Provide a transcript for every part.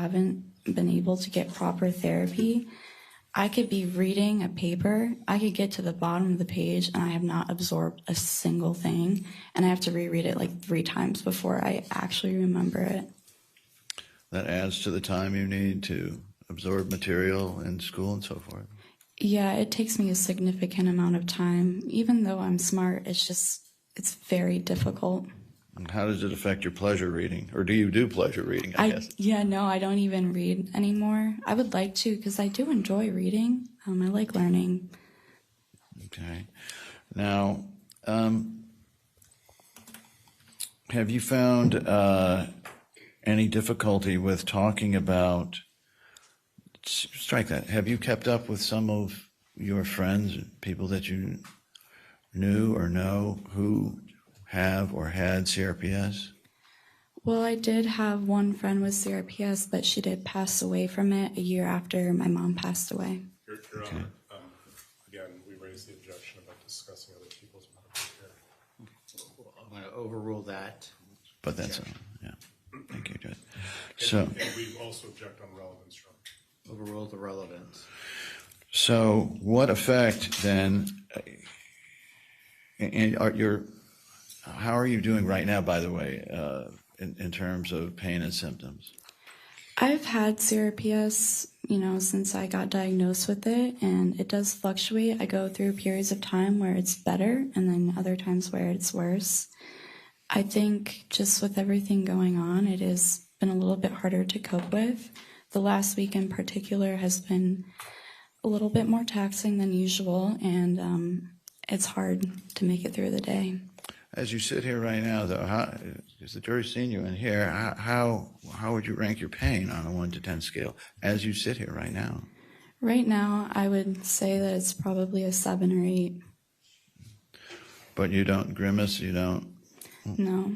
haven't been able to get proper therapy. I could be reading a paper, I could get to the bottom of the page, and I have not absorbed a single thing, and I have to reread it like 3 times before I actually remember it. That adds to the time you need to absorb material in school and so forth. Yeah, it takes me a significant amount of time. Even though I'm smart, it's very difficult. And how does it affect your pleasure reading? Or do you do pleasure reading, I guess? Yeah, no, I don't even read anymore. I would like to, because I do enjoy reading. I like learning. Okay. Now, have you found any difficulty with talking about, strike that, have you kept up with some of your friends, people that you knew or know who have or had CRPS? Well, I did have one friend with CRPS, but she did pass away from it a year after my mom passed away. Your Honor, again, we raised the objection about discussing other people's medical care. I'm going to overrule that. But that's, yeah. Thank you, Judge. So, And we also object on relevance, Your Honor. Overrule the relevance. so what effect then, and how are you doing right now, by the way, in terms of pain and symptoms? I've had CRPS, since I got diagnosed with it, and it does fluctuate. I go through periods of time where it's better and then other times where it's worse. I think just with everything going on, it has been a little bit harder to cope with. The last week in particular has been a little bit more taxing than usual, and it's hard to make it through the day. As you sit here right now, though, because the jury's seen you in here, how would you rank your pain on a 1 to 10 scale as you sit here right now? Right now, I would say that it's probably a 7 or 8. But you don't grimace, you don't? No.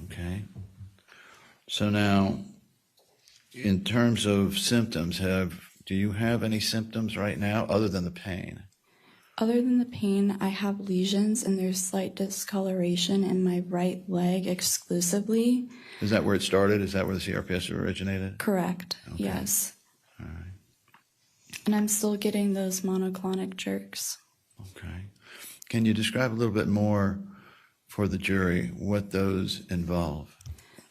Okay. So now, in terms of symptoms, do you have any symptoms right now other than the pain? Other than the pain, I have lesions and there's slight discoloration in my right leg exclusively. Is that where it started? Is that where the CRPS originated? Correct. Okay. Yes. All right. And I'm still getting those monoclonic jerks. Okay. Can you describe a little bit more for the jury what those involve?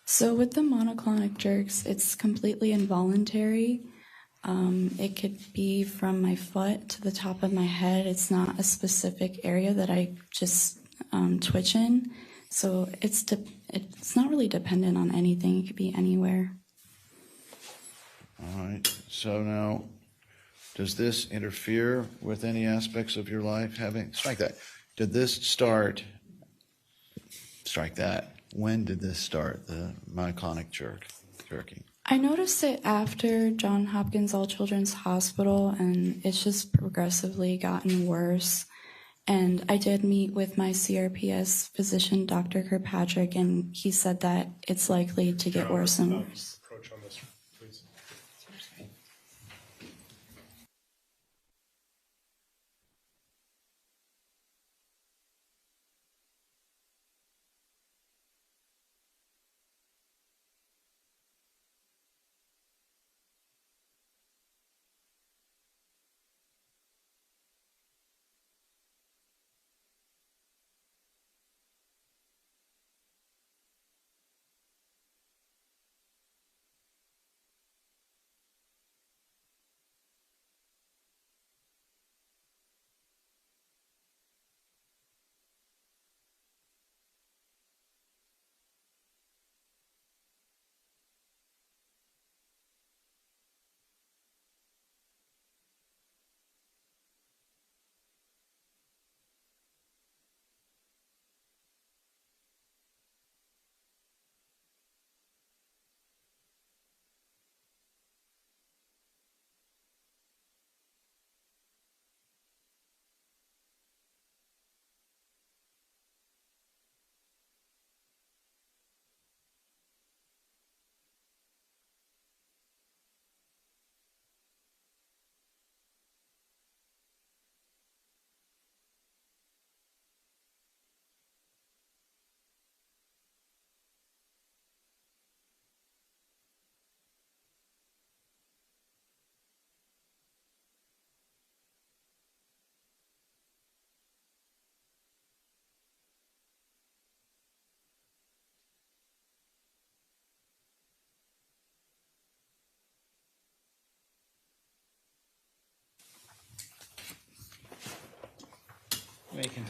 So with the monoclonic jerks, it's completely involuntary. It could be from my foot to the top of my head. It's not a specific area that I just twitch in. So it's not really dependent on anything. It could be anywhere. All right. So now, does this interfere with any aspects of your life? Strike that. Did this start? Strike that. When did this start? The myoclonic jerking. I noticed it after Johns Hopkins All Children's Hospital, and it's just progressively gotten worse. And I did meet with my CRPS physician, Dr. Kirkpatrick, and he said that it's likely to get worse and worse. Approach on this, please.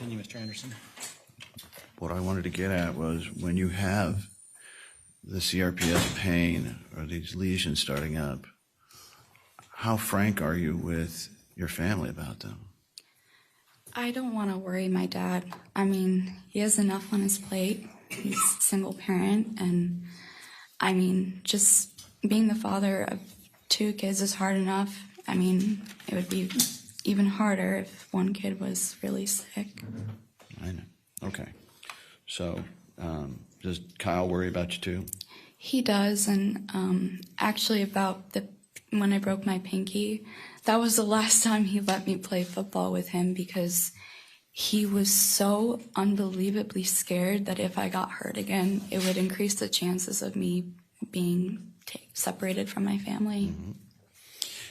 Continue, Mr. Anderson. What I wanted to get at was when you have the CRPS pain or these lesions starting up, how frank are you with your family about them? I don't want to worry my dad. I mean, he has enough on his plate. He's a single parent, and I mean, just being the father of 2 kids is hard enough. I mean, it would be even harder if one kid was really sick. I know. Okay. So, does Kyle worry about you too? He does, and actually about when I broke my pinky, that was the last time he let me play football with him because he was so unbelievably scared that if I got hurt again, it would increase the chances of me being separated from my family. Mm-hmm.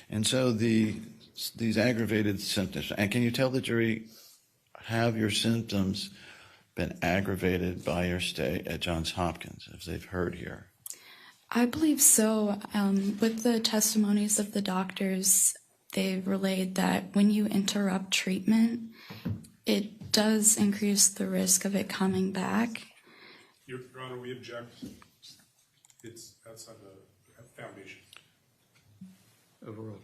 And so these aggravated symptoms, and can you tell the jury, have your symptoms been aggravated by your stay at Johns Hopkins, as they've heard here? I believe so. With the testimonies of the doctors, they've relayed that when you interrupt treatment, it does increase the risk of it coming back. Your Honor, we object. It's outside the foundation. Overruled.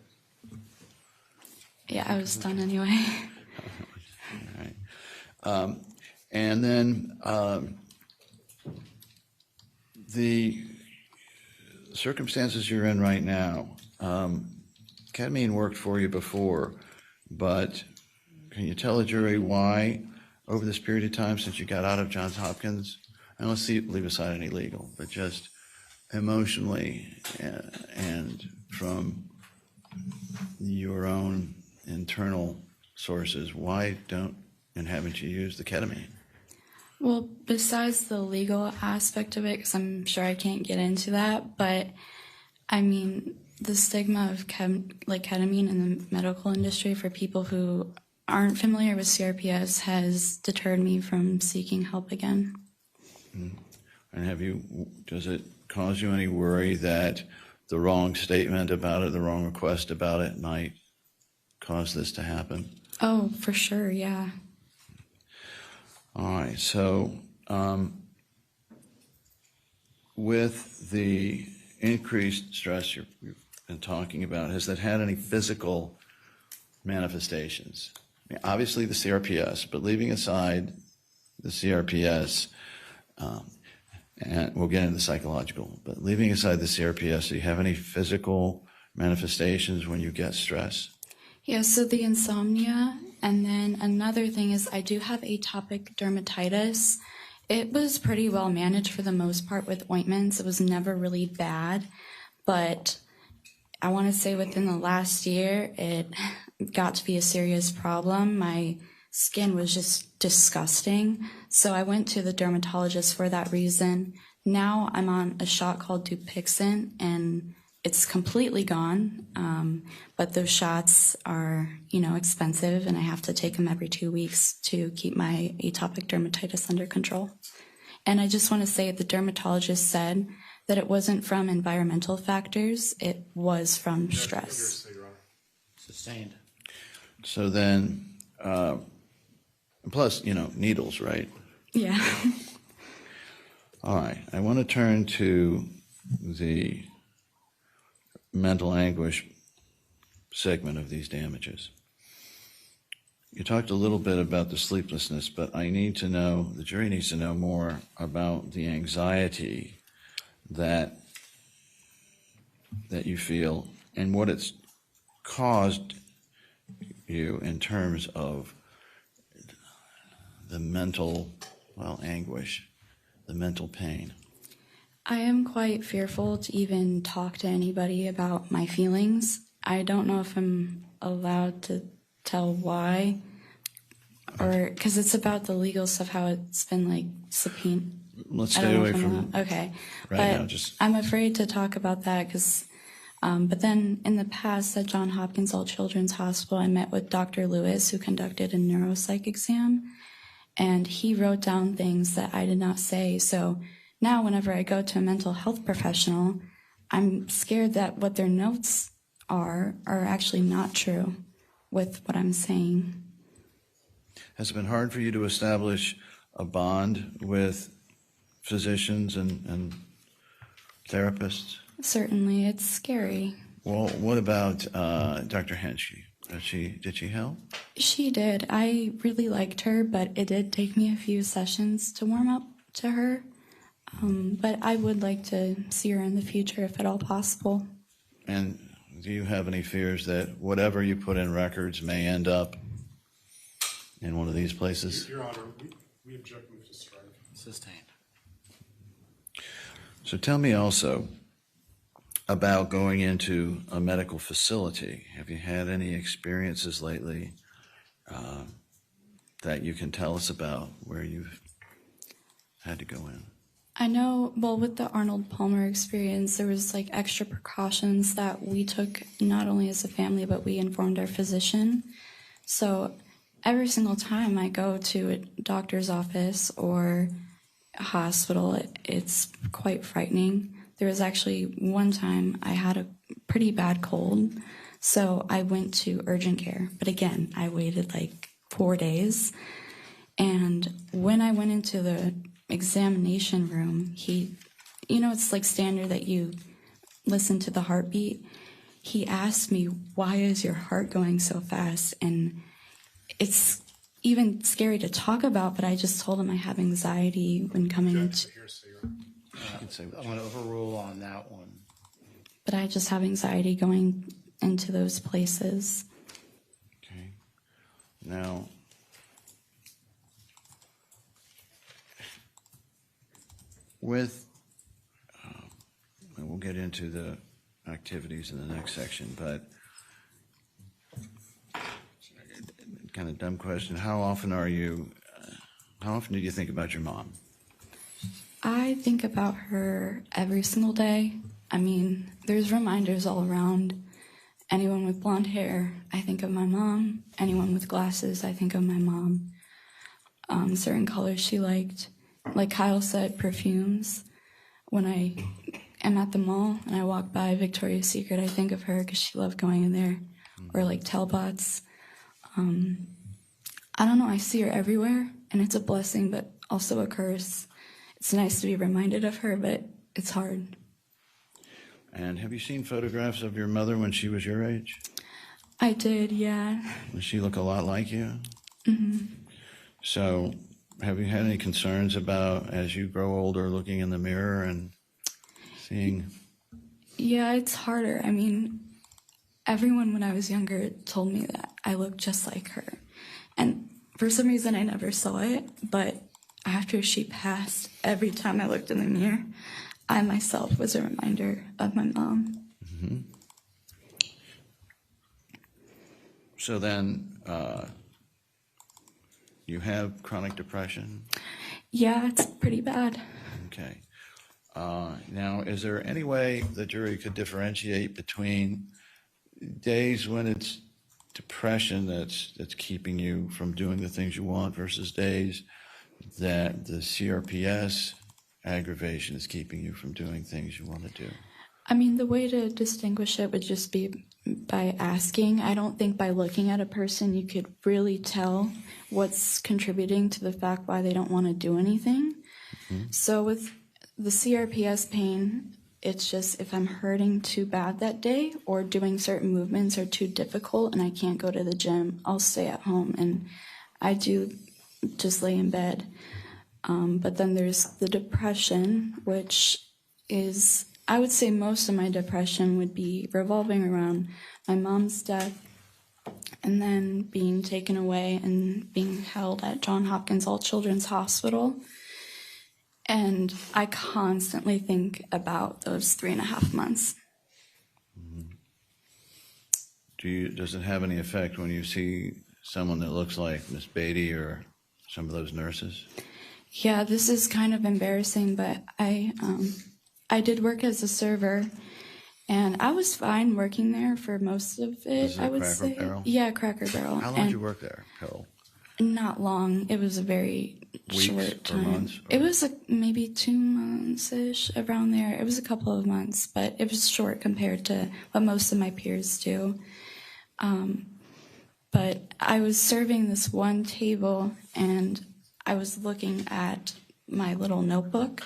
Yeah, I was done anyway. All right. And then the circumstances you're in right now, ketamine worked for you before, but can you tell the jury why, over this period of time since you got out of Johns Hopkins, and let's leave aside any legal, but just emotionally and from your own internal sources, why don't and haven't you used the ketamine? Well, besides the legal aspect of it, because I'm sure I can't get into that, but I mean, the stigma of ketamine in the medical industry for people who aren't familiar with CRPS has deterred me from seeking help again. And does it cause you any worry that the wrong statement about it, the wrong request about it might cause this to happen? Oh, for sure, yeah. All right, so with the increased stress you've been talking about, has that had any physical manifestations? I mean, obviously the CRPS, but leaving aside the CRPS, and we'll get into the psychological, but leaving aside the CRPS, do you have any physical manifestations when you get stress? Yeah, so the insomnia, and then another thing is I do have atopic dermatitis. It was pretty well managed for the most part with ointments. It was never really bad, but I want to say within the last year, it got to be a serious problem. My skin was just disgusting, so I went to the dermatologist for that reason. Now I'm on a shot called Dupixent, and it's completely gone, but those shots are, expensive, and I have to take them every 2 weeks to keep my atopic dermatitis under control. And I just want to say the dermatologist said that it wasn't from environmental factors, it was from stress. Sustained. So then, plus, needles, right? Yeah. All right, I want to turn to the mental anguish segment of these damages. You talked a little bit about the sleeplessness, but the jury needs to know more about the anxiety that you feel and what it's caused you in terms of the mental, anguish, the mental pain. I am quite fearful to even talk to anybody about my feelings. I don't know if I'm allowed to tell why, or because it's about the legal stuff, how it's been subpoenaed. Let's stay away from okay, right but now. I'm afraid to talk about that because. But then in the past at Johns Hopkins All Children's Hospital, I met with Dr. Lewis, who conducted a neuropsych exam, and he wrote down things that I did not say. So now whenever I go to a mental health professional, I'm scared that what their notes are actually not true with what I'm saying. Has it been hard for you to establish a bond with physicians and therapists? Certainly, it's scary. Well, what about Dr. Henschke? Did she help? She did. I really liked her, but it did take me a few sessions to warm up to her. But I would like to see her in the future if at all possible. And do you have any fears that whatever you put in records may end up in one of these places? Your Honor, we object move to strike. Sustained. So tell me also about going into a medical facility. Have you had any experiences lately that you can tell us about where you've had to go in? I know, well, with the Arnold Palmer experience, there was like extra precautions that we took not only as a family, but we informed our physician. So every single time I go to a doctor's office or a hospital, it's quite frightening. There was actually one time I had a pretty bad cold, so I went to urgent care. But again, I waited like 4 days. And when I went into the examination room, it's like standard that you listen to the heartbeat. He asked me, "Why is your heart going so fast?" And it's even scary to talk about, but I just told him I have anxiety when coming into, I'm going to overrule on that one. but I just have anxiety going into those places. Okay. Now, and we'll get into the activities in the next section, but kind of dumb question. How often do you think about your mom? I think about her every single day. I mean, there's reminders all around. Anyone with blonde hair, I think of my mom. Anyone with glasses, I think of my mom. Certain colors she liked. Like Kyle said, perfumes. When I am at the mall and I walk by Victoria's Secret, I think of her because she loved going in there. Or like Telbots. I don't know, I see her everywhere, and it's a blessing, but also a curse. It's nice to be reminded of her, but it's hard. And have you seen photographs of your mother when she was your age? I did, yeah. Does she look a lot like you? Mm-hmm. So have you had any concerns about, as you grow older, looking in the mirror and seeing? Yeah, it's harder. I mean, everyone when I was younger told me that I looked just like her. And for some reason, I never saw it. But after she passed, every time I looked in the mirror, I myself was a reminder of my mom. Mm-hmm. So then you have chronic depression? Yeah, it's pretty bad. Okay. Now, is there any way the jury could differentiate between days when it's depression that's keeping you from doing the things you want versus days that the CRPS aggravation is keeping you from doing things you want to do? I mean, the way to distinguish it would just be by asking. I don't think by looking at a person you could really tell what's contributing to the fact why they don't want to do anything. Mm-hmm. So with the CRPS pain, it's just if I'm hurting too bad that day or doing certain movements are too difficult and I can't go to the gym, I'll stay at home and I do just lay in bed. But then there's the depression, which is, I would say most of my depression would be revolving around my mom's death and then being taken away and being held at Johns Hopkins All Children's Hospital. And I constantly think about those 3.5 months. Does it have any effect when you see someone that looks like Miss Beatty or some of those nurses? Yeah, this is kind of embarrassing, but I did work as a server, and I was fine working there for most of it. I would say, Barrel? Yeah, Cracker Barrel. How long did you work there, Carol? Not long. It was a very short time. Or months? Or? It was maybe 2 months-ish, around there. It was a couple of months, but it was short compared to what most of my peers do. But I was serving this one table, and I was looking at my little notebook,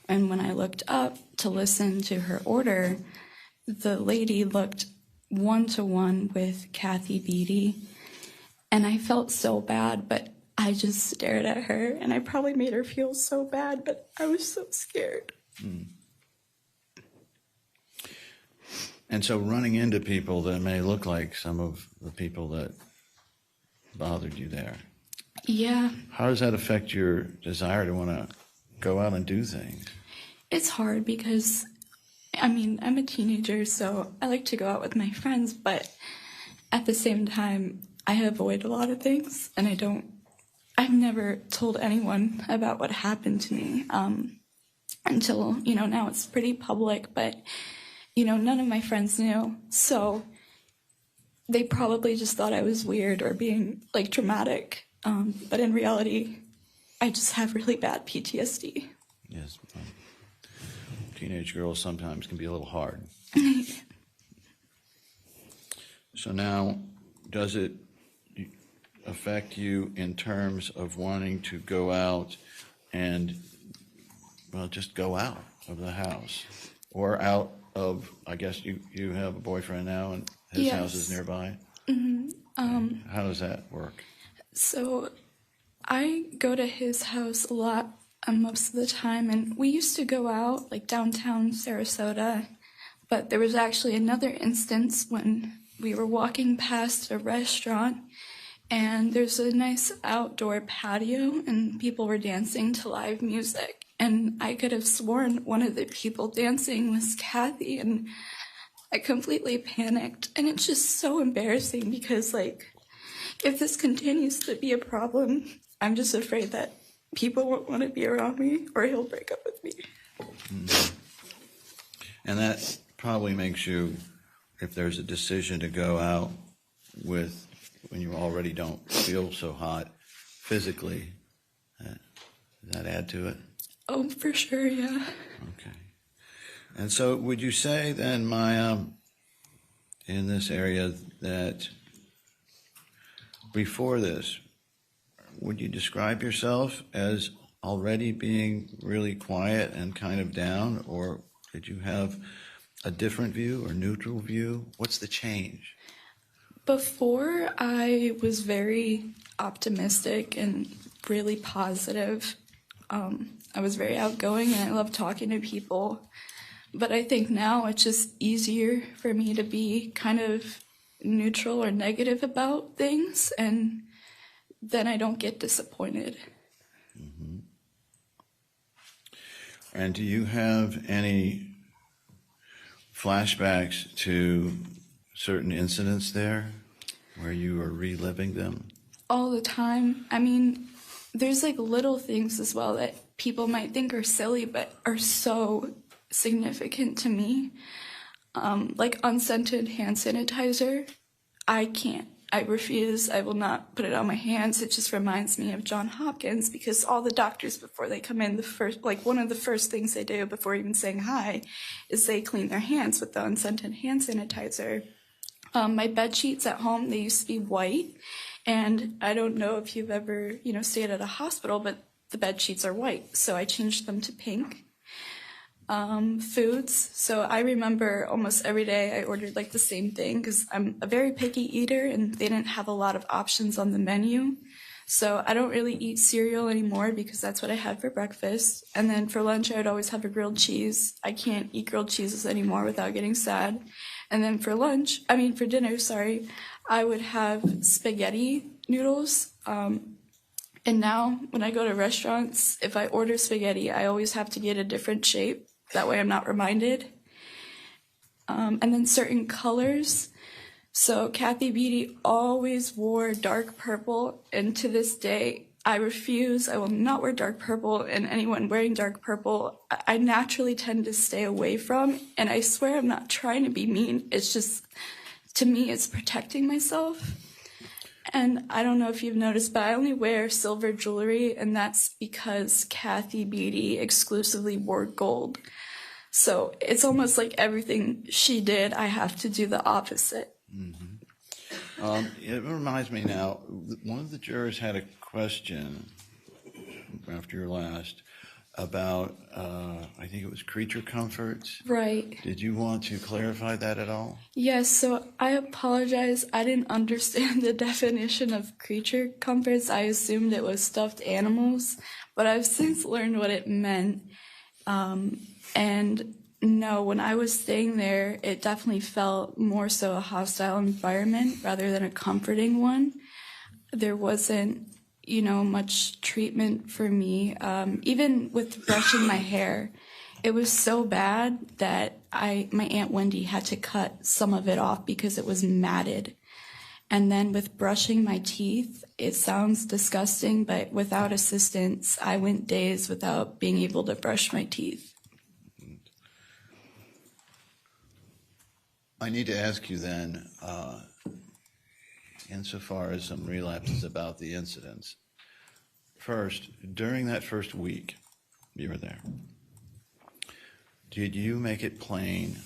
and when I looked up to listen to her order, the lady looked one-to-one with Kathy Beatty, and I felt so bad, but I just stared at her, and I probably made her feel so bad, but I was so scared. And so running into people that may look like some of the people that bothered you there, Yeah, how does that affect your desire to want to go out and do things? it's hard because, I mean, I'm a teenager, so I like to go out with my friends, but at the same time, I avoid a lot of things, and I've never told anyone about what happened to me until, now it's pretty public, but, none of my friends knew, so they probably just thought I was weird or being, dramatic, but in reality, I just have really bad PTSD. Yes. Teenage girls sometimes can be a little hard. So now, does it affect you in terms of wanting to go out and, just go out of the house? Or out of, I guess you have a boyfriend now and his Yes. house is nearby? How does that work? So I go to his house a lot most of the time, and we used to go out downtown Sarasota, but there was actually another instance when we were walking past a restaurant, and there's a nice outdoor patio, and people were dancing to live music, and I could have sworn one of the people dancing was Kathy, and I completely panicked, and it's just so embarrassing because, if this continues to be a problem, I'm just afraid that people won't want to be around me or he'll break up with me. Mm-hmm. And that probably makes you, if there's a decision to go out when you already don't feel so hot physically, does that add to it? Oh, for sure, yeah. Okay. And so would you say then, Maya, in this area, that before this, would you describe yourself as already being really quiet and kind of down, or did you have a different view or neutral view? What's the change? Before, I was very optimistic and really positive. I was very outgoing and I love talking to people. But I think now it's just easier for me to be kind of neutral or negative about things, and then I don't get disappointed. Mm-hmm. And do you have any flashbacks to certain incidents there where you are reliving them? All the time. I mean, there's little things as well that people might think are silly but are so significant to me. Unscented hand sanitizer, I can't. I refuse. I will not put it on my hands. It just reminds me of John Hopkins, because all the doctors, before they come in, one of the first things they do before even saying hi is they clean their hands with the unscented hand sanitizer. My bed sheets at home, they used to be white, and I don't know if you've ever, stayed at a hospital, but the bed sheets are white, so I changed them to pink. Foods, so I remember almost every day I ordered the same thing, because I'm a very picky eater and they didn't have a lot of options on the menu. So I don't really eat cereal anymore because that's what I had for breakfast. And then for lunch I would always have a grilled cheese. I can't eat grilled cheeses anymore without getting sad. And then for dinner, I would have spaghetti noodles. And now when I go to restaurants, if I order spaghetti, I always have to get a different shape. That way I'm not reminded. And then certain colors. So Kathy Beatty always wore dark purple, and to this day, I refuse. I will not wear dark purple, and anyone wearing dark purple, I naturally tend to stay away from. And I swear I'm not trying to be mean. It's just, to me, it's protecting myself. And I don't know if you've noticed, but I only wear silver jewelry, and that's because Kathy Beatty exclusively wore gold. So it's almost like everything she did, I have to do the opposite. Mm-hmm. It reminds me now, one of the jurors had a question after your last about, I think it was creature comforts. Right. Did you want to clarify that at all? Yes, so I apologize. I didn't understand the definition of creature comforts. I assumed it was stuffed animals, but I've since learned what it meant. And no, when I was staying there, it definitely felt more so a hostile environment rather than a comforting one. There wasn't, much treatment for me. Even with brushing my hair, it was so bad that my Aunt Wendy had to cut some of it off because it was matted. And then with brushing my teeth, it sounds disgusting, but without assistance, I went days without being able to brush my teeth. I need to ask you then, insofar as some relapses about the incidents. First, during that first week you were there, did you make it plain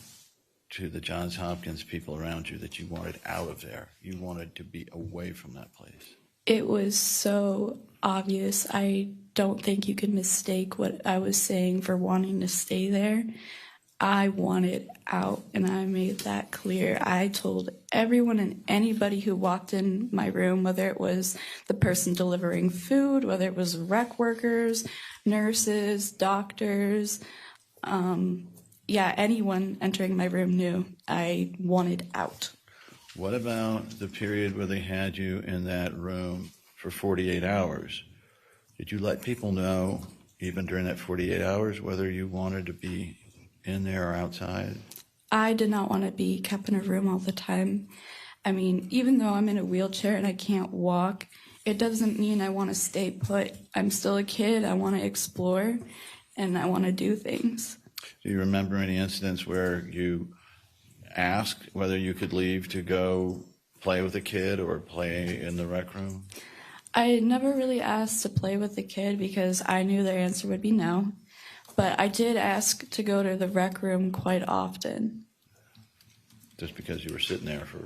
to the Johns Hopkins people around you that you wanted out of there? You wanted to be away from that place? It was so obvious. I don't think you could mistake what I was saying for wanting to stay there. I wanted out, and I made that clear. I told everyone and anybody who walked in my room, whether it was the person delivering food, whether it was rec workers, nurses, doctors, anyone entering my room knew I wanted out. What about the period where they had you in that room for 48 hours? Did you let people know, even during that 48 hours, whether you wanted to be in there or outside? I did not want to be kept in a room all the time. I mean, even though I'm in a wheelchair and I can't walk, it doesn't mean I want to stay put. I'm still a kid. I want to explore, and I want to do things. Do you remember any incidents where you asked whether you could leave to go play with a kid or play in the rec room? I never really asked to play with the kid because I knew their answer would be no. But I did ask to go to the rec room quite often. Just because you were sitting there for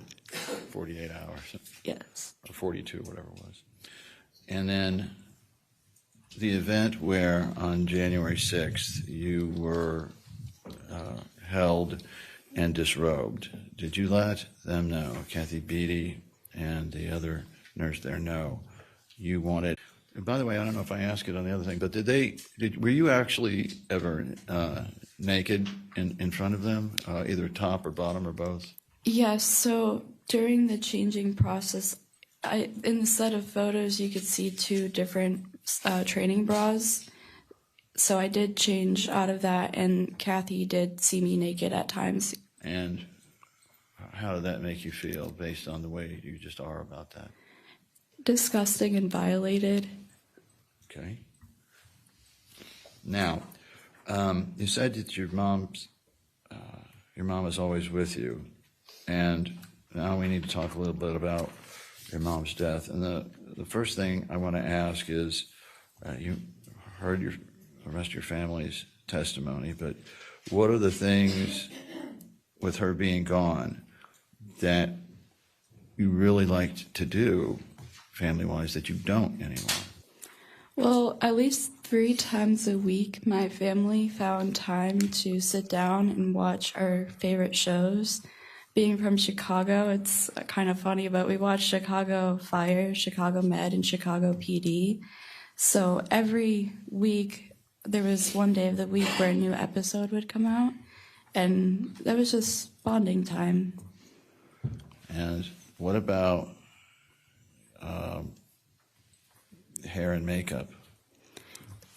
48 hours? Yes. Or 42, whatever it was. And then the event where on January 6th you were held and disrobed, did you let them know, Kathy Beatty and the other nurse there, know you wanted? And by the way, I don't know if I asked it on the other thing, but were you actually ever naked in front of them, either top or bottom or both? Yes, so during the changing process, in the set of photos, you could see two different training bras. So I did change out of that, and Kathy did see me naked at times. And how did that make you feel based on the way you just are about that? Disgusting and violated. Okay. Now, you said that your mom is always with you, and now we need to talk a little bit about your mom's death. And the first thing I want to ask is, you heard the rest of your family's testimony, but what are the things with her being gone that you really liked to do family-wise that you don't anymore? Well, at least 3 times a week, my family found time to sit down and watch our favorite shows. Being from Chicago, it's kind of funny, but we watched Chicago Fire, Chicago Med, and Chicago PD. So every week, there was one day of the week where a new episode would come out, and that was just bonding time. And what about hair and makeup?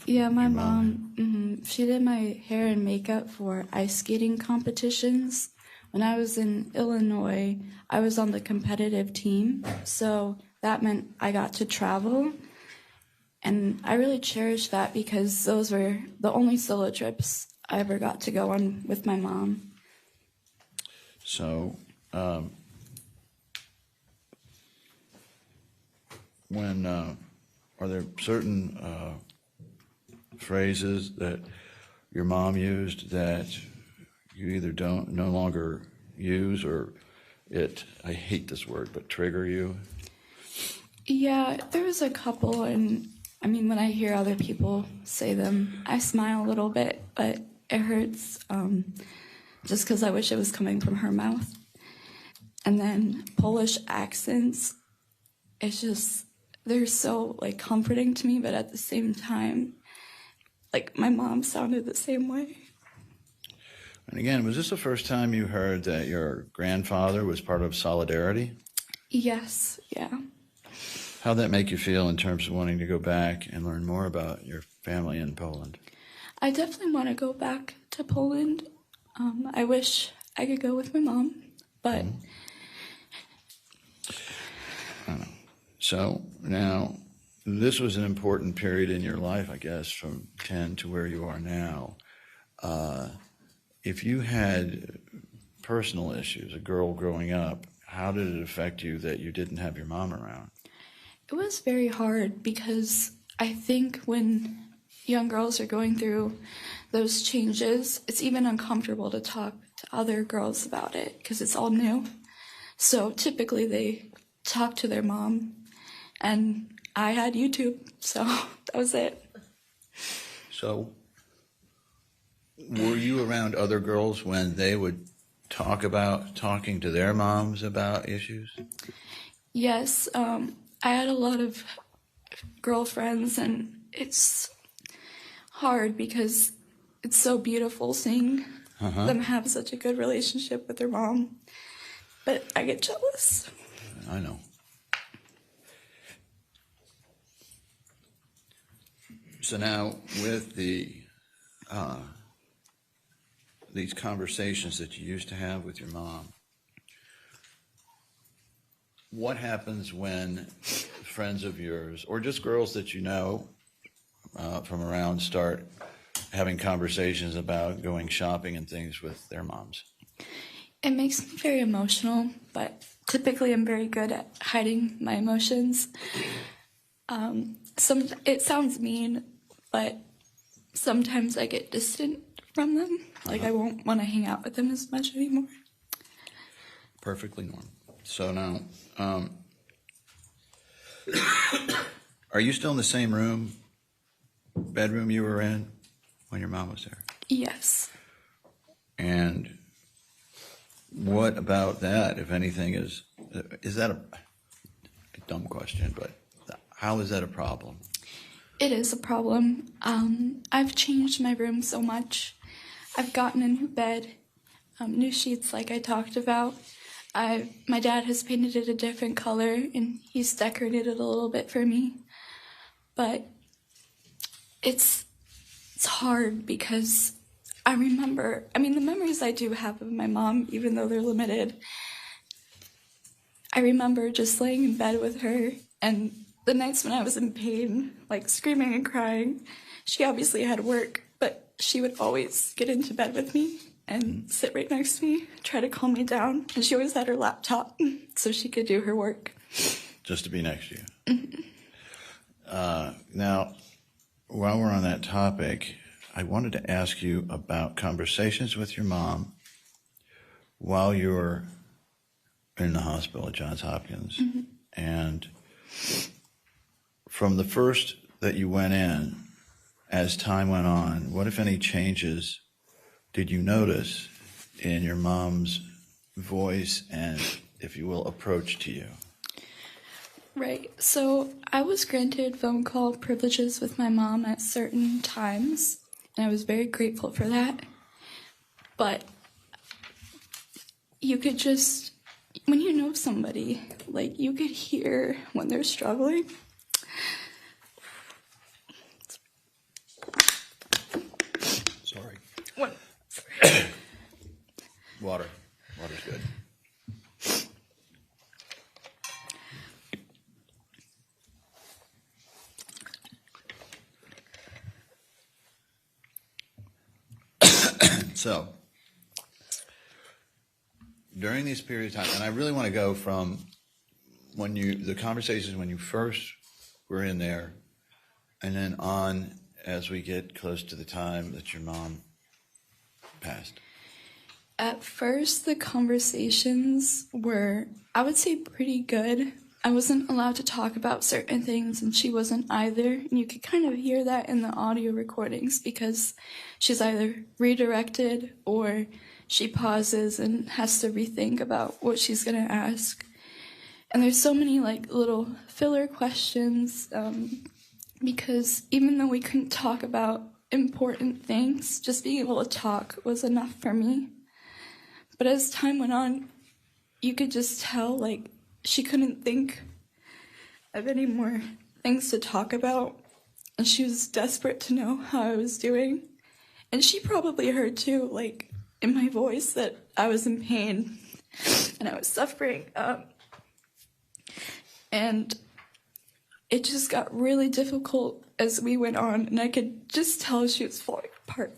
Yeah, my mom, she did my hair and makeup for ice skating competitions. When I was in Illinois, I was on the competitive team, so that meant I got to travel. And I really cherish that because those were the only solo trips I ever got to go on with my mom. So, are there certain phrases that your mom used that you either no longer use, or I hate this word, but trigger you? Yeah, there was a couple, and I mean, when I hear other people say them, I smile a little bit, but it hurts just because I wish it was coming from her mouth. And then Polish accents, it's just, they're so like comforting to me, but at the same time, like my mom sounded the same way. And again, was this the first time you heard that your grandfather was part of Solidarity? Yes, yeah. How'd that make you feel in terms of wanting to go back and learn more about your family in Poland? I definitely want to go back to Poland. I wish I could go with my mom, but... So now, this was an important period in your life, I guess, from 10 to where you are now. If you had personal issues, a girl growing up, how did it affect you that you didn't have your mom around? It was very hard because I think when young girls are going through those changes, it's even uncomfortable to talk to other girls about it because it's all new. So typically they talk to their mom, and I had YouTube, so that was it. So were you around other girls when they would talking to their moms about issues? Yes, I had a lot of girlfriends, and it's hard because it's so beautiful seeing them have such a good relationship with their mom, but I get jealous. I know. So now with these conversations that you used to have with your mom, what happens when friends of yours, or just girls that you know from around, start having conversations about going shopping and things with their moms? It makes me very emotional, but typically I'm very good at hiding my emotions. It sounds mean, but sometimes I get distant from them. Like I won't want to hang out with them as much anymore. Perfectly normal. So now, are you still in the same bedroom you were in when your mom was there? Yes. And what about that, if anything, is that a dumb question, but how is that a problem? It is a problem. I've changed my room so much. I've gotten a new bed, new sheets like I talked about. My dad has painted it a different color, and he's decorated it a little bit for me. But it's hard because I remember, the memories I do have of my mom, even though they're limited, I remember just laying in bed with her, and the nights when I was in pain, like screaming and crying, she obviously had work, but she would always get into bed with me and sit right next to me, try to calm me down. And she always had her laptop so she could do her work. Just to be next to you. Now, while we're on that topic, I wanted to ask you about conversations with your mom while you were in the hospital at Johns Hopkins. And from the first that you went in, as time went on, what, if any, changes did you notice in your mom's voice and, if you will, approach to you? Right. So I was granted phone call privileges with my mom at certain times, and I was very grateful for that. But you could just, when you know somebody, like you could hear when they're struggling. Sorry. What? Water. Water's good. So, during these periods of time, and I really want to go from the conversations when you first were in there, and then on as we get close to the time that your mom passed. At first, the conversations were, I would say, pretty good. I wasn't allowed to talk about certain things, and she wasn't either. And you could kind of hear that in the audio recordings because she's either redirected or she pauses and has to rethink about what she's going to ask. And there's so many like little filler questions because even though we couldn't talk about important things, just being able to talk was enough for me. But as time went on, you could just tell, like, she couldn't think of any more things to talk about. And she was desperate to know how I was doing. And she probably heard, too, like, in my voice that I was in pain and I was suffering. And it just got really difficult as we went on. And I could just tell she was falling apart.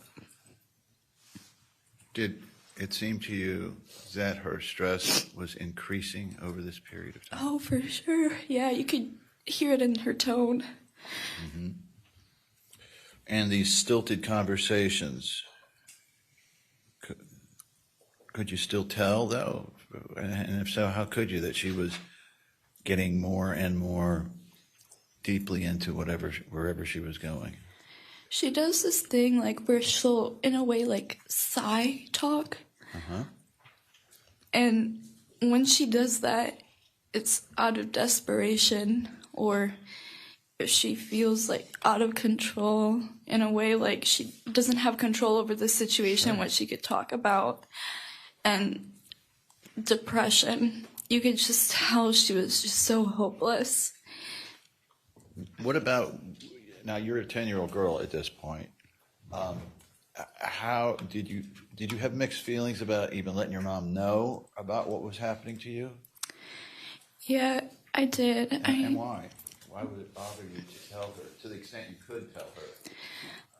Did it seem to you that her stress was increasing over this period of time? Oh, for sure. Yeah, you could hear it in her tone. Mm-hmm. And these stilted conversations, could you still tell, though? And if so, how could you, that she was getting more and more deeply into wherever she was going? She does this thing, like, where she'll, in a way, like, sigh talk. Uh-huh. And when she does that, it's out of desperation, or if she feels, like, out of control, in a way, like, she doesn't have control over the situation, what she could talk about. And depression. You could just tell she was just so hopeless. What about, now you're a 10-year-old girl at this point. How did you have mixed feelings about even letting your mom know about what was happening to you? Yeah, I did. And why? Why would it bother you to tell her, to the extent you could tell her?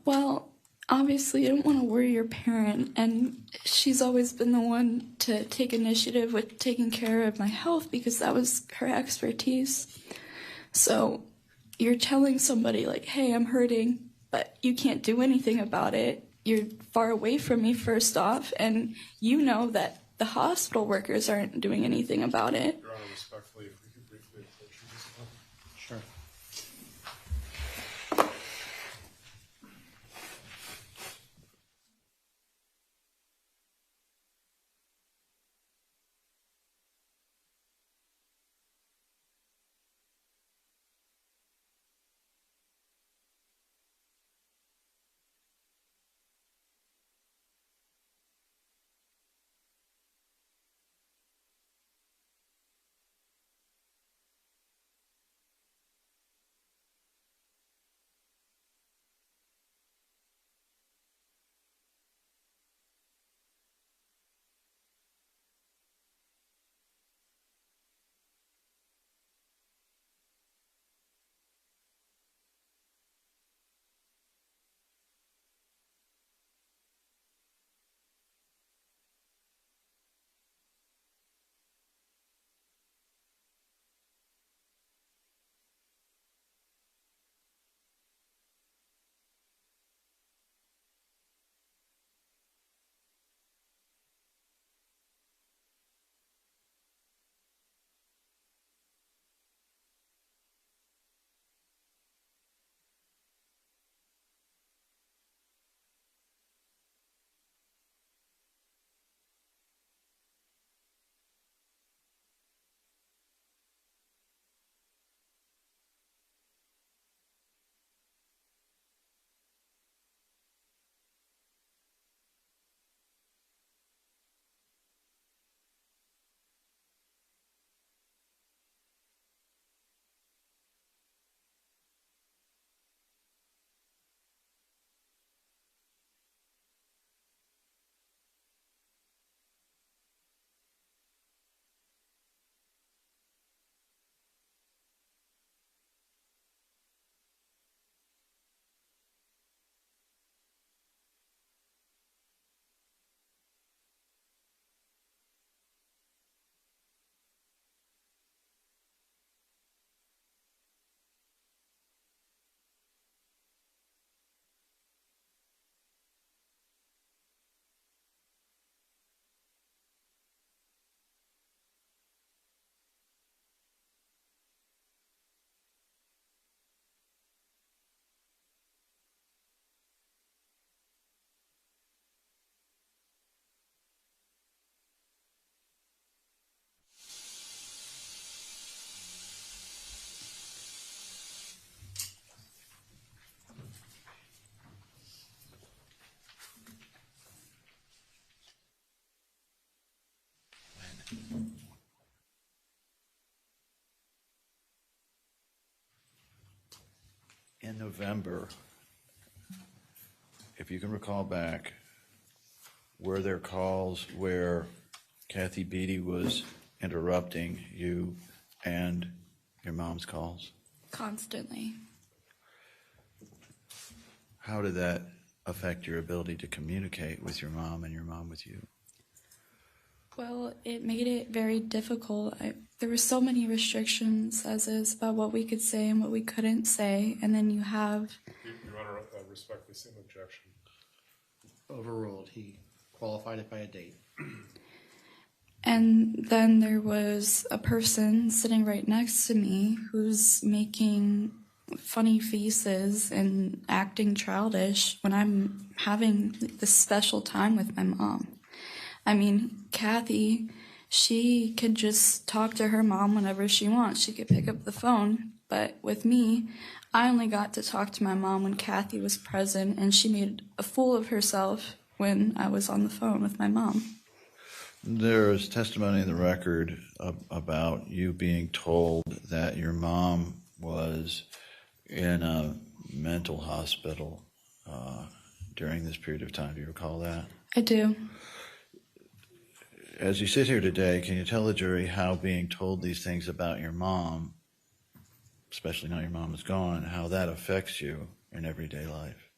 Well, obviously you don't want to worry your parent, and she's always been the one to take initiative with taking care of my health because that was her expertise. So you're telling somebody like, hey, I'm hurting, but you can't do anything about it. You're far away from me, first off, and you know that the hospital workers aren't doing anything about it. Your Honor, respectfully, if we could briefly approach you this one. Sure. in November, if you can recall back, were there calls where Kathy Beatty was interrupting you and your mom's calls? Constantly. How did that affect your ability to communicate with your mom and your mom with you? Well, it made it very difficult. There were so many restrictions as is about what we could say and what we couldn't say, and then you have... Your Honor, respectfully, same objection. Overruled. He qualified it by a date. And then there was a person sitting right next to me who's making funny faces and acting childish when I'm having this special time with my mom. I mean, Kathy, she could just talk to her mom whenever she wants. She could pick up the phone. But with me, I only got to talk to my mom when Kathy was present, and she made a fool of herself when I was on the phone with my mom. There is testimony in the record about you being told that your mom was in a mental hospital during this period of time. Do you recall that? I do. As you sit here today, can you tell the jury how being told these things about your mom, especially now your mom is gone, how that affects you in everyday life?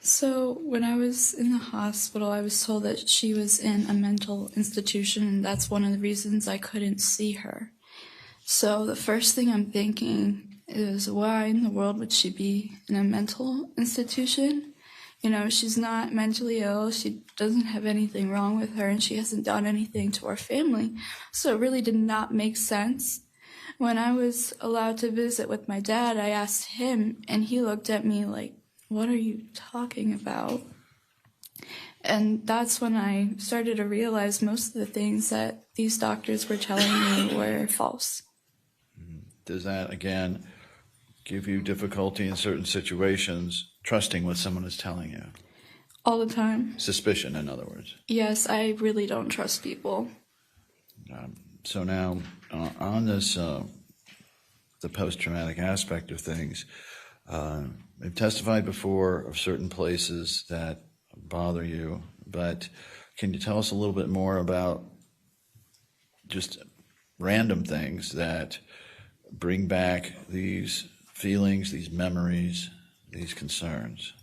So when I was in the hospital, I was told that she was in a mental institution, and that's one of the reasons I couldn't see her. So the first thing I'm thinking is, why in the world would she be in a mental institution? You know, she's not mentally ill, she doesn't have anything wrong with her, and she hasn't done anything to our family. So it really did not make sense. When I was allowed to visit with my dad, I asked him, and he looked at me like, "What are you talking about?" And that's when I started to realize most of the things that these doctors were telling me were false. Does that, again, give you difficulty in certain situations trusting what someone is telling you? All the time. Suspicion, in other words. Yes, I really don't trust people. So now, on this, the post-traumatic aspect of things, I've testified before of certain places that bother you, but can you tell us a little bit more about just random things that bring back these feelings, these memories, these concerns?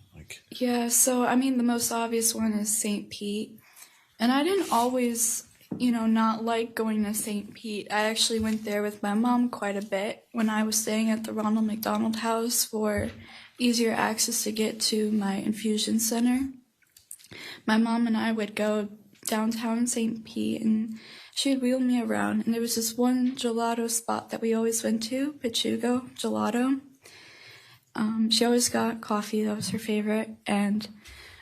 Yeah, so I mean, the most obvious one is St. Pete. And I didn't always, not like going to St. Pete. I actually went there with my mom quite a bit when I was staying at the Ronald McDonald House for easier access to get to my infusion center. My mom and I would go downtown St. Pete, and she would wheel me around. And there was this one gelato spot that we always went to, Pachugo Gelato. She always got coffee, that was her favorite, and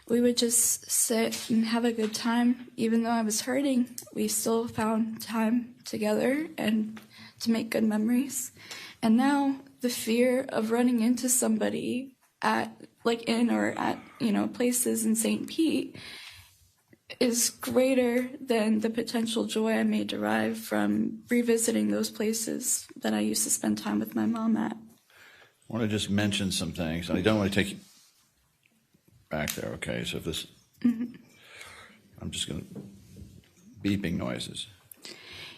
we would just sit and have a good time. Even though I was hurting, we still found time together and to make good memories. And now the fear of running into somebody at places in St. Pete is greater than the potential joy I may derive from revisiting those places that I used to spend time with my mom at. I want to just mention some things. I don't want to take you back there, okay? So if this, I'm just going to, beeping noises.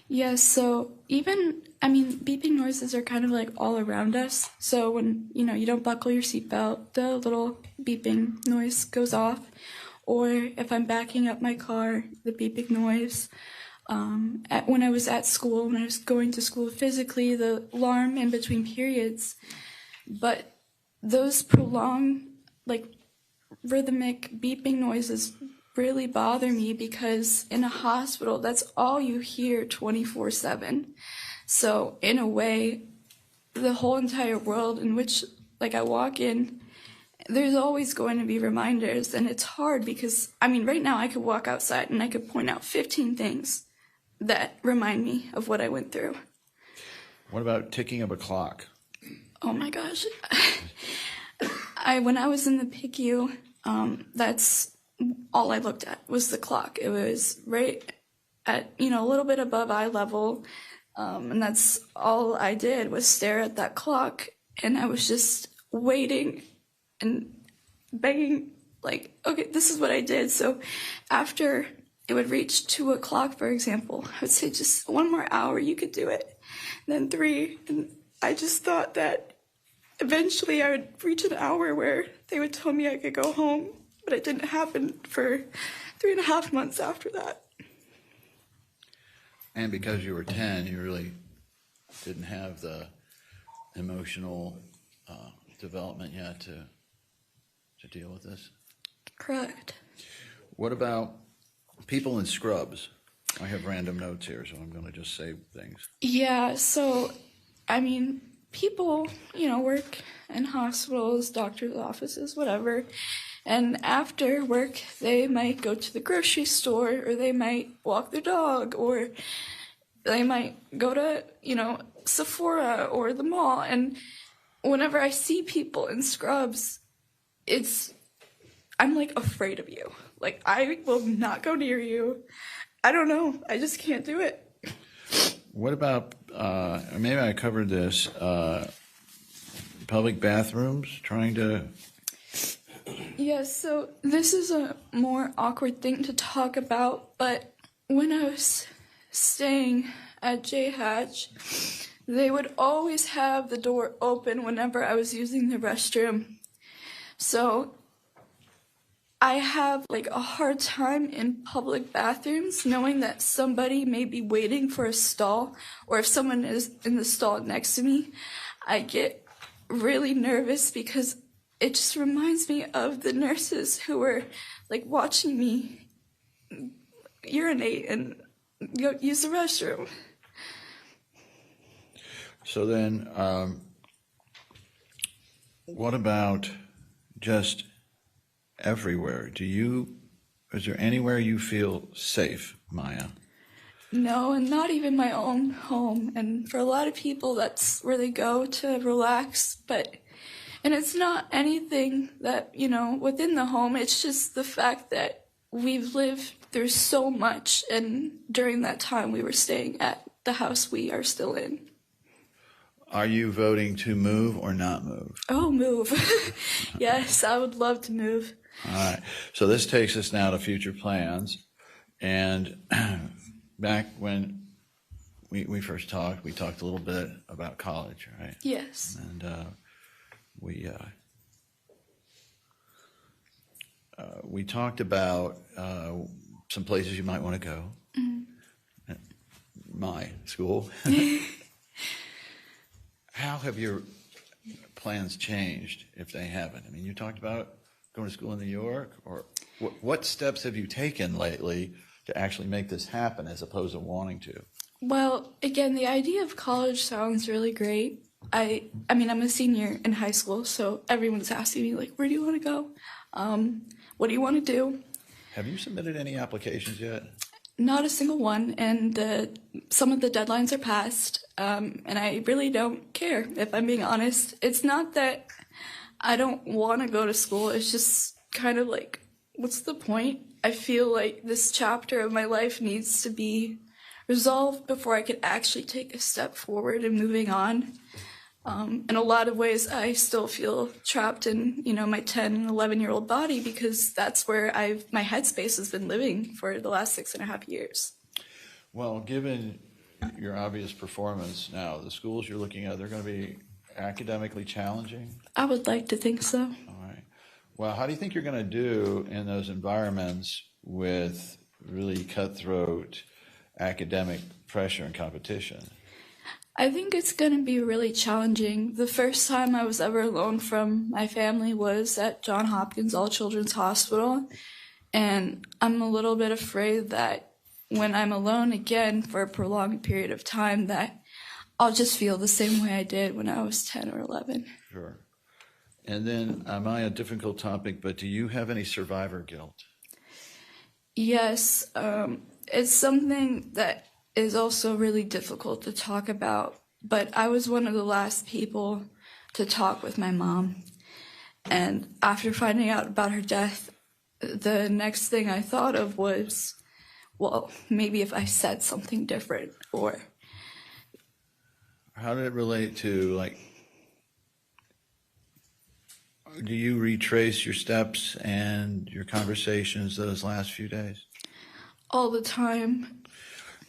Yeah, so beeping noises are kind of like all around us. So when, you don't buckle your seatbelt, the little beeping noise goes off. Or if I'm backing up my car, the beeping noise. When I was at school, when I was going to school physically, the alarm in between periods. But those prolonged, rhythmic beeping noises really bother me because in a hospital, that's all you hear 24/7. So in a way, the whole entire world in which, I walk in, there's always going to be reminders, and it's hard because, right now I could walk outside and I could point out 15 things that remind me of what I went through. What about ticking of a clock? Oh my gosh. When I was in the PICU, that's all I looked at was the clock. It was right at, a little bit above eye level, and that's all I did was stare at that clock, and I was just waiting and begging, like, okay, this is what I did. So after it would reach 2 o'clock, for example, I would say, just 1 more hour, you could do it. And then 3, and I just thought that eventually I would reach an hour where they would tell me I could go home, but it didn't happen for 3.5 months after that. And because you were 10, you really didn't have the emotional development yet to deal with this? Correct. What about people in scrubs? I have random notes here, so I'm going to just say things. Yeah, so, I mean, people, work in hospitals, doctors' offices, whatever, and after work, they might go to the grocery store, or they might walk their dog, or they might go to, Sephora or the mall, and whenever I see people in scrubs, I'm, like, afraid of you. Like, I will not go near you. I don't know. I just can't do it. What about, maybe I covered this, public bathrooms, trying to... Yes, so this is a more awkward thing to talk about, but when I was staying at J Hatch, they would always have the door open whenever I was using the restroom. So I have like a hard time in public bathrooms knowing that somebody may be waiting for a stall, or if someone is in the stall next to me, I get really nervous because it just reminds me of the nurses who were like watching me urinate and use the restroom. So then, what about just everywhere? Is there anywhere you feel safe, Maya? No, and not even my own home. And for a lot of people, that's where they go to relax. And it's not anything that, within the home. It's just the fact that we've lived through so much. And during that time, we were staying at the house we are still in. Are you voting to move or not move? Oh, move. Yes, I would love to move. All right. So this takes us now to future plans. And back when we first talked, we talked a little bit about college, right? Yes. And we talked about some places you might want to go. Mm-hmm. My school. How have your plans changed, if they haven't? I mean, you talked about going to school in New York, or what steps have you taken lately to actually make this happen as opposed to wanting to? Well, again, the idea of college sounds really great. I mean, I'm a senior in high school, so everyone's asking me, like, where do you want to go? What do you want to do? Have you submitted any applications yet? Not a single one, and some of the deadlines are passed, and I really don't care, if I'm being honest. It's not that I don't want to go to school, it's just kind of like, what's the point? I feel like this chapter of my life needs to be resolved before I could actually take a step forward in moving on. In a lot of ways, I still feel trapped in, my 10 and 11-year-old body, because that's where my headspace has been living for the last 6.5 years. Well, given your obvious performance now, the schools you're looking at, they're going to be academically challenging? I would like to think so. All right. Well, how do you think you're going to do in those environments with really cutthroat academic pressure and competition? I think it's going to be really challenging. The first time I was ever alone from my family was at Johns Hopkins All Children's Hospital, and I'm a little bit afraid that when I'm alone again for a prolonged period of time, that I'll just feel the same way I did when I was 10 or 11. Sure. And then, Maya, a difficult topic, but do you have any survivor guilt? Yes, it's something that is also really difficult to talk about, but I was one of the last people to talk with my mom. And after finding out about her death, the next thing I thought of was, well, maybe if I said something different, or... How did it relate to, like, Do you retrace your steps and your conversations those last few days? All the time.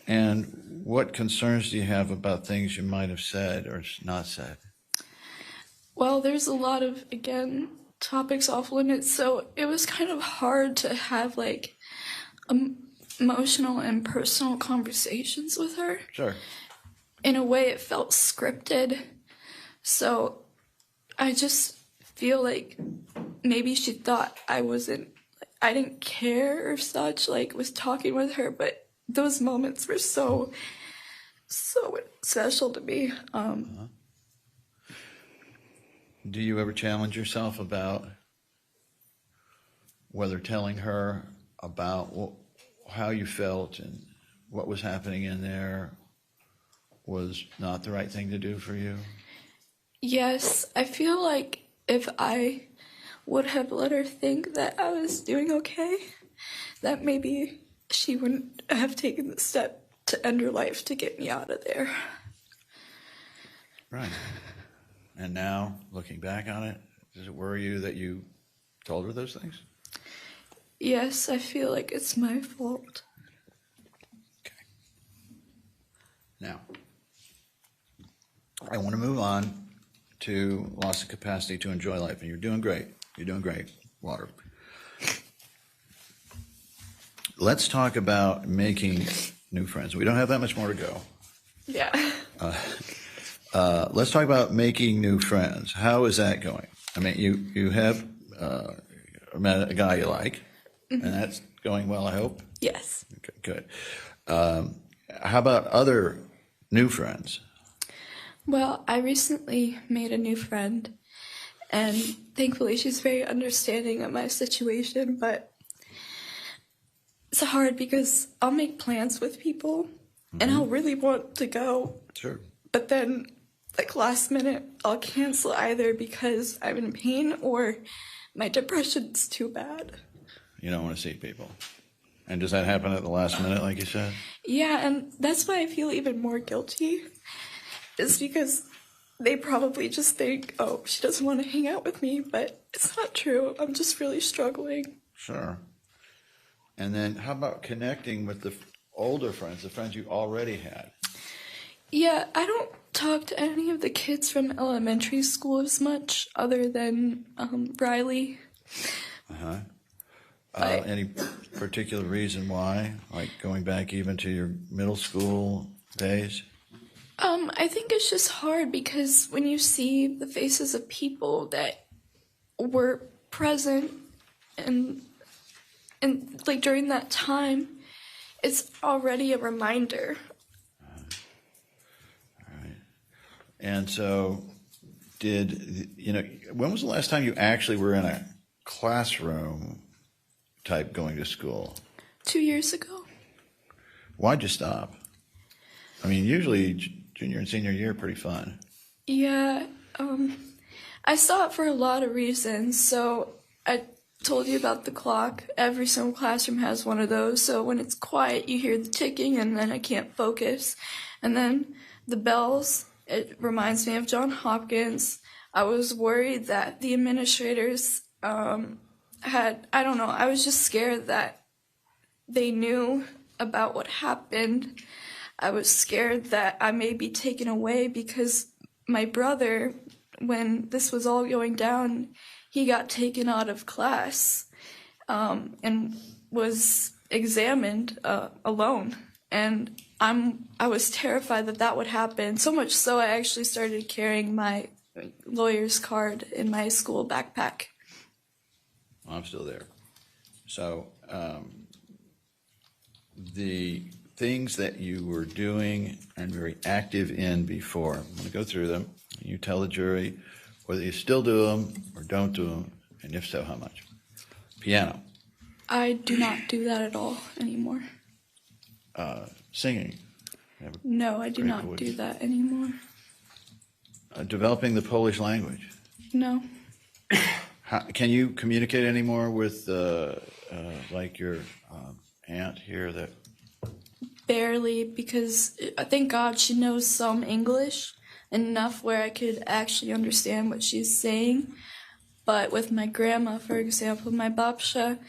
And what concerns do you have about things you might have said or not said? Well, there's a lot of, again, topics off limits, so it was kind of hard to have, like, emotional and personal conversations with her. Sure. In a way, it felt scripted. So I just feel like maybe she thought I didn't care or such, like, with talking with her, but those moments were so special to me. Do you ever challenge yourself about whether telling her about how you felt and what was happening in there was not the right thing to do for you? Yes, I feel like if I would have let her think that I was doing okay, that maybe she wouldn't have taken the step to end her life to get me out of there. Right. And now, looking back on it, does it worry you that you told her those things? Yes, I feel like it's my fault. Okay. Now, I want to move on to loss of capacity to enjoy life. And you're doing great. You're doing great, Water. Let's talk about making new friends. We don't have that much more to go. Yeah. Let's talk about making new friends. How is that going? I mean, you have met a guy you like, and that's going well, I hope? Yes. Okay, good. How about other new friends? Well, I recently made a new friend, and thankfully she's very understanding of my situation, but it's hard because I'll make plans with people, and I'll really want to go. Sure. But then, like, last minute, I'll cancel either because I'm in pain or my depression's too bad. You don't want to see people. And does that happen at the last minute, like you said? Yeah, and that's why I feel even more guilty, is because they probably just think, oh, she doesn't want to hang out with me, but it's not true. I'm just really struggling. Sure. And then how about connecting with the older friends, the friends you already had? Yeah, I don't talk to any of the kids from elementary school as much, other than Riley. Any particular reason why? Like going back even to your middle school days? I think it's just hard because when you see the faces of people that were present and like during that time, it's already a reminder. All right. And so when was the last time you actually were in a classroom type going to school? 2 years ago. Why'd you stop? I mean, usually junior and senior year are pretty fun. Yeah, I saw it for a lot of reasons. So I told you about the clock. Every single classroom has one of those. So when it's quiet, you hear the ticking and then I can't focus. And then the bells, it reminds me of John Hopkins. I was worried that the administrators I was just scared that they knew about what happened. I was scared that I may be taken away because my brother, when this was all going down, he got taken out of class and was examined alone. And I was terrified that would happen, so much so I actually started carrying my lawyer's card in my school backpack. I'm still there. So the things that you were doing and very active in before, I'm going to go through them. You tell the jury whether you still do them or don't do them, and if so, how much. Piano. I do not do that at all anymore. Singing. No, I do not voice. do that anymore. Developing the Polish language. No. Can you communicate anymore with like your aunt here that? Barely, because thank God she knows some English, enough where I could actually understand what she's saying. But with my grandma, for example, my babsha,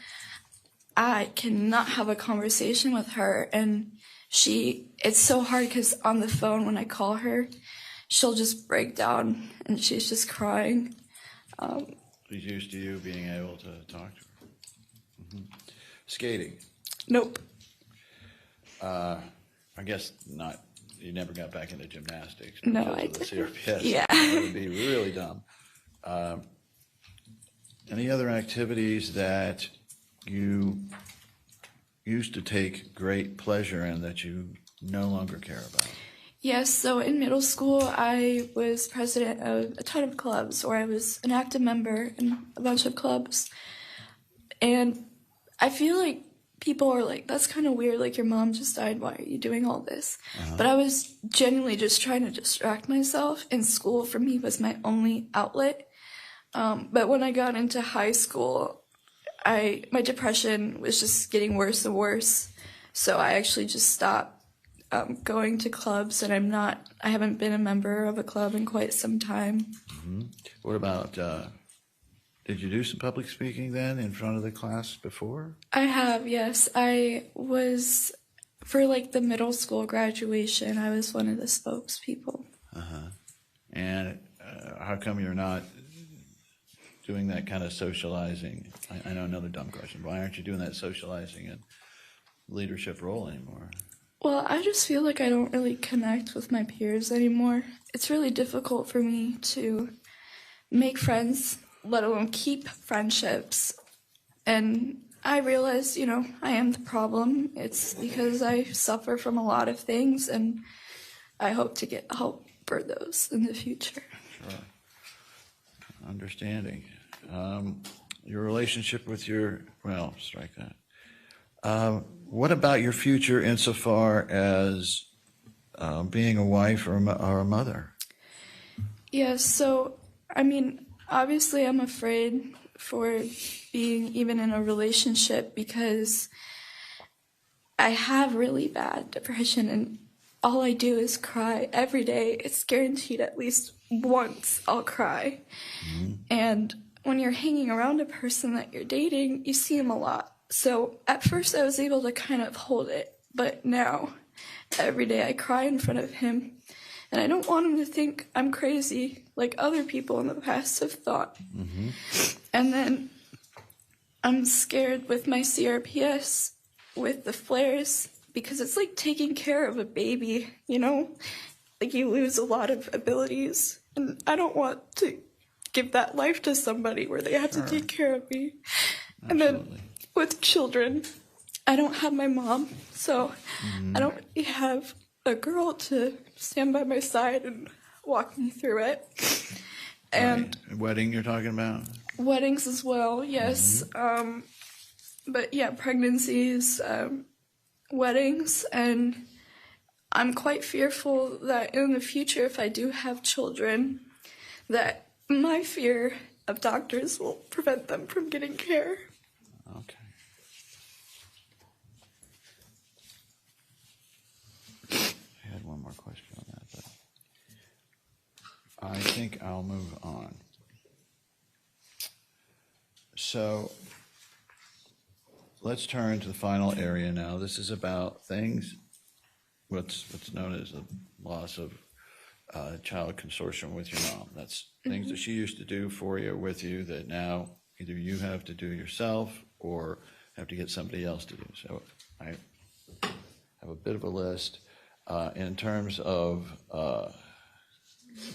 I cannot have a conversation with her, and it's so hard because on the phone when I call her, she'll just break down and she's just crying. She's used to you being able to talk to her. Skating. Nope. I guess not. You never got back into gymnastics. No, because I of the didn't. CRPS. Yeah. That would be really dumb. Any other activities that you used to take great pleasure in that you no longer care about? Yes, so in middle school, I was president of a ton of clubs, or I was an active member in a bunch of clubs. And I feel like people are like, that's kind of weird, like your mom just died, why are you doing all this? But I was genuinely just trying to distract myself, and school for me was my only outlet. But when I got into high school, my depression was just getting worse and worse. So I actually just stopped going to clubs, and I haven't been a member of a club in quite some time. What about, did you do some public speaking then in front of the class before? I have, yes. I was, for like the middle school graduation, I was one of the spokespeople. And how come you're not doing that kind of socializing? I know another dumb question. Why aren't you doing that socializing and leadership role anymore? Well, I just feel like I don't really connect with my peers anymore. It's really difficult for me to make friends, let alone keep friendships. And I realize, I am the problem. It's because I suffer from a lot of things, and I hope to get help for those in the future. Sure. Understanding. Your relationship with strike that. What about your future insofar as being a wife or a mother? Yes, so, obviously I'm afraid for being even in a relationship because I have really bad depression, and all I do is cry every day. It's guaranteed at least once I'll cry. And when you're hanging around a person that you're dating, you see them a lot. So at first I was able to kind of hold it, but now every day I cry in front of him, and I don't want him to think I'm crazy like other people in the past have thought. And then I'm scared with my CRPS, with the flares, because it's like taking care of a baby, Like you lose a lot of abilities, and I don't want to give that life to somebody where they have to take care of me. Absolutely. And then with children, I don't have my mom, so I don't really have a girl to stand by my side and walk me through it. And wedding you're talking about? Weddings as well, yes. But yeah, pregnancies, weddings, and I'm quite fearful that in the future, if I do have children, that my fear of doctors will prevent them from getting care. Okay. I had one more question on that, but I think I'll move on. So let's turn to the final area now. This is about things, what's known as the loss of child consortium with your mom. That's things that she used to do for you, with you, that now either you have to do yourself or have to get somebody else to do. So I have a bit of a list in terms of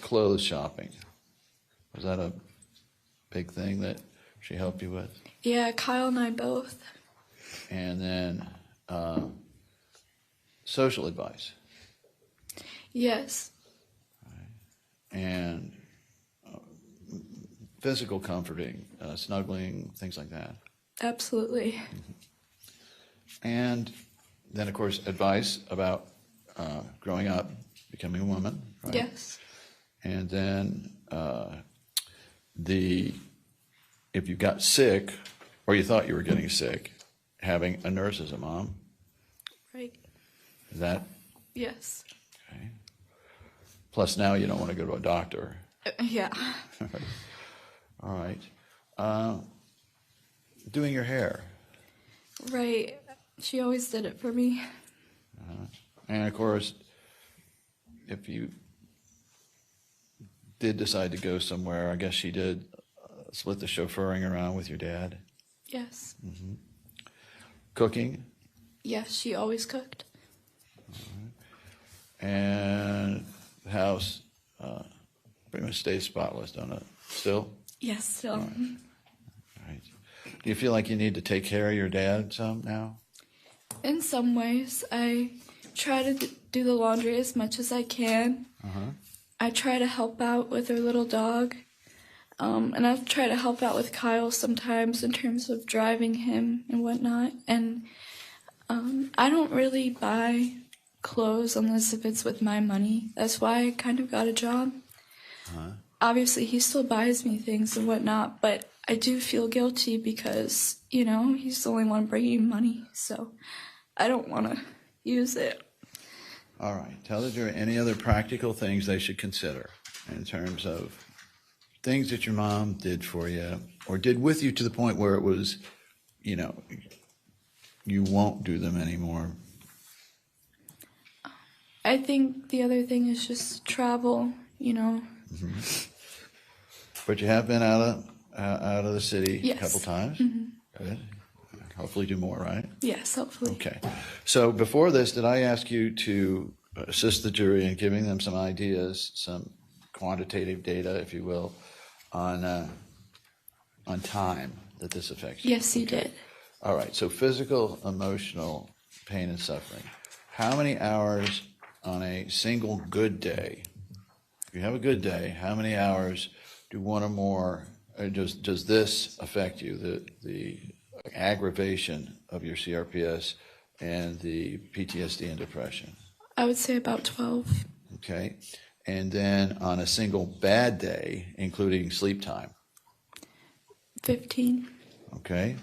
clothes shopping. Was that a big thing that she helped you with? Yeah, Kyle and I both. And then social advice. Yes. And physical comforting, snuggling, things like that. Absolutely. And then, of course, advice about growing up, becoming a woman. Right? Yes. And then if you got sick or you thought you were getting sick, having a nurse as a mom. Right. Is that? Yes. Okay. Plus now you don't want to go to a doctor. Yeah. All right. doing your hair. Right. She always did it for me. And of course, if you did decide to go somewhere, I guess she did split the chauffeuring around with your dad. Yes. Cooking. Yes, she always cooked. And the house pretty much stays spotless, don't it? Still? Yes, still. All right. Do you feel like you need to take care of your dad some now? In some ways, I try to do the laundry as much as I can. I try to help out with our little dog. And I try to help out with Kyle sometimes in terms of driving him and whatnot. And I don't really buy clothes unless if it's with my money. That's why I kind of got a job. Obviously, he still buys me things and whatnot, but I do feel guilty because, he's the only one bringing money. So I don't want to use it. All right. Tell the jury any other practical things they should consider in terms of things that your mom did for you or did with you to the point where it was, you won't do them anymore. I think the other thing is just travel, But you have been out of the city Yes. a couple times. Good. Hopefully do more, right? Yes, hopefully. Okay. So before this, did I ask you to assist the jury in giving them some ideas, some quantitative data, if you will, on time that this affects you? Yes, you did. All right. So physical, emotional pain and suffering. How many hours on a single good day? If you have a good day, how many hours do one or more? Does this affect you? The aggravation of your CRPS and the PTSD and depression. I would say about 12. Okay. And then on a single bad day, including sleep time. 15. Okay.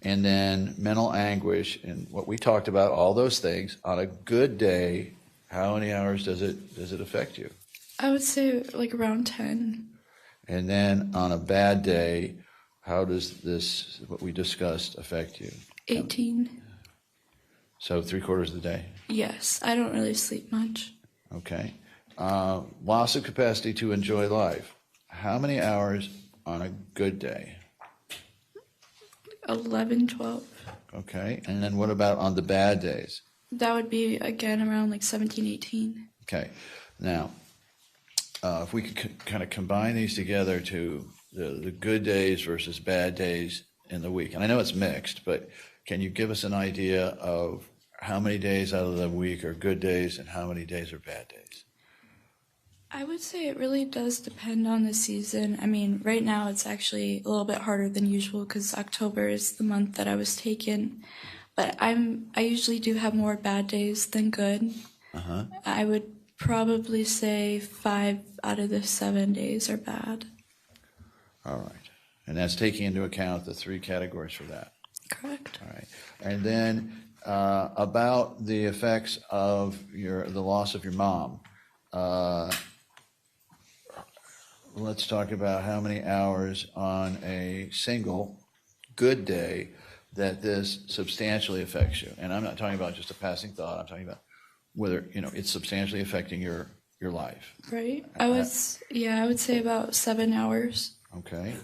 And then mental anguish and what we talked about, all those things. On a good day, how many hours does it affect you? I would say like around 10. And then on a bad day, how does this, what we discussed, affect you? 18. So 3/4 of the day. Yes, I don't really sleep much. Okay. Loss of capacity to enjoy life. How many hours on a good day? 11, 12. Okay. And then what about on the bad days? That would be, again, around like 17, 18. Okay. Now, if we could kind of combine these together to the good days versus bad days in the week. And I know it's mixed, but can you give us an idea of how many days out of the week are good days and how many days are bad days? I would say it really does depend on the season. I mean, right now it's actually a little bit harder than usual because October is the month that I was taken. But I usually do have more bad days than good. I would probably say 5 out of the 7 days are bad. All right. And that's taking into account the 3 categories for that. Correct. All right. And then about the effects of the loss of your mom. Let's talk about how many hours on a single good day that this substantially affects you. And I'm not talking about just a passing thought. I'm talking about whether, it's substantially affecting your life. Right. I would say about 7 hours. Okay.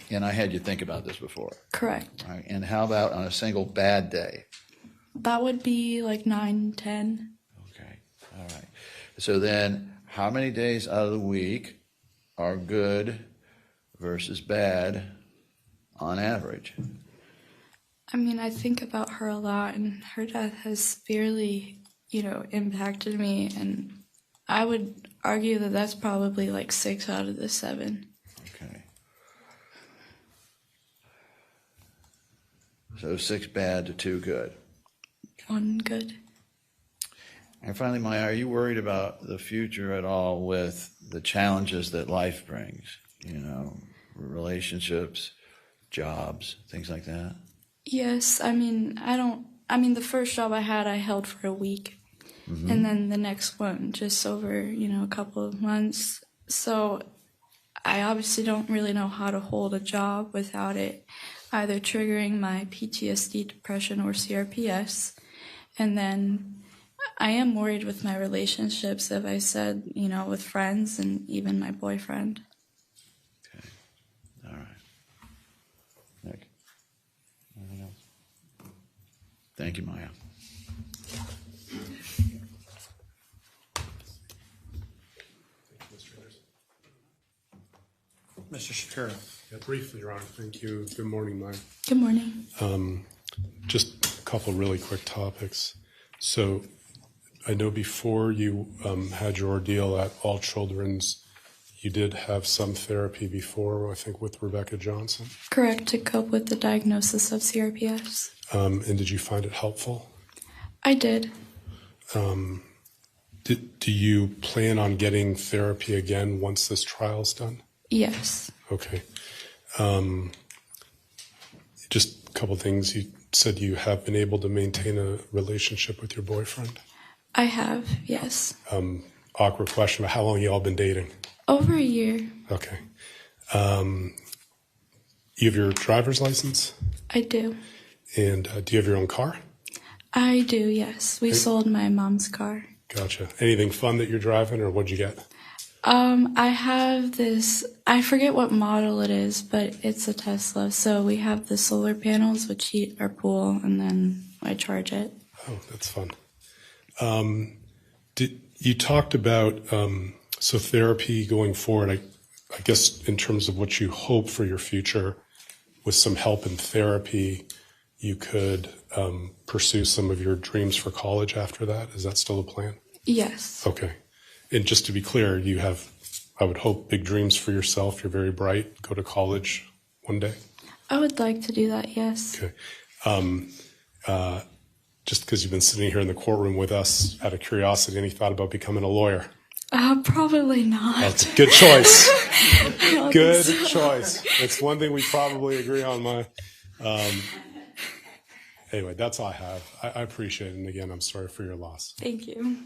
And I had you think about this before. Correct. All right. And how about on a single bad day? That would be like 9, 10. Okay. All right. So then how many days out of the week are good versus bad on average? I mean, I think about her a lot, and her death has severely, impacted me, and I would argue that that's probably like 6 out of the 7. Okay. So 6 bad to 2 good. 1 good. And finally, Maya, are you worried about the future at all with the challenges that life brings? Relationships, jobs, things like that? Yes, the first job I had, I held for a week. And then the next one, just over, a couple of months. So I obviously don't really know how to hold a job without it either triggering my PTSD, depression, or CRPS. And then I am worried with my relationships, as I said, with friends and even my boyfriend. Okay. All right. Nick? Anything else? Thank you, Maya. Mr. Shapiro. Yeah, briefly, Ron, thank you. Good morning, Maya. Good morning. Just a couple really quick topics. So I know before you had your ordeal at All Children's, you did have some therapy before, I think, with Rebecca Johnson. Correct, to cope with the diagnosis of CRPS. And did you find it helpful? I did. Do you plan on getting therapy again once this trial's done? Yes. Okay. Just a couple things. You said you have been able to maintain a relationship with your boyfriend. I have, yes. Awkward question, but how long you all been dating? Over a year. Okay. You have your driver's license? I do. And do you have your own car? I do, yes. We sold my mom's car. Gotcha. Anything fun that you're driving, or what'd you get? I have this, I forget what model it is, but it's a Tesla. So we have the solar panels which heat our pool, and then I charge it. Oh, that's fun. You talked about so therapy going forward, I guess in terms of what you hope for your future, with some help in therapy, you could pursue some of your dreams for college after that. Is that still a plan? Yes. Okay. And just to be clear, you have, I would hope, big dreams for yourself. You're very bright. Go to college one day. I would like to do that, yes. Okay. Just because you've been sitting here in the courtroom with us, out of curiosity, any thought about becoming a lawyer? Probably not. That's a good choice. Good so. choice. It's one thing we probably agree on, Maya. Anyway, that's all I have. I appreciate it. And again, I'm sorry for your loss. Thank you.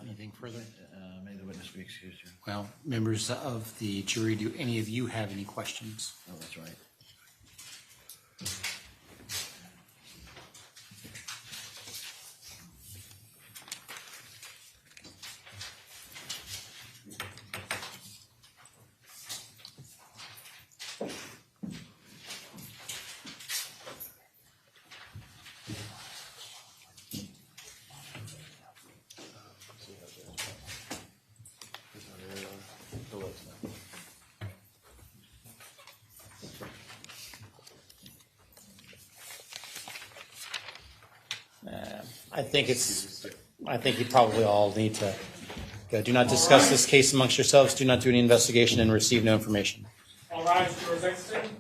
Anything further? May the witness be excused. Your Well, members of the jury, do any of you have any questions? Oh, that's right. I think you probably all need to go. Do not discuss this case amongst yourselves. Do not do any investigation and receive no information. All rise, jurors exiting.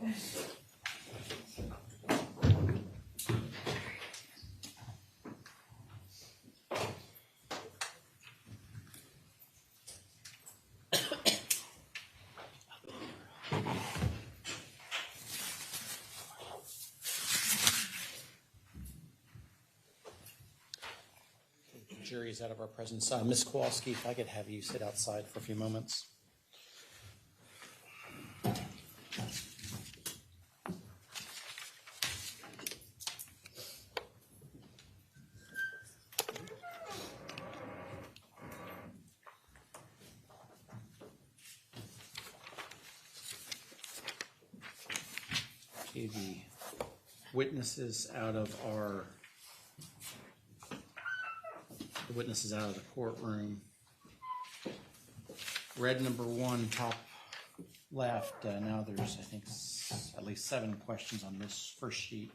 The jury is out of our presence. Ms. Kowalski, if I could have you sit outside for a few moments. Okay, the witnesses out of the courtroom. Red number 1, top left. Now there's, I think, at least 7 questions on this first sheet.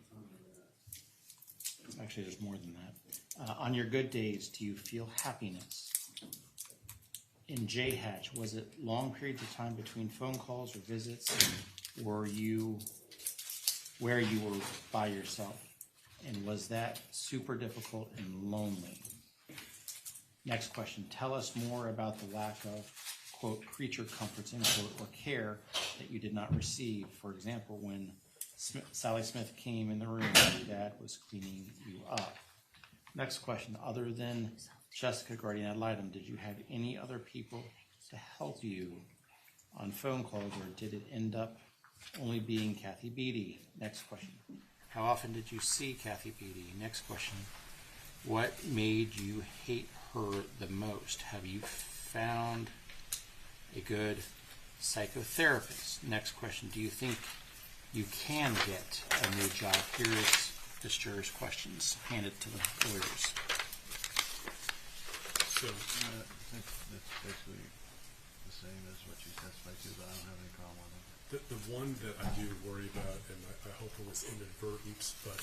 Actually, there's more than that. On your good days, do you feel happiness? In J Hatch, was it long periods of time between phone calls or visits? Were you where you were by yourself? And was that super difficult and lonely? Next question, tell us more about the lack of, quote, creature comforts, end quote, or care that you did not receive. For example, when Sally Smith came in the room, your dad was cleaning you up. Next question, other than Jessica, guardian ad litem, did you have any other people to help you on phone calls, or did it end up only being Kathy Beatty? Next question. How often did you see Kathy Beatty? Next question. What made you hate her the most? Have you found a good psychotherapist? Next question. Do you think you can get a new job? Here's the jurors' questions. Hand it to the lawyers. So, That's basically the same as what you testified to, but I don't have any problem with it. the one that I do worry about, and I hope it was inadvertent, but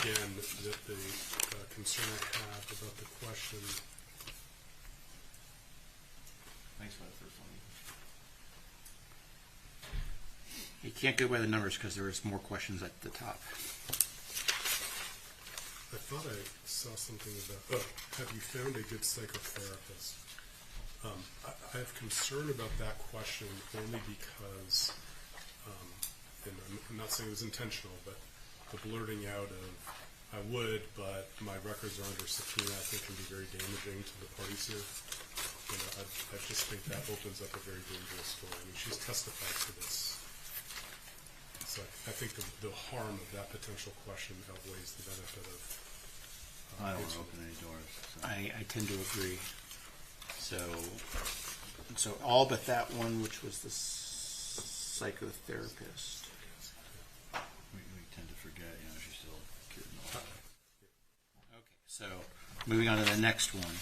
again, the concern I have about the question. Thanks for that first one. You can't go by the numbers because there was more questions at the top. I thought I saw something about, have you found a good psychotherapist? I have concern about that question only because, and I'm not saying it was intentional, but the blurting out of, I would, but my records are under subpoena, I think can be very damaging to the parties here. You know, I just think that opens up a very dangerous door. I mean, she's testified to this. So I think the harm of that potential question outweighs the benefit of. I don't want to open any doors. So. I tend to agree. So all but that one, which was the psychotherapist. We tend to forget, she's still a kid and all that. Okay, so moving on to the next one.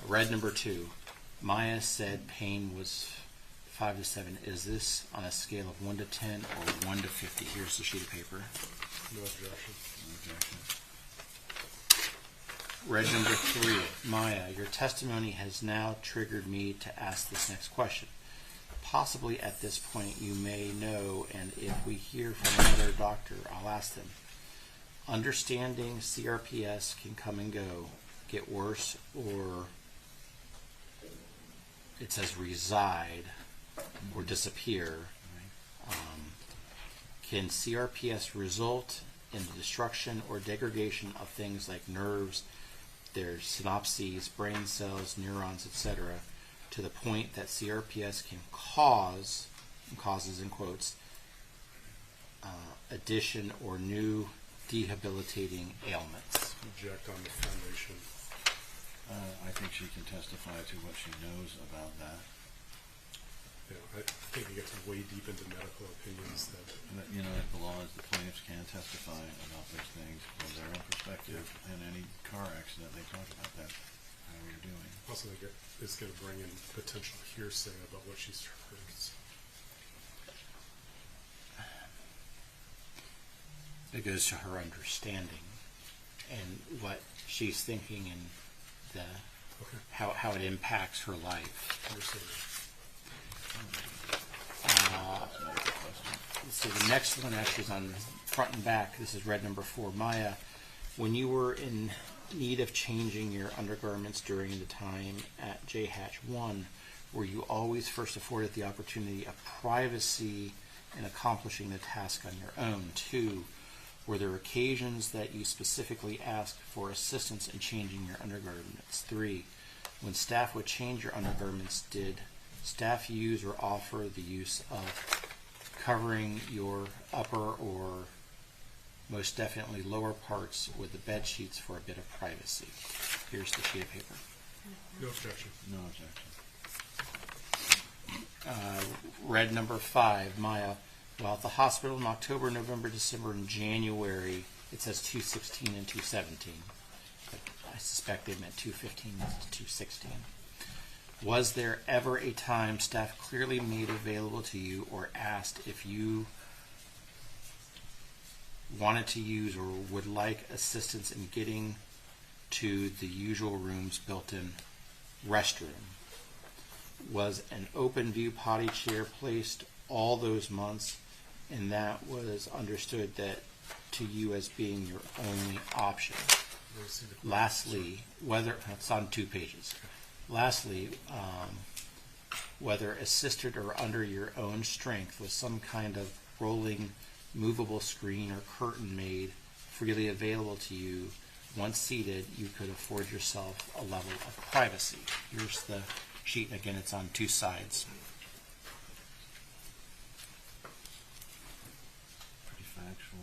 Red number 2. Maya said pain was 5 to 7. Is this on a scale of 1 to 10 or 1 to 50? Here's the sheet of paper. No objection. No objection. Red number 3. Maya, your testimony has now triggered me to ask this next question. Possibly at this point you may know, and if we hear from another doctor, I'll ask them. Understanding CRPS can come and go, get worse, or it says reside or disappear. Can CRPS result in the destruction or degradation of things like nerves, their synapses, brain cells, neurons, etc., to the point that CRPS can cause, and causes in quotes, addition or new debilitating ailments? Object on the foundation. I think she can testify to what she knows about that. I think it gets way deep into medical opinions that. It belongs, the plaintiffs can testify about those things from their own perspective. In any car accident, they talk about that, how you're doing. Also, I think it's going to bring in potential hearsay about what she's heard. It goes to her understanding and what she's thinking and how it impacts her life. Let's see, the next one actually is on front and back. This is red number 4. Maya, when you were in need of changing your undergarments during the time at JHatch 1, were you always first afforded the opportunity of privacy in accomplishing the task on your own? 2, were there occasions that you specifically asked for assistance in changing your undergarments? 3, when staff would change your undergarments, did staff use or offer the use of covering your upper or most definitely lower parts with the bed sheets for a bit of privacy? Here's the sheet of paper. No objection. No objection. Red number 5, Maya. While at the hospital in October, November, December, and January, it says 216 and 217. But I suspect they meant 215 and 216. Was there ever a time staff clearly made available to you or asked if you wanted to use or would like assistance in getting to the usual room's built-in restroom? Was an open view potty chair placed all those months, and that was understood that to you as being your only option? Lastly, whether it's on 2 pages. Lastly, whether assisted or under your own strength was some kind of rolling movable screen or curtain made freely available to you once seated, you could afford yourself a level of privacy. Here's the sheet. Again, it's on two sides. Pretty factual.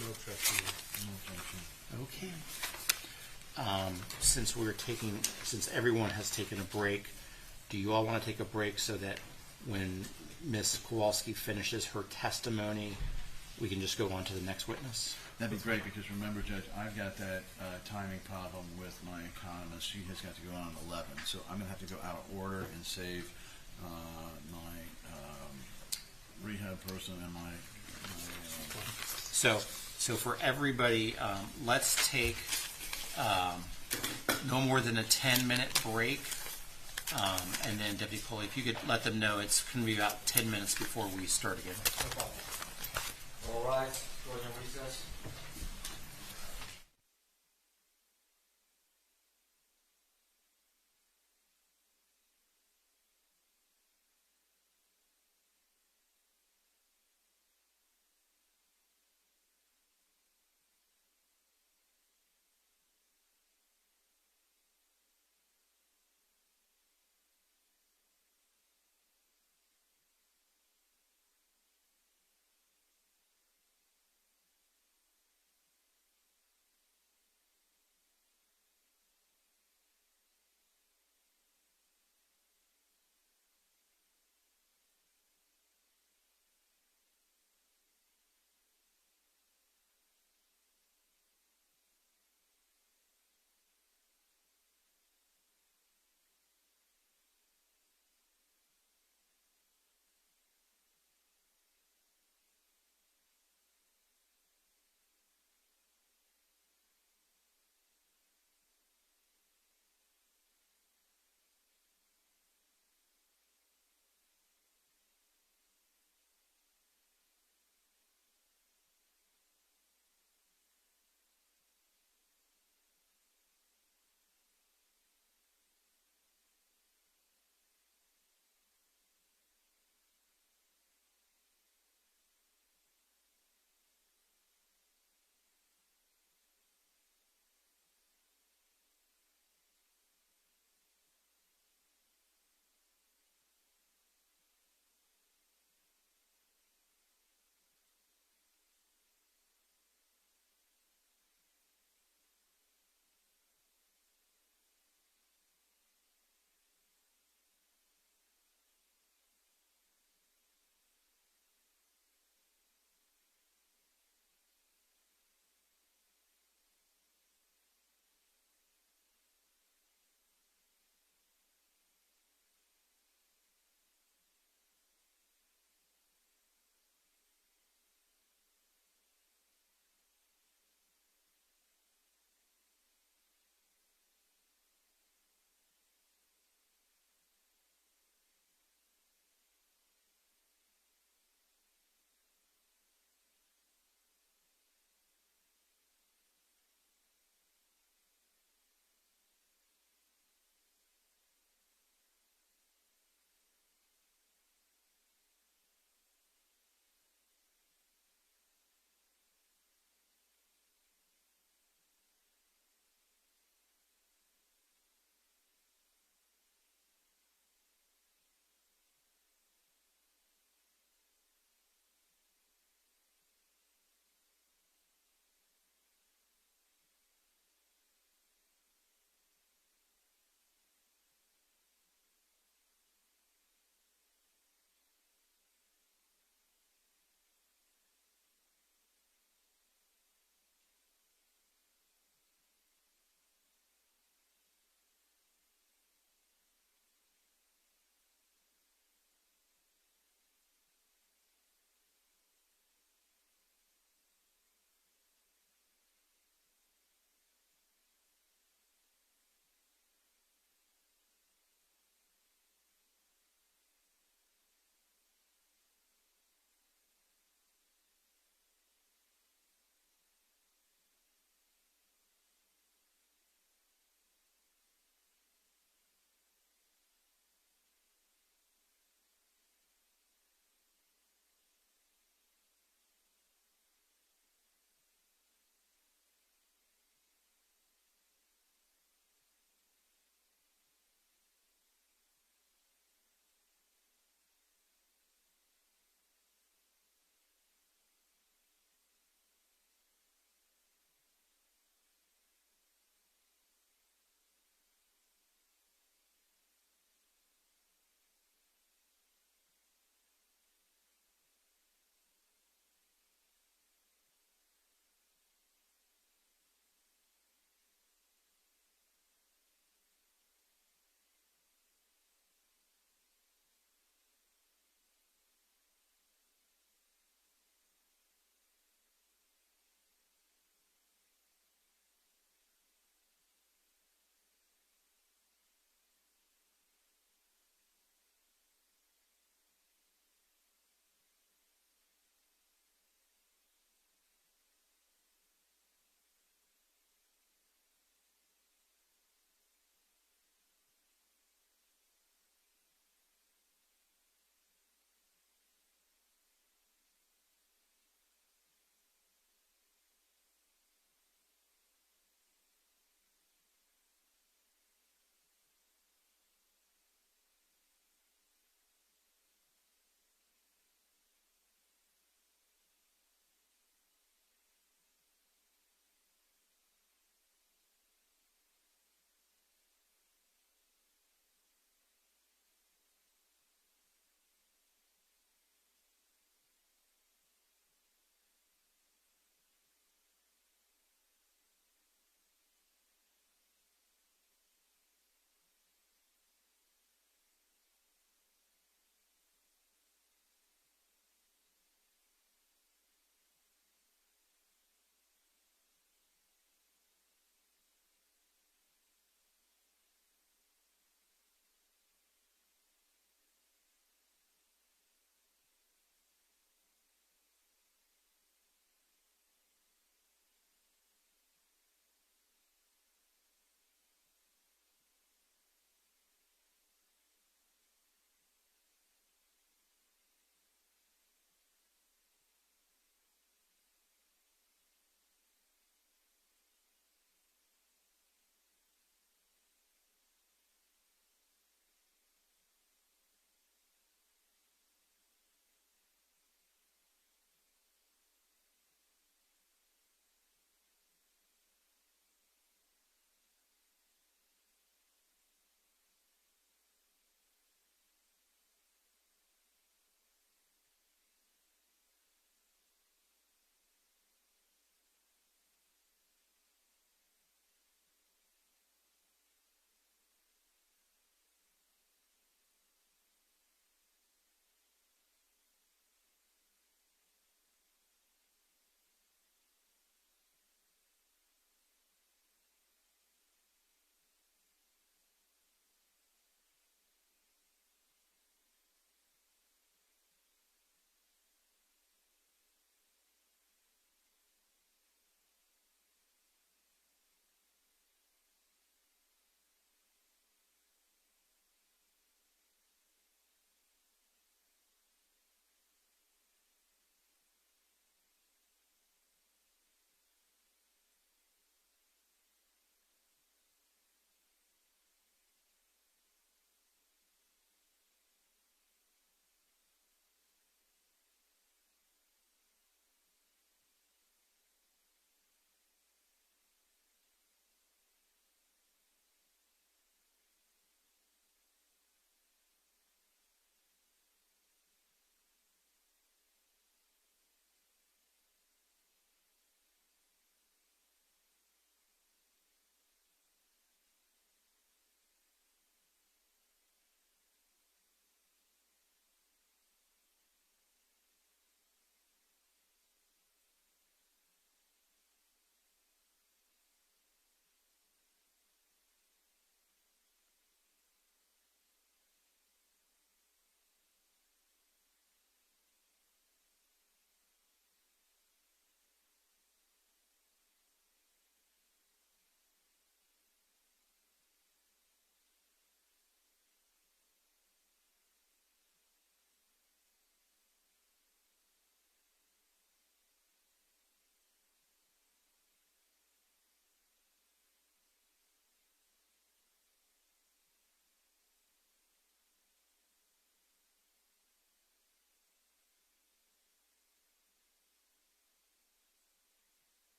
No objection. No objection. Okay. Since everyone has taken a break, do you all want to take a break so that when Ms. Kowalski finishes her testimony, we can just go on to the next witness? That'd be great, because remember, Judge, I've got that timing problem with my economist. She has got to go on at 11, so I'm going to have to go out of order and save my rehab person and my So for everybody, let's take no more than a 10-minute break. And then, Deputy Coley, if you could let them know, it's going to be about 10 minutes before we start again. No problem. All rise. Court is in recess.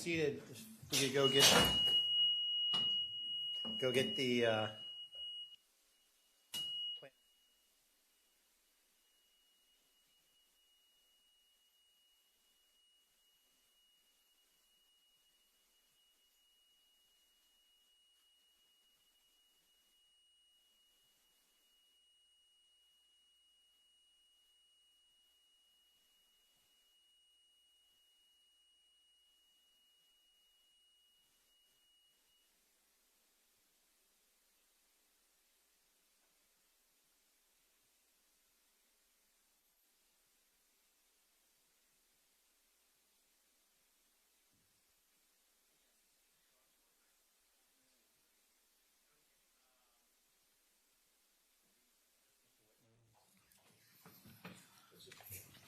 seated, we could go get the.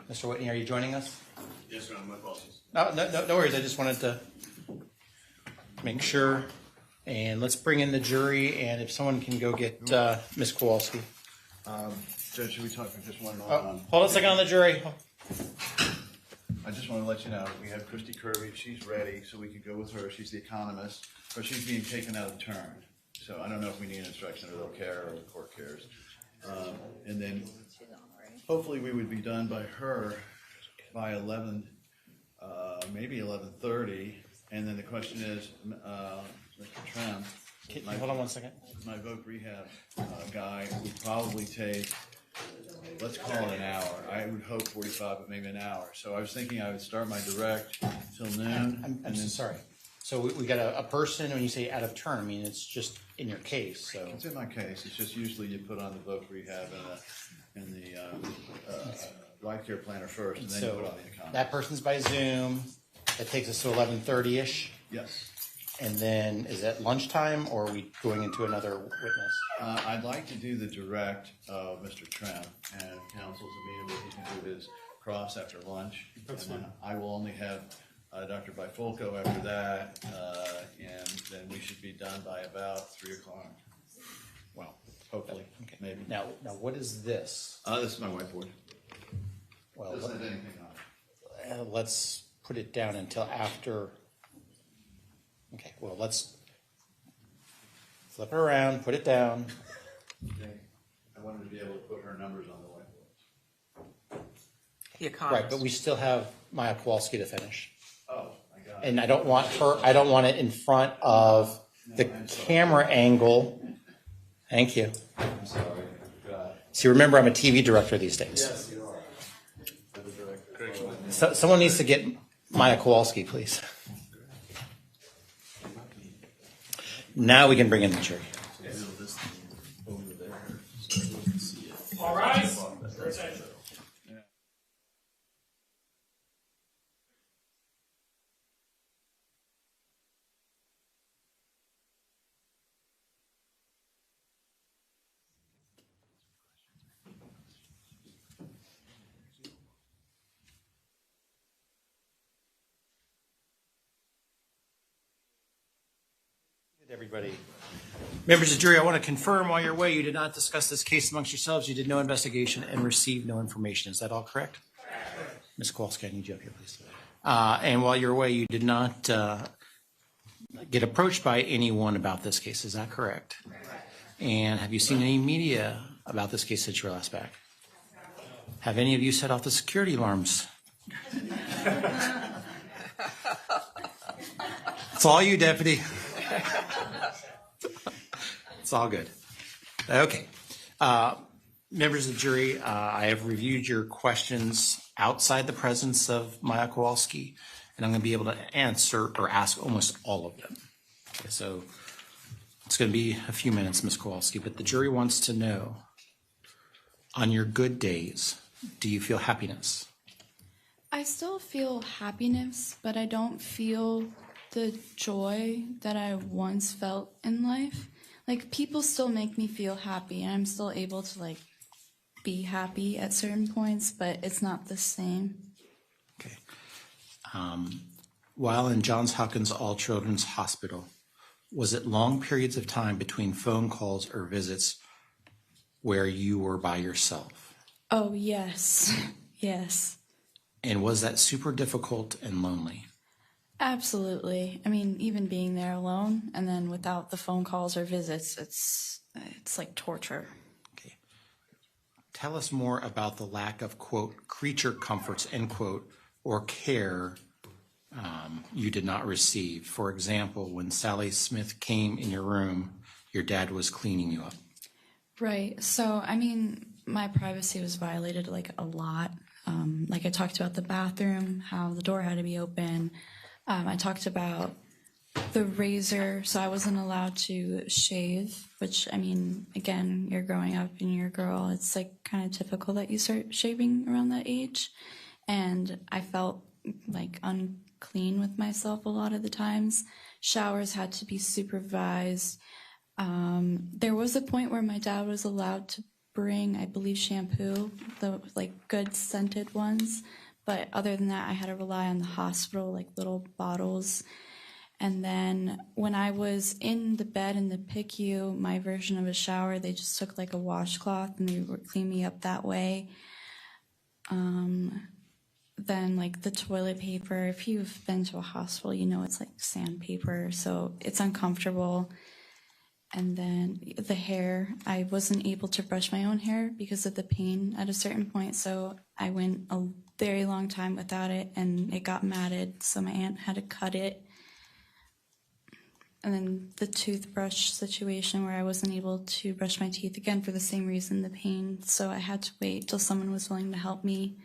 Mr. Whitney, are you joining us? Yes, sir. My apologies. No worries. I just wanted to make sure. And let's bring in the jury. And if someone can go get Ms. Kowalski. Judge, should we talk for just one Oh, moment? hold on a second on the jury. I just want to let you know, we have Christy Kirby. She's ready, so we could go with her. She's the economist, but she's being taken out of turn. So I don't know if we need instruction or they'll care or the court cares. And then hopefully we would be done by her by 11, maybe 11:30. And then the question is, Mr. Trem, Hold on one second. my voc rehab guy would probably take, let's call it an hour. I would hope 45, but maybe an hour. So I was thinking I would start my direct till noon. I'm so sorry. So we got a person, when you say out of turn, I mean, it's just in your case, so. It's in my case. It's just usually you put on the voc rehab and the life care planner first, and then you So put on the economy. that person's by Zoom. That takes us to 11:30-ish. Yes. And then is that lunchtime or are we going into another witness? I'd like to do the direct of Mr. Trem, and counsel's amenable. He can do his cross after lunch. That's and then fine. I will only have Dr. Bifolco after that, and then we should be done by about 3 o'clock. Well, hopefully, Okay. maybe. Now what is this? This is my whiteboard. Well, Doesn't have anything on it. let's put it down until after. Okay, well, let's flip it around, put it down. Okay. I wanted to be able to put her numbers on the whiteboard. The economist. Right, but we still have Maya Kowalski to finish. Oh, I got it. And I don't want it in front of the camera angle. Thank you. I'm sorry. I forgot. See, remember, I'm a TV director these days. Yes, you are. For the director. So, someone needs to get Maya Kowalski, please. Now we can bring in the jury. All rise. For attention. Everybody. Members of the jury, I want to confirm while you're away, you did not discuss this case amongst yourselves. You did no investigation and received no information. Is that all correct? Ms. Kowalski, I need you up here, please. And while you're away, you did not get approached by anyone about this case. Is that correct? And have you seen any media about this case since your last back? Have any of you set off the security alarms? It's all you, Deputy. It's all good. Okay. Members of the jury, I have reviewed your questions outside the presence of Maya Kowalski, and I'm going to be able to answer or ask almost all of them. Okay, so it's going to be a few minutes, Ms. Kowalski, but the jury wants to know, on your good days, do you feel happiness? I still feel happiness, but I don't feel the joy that I once felt in life. Like, people still make me feel happy, and I'm still able to, like, be happy at certain points, but it's not the same. Okay. While in Johns Hopkins All Children's Hospital, was it long periods of time between phone calls or visits where you were by yourself? Oh, yes. Yes. And was that super difficult and lonely? Absolutely. I mean, even being there alone and then without the phone calls or visits, it's like torture. Okay. Tell us more about the lack of, quote, creature comforts, end quote, or care you did not receive. For example, when Sally Smith came in your room, your dad was cleaning you up. Right. So, I mean, my privacy was violated like a lot. Like I talked about the bathroom, how the door had to be open. I talked about the razor, so I wasn't allowed to shave, which, I mean, again, you're growing up and you're a girl. It's like kind of typical that you start shaving around that age. And I felt like unclean with myself a lot of the times. Showers had to be supervised. There was a point where my dad was allowed to bring, I believe, shampoo, the like good scented ones. But other than that, I had to rely on the hospital, like little bottles. And then when I was in the bed in the PICU, my version of a shower, they just took like a washcloth and they would clean me up that way. Then like the toilet paper, if you've been to a hospital, you know it's like sandpaper, so it's uncomfortable. And then the hair, I wasn't able to brush my own hair because of the pain at a certain point, so I went a very long time without it, and it got matted, so my aunt had to cut it. And then the toothbrush situation where I wasn't able to brush my teeth again for the same reason, the pain, so I had to wait till someone was willing to help me.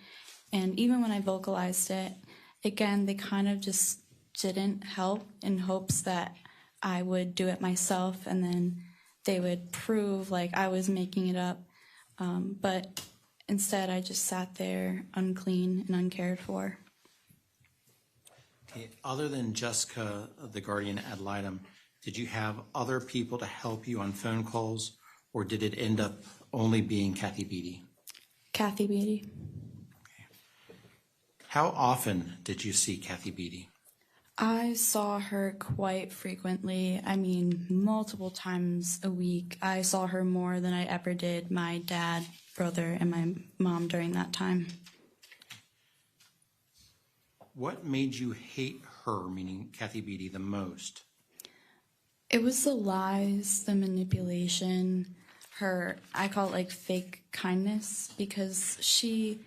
And even when I vocalized it, again, they kind of just didn't help in hopes that I would do it myself and then they would prove like I was making it up. But instead, I just sat there unclean and uncared for. Okay. Other than Jessica, the guardian ad litem, did you have other people to help you on phone calls, or did it end up only being Kathy Beatty? Kathy Beatty. How often did you see Kathy Beatty? I saw her quite frequently. I mean, multiple times a week. I saw her more than I ever did my dad, brother, and my mom during that time. What made you hate her, meaning Kathy Beatty, the most? It was the lies, the manipulation, her, I call it like fake kindness, because she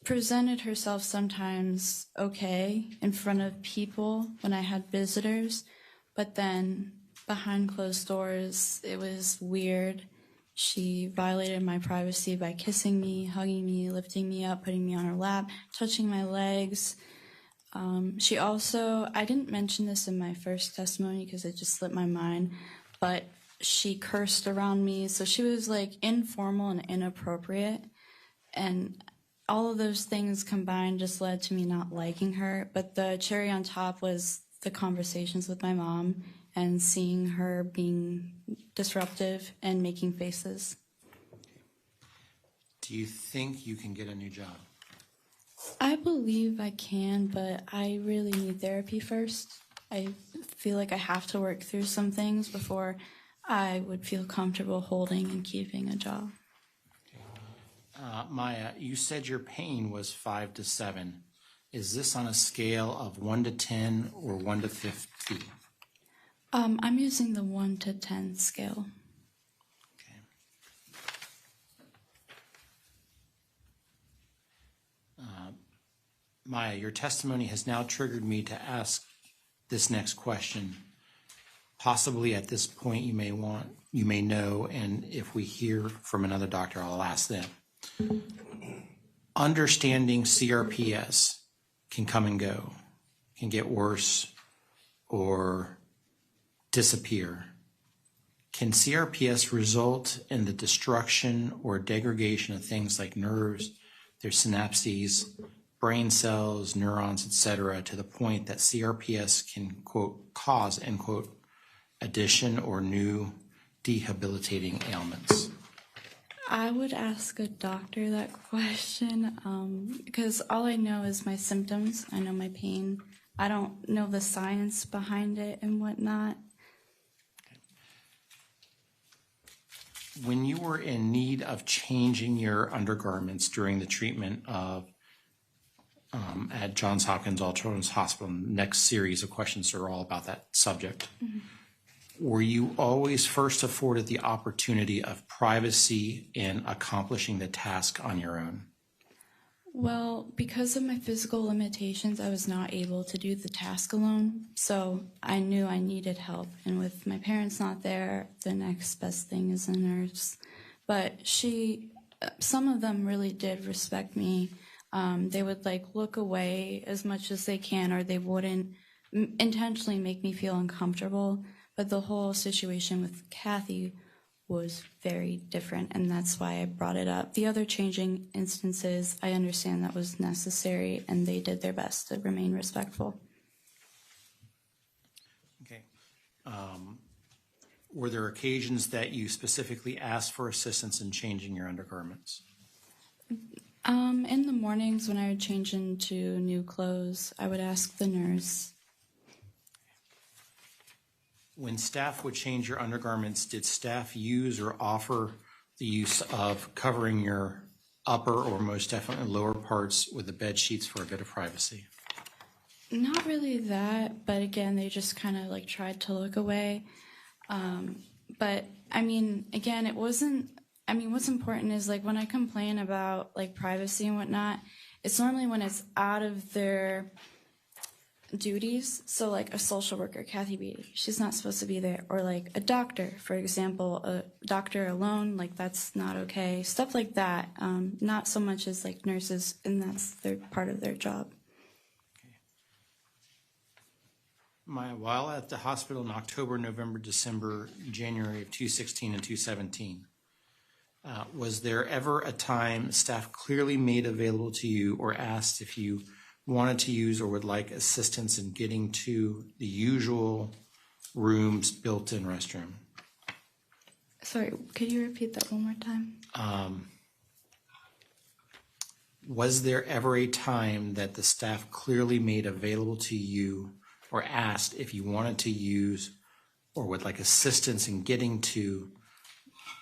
presented herself sometimes okay in front of people when I had visitors, but then behind closed doors, it was weird. She violated my privacy by kissing me, hugging me, lifting me up, putting me on her lap, touching my legs. She also, I didn't mention this in my first testimony because it just slipped my mind, but she cursed around me. So she was like informal and inappropriate. And all of those things combined just led to me not liking her. But the cherry on top was the conversations with my mom and seeing her being disruptive and making faces. Do you think you can get a new job? I believe I can, but I really need therapy first. I feel like I have to work through some things before I would feel comfortable holding and keeping a job. Maya, you said your pain was 5 to 7. Is this on a scale of 1 to 10 or 1 to 50? I'm using the 1 to 10 scale. Okay. Maya, your testimony has now triggered me to ask this next question. Possibly at this point you may know, and if we hear from another doctor, I'll ask them. Understanding CRPS can come and go, can get worse or disappear. Can CRPS result in the destruction or degradation of things like nerves, their synapses, brain cells, neurons, etc., to the point that CRPS can, quote, cause, end quote, addition or new debilitating ailments? I would ask a doctor that question because all I know is my symptoms. I know my pain. I don't know the science behind it and whatnot. When you were in need of changing your undergarments during the treatment of at Johns Hopkins All Children's Hospital. Next series of questions are all about that subject. Mm-hmm. Were you always first afforded the opportunity of privacy in accomplishing the task on your own? Well, because of my physical limitations, I was not able to do the task alone, so I knew I needed help. And with my parents not there, the next best thing is a nurse. But some of them really did respect me. They would look away as much as they can, or they wouldn't intentionally make me feel uncomfortable. But the whole situation with Kathy was very different, and that's why I brought it up. The other changing instances, I understand that was necessary, and they did their best to remain respectful. Okay. Were there occasions that you specifically asked for assistance in changing your undergarments? In the mornings when I would change into new clothes, I would ask the nurse. When staff would change your undergarments, did staff use or offer the use of covering your upper or most definitely lower parts with the bed sheets for a bit of privacy? Not really that, but again, they just kind of tried to look away. But I mean, again, it wasn't, what's important is when I complain about privacy and whatnot, it's normally when it's out of their duties. So a social worker, Kathy Beatty, she's not supposed to be there. Or a doctor, for example, a doctor alone, that's not okay. Stuff like that. Not so much as nurses, and that's part of their job. Okay. Maya, while at the hospital in October, November, December, January of 2016 and 2017, was there ever a time staff clearly made available to you or asked if you wanted to use or would like assistance in getting to the usual room's built-in restroom? Sorry, could you repeat that one more time? Was there ever a time that the staff clearly made available to you or asked if you wanted to use or would like assistance in getting to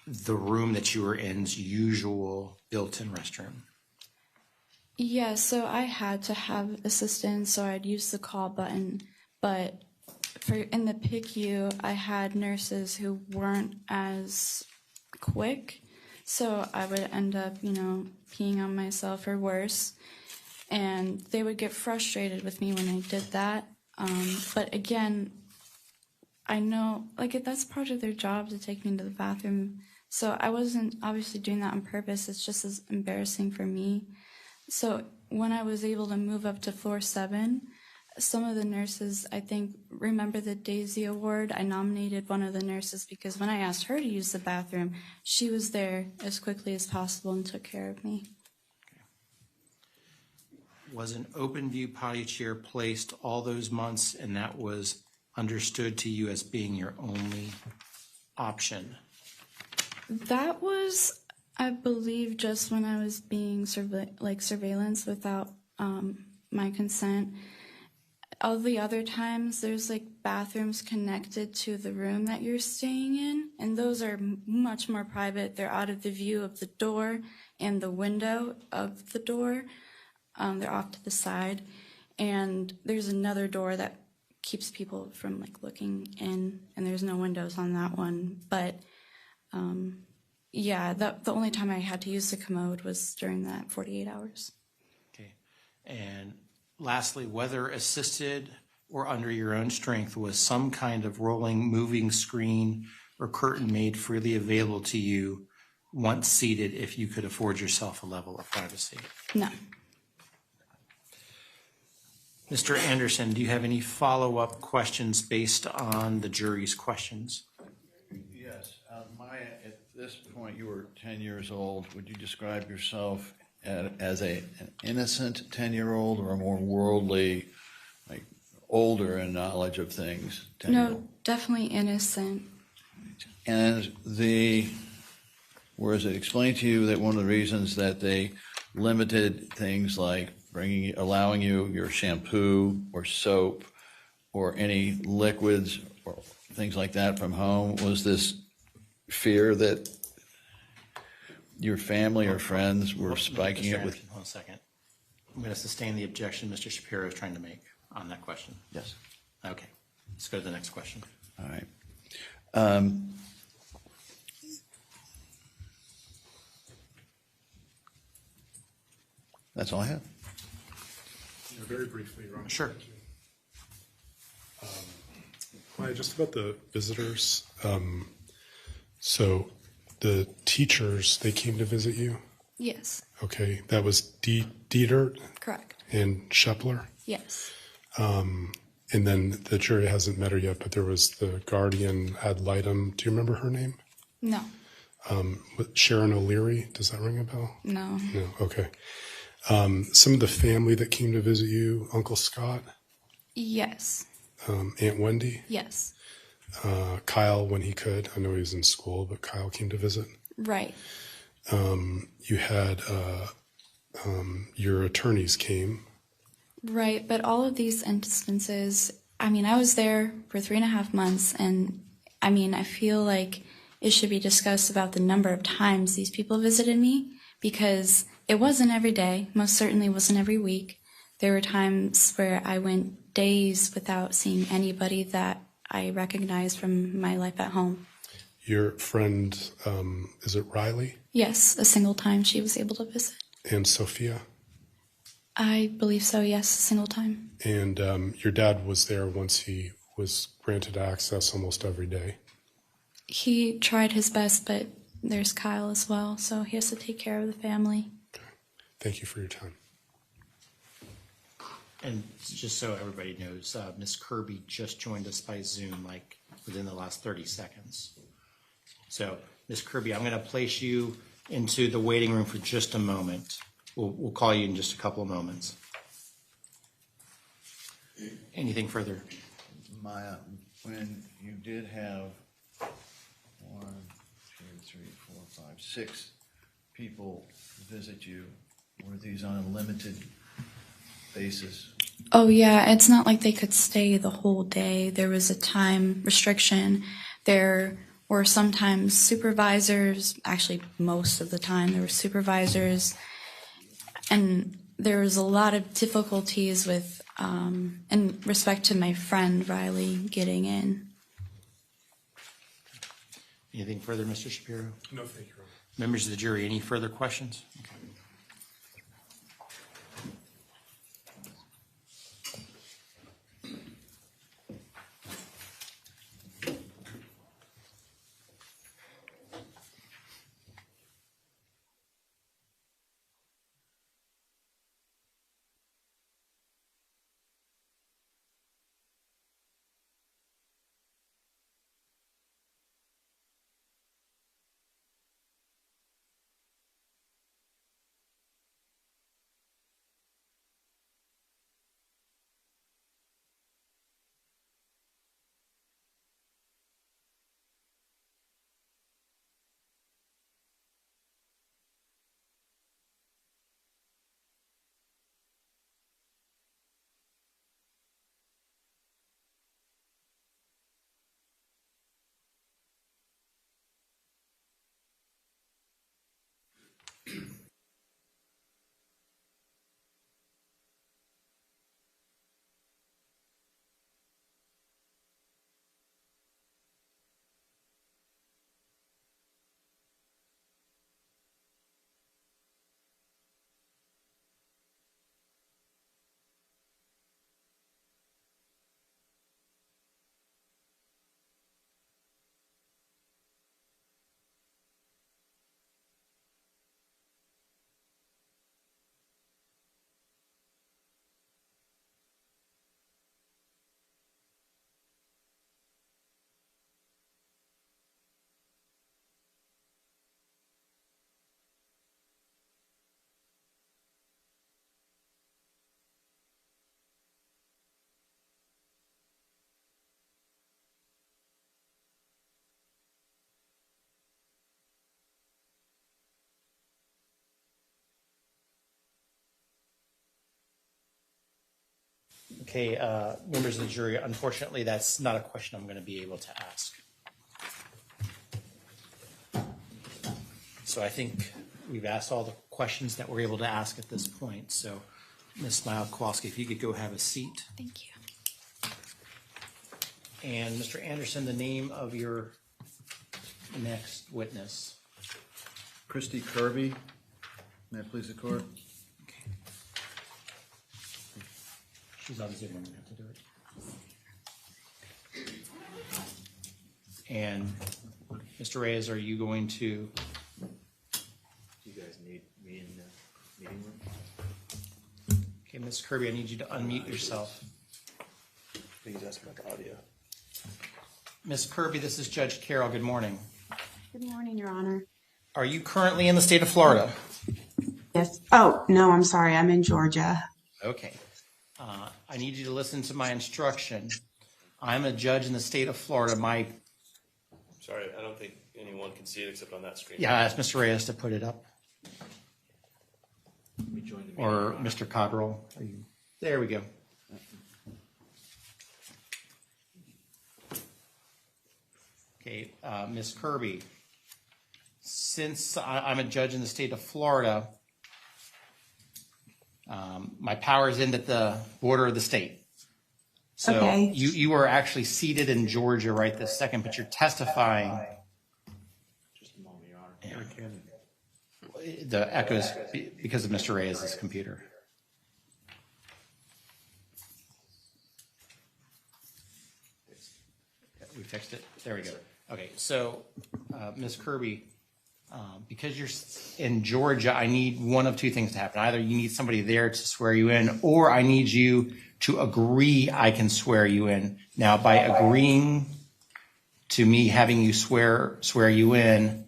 the room that you were in's usual built-in restroom? Yeah, so I had to have assistance, so I'd use the call button. But in the PICU, I had nurses who weren't as quick, so I would end up, peeing on myself or worse. And they would get frustrated with me when I did that. But again, I know, that's part of their job to take me to the bathroom. So I wasn't obviously doing that on purpose. It's just as embarrassing for me. So when I was able to move up to floor 7, some of the nurses, I think, remember the Daisy Award. I nominated one of the nurses because when I asked her to use the bathroom, she was there as quickly as possible and took care of me. Okay. Was an open view potty chair placed all those months, and that was understood to you as being your only option? That was, I believe, just when I was being surveillance without my consent. All the other times, there's bathrooms connected to the room that you're staying in, and those are much more private. They're out of the view of the door and the window of the door. They're off to the side, and there's another door that keeps people from looking in, and there's no windows on that one. But yeah, the only time I had to use the commode was during that 48 hours. Okay. And lastly, whether assisted or under your own strength, was some kind of rolling, moving screen or curtain made freely available to you once seated if you could afford yourself a level of privacy? No. Mr. Anderson, do you have any follow-up questions based on the jury's questions? Yes. Maya, at this point, you were 10 years old. Would you describe yourself as an innocent 10-year-old or a more worldly, older in knowledge of things? No, definitely innocent. And was it explained to you that one of the reasons that they limited things like allowing you your shampoo or soap or any liquids or things like that from home was this fear that your family or friends were spiking it with? Hold on a second. I'm going to sustain the objection Mr. Shapiro is trying to make on that question. Yes. Okay, let's go to the next question. All right. That's all I have. Very briefly, Ron. Sure. Maya, just about the visitors. So the teachers, they came to visit you? Yes, Okay, that was Dietert correct. and Shepler? Yes. And then the jury hasn't met her yet, but there was the guardian ad litem. Do you remember her name? No. Sharon O'Leary. Does that ring a bell? No. No. Okay. Some of the family that came to visit you, Uncle Scott, Yes. Aunt Wendy, Yes. Kyle when he could. I know he was in school, but Kyle came to visit. Right. You had your attorneys came. Right, but all of these instances, I mean, I was there for 3.5 months, and I mean, I feel like it should be discussed about the number of times these people visited me, because it wasn't every day, most certainly wasn't every week. There were times where I went days without seeing anybody that I recognized from my life at home. Your friend, is it Riley Yes, a single time she was able to visit. and Sophia? I believe so, yes, a single time. And your dad was there once he was granted access almost every day. He tried his best, but there's Kyle as well, so he has to take care of the family. Okay. Thank you for your time. And just so everybody knows, Ms. Kirby just joined us by Zoom, like within the last 30 seconds. So, Ms. Kirby, I'm going to place you into the waiting room for just a moment. We'll call you in just a couple of moments. Anything further? Maya, when you did have 1, 2, 3, 4, 5, 6 people visit you, were these on a limited basis? Oh yeah, it's not like they could stay the whole day. There was a time restriction. There were sometimes supervisors, actually most of the time there were supervisors, and there was a lot of difficulties with, in respect to my friend Riley getting in. Anything further, Mr. Shapiro? No, thank you, Ron. Members of the jury, any further questions? Okay. Okay, members of the jury, unfortunately, that's not a question I'm going to be able to ask. So I think we've asked all the questions that we're able to ask at this point. So Ms. Maya Kowalski, if you could go have a seat. Thank you. And Mr. Anderson, the name of your next witness. Christy Kirby, may I please the court? Okay. She's on Zoom, I'm going to have to do it. And Mr. Reyes, are you going to? Do you guys need me in the meeting room? Okay, Ms. Kirby, I need you to unmute yourself. Please ask about the audio. Ms. Kirby, this is Judge Carroll. Good morning. Good morning, Your Honor. Are you currently in the state of Florida? Yes. Oh, no, I'm sorry. I'm in Georgia. Okay. I need you to listen to my instruction. I'm a judge in the state of Florida. Sorry, I don't think anyone can see it except on that screen. Yeah, I asked Mr. Reyes to put it up. Let me join the meeting. Or Mr. Cotterill. There we go. Okay, Ms. Kirby, since I'm a judge in the state of Florida, my power is in at the border of the state. So Okay. you are actually seated in Georgia right this second, but you're testifying. Just a moment, Your Honor. The echoes because of Mr. Reyes' computer. We fixed it. There we go. Okay, so Ms. Kirby, because you're in Georgia, I need one of two things to happen. Either you need somebody there to swear you in, or I need you to agree I can swear you in. Now, by agreeing to me having you swear you in,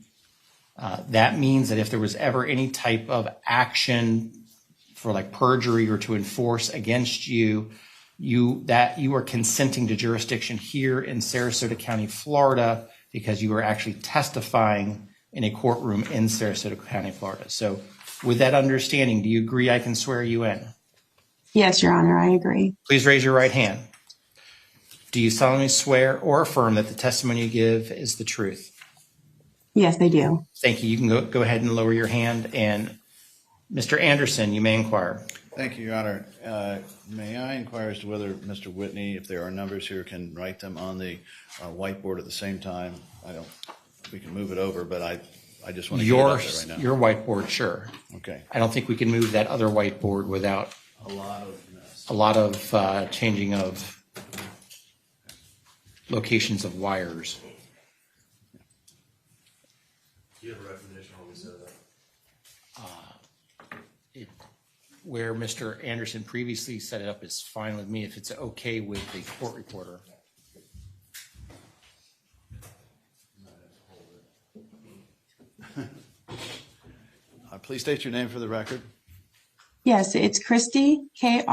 that means that if there was ever any type of action for like perjury or to enforce against you, you are consenting to jurisdiction here in Sarasota County, Florida, because you are actually testifying in a courtroom in Sarasota County, Florida. So with that understanding, do you agree I can swear you in? Yes, Your Honor, I agree. Please raise your right hand. Do you solemnly swear or affirm that the testimony you give is the truth? Yes, I do. Thank you. You can go ahead and lower your hand. And Mr. Anderson, you may inquire. Thank you, Your Honor. May I inquire as to whether Mr. Whitney, if there are numbers here, can write them on the whiteboard at the same time? We can move it over, but I just want to get it out there right now. Your whiteboard, sure. Okay. I don't think we can move that other whiteboard without a lot of changing of locations of wires. Do you have a recommendation on what we set it up? Where Mr. Anderson previously set it up is fine with me if it's okay with the court reporter. Please state your name for the record. Yes, it's Christy, Kristi,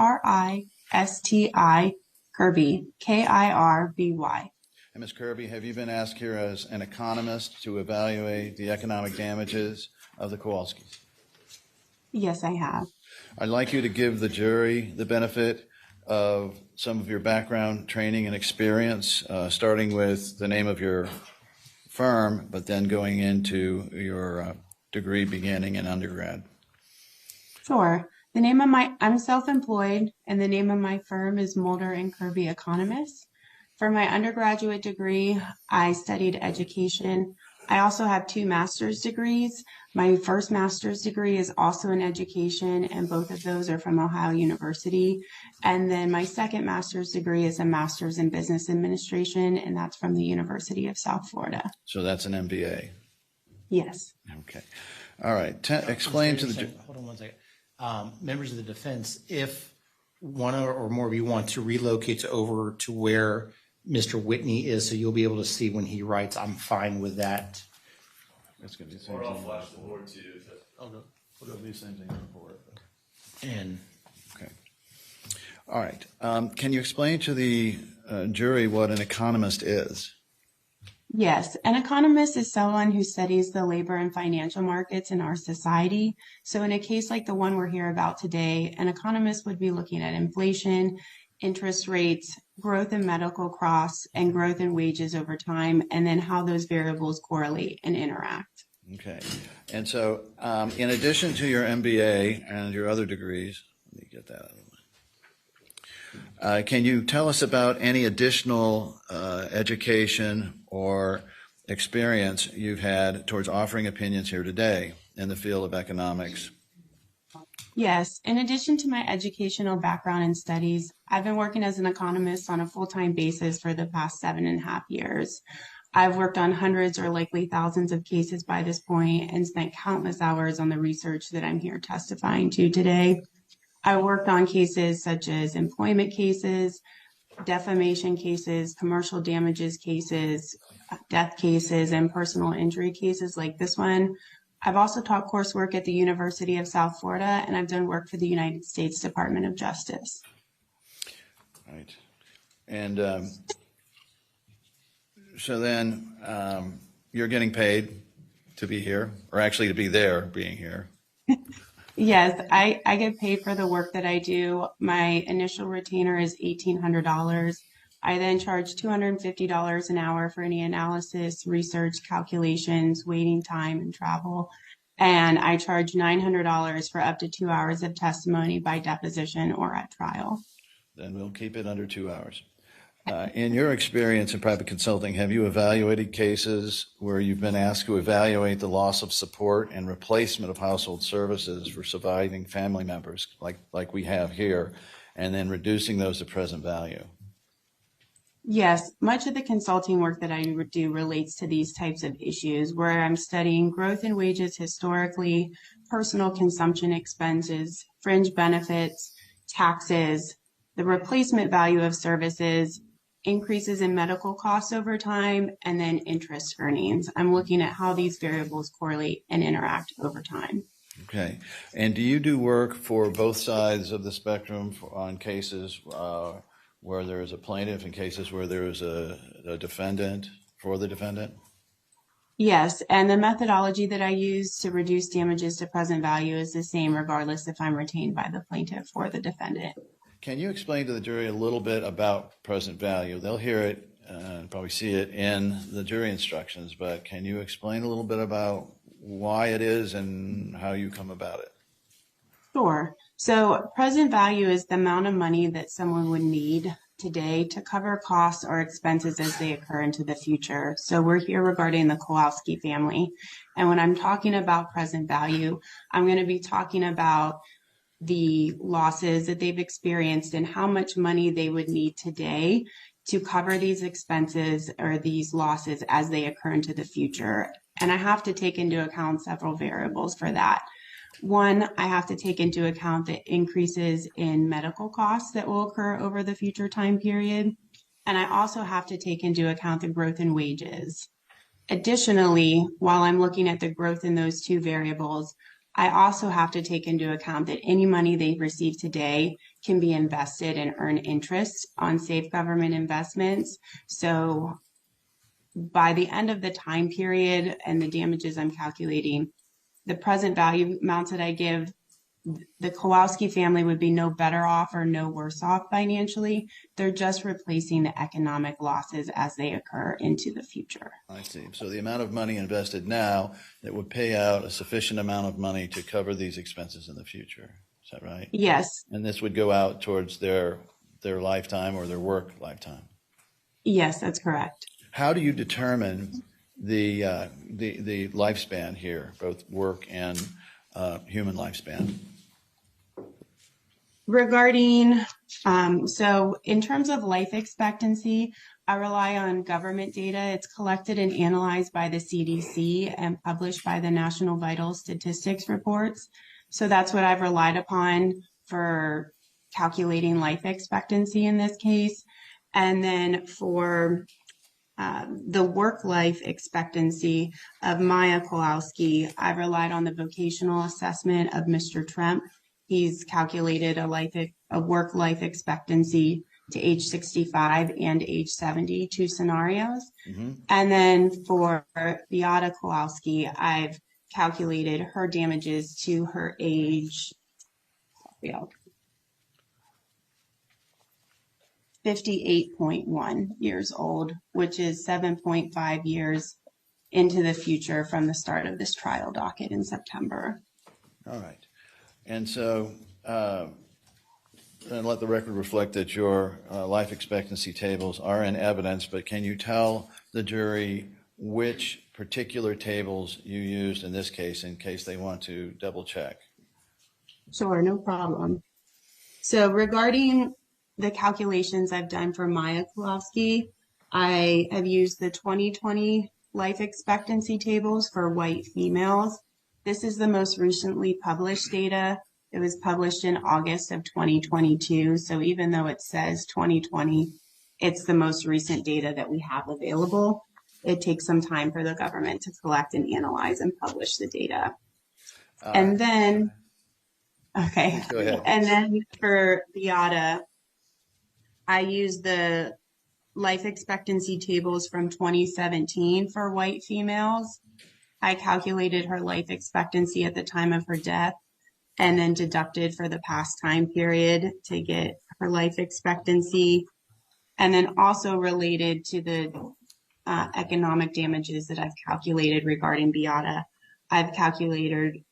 Kirby, Kirby. And Ms. Kirby, have you been asked here as an economist to evaluate the economic damages of the Kowalskis? Yes, I have. I'd like you to give the jury the benefit of some of your background, training, and experience, starting with the name of your firm, but then going into your degree beginning in undergrad. Sure. I'm self-employed, and the name of my firm is Mulder and Kirby Economists. For my undergraduate degree, I studied education. I also have 2 master's degrees. My first master's degree is also in education, and both of those are from Ohio University. And then my second master's degree is a master's in business administration, and that's from the University of South Florida. So that's an MBA. Yes. Okay. All right. Explain to the jury. Hold on one second. Members of the defense, if one or more of you want to relocate over to where Mr. Whitney is, so you'll be able to see when he writes, I'm fine with that. That's going to be the same Or I'll thing. flash the board too. It'll be the same thing on the board. And Okay. All right. Can you explain to the jury what an economist is? Yes, an economist is someone who studies the labor and financial markets in our society. So in a case like the one we're here about today, an economist would be looking at inflation, interest rates, growth in medical costs, and growth in wages over time, and then how those variables correlate and interact. Okay. And so in addition to your MBA and your other degrees, let me get that out of the way. Can you tell us about any additional education or experience you've had towards offering opinions here today in the field of economics? Yes, in addition to my educational background and studies, I've been working as an economist on a full-time basis for the past 7.5 years. I've worked on hundreds or likely thousands of cases by this point and spent countless hours on the research that I'm here testifying to today. I worked on cases such as employment cases, defamation cases, commercial damages cases, death cases, and personal injury cases like this one. I've also taught coursework at the University of South Florida, and I've done work for the United States Department of Justice. Right. And so then you're getting paid to be here, or actually to be there being here. Yes, I get paid for the work that I do. My initial retainer is $1,800. I then charge $250 an hour for any analysis, research, calculations, waiting time, and travel. And I charge $900 for up to 2 hours of testimony by deposition or at trial. Then we'll keep it under 2 hours. In your experience in private consulting, have you evaluated cases where you've been asked to evaluate the loss of support and replacement of household services for surviving family members, like we have here, and then reducing those to present value? Yes, much of the consulting work that I do relates to these types of issues, where I'm studying growth in wages historically, personal consumption expenses, fringe benefits, taxes, the replacement value of services, increases in medical costs over time, and then interest earnings. I'm looking at how these variables correlate and interact over time. Okay. And do you do work for both sides of the spectrum on cases where there is a plaintiff and cases where there is a defendant for the defendant? Yes, and the methodology that I use to reduce damages to present value is the same regardless if I'm retained by the plaintiff or the defendant. Can you explain to the jury a little bit about present value? They'll hear it and probably see it in the jury instructions, but can you explain a little bit about why it is and how you come about it? Sure. So present value is the amount of money that someone would need today to cover costs or expenses as they occur into the future. So we're here regarding the Kowalski family. And when I'm talking about present value, I'm going to be talking about the losses that they've experienced and how much money they would need today to cover these expenses or these losses as they occur into the future. And I have to take into account several variables for that. One, I have to take into account the increases in medical costs that will occur over the future time period. And I also have to take into account the growth in wages. Additionally, while I'm looking at the growth in those two variables, I also have to take into account that any money they receive today can be invested and earn interest on safe government investments. So by the end of the time period and the damages I'm calculating, the present value amounts that I give, the Kowalski family would be no better off or no worse off financially. They're just replacing the economic losses as they occur into the future. I see. So the amount of money invested now that would pay out a sufficient amount of money to cover these expenses in the future. Is that right? Yes. And this would go out towards their lifetime or their work lifetime. Yes, that's correct. How do you determine the lifespan here, both work and human lifespan? Regarding, so in terms of life expectancy, I rely on government data. It's collected and analyzed by the CDC and published by the National Vital Statistics reports. So that's what I've relied upon for calculating life expectancy in this case. And then for the work life expectancy of Maya Kowalski, I've relied on the vocational assessment of Mr. Tremp. He's calculated a work life expectancy to age 65 and age 70, two scenarios. Mm-hmm. And then for Beata Kowalski, I've calculated her damages to her age 58.1 years old, which is 7.5 years into the future from the start of this trial docket in September. All right. And so and let the record reflect that your life expectancy tables are in evidence, but can you tell the jury which particular tables you used in this case in case they want to double check? Sure, no problem. So regarding the calculations I've done for Maya Kowalski, I have used the 2020 life expectancy tables for white females. This is the most recently published data. It was published in August of 2022. So even though it says 2020, it's the most recent data that we have available. It takes some time for the government to collect and analyze and publish the data. And then, okay. Go ahead. And then for Beata, I used the life expectancy tables from 2017 for white females. I calculated her life expectancy at the time of her death and then deducted for the past time period to get her life expectancy. And then also related to the economic damages that I've calculated regarding Beata, I've calculated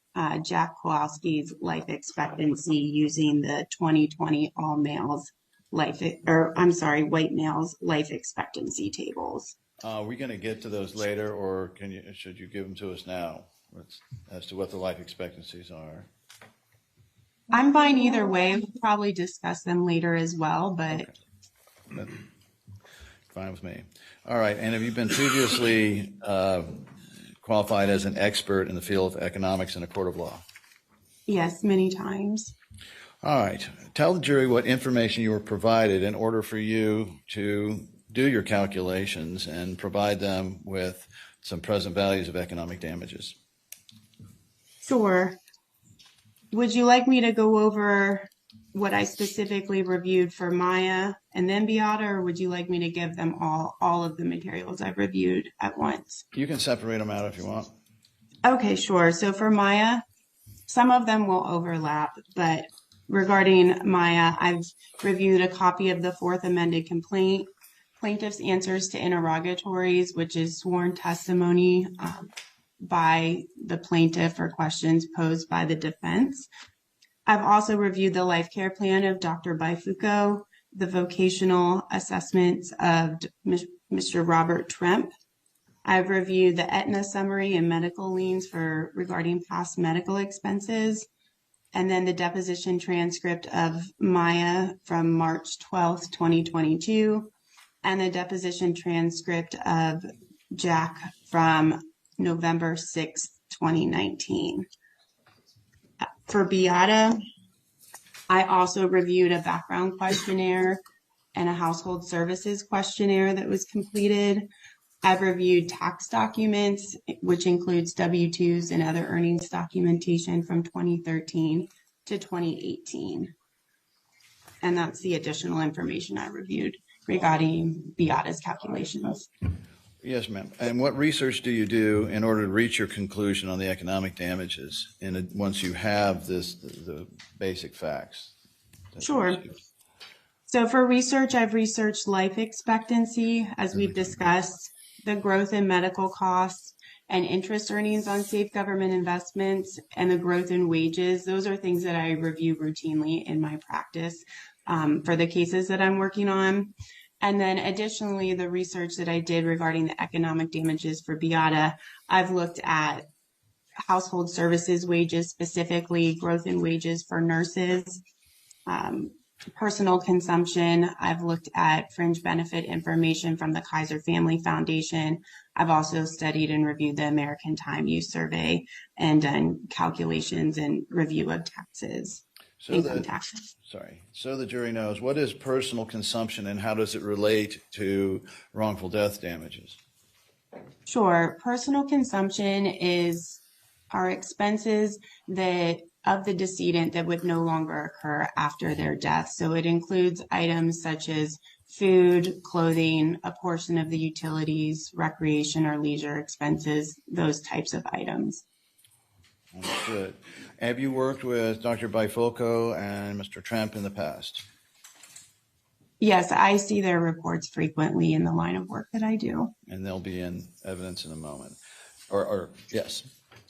Jack Kowalski's life expectancy using the 2020 all males white males life expectancy tables. Are we going to get to those later, or should you give them to us now as to what the life expectancies are? I'm fine either way. We'll probably discuss them later as well, but Okay. Fine with me. All right. And have you been previously qualified as an expert in the field of economics in a court of law? yes, many times. All right. Tell the jury what information you were provided in order for you to do your calculations and provide them with some present values of economic damages. Sure. Would you like me to go over what I specifically reviewed for Maya and then Beata, or would you like me to give them all of the materials I've reviewed at once? You can separate them out if you want. Okay, sure. So for Maya, some of them will overlap, but regarding Maya, I've reviewed a copy of the fourth amended complaint, plaintiff's answers to interrogatories, which is sworn testimony by the plaintiff or questions posed by the defense. I've also reviewed the life care plan of Dr. Bifoucault, the vocational assessments of Mr. Robert Tremp. I've reviewed the Aetna summary and medical liens regarding past medical expenses, and then the deposition transcript of Maya from March 12th, 2022, and the deposition transcript of Jack from November 6th, 2019. For Beata, I also reviewed a background questionnaire and a household services questionnaire that was completed. I've reviewed tax documents, which includes W-2s and other earnings documentation from 2013 to 2018. And that's the additional information I reviewed regarding Beata's calculations. Yes, ma'am. And what research do you do in order to reach your conclusion on the economic damages once you have the basic facts? Sure. So for research, I've researched life expectancy, as we've discussed, the growth in medical costs and interest earnings on safe government investments, and the growth in wages. Those are things that I review routinely in my practice for the cases that I'm working on. And then additionally, the research that I did regarding the economic damages for Beata, I've looked at household services wages, specifically growth in wages for nurses, personal consumption. I've looked at fringe benefit information from the Kaiser Family Foundation. I've also studied and reviewed the American Time Use Survey and done calculations and review of taxes. So the jury knows, what is personal consumption and how does it relate to wrongful death damages? Sure. Personal consumption are expenses of the decedent that would no longer occur after their death. So it includes items such as food, clothing, a portion of the utilities, recreation or leisure expenses, those types of items. Understood. Have you worked with Dr. Bifoucault and Mr. Tremp in the past? Yes, I see their reports frequently in the line of work that I do. And they'll be in evidence in a moment. Yes.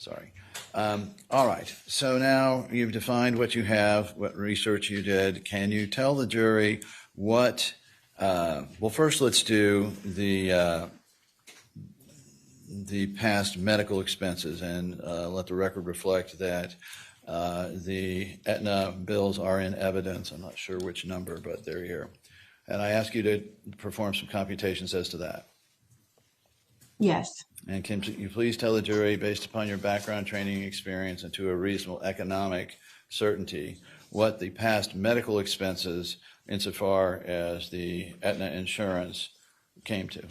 Sorry. All right. So now you've defined what you have, what research you did. Can you tell the jury what? Well, first let's do the past medical expenses, and let the record reflect that the Aetna bills are in evidence. I'm not sure which number, but they're here. And I ask you to perform some computations as to that. Yes. And can you please tell the jury, based upon your background, training, and experience, and to a reasonable economic certainty, what the past medical expenses, insofar as the Aetna insurance, came to?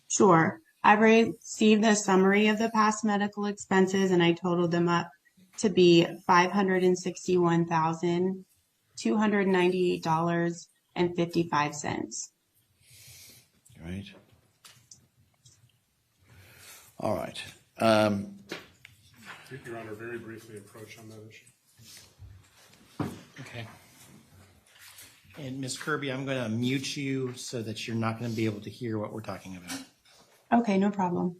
Sure. I've received a summary of the past medical expenses, and I totaled them up to be $561,298.55. Right. All right. Your Honor, very briefly approach on that issue. Okay. And Ms. Kirby, I'm going to mute you so that you're not going to be able to hear what we're talking about. Okay, no problem.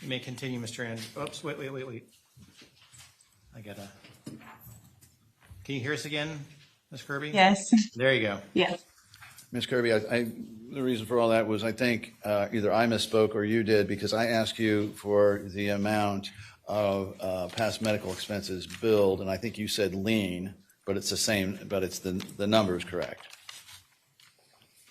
You may continue, Mr. Andrews. Oops, wait. I gotta. Can you hear us again, Ms. Kirby? Yes. There you go. Yes. Ms. Kirby, the reason for all that was I think either I misspoke or you did, because I asked you for the amount of past medical expenses billed, and I think you said lien, but it's the same, but it's the number is correct.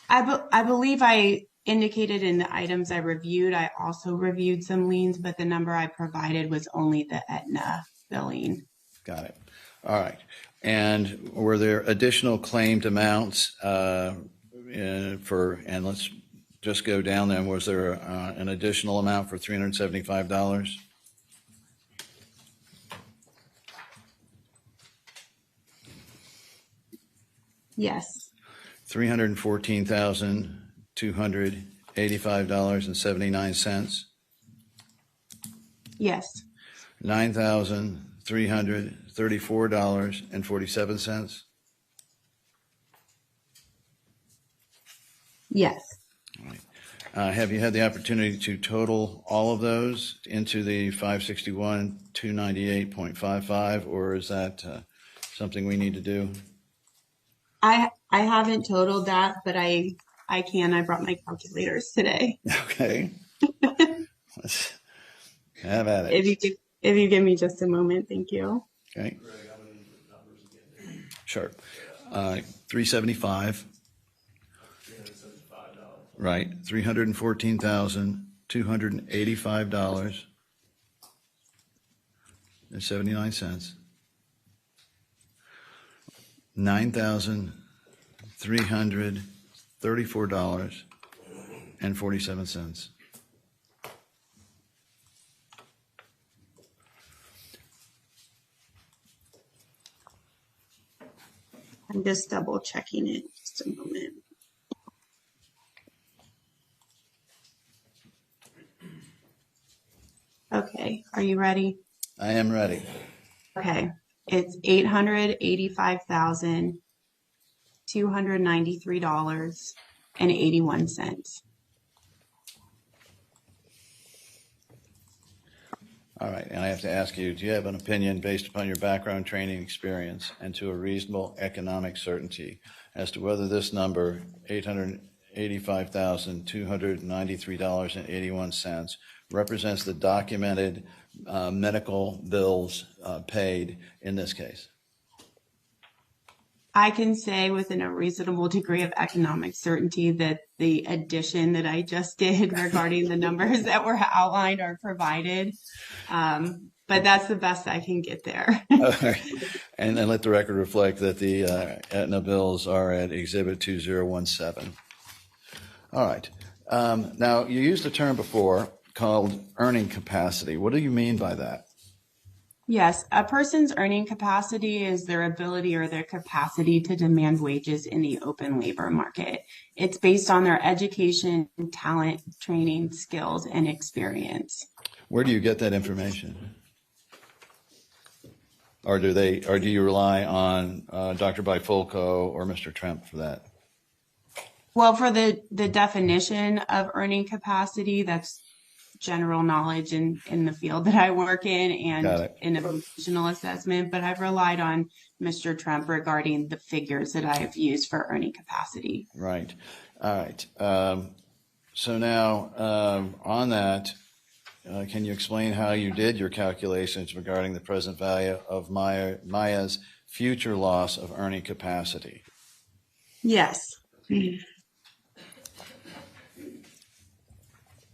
I believe I indicated in the items I reviewed, I also reviewed some liens, but the number I provided was only the Aetna billing. Got it. All right. And were there additional claimed amounts and let's just go down then, was there an additional amount for $375? Yes. $314,285.79. Yes. $9,334.47. Yes. All right. Have you had the opportunity to total all of those into the 561,298.55, or is that something we need to do? I haven't totaled that, but I can. I brought my calculators today. Okay. Let's have at it. If you give me just a moment, thank you. Okay. Sure. 375. Right. $314,285.79. $9,334.47. I'm just double checking it. Just a moment. Okay, are you ready? I am ready. Okay, it's $885,298.55. $293.81. All right, and I have to ask you, do you have an opinion based upon your background, training, experience, and to a reasonable economic certainty as to whether this number, $885,293.81, represents the documented medical bills paid in this case? I can say within a reasonable degree of economic certainty that the addition that I just did regarding the numbers that were outlined are provided. But that's the best I can get there. And then let the record reflect that the Aetna bills are at Exhibit 2017. All right. Now, you used a term before called earning capacity. What do you mean by that? Yes, a person's earning capacity is their ability or their capacity to demand wages in the open labor market. It's based on their education, talent, training, skills, and experience. Where do you get that information? Or do you rely on Dr. Bifulco or Mr. Tremp for that? Well, for the definition of earning capacity, that's general knowledge in the field that I work in and in a vocational assessment, but I've relied on Mr. Trump regarding the figures that I have used for earning capacity. Right. All right. So now on that, can you explain how you did your calculations regarding the present value of Maya's future loss of earning capacity? Yes.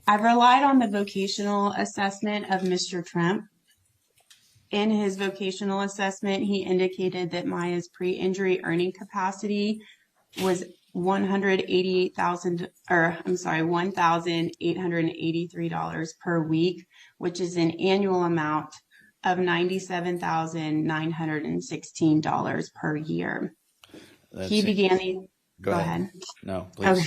I've relied on the vocational assessment of Mr. Trump. In his vocational assessment, he indicated that Maya's pre-injury earning capacity was $1,883 per week, which is an annual amount of $97,916 per year. Go ahead. No, please. Okay.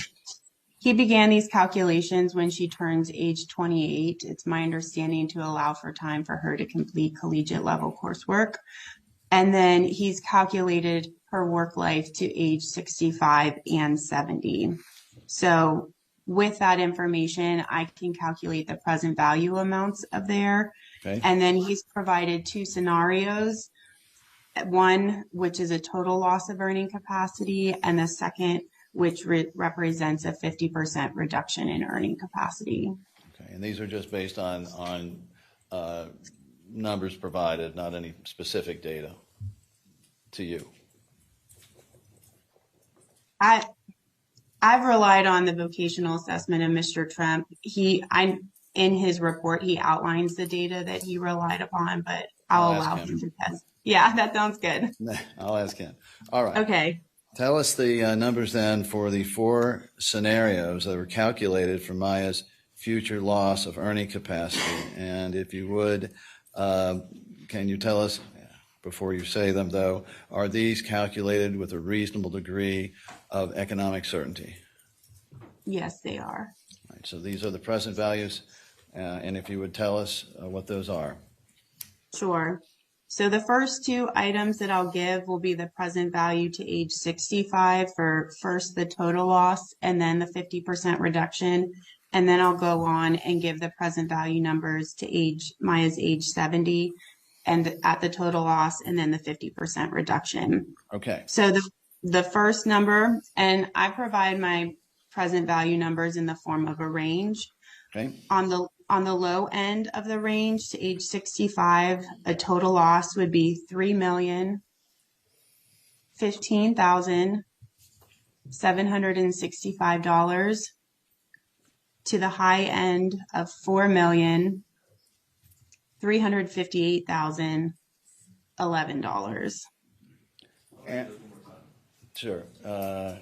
He began these calculations when she turns age 28. It's my understanding to allow for time for her to complete collegiate level coursework. And then he's calculated her work life to age 65 and 70. So with that information, I can calculate the present value amounts of there. Okay. And then he's provided two scenarios. One, which is a total loss of earning capacity, and the second, which represents a 50% reduction in earning capacity. Okay, and these are just based on numbers provided, not any specific data to you. I've relied on the vocational assessment of Mr. Trump. In his report, he outlines the data that he relied upon, but I'll allow him to test. Yeah, that sounds good. I'll ask him. All right. Okay. Tell us the numbers then for the four scenarios that were calculated for Maya's future loss of earning capacity. And if you would, can you tell us, before you say them though, are these calculated with a reasonable degree of economic certainty? Yes, they are. All right, so these are the present values. And if you would tell us what those are. Sure. So the first two items that I'll give will be the present value to age 65 for first the total loss and then the 50% reduction. And then I'll go on and give the present value numbers to Maya's age 70 and at the total loss and then the 50% reduction. Okay. So the first number, and I provide my present value numbers in the form of a range. Okay. On the low end of the range to age 65, a total loss would be $3,015,765 to the high end of $4,358,011. Sure. I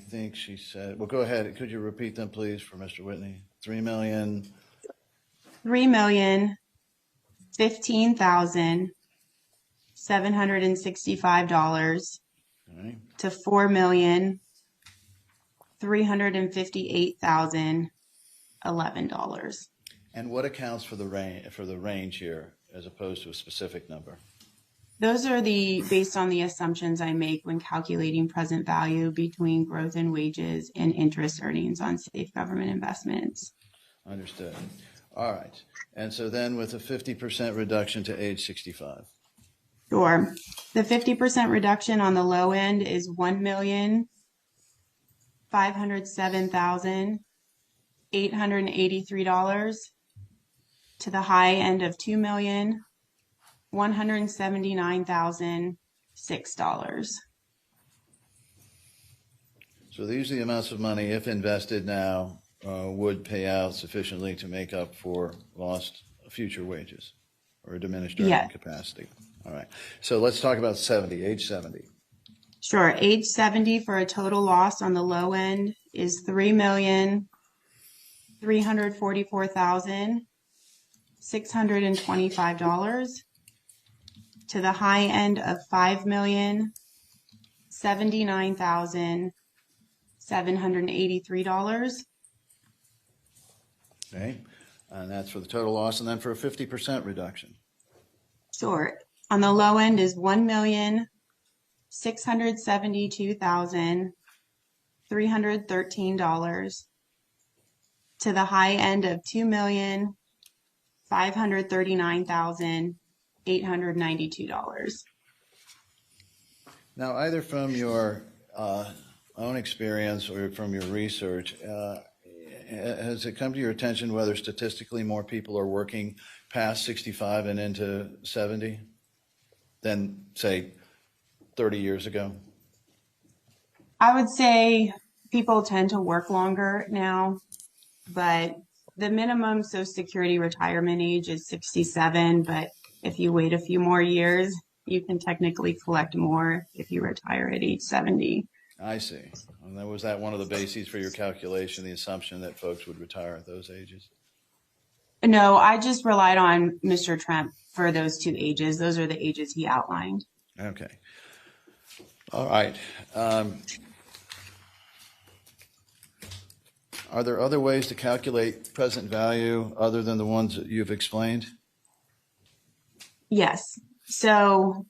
think she said, well, go ahead. Could you repeat them, please, for Mr. Whitney? $3,015,765 Right. to $4,358,011. And what accounts for the range here as opposed to a specific number? Those are based on the assumptions I make when calculating present value between growth in wages and interest earnings on safe government investments. Understood. All right. And so then with a 50% reduction to age 65. Sure. The 50% reduction on the low end is $1,507,883 to the high end of $2,179,006. So these are the amounts of money, if invested now, would pay out sufficiently to make up for lost future wages or diminished earning capacity. All right. So let's talk about 70, age 70. Sure. Age 70 for a total loss on the low end is $3,344,625 to the high end of $5,079,783. Okay. And that's for the total loss. And then for a 50% reduction. Sure. On the low end is $1,672,313 to the high end of $2,539,892. Now, either from your own experience or from your research, has it come to your attention whether statistically more people are working past 65 and into 70 than, say, 30 years ago? I would say people tend to work longer now, but the minimum Social Security retirement age is 67, but if you wait a few more years, you can technically collect more if you retire at age 70. I see. And was that one of the bases for your calculation, the assumption that folks would retire at those ages? No, I just relied on Mr. Trump for those two ages. Those are the ages he outlined. Okay. All right. Are there other ways to calculate present value other than the ones that you've explained? Yes. So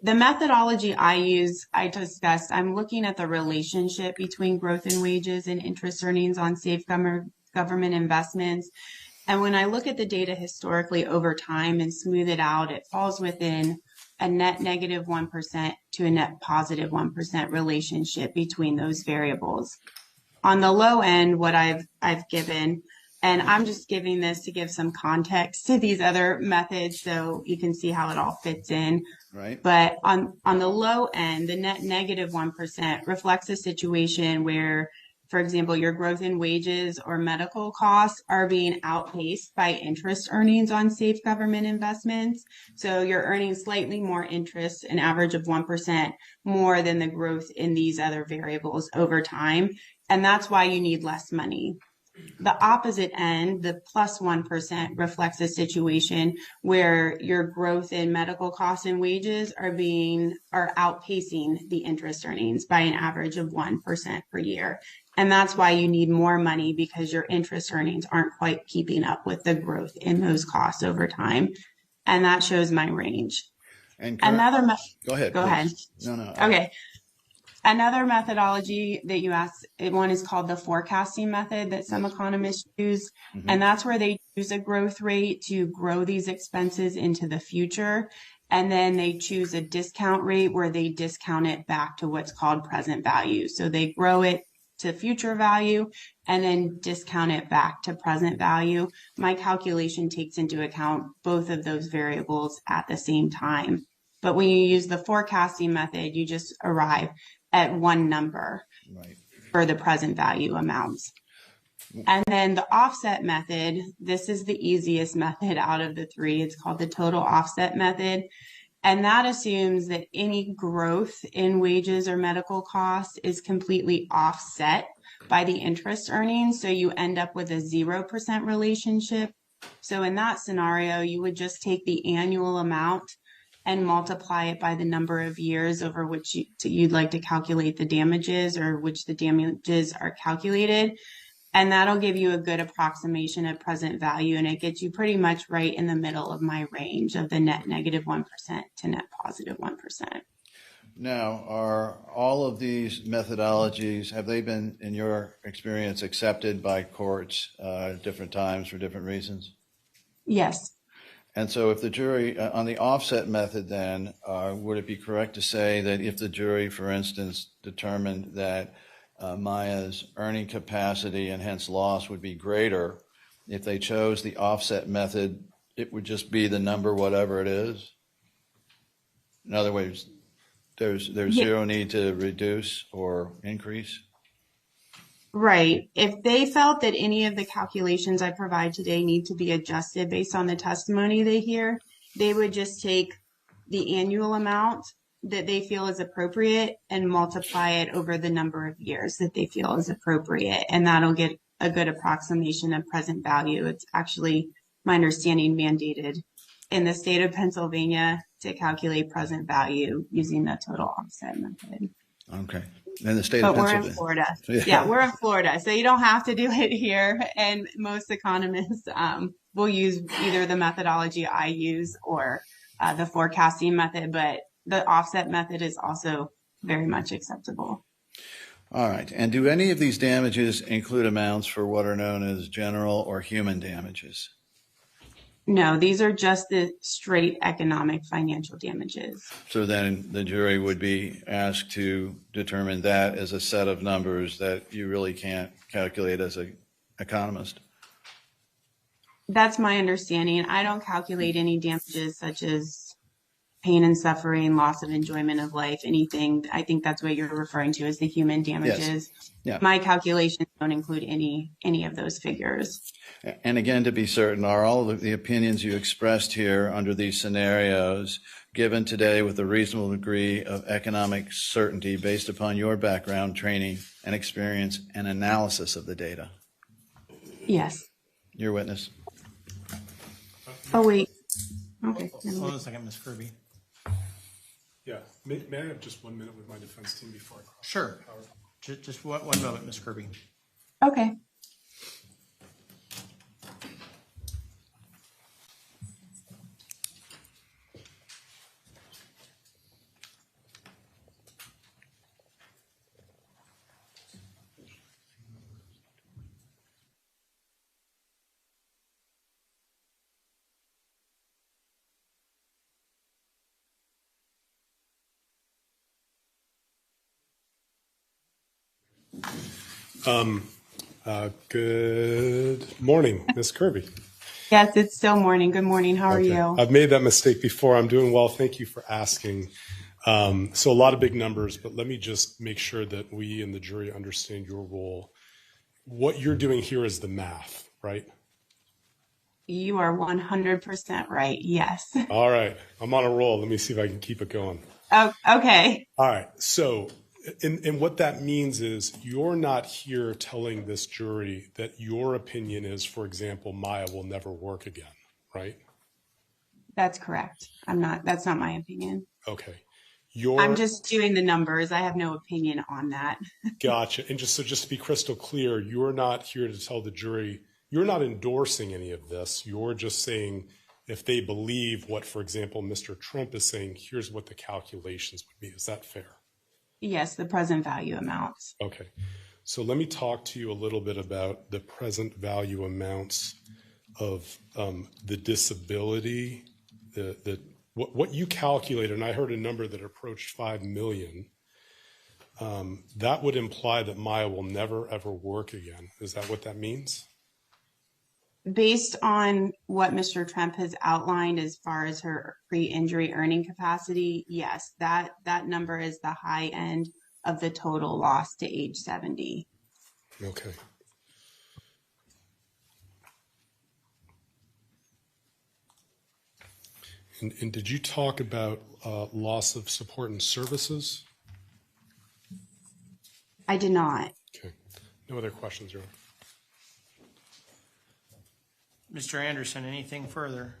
the methodology I discussed, I'm looking at the relationship between growth in wages and interest earnings on safe government investments. And when I look at the data historically over time and smooth it out, it falls within a net negative 1% to a net positive 1% relationship between those variables. On the low end, what I've given, and I'm just giving this to give some context to these other methods so you can see how it all fits in. Right. But on the low end, the net negative 1% reflects a situation where, for example, your growth in wages or medical costs are being outpaced by interest earnings on safe government investments. So you're earning slightly more interest, an average of 1% more than the growth in these other variables over time. And that's why you need less money. The opposite end, the plus 1%, reflects a situation where your growth in medical costs and wages are outpacing the interest earnings by an average of 1% per year. And that's why you need more money, because your interest earnings aren't quite keeping up with the growth in those costs over time. And that shows my range. And Go ahead. Go ahead. No. Okay. Another methodology that you asked, one is called the forecasting method that some economists use. Mm-hmm. And that's where they use a growth rate to grow these expenses into the future. And then they choose a discount rate where they discount it back to what's called present value. So they grow it to future value and then discount it back to present value. My calculation takes into account both of those variables at the same time. But when you use the forecasting method, you just arrive at one number for the present value amounts. And then the offset method, this is the easiest method out of the three. It's called the total offset method. And that assumes that any growth in wages or medical costs is completely offset by the interest earnings. So you end up with a 0% relationship. So in that scenario, you would just take the annual amount and multiply it by the number of years over which you'd like to calculate the damages, or which the damages are calculated. And that'll give you a good approximation of present value, and it gets you pretty much right in the middle of my range of the net negative 1% to net positive 1%. Now, are all of these methodologies, have they been, in your experience, accepted by courts at different times for different reasons? Yes. And so if the jury, on the offset method then, would it be correct to say that if the jury, for instance, determined that Maya's earning capacity and hence loss would be greater, if they chose the offset method, it would just be the number whatever it is? In other words, there's zero need to reduce or increase? Right. If they felt that any of the calculations I provide today need to be adjusted based on the testimony they hear, they would just take the annual amount that they feel is appropriate and multiply it over the number of years that they feel is appropriate. And that'll get a good approximation of present value. It's actually, my understanding, mandated in the state of Pennsylvania to calculate present value using the total offset method. Okay. In the state But of we're Pennsylvania. in Florida. Yeah. Yeah, we're in Florida. So you don't have to do it here. And most economists will use either the methodology I use or the forecasting method, but the offset method is also very much acceptable. All right. And do any of these damages include amounts for what are known as general or human damages? No, these are just the straight economic financial damages. So then the jury would be asked to determine that as a set of numbers that you really can't calculate as an economist. That's my understanding. I don't calculate any damages such as pain and suffering, loss of enjoyment of life, anything. I think that's what you're referring to as the human damages. Yes. Yeah. My calculations don't include any of those figures. And again, to be certain, are all of the opinions you expressed here under these scenarios given today with a reasonable degree of economic certainty based upon your background, training, and experience and analysis of the data? Yes. Your witness. Oh, wait. Okay. Hold on a second, Ms. Kirby. Yeah. May I have just 1 minute with my defense team before I cross? Sure. Just one moment, Ms. Kirby. Okay. Good morning, Ms. Kirby. Yes, it's still morning. Good morning. How are you? I've made that mistake before. I'm doing well. Thank you for asking. So a lot of big numbers, but let me just make sure that we and the jury understand your role. What you're doing here is the math, right? You are 100% right. Yes. All right. I'm on a roll. Let me see if I can keep it going. Oh, okay. All right. So, and what that means is you're not here telling this jury that your opinion is, for example, Maya will never work again, right? That's correct. That's not my opinion. Okay. I'm just doing the numbers. I have no opinion on that. Gotcha. And just to be crystal clear, you're not here to tell the jury, you're not endorsing any of this. You're just saying if they believe what, for example, Mr. Trump is saying, here's what the calculations would be. Is that fair? Yes, the present value amounts. Okay. So let me talk to you a little bit about the present value amounts of the disability, what you calculated, and I heard a number that approached 5 million. That would imply that Maya will never, ever work again. Is that what that means? Based on what Mr. Trump has outlined as far as her pre-injury earning capacity, yes, that number is the high end of the total loss to age 70. Okay. And did you talk about loss of support and services? I did not. Okay. No other questions, Your Honor? Mr. Anderson, anything further?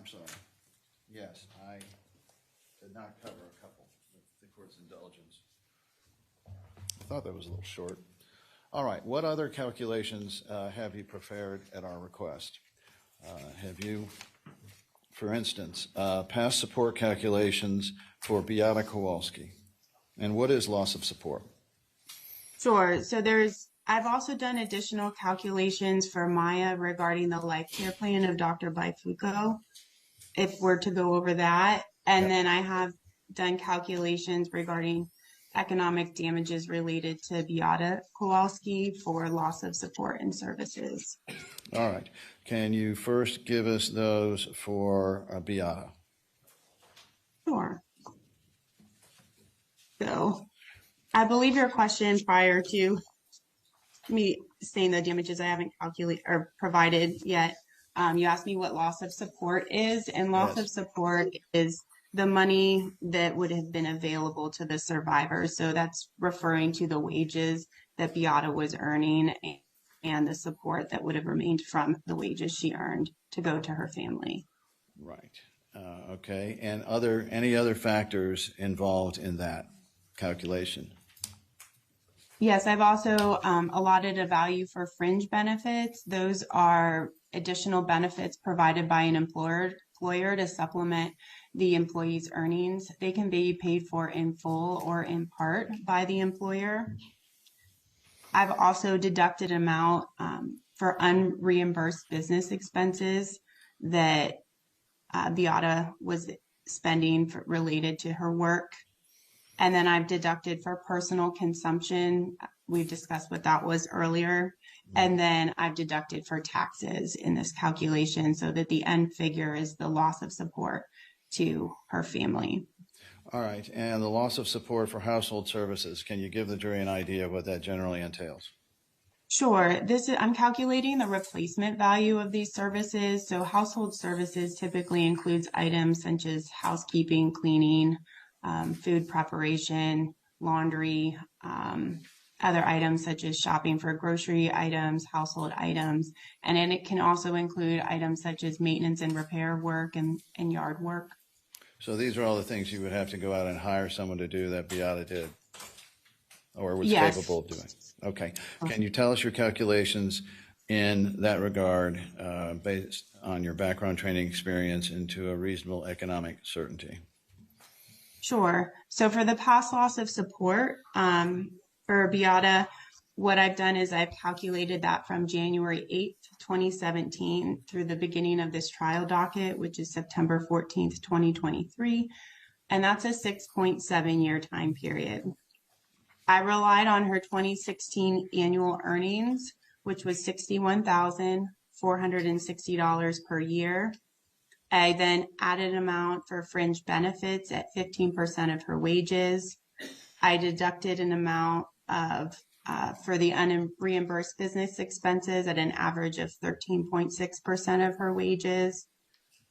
I'm sorry. Yes, I did not cover a couple, with the court's indulgence. I thought that was a little short. All right, what other calculations have you prepared at our request? Have you, for instance, past support calculations for Beata Kowalski? And what is loss of support? Sure. So I've also done additional calculations for Maya regarding the life care plan of Dr. Baifuko, if we're to go over that. And Yep. then I have done calculations regarding economic damages related to Beata Kowalski for loss of support and services. All right. Can you first give us those for Beata? Sure. So I believe your question prior to me saying the damages I haven't calculated or provided yet, you asked me what loss of support is, and loss of support is the money that would have been available to the survivor. So that's referring to the wages that Beata was earning and the support that would have remained from the wages she earned to go to her family. Right. Okay. And any other factors involved in that calculation? Yes, I've also allotted a value for fringe benefits. Those are additional benefits provided by an employer to supplement the employee's earnings. They can be paid for in full or in part by the employer. I've also deducted an amount for unreimbursed business expenses that Beata was spending related to her work. And then I've deducted for personal consumption. We've discussed what that was earlier. And then I've deducted for taxes in this calculation so that the end figure is the loss of support to her family. All right. And the loss of support for household services, can you give the jury an idea of what that generally entails? Sure. I'm calculating the replacement value of these services. So household services typically includes items such as housekeeping, cleaning, food preparation, laundry, other items such as shopping for grocery items, household items, and then it can also include items such as maintenance and repair work and yard work. So these are all the things you would have to go out and hire someone to do that Beata did or was Yes. capable of doing. Okay. Can you tell us your calculations in that regard based on your background training experience into a reasonable economic certainty? Sure. So for the past loss of support for Beata, what I've done is I've calculated that from January 8th, 2017 through the beginning of this trial docket, which is September 14th, 2023. And that's a 6.7 year time period. I relied on her 2016 annual earnings, which was $61,460 per year. I then added an amount for fringe benefits at 15% of her wages. I deducted an amount for the unreimbursed business expenses at an average of 13.6% of her wages.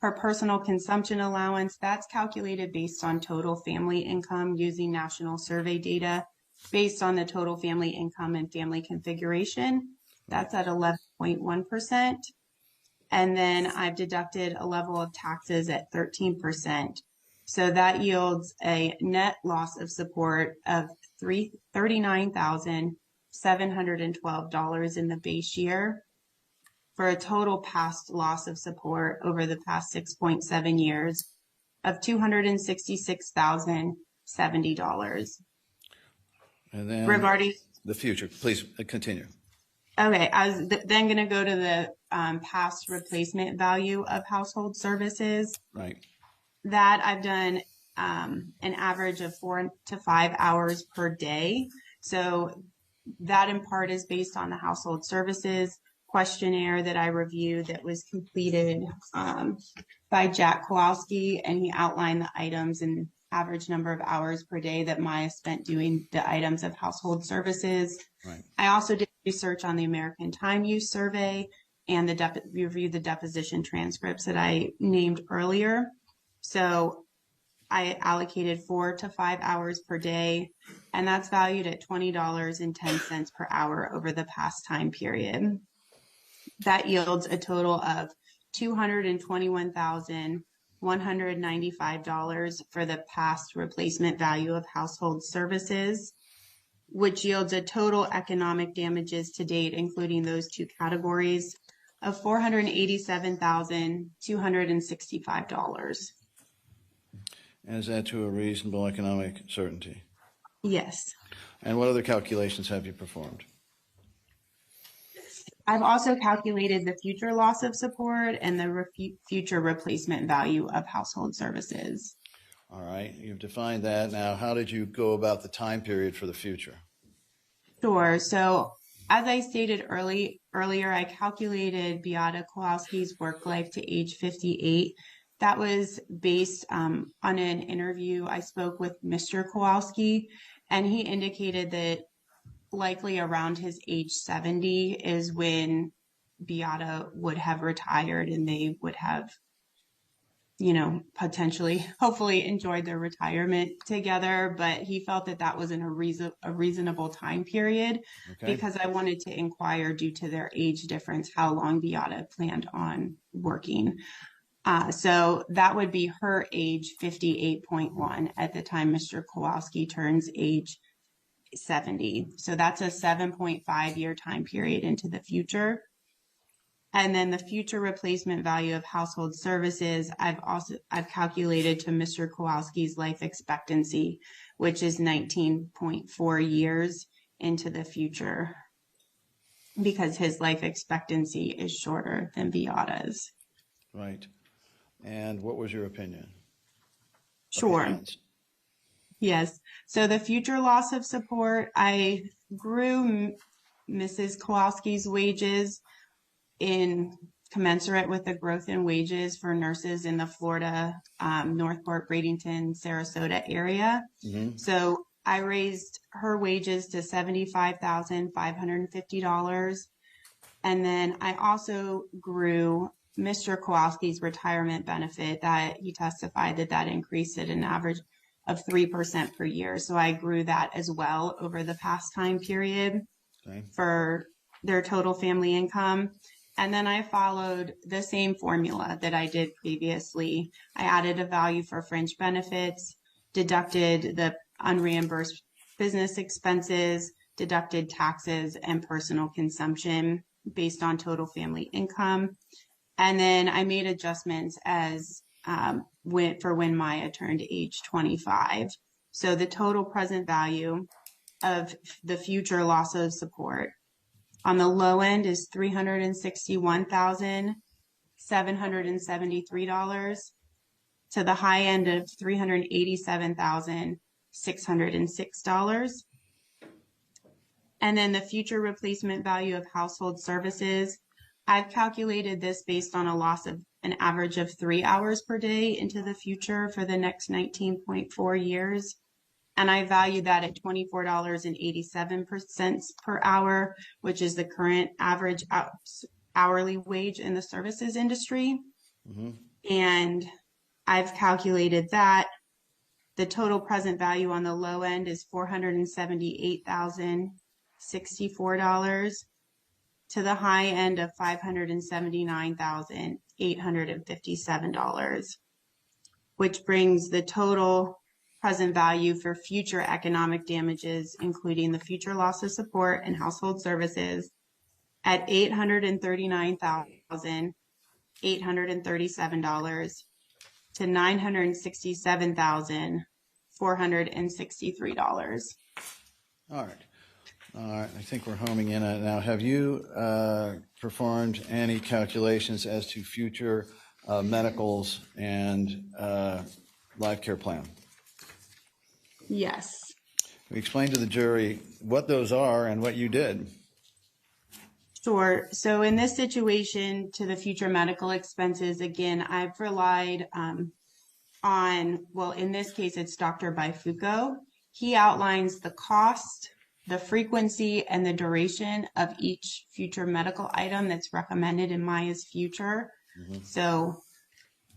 Her personal consumption allowance, that's calculated based on total family income using national survey data based on the total family income and family configuration. That's at 11.1%. And then I've deducted a level of taxes at 13%. So that yields a net loss of support of $39,712 in the base year for a total past loss of support over the past 6.7 years of $266,070. And then Regarding the future, please continue. Okay, I was then going to go to the past replacement value of household services. Right. That I've done an average of 4 to 5 hours per day. So that in part is based on the household services questionnaire that I reviewed that was completed by Jack Kowalski, and he outlined the items and average number of hours per day that Maya spent doing the items of household services. Right. I also did research on the American Time Use Survey and reviewed the deposition transcripts that I named earlier. So I allocated 4 to 5 hours per day, and that's valued at $20.10 per hour over the past time period. That yields a total of $221,195 for the past replacement value of household services, which yields a total economic damages to date, including those two categories, of $487,265. And is that to a reasonable economic certainty? Yes. And what other calculations have you performed? I've also calculated the future loss of support and the future replacement value of household services. All right, you've defined that. Now, how did you go about the time period for the future? Sure. So as I stated earlier, I calculated Beata Kowalski's work life to age 58. That was based on an interview I spoke with Mr. Kowalski, and he indicated that likely around his age 70 is when Beata would have retired and they would have, potentially, hopefully enjoyed their retirement together. But he felt that that wasn't a reasonable time period, because I wanted to inquire, due to their age difference, how long Beata planned on working. So that would be her age 58.1 at the time Mr. Kowalski turns age 70. So that's a 7.5 year time period into the future. And then the future replacement value of household services, I've calculated to Mr. Kowalski's life expectancy, which is 19.4 years into the future, because his life expectancy is shorter than Beata's. Right. And what was your opinion? Sure. Opinions. Yes. So the future loss of support, I grew Mrs. Kowalski's wages in commensurate with the growth in wages for nurses in the Florida, Northport, Bradenton, Sarasota area. Mm-hmm. So I raised her wages to $75,550. And then I also grew Mr. Kowalski's retirement benefit, that he testified that increased at an average of 3% per year. So I grew that as well over the past time period for their total family income. And then I followed the same formula that I did previously. I added a value for fringe benefits, deducted the unreimbursed business expenses, deducted taxes and personal consumption based on total family income. And then I made adjustments as for when Maya turned age 25. So the total present value of the future loss of support on the low end is $361,773 to the high end of $387,606. And then the future replacement value of household services, I've calculated this based on a loss of an average of 3 hours per day into the future for the next 19.4 years. And I value that at $24.87 per hour, which is the current average hourly wage in the services industry. Mm-hmm. And I've calculated that the total present value on the low end is $478,064 to the high end of $579,857, which brings the total present value for future economic damages, including the future loss of support and household services, at $839,837 to $967,463. All right. I think we're homing in on it now. Have you performed any calculations as to future medicals and life care plan? Yes. Explain to the jury what those are and what you did. Sure. So in this situation, to the future medical expenses, again, I've relied on, in this case, it's Dr. Baifuku. He outlines the cost, the frequency, and the duration of each future medical item that's recommended in Maya's future. Mm-hmm. So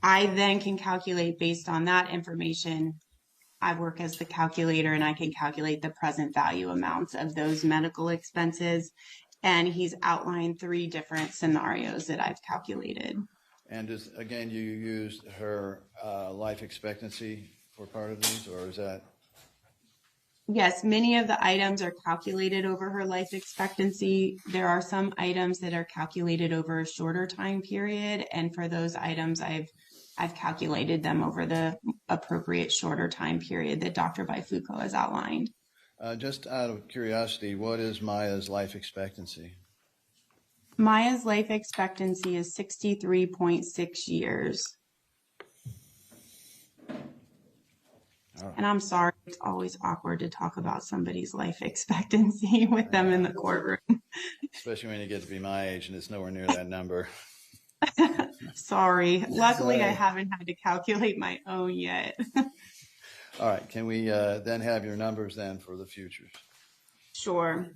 I then can calculate based on that information. I work as the calculator, and I can calculate the present value amounts of those medical expenses. And he's outlined 3 different scenarios that I've calculated. And again, you used her life expectancy for part of these, or is that? Yes, many of the items are calculated over her life expectancy. There are some items that are calculated over a shorter time period, and for those items, I've calculated them over the appropriate shorter time period that Dr. Bifulco has outlined. Just out of curiosity, what is Maya's life expectancy? Maya's life expectancy is 63.6 years. Right. And I'm sorry, it's always awkward to talk about somebody's life expectancy with them in the courtroom. Especially when you get to be my age and it's nowhere near that number. Sorry. Luckily, I haven't had to calculate my own yet. All right. Can we then have your numbers then for the futures? Sure.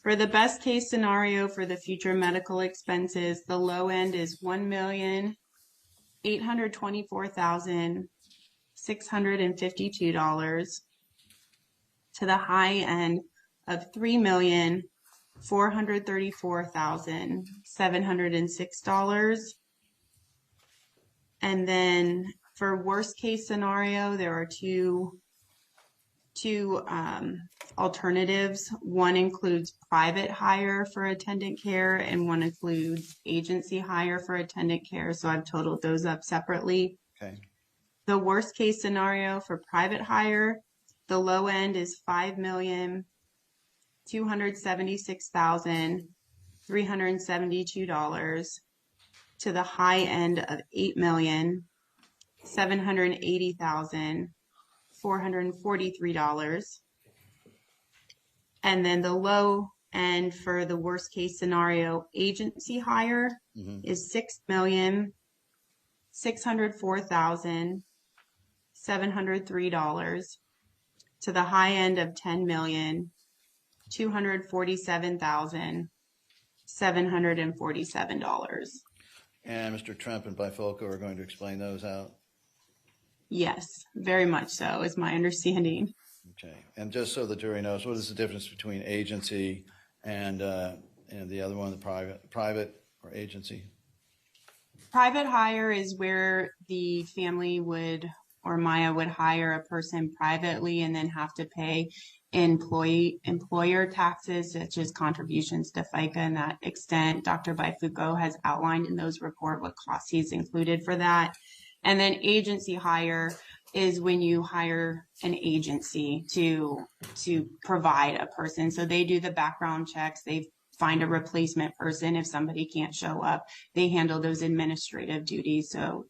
For the best case scenario for the future medical expenses, the low end is $1,824,652 to the high end of $3,434,706. And then for worst case scenario, there are two alternatives. One includes private hire for attendant care, and one includes agency hire for attendant care. So I've totaled those up separately. Okay. The worst case scenario for private hire, the low end is $5,276,372 to the high end of $8,780,443. And then the low end for the worst case scenario agency hire is $6,604,703 to the high end of $10,247,747. And Mr. Trump and Bifulco are going to explain those out? Yes, very much so, is my understanding. Okay. And just so the jury knows, what is the difference between agency and the other one, the private or agency? Private hire is where the family would, or Maya would hire a person privately and then have to pay employer taxes, such as contributions to FICA and that extent. Dr. Bifulco has outlined in those report what costs he's included for that. And then agency hire is when you hire an agency to provide a person. So they do the background checks, they find a replacement person if somebody can't show up, they handle those administrative duties. So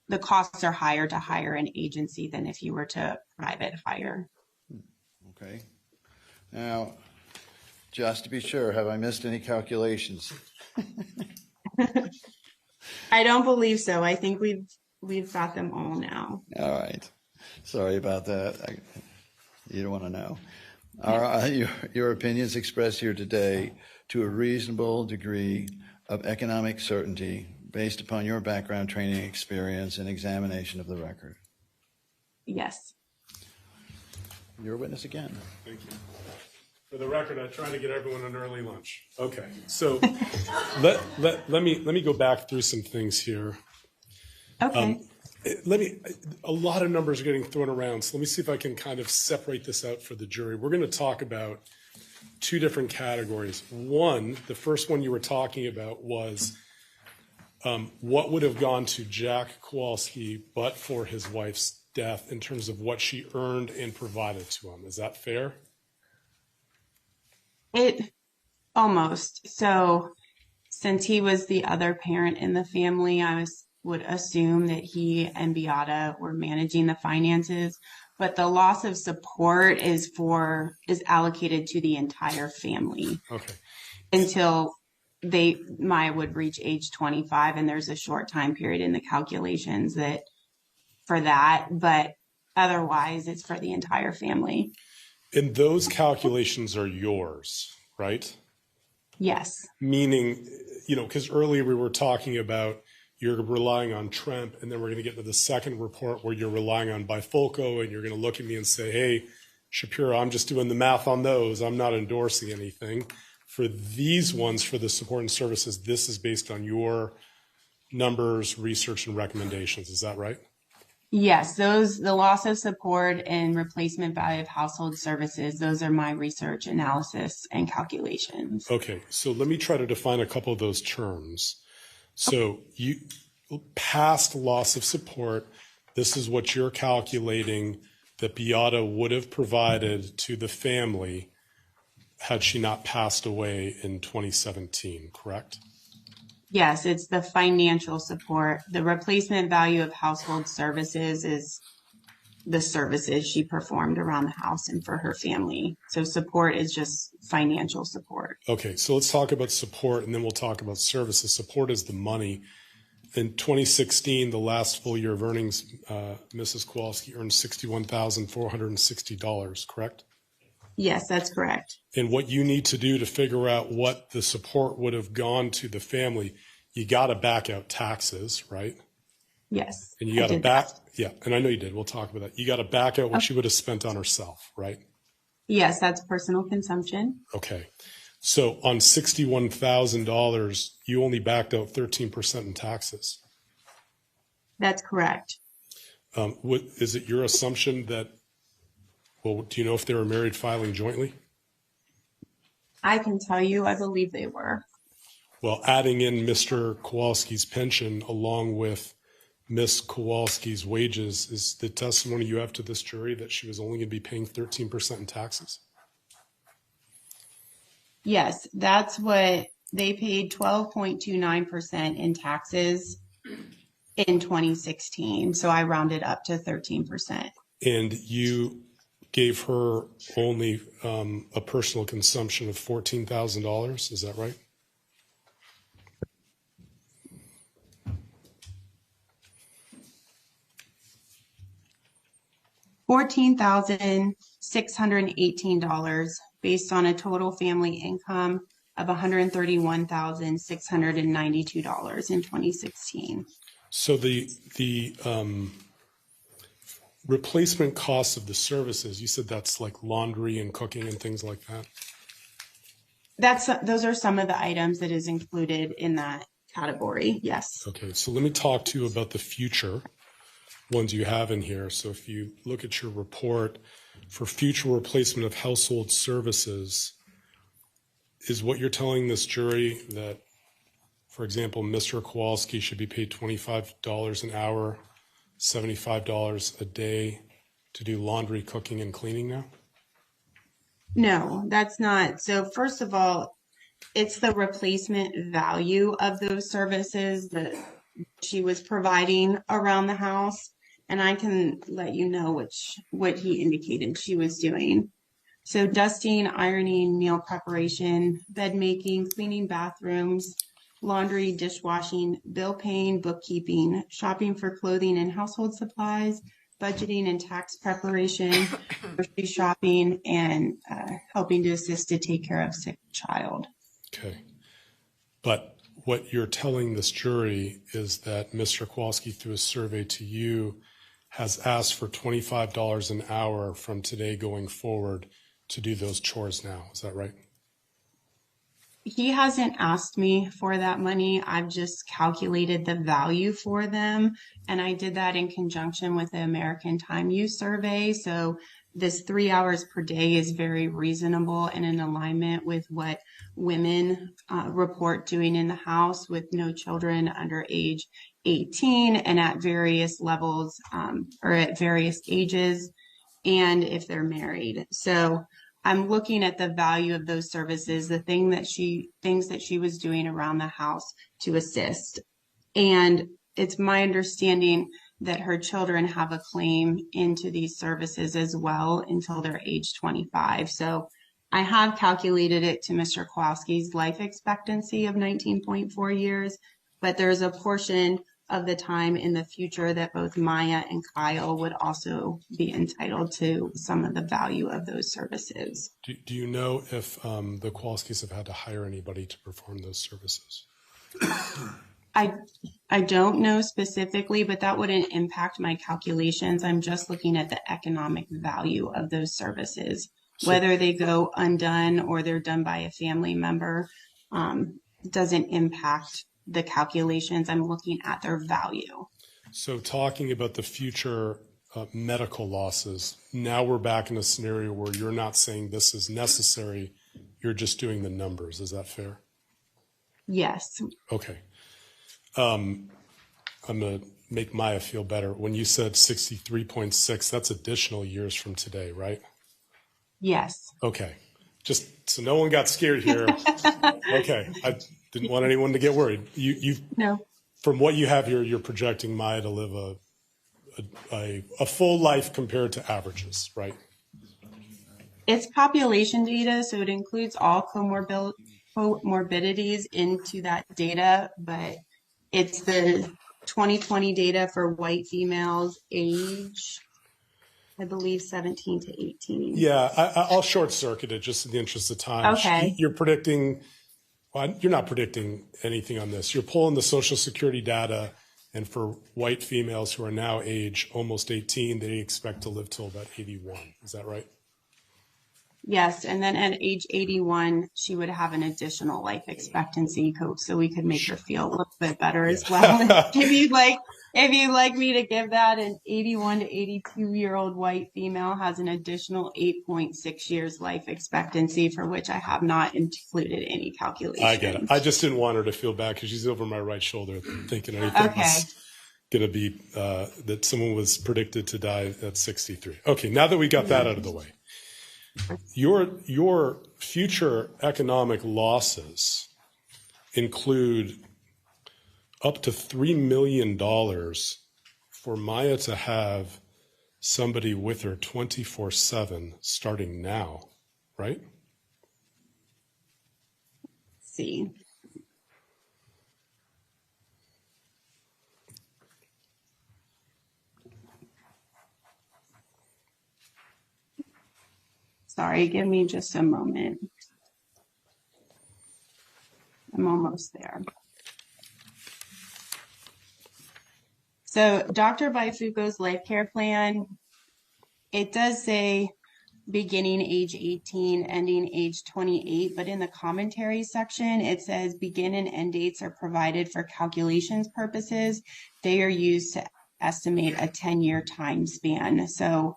the costs are higher to hire an agency than if you were to private hire. Okay. Now, just to be sure, have I missed any calculations? I don't believe so. I think we've got them all now. All right. Sorry about that. You don't want to know. All right. Your opinions expressed here today to a reasonable degree of economic certainty based upon your background, training, experience, and examination of the record. Yes. You're a witness again. Thank you. For the record, I try to get everyone an early lunch. Okay, so let me go back through some things here. Okay. A lot of numbers are getting thrown around, so let me see if I can kind of separate this out for the jury. We're going to talk about two different categories. One, the first one you were talking about was what would have gone to Jack Kowalski but for his wife's death in terms of what she earned and provided to him. Is that fair? It almost. So since he was the other parent in the family, would assume that he and Beata were managing the finances, but the loss of support is allocated to the entire family. Okay. Until Maya would reach age 25, and there's a short time period in the calculations for that, but otherwise it's for the entire family. And those calculations are yours, right? Yes. Meaning, because earlier we were talking about you're relying on Tremp, and then we're going to get to the second report where you're relying on Bifulco, and you're going to look at me and say, hey, Shapiro, I'm just doing the math on those. I'm not endorsing anything. For these ones, for the support and services, this is based on your numbers, research, and recommendations. Is that right? Yes, the loss of support and replacement value of household services, those are my research, analysis, and calculations. Okay, so let me try to define a couple of those terms. So you past loss of support, this is what you're calculating that Beata would have provided to the family had she not passed away in 2017, correct? Yes, it's the financial support. The replacement value of household services is the services she performed around the house and for her family. So support is just financial support. Okay, so let's talk about support and then we'll talk about services. Support is the money. In 2016, the last full year of earnings, Mrs. Kowalski earned $61,460, correct? Yes, that's correct. And what you need to do to figure out what the support would have gone to the family, you got to back out taxes, right? Yes. And you got to yeah, and I know you did. We'll talk about that. You got to back out what she would have spent on herself, right? Yes, that's personal consumption. Okay. So on $61,000, you only backed out 13% in taxes. That's correct. Is it your assumption that, well, do you know if they were married filing jointly? I can tell you, I believe they were. Well, adding in Mr. Kowalski's pension along with Miss Kowalski's wages, is the testimony you have to this jury that she was only going to be paying 13% in taxes? Yes, that's what they paid, 12.29% in taxes in 2016. So I rounded up to 13%. And you gave her only a personal consumption of $14,000. Is that right? $14,618 based on a total family income of $131,692 in 2016. So the replacement costs of the services, you said that's like laundry and cooking and things like that? Those are some of the items that is included in that category, yes. Okay, so let me talk to you about the future ones you have in here. So if you look at your report for future replacement of household services, is what you're telling this jury that, for example, Mr. Kowalski should be paid $25 an hour, $75 a day to do laundry, cooking, and cleaning now? No, that's not. So first of all, it's the replacement value of those services that she was providing around the house. And I can let you know what he indicated she was doing. So dusting, ironing, meal preparation, bed making, cleaning bathrooms, laundry, dishwashing, bill paying, bookkeeping, shopping for clothing and household supplies, budgeting and tax preparation, grocery shopping, and helping to assist to take care of sick child. Okay. But what you're telling this jury is that Mr. Kowalski, through a survey to you, has asked for $25 an hour from today going forward to do those chores now. Is that right? He hasn't asked me for that money. I've just calculated the value for them. And I did that in conjunction with the American Time Use Survey. So this 3 hours per day is very reasonable and in alignment with what women report doing in the house with no children under age 18 and at various levels or at various ages, and if they're married. So I'm looking at the value of those services, the things that she was doing around the house to assist. And it's my understanding that her children have a claim into these services as well until they're age 25. So I have calculated it to Mr. Kowalski's life expectancy of 19.4 years, but there's a portion of the time in the future that both Maya and Kyle would also be entitled to some of the value of those services. Do you know if the Kowalskis have had to hire anybody to perform those services? I don't know specifically, but that wouldn't impact my calculations. I'm just looking at the economic value of those services Whether they go undone or they're done by a family member doesn't impact the calculations. I'm looking at their value. So talking about the future medical losses, now we're back in a scenario where you're not saying this is necessary, you're just doing the numbers. Is that fair? Yes. Okay. I'm going to make Maya feel better. When you said 63.6, that's additional years from today, right? Yes. Okay. Just so no one got scared here. Okay. I didn't want anyone to get worried. No. From what you have here, you're projecting Maya to live a full life compared to averages, right? It's population data, so it includes all comorbidities into that data, but it's the 2020 data for white females age, I believe 17 to 18. Yeah, I'll short circuit it just in the interest of time. Okay. You're predicting, well, you're not predicting anything on this. You're pulling the Social Security data, and for white females who are now age almost 18, they expect to live till about 81. Is that right? Yes, and then at age 81, she would have an additional life expectancy coach, so we could make her feel a little bit better as well. If you'd like me to give that, an 81 to 82-year-old white female has an additional 8.6 years life expectancy, for which I have not included any calculations. I get it. I just didn't want her to feel bad because she's over my right shoulder thinking anything was going to be that someone was predicted to die at 63. Okay, now that we got that out of the way. Your future economic losses include up to $3 million for Maya to have somebody with her 24/7 starting now, right? Let's see. Sorry, give me just a moment. I'm almost there. So Dr. Baifuko's life care plan, it does say beginning age 18, ending age 28, but in the commentary section, it says begin and end dates are provided for calculations purposes. They are used to estimate a 10-year time span. So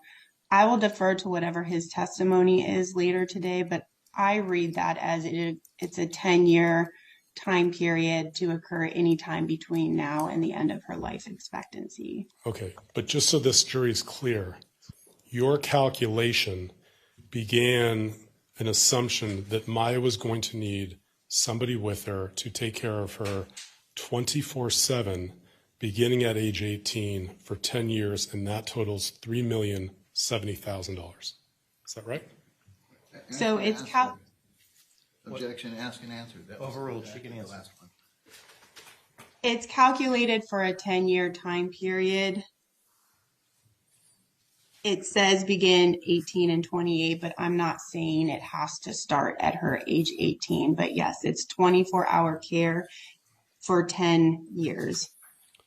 I will defer to whatever his testimony is later today, but I read that as it's a 10-year time period to occur anytime between now and the end of her life expectancy. Okay, but just so this jury is clear, your calculation began an assumption that Maya was going to need somebody with her to take care of her 24/7 beginning at age 18 for 10 years, and that totals $3,070,000. Is that right? So it's Objection, ask and answer. That was Overruled. She can answer. the last one. It's calculated for a 10-year time period. It says begin 18 and 28, but I'm not saying it has to start at her age 18. But yes, it's 24-hour care for 10 years.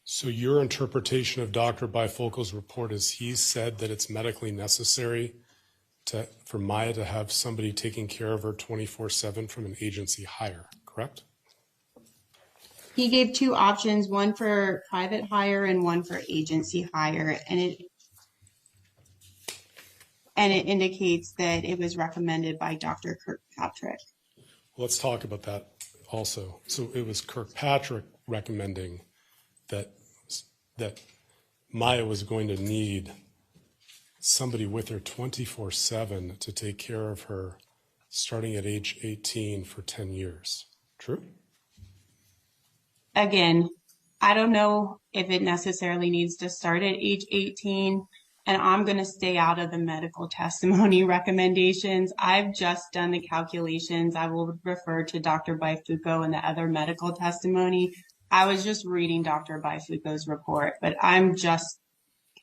So your interpretation of Dr. Bifocal's report is he said that it's medically necessary for Maya to have somebody taking care of her 24/7 from an agency hire, correct? He gave two options, one for private hire and one for agency hire, and it indicates that it was recommended by Dr. Kirkpatrick. Let's talk about that also. So it was Kirkpatrick recommending that Maya was going to need somebody with her 24/7 to take care of her starting at age 18 for 10 years. True? Again, I don't know if it necessarily needs to start at age 18, and I'm going to stay out of the medical testimony recommendations. I've just done the calculations. I will refer to Dr. Baifuko and the other medical testimony. I was just reading Dr. Baifuko's report, but I'm just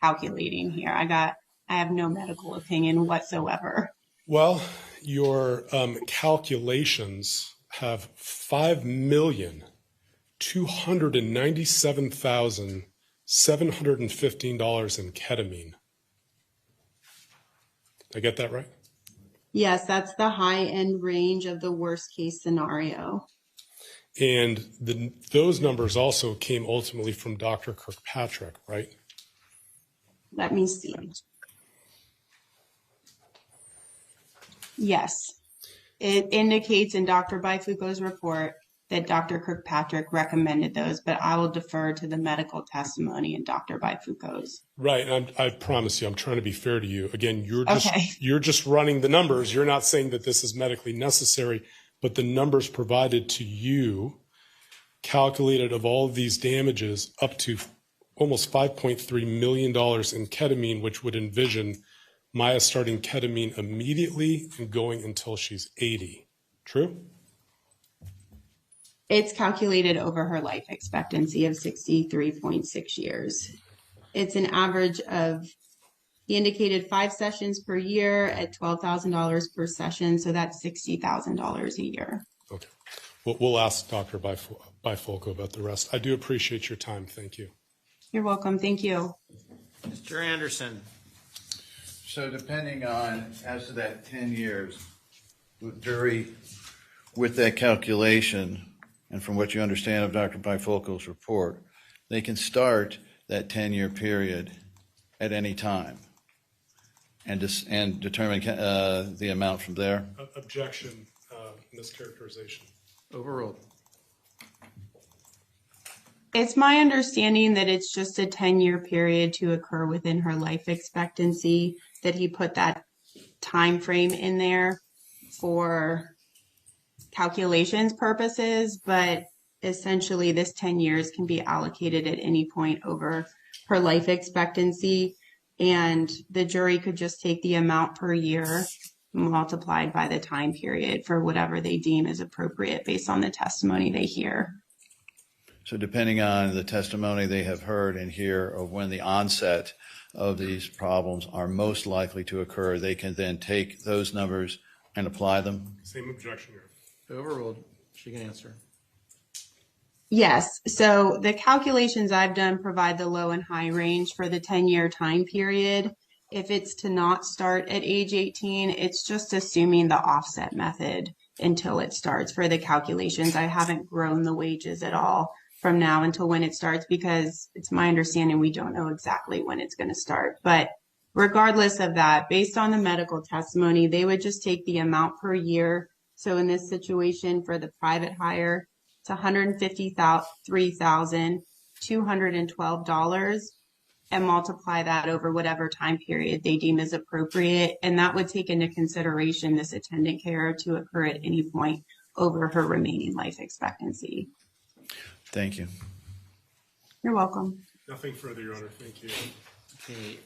calculating here. I have no medical opinion whatsoever. Well, your calculations have $5,297,715 in ketamine. Did I get that right? Yes, that's the high end range of the worst case scenario. And those numbers also came ultimately from Dr. Kirkpatrick, right? Let me see. Yes, it indicates in Dr. Bifoucault's report that Dr. Kirkpatrick recommended those, but I will defer to the medical testimony in Dr. Bifoucault's. Right. And I promise you, I'm trying to be fair to you. Again, Okay. you're just running the numbers. You're not saying that this is medically necessary, but the numbers provided to you calculated of all of these damages up to almost $5.3 million in ketamine, which would envision Maya starting ketamine immediately and going until she's 80. True? It's calculated over her life expectancy of 63.6 years. It's an average of, he indicated 5 sessions per year at $12,000 per session, so that's $60,000 a year. Okay. We'll ask Dr. Bifulco about the rest. I do appreciate your time. Thank you. You're welcome. Thank you. Mr. Anderson. So depending on, as to that 10 years, the jury, with that calculation, and from what you understand of Dr. Bifulco's report, they can start that 10-year period at any time and determine the amount from there? Objection, mischaracterization. Overruled. It's my understanding that it's just a 10-year period to occur within her life expectancy, that he put that time frame in there for calculations purposes, but essentially this 10 years can be allocated at any point over her life expectancy, and the jury could just take the amount per year multiplied by the time period for whatever they deem is appropriate based on the testimony they hear. So depending on the testimony they have heard and hear of when the onset of these problems are most likely to occur, they can then take those numbers and apply them? Same objection here. Overruled. She can answer. Yes, so the calculations I've done provide the low and high range for the 10-year time period. If it's to not start at age 18, it's just assuming the offset method until it starts for the calculations. I haven't grown the wages at all from now until when it starts, because it's my understanding we don't know exactly when it's going to start. But regardless of that, based on the medical testimony, they would just take the amount per year. So in this situation for the private hire, it's $153,212 and multiply that over whatever time period they deem is appropriate. And that would take into consideration this attendant care to occur at any point over her remaining life expectancy. Thank you. You're welcome. Nothing further, Your Honor. Thank you. Okay.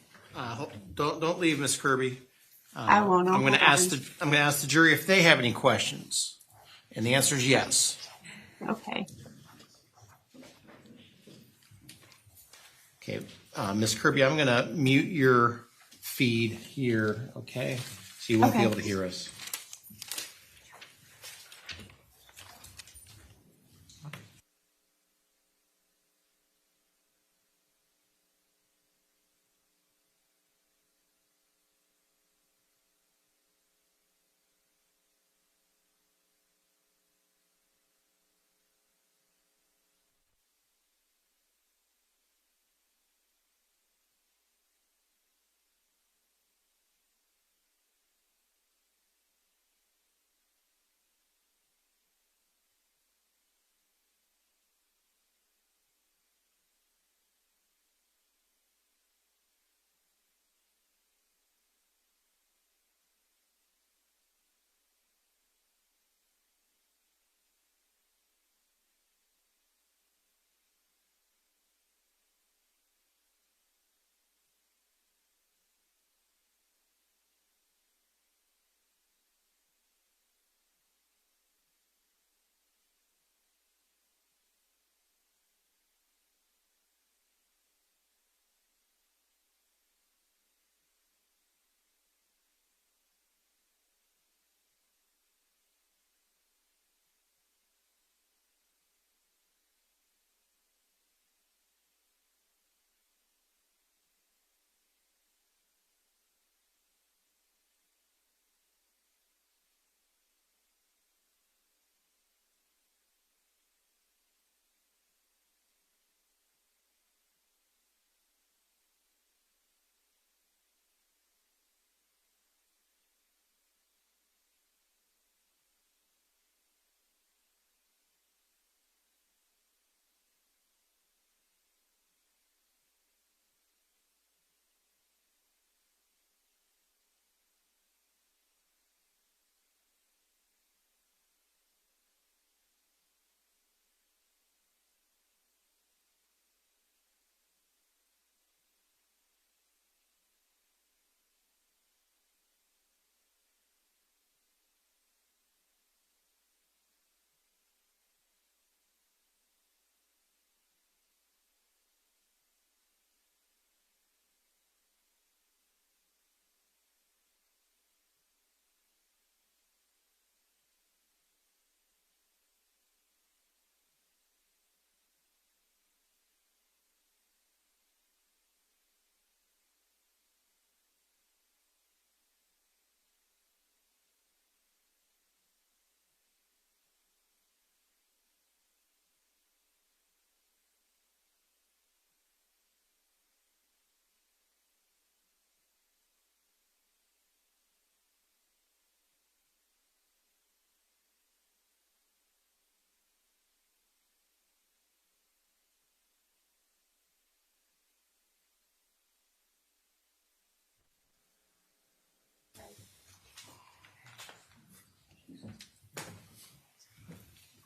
Don't leave, Ms. Kirby. I won't. I'm going to ask the jury if they have any questions, and the answer is yes. Okay. Okay, Ms. Kirby, I'm going to mute your feed here. Okay, so you won't be able to hear us.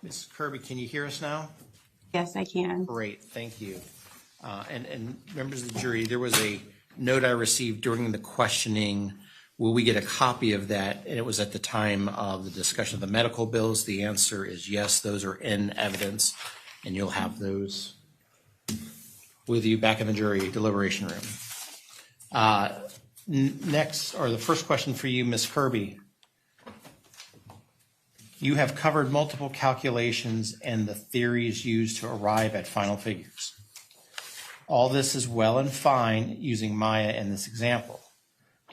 Ms. Kirby, can you hear us now? Yes, I can. Great, thank you. And members of the jury, there was a note I received during the questioning. Will we get a copy of that? And it was at the time of the discussion of the medical bills. The answer is yes, those are in evidence, and you'll have those with you back in the jury deliberation room. Next, or the first question for you, Ms. Kirby. You have covered multiple calculations and the theories used to arrive at final figures. All this is well and fine using Maya in this example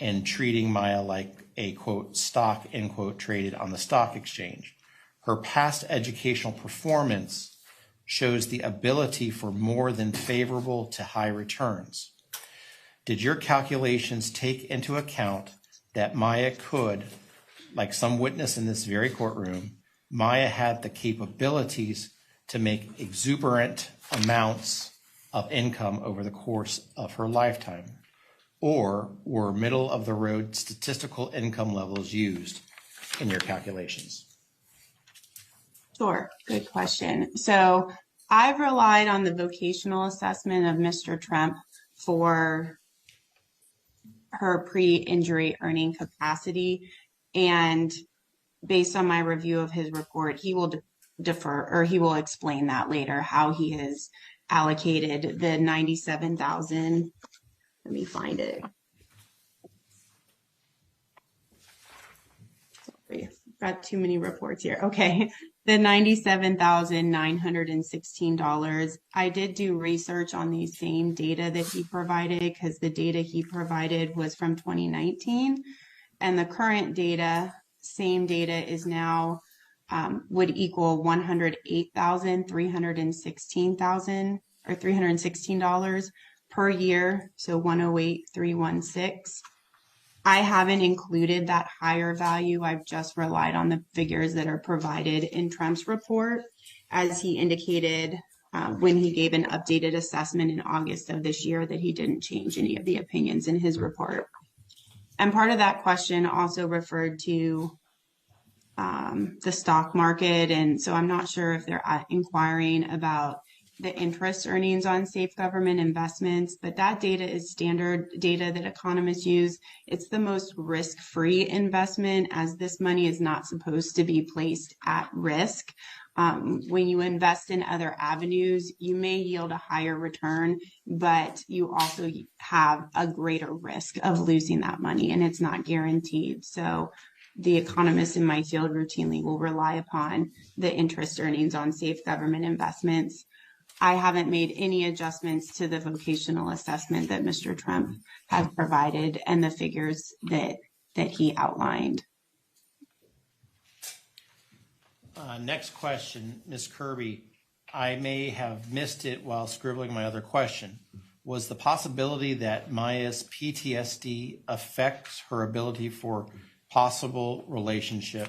and treating Maya like a, quote, stock, end quote, traded on the stock exchange. Her past educational performance shows the ability for more than favorable to high returns. Did your calculations take into account that Maya could, like some witness in this very courtroom, Maya had the capabilities to make exuberant amounts of income over the course of her lifetime? Or were middle-of-the-road statistical income levels used in your calculations? Sure, good question. So I've relied on the vocational assessment of Mr. Trump for her pre-injury earning capacity. And based on my review of his report, he will defer, or he will explain that later, how he has allocated the $97,000. Let me find it. Sorry, I've got too many reports here. Okay, the $97,916. I did do research on the same data that he provided, because the data he provided was from 2019, and the current data, same data, is now would equal $108,316 or $316 per year, so 108,316. I haven't included that higher value. I've just relied on the figures that are provided in Trump's report, as he indicated when he gave an updated assessment in August of this year that he didn't change any of the opinions in his report. And part of that question also referred to the stock market. And so I'm not sure if they're inquiring about the interest earnings on safe government investments, but that data is standard data that economists use. It's the most risk-free investment, as this money is not supposed to be placed at risk. When you invest in other avenues, you may yield a higher return, but you also have a greater risk of losing that money, and it's not guaranteed. So the economists in my field routinely will rely upon the interest earnings on safe government investments. I haven't made any adjustments to the vocational assessment that Mr. Trump has provided and the figures that he outlined. Next question, Ms. Kirby. I may have missed it while scribbling my other question. Was the possibility that Maya's PTSD affects her ability for possible relationship,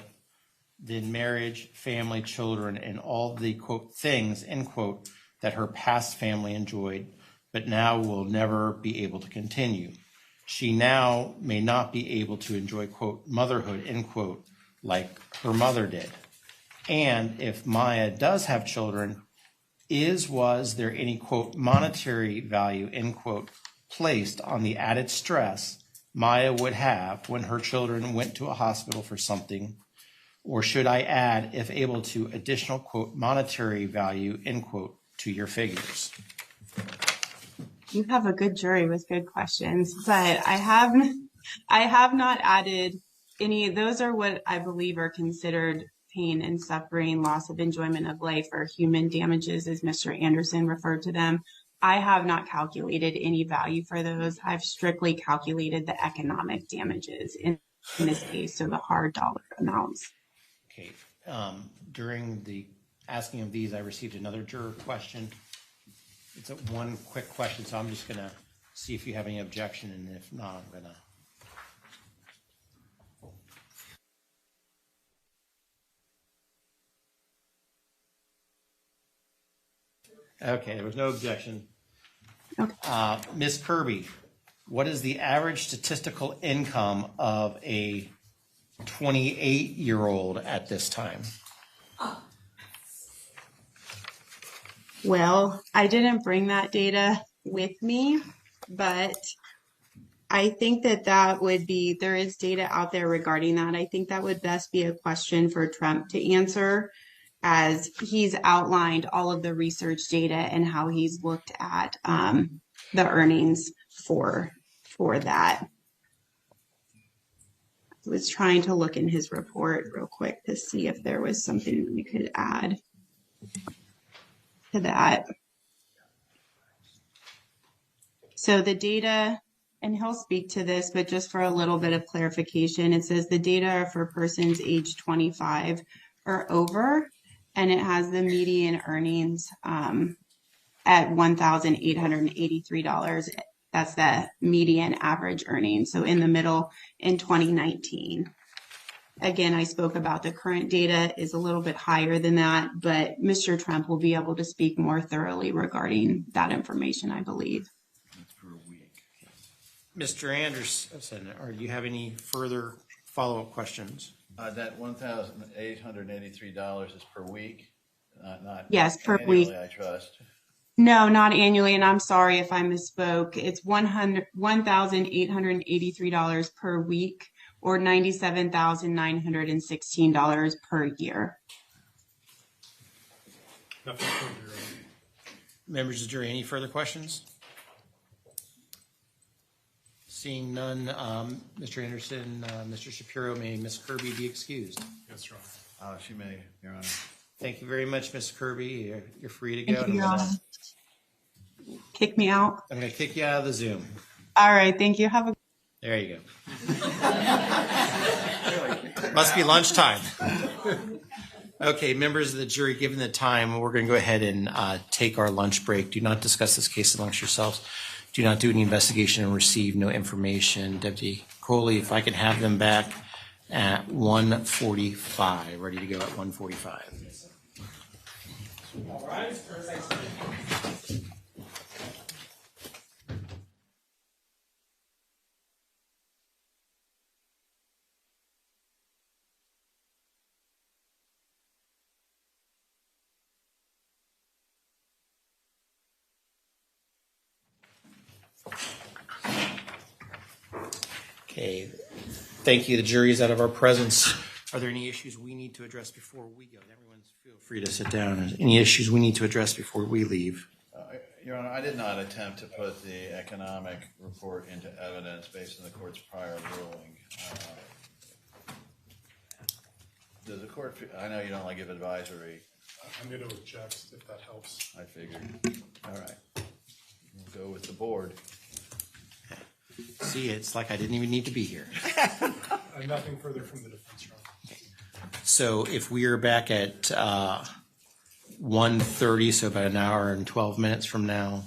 then marriage, family, children, and all the, quote, things, end quote, that her past family enjoyed, but now will never be able to continue? She now may not be able to enjoy, quote, motherhood, end quote, like her mother did. And if Maya does have children, was there any, quote, monetary value, end quote, placed on the added stress Maya would have when her children went to a hospital for something? Or should I add, if able to, additional, quote, monetary value, end quote, to your figures? You have a good jury with good questions, but I have not added any. Those are what I believe are considered pain and suffering, loss of enjoyment of life, or human damages, as Mr. Anderson referred to them. I have not calculated any value for those. I've strictly calculated the economic damages in this case, so the hard dollar amounts. Okay. During the asking of these, I received another juror question. It's a one quick question, so I'm just going to see if you have any objection, and if not, I'm going to. Okay, there was no objection. Okay. Ms. Kirby, what is the average statistical income of a 28-year-old at this time? Well, I didn't bring that data with me, but I think that would be, there is data out there regarding that. I think that would best be a question for Trump to answer, as he's outlined all of the research data and how he's looked at the earnings for that. I was trying to look in his report real quick to see if there was something we could add to that. So the data, and he'll speak to this, but just for a little bit of clarification, it says the data are for persons age 25 or over, and it has the median earnings at $1,883. That's the median average earnings. So in the middle in 2019. Again, I spoke about the current data is a little bit higher than that, but Mr. Trump will be able to speak more thoroughly regarding that information, I believe. Mr. Anderson, or do you have any further follow-up questions? That $1,883 is per week, not Yes, per annually, week. I trust. No, not annually, and I'm sorry if I misspoke. It's $1,883 per week, or $97,916 per year. Nothing further. Members of the jury, any further questions? Seeing none, Mr. Anderson, Mr. Shapiro, may Ms. Kirby be excused? Yes, Your Honor. She may, Your Honor. Thank you very much, Ms. Kirby. You're free to go. Thank you, Your Honor. Kick me out. I'm going to kick you out of the Zoom. All right, thank you. Have a There you go. Must be lunchtime. Okay, members of the jury, given the time, we're going to go ahead and take our lunch break. Do not discuss this case amongst yourselves. Do not do any investigation and receive no information. Deputy Coley, if I could have them back at 1:45, ready to go at 1:45. All right. Okay, thank you. The jury is out of our presence. Are there any issues we need to address before we go? Everyone feel free to sit down. Any issues we need to address before we leave? Your Honor, I did not attempt to put the economic report into evidence based on the court's prior ruling. Does the court, I know you don't like give advisory. I'm going to object if that helps. I figured. All right. We'll go with the board. See, it's like I didn't even need to be here. Nothing further from the defense, Your Honor. So if we are back at 1:30, so about an hour and 12 minutes from now,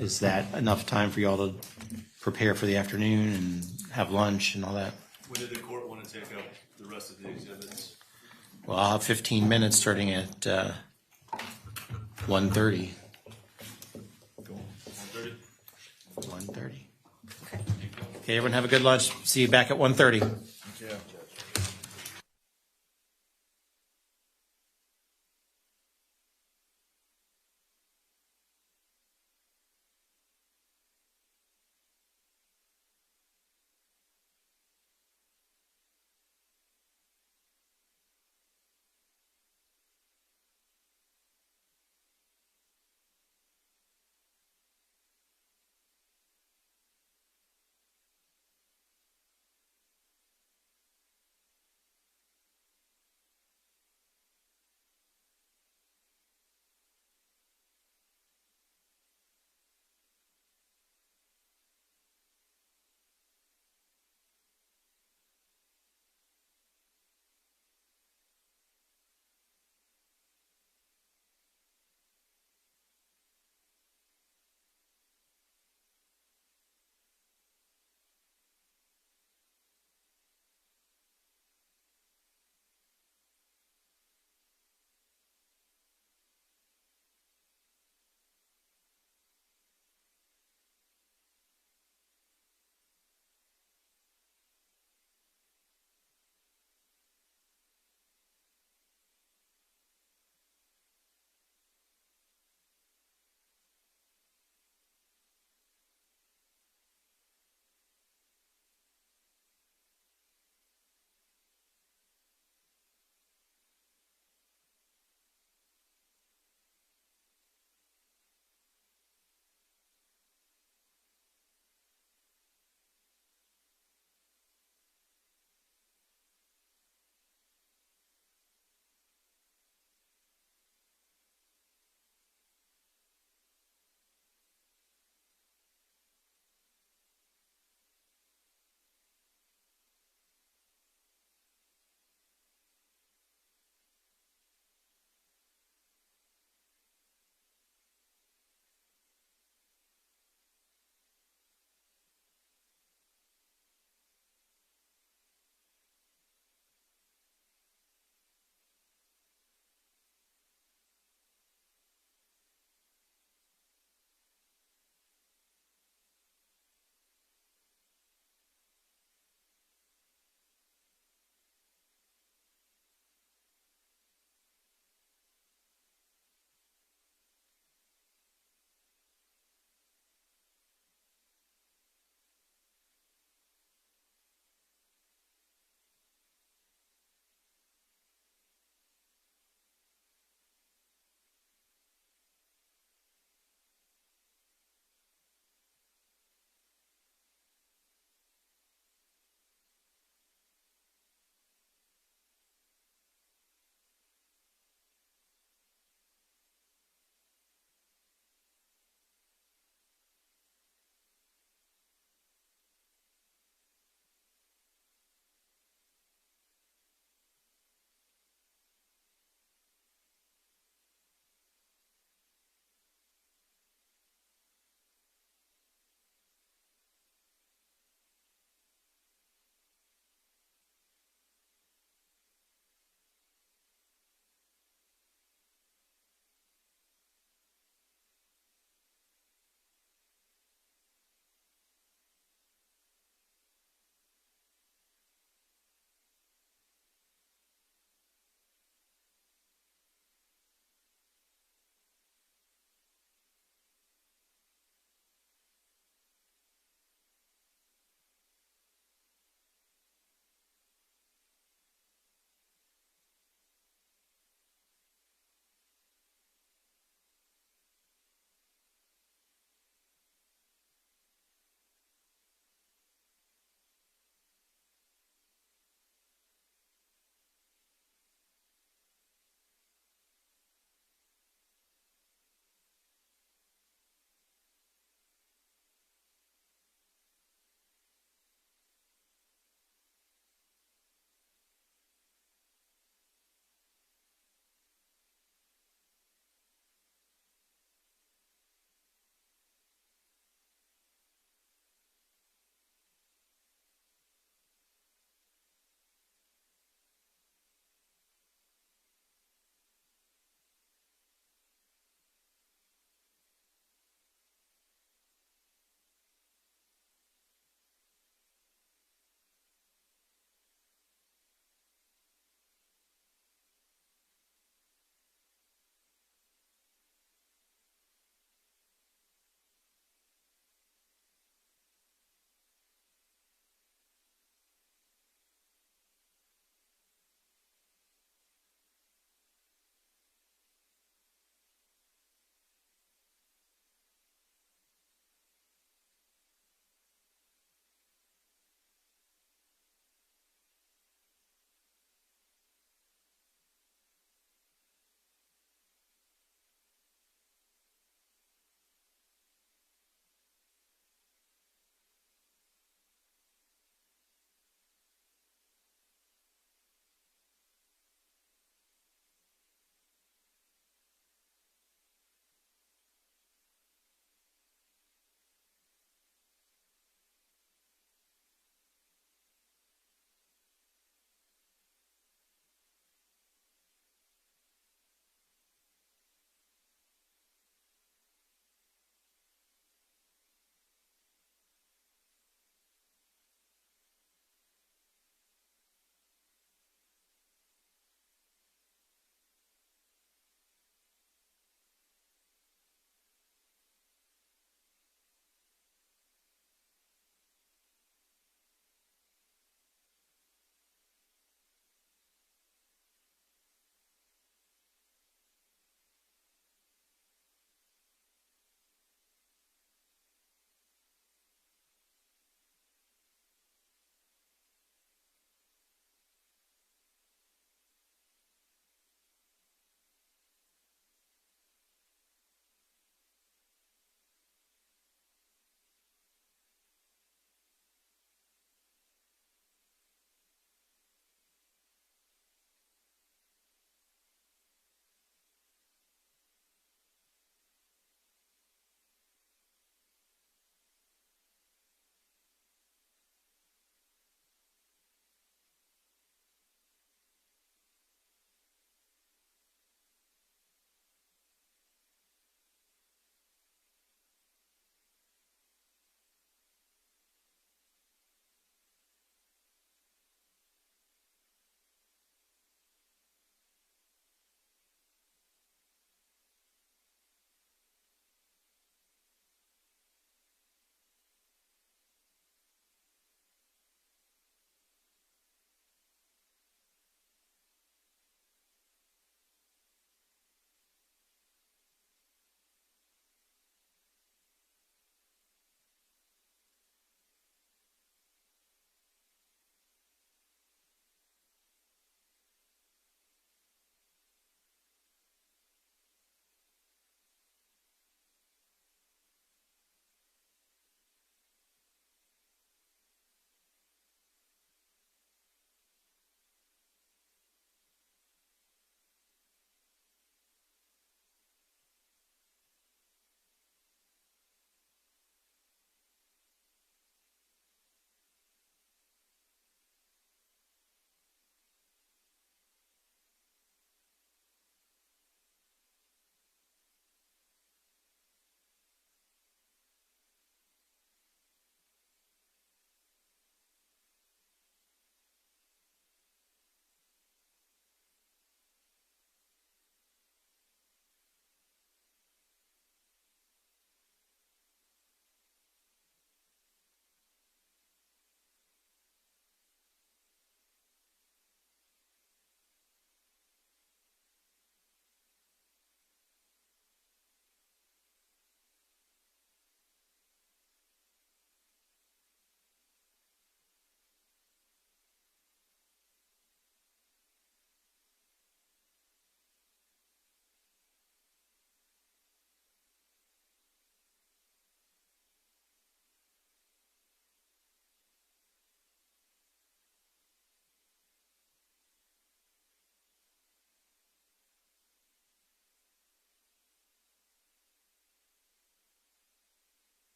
is that enough time for you all to prepare for the afternoon and have lunch and all that? When did the court want to take up the rest of the exhibits? Well, I'll have 15 minutes starting at 1:30. Cool. 1:30? 1:30. Okay, everyone have a good lunch. See you back at 1:30. Thank you.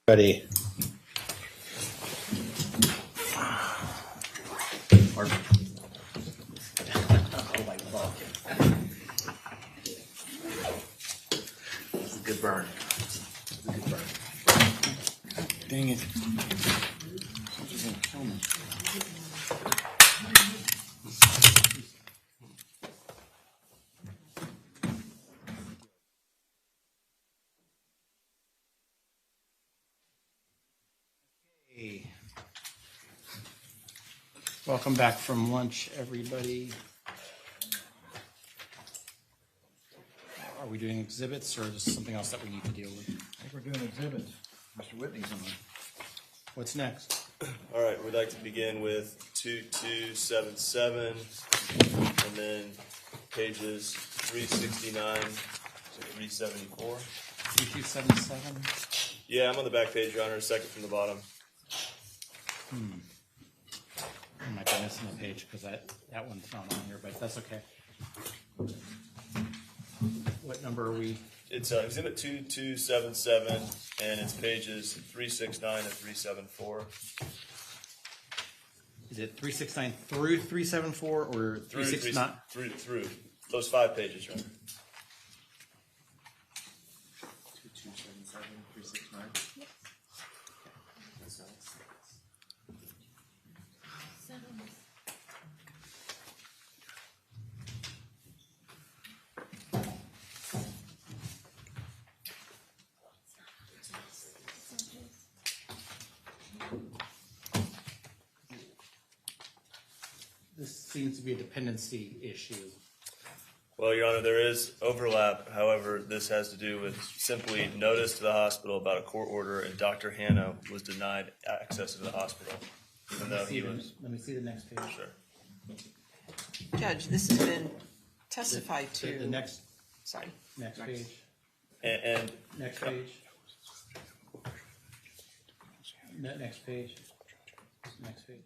Ready. This is a good burn. Dang it. Hey. Welcome back from lunch, everybody. Are we doing exhibits or is this something else that we need to deal with? I think we're doing exhibits. Mr. Whitney's on. What's next? All right, we'd like to begin with 2277 and then pages 369 to 374. 2277. Yeah, I'm on the back page, Your Honor, second from the bottom. I might be missing a page because that one's not on here, but that's okay. What number are we? It's exhibit 2277 and it's pages 369 to 374. Is it 369 through 374 or 369? Through those 5 pages, Your Honor. 2277, 369. This seems to be a dependency issue. Well, Your Honor, there is overlap. However, this has to do with simply notice to the hospital about a court order, and Dr. Hanna was denied access to the hospital, even though he was. Let me see the next page. Sure. Judge, this has been testified to. The next Sorry. next page. And Next page. Next page. Next page.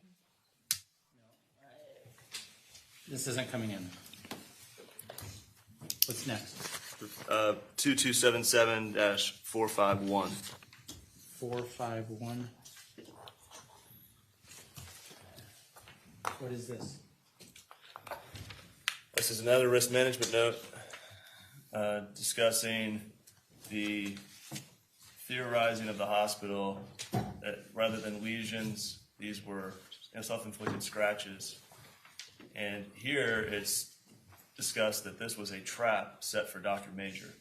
This isn't coming in. What's next? 2277-451. 451. What is this? This is another risk management note discussing the theorizing of the hospital that rather than lesions, these were self-inflicted scratches. And here it's discussed that this was a trap set for Dr. Major.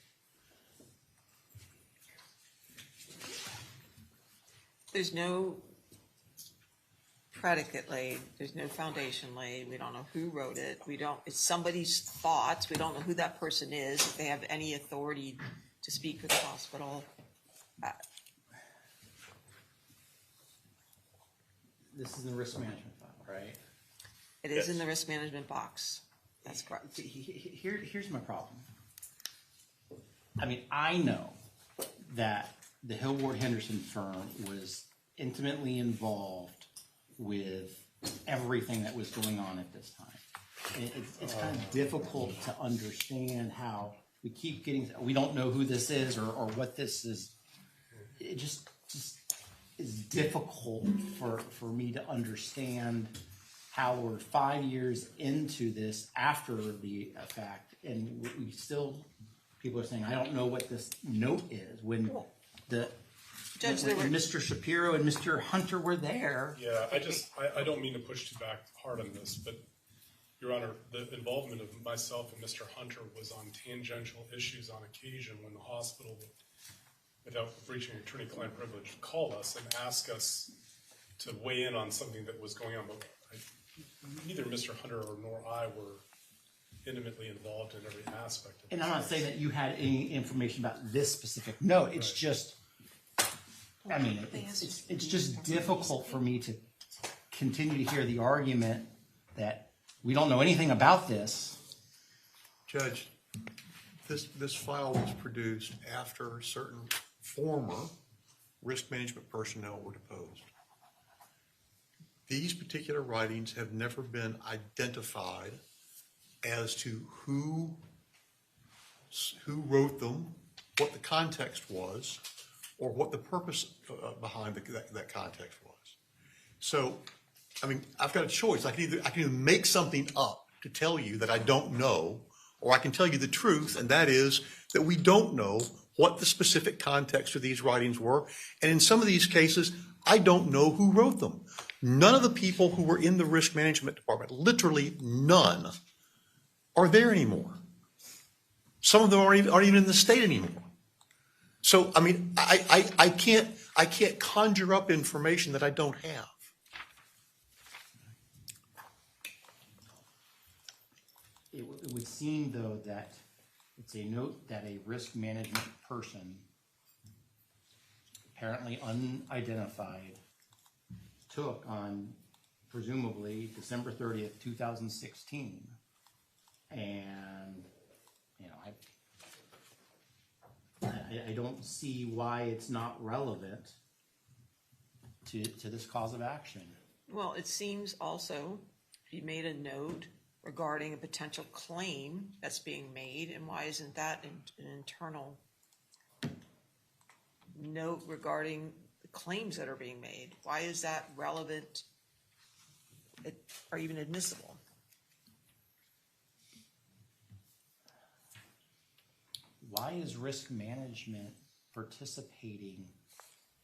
There's no predicate laid. There's no foundation laid. We don't know who wrote it. It's somebody's thoughts. We don't know who that person is, if they have any authority to speak for the hospital. This is the risk management file, right? It is Yes. in the risk management box. That's correct. Here's my problem. I mean, I know that the Hill Ward Henderson firm was intimately involved with everything that was going on at this time. It's kind of difficult to understand how we keep getting, we don't know who this is or what this is. It just is difficult for me to understand how we're 5 years into this after the fact, and we still, people are saying, I don't know what this note is, when Judge, when Mr. Shapiro and Mr. Hunter were there. Yeah, I don't mean to push you back hard on this, but Your Honor, the involvement of myself and Mr. Hunter was on tangential issues on occasion when the hospital would, without breaching attorney-client privilege, call us and ask us to weigh in on something that was going on. But neither Mr. Hunter nor I were intimately involved in every aspect of it. And I'm not saying that you had any information about this specific note. It's just, I mean, it's just difficult for me to continue to hear the argument that we don't know anything about this. Judge, this file was produced after certain former risk management personnel were deposed. These particular writings have never been identified as to who wrote them, what the context was, or what the purpose behind that context was. So, I mean, I've got a choice. I can either make something up to tell you that I don't know, or I can tell you the truth, and that is that we don't know what the specific context of these writings were. And in some of these cases, I don't know who wrote them. None of the people who were in the risk management department, literally none, are there anymore. Some of them aren't even in the state anymore. So, I mean, I can't conjure up information that I don't have. It would seem, though, that it's a note that a risk management person, apparently unidentified, took on presumably December 30th, 2016. And, you know, I don't see why it's not relevant to this cause of action. Well, it seems also you made a note regarding a potential claim that's being made, and why isn't that an internal note regarding the claims that are being made? Why is that relevant or even admissible? Why is risk management participating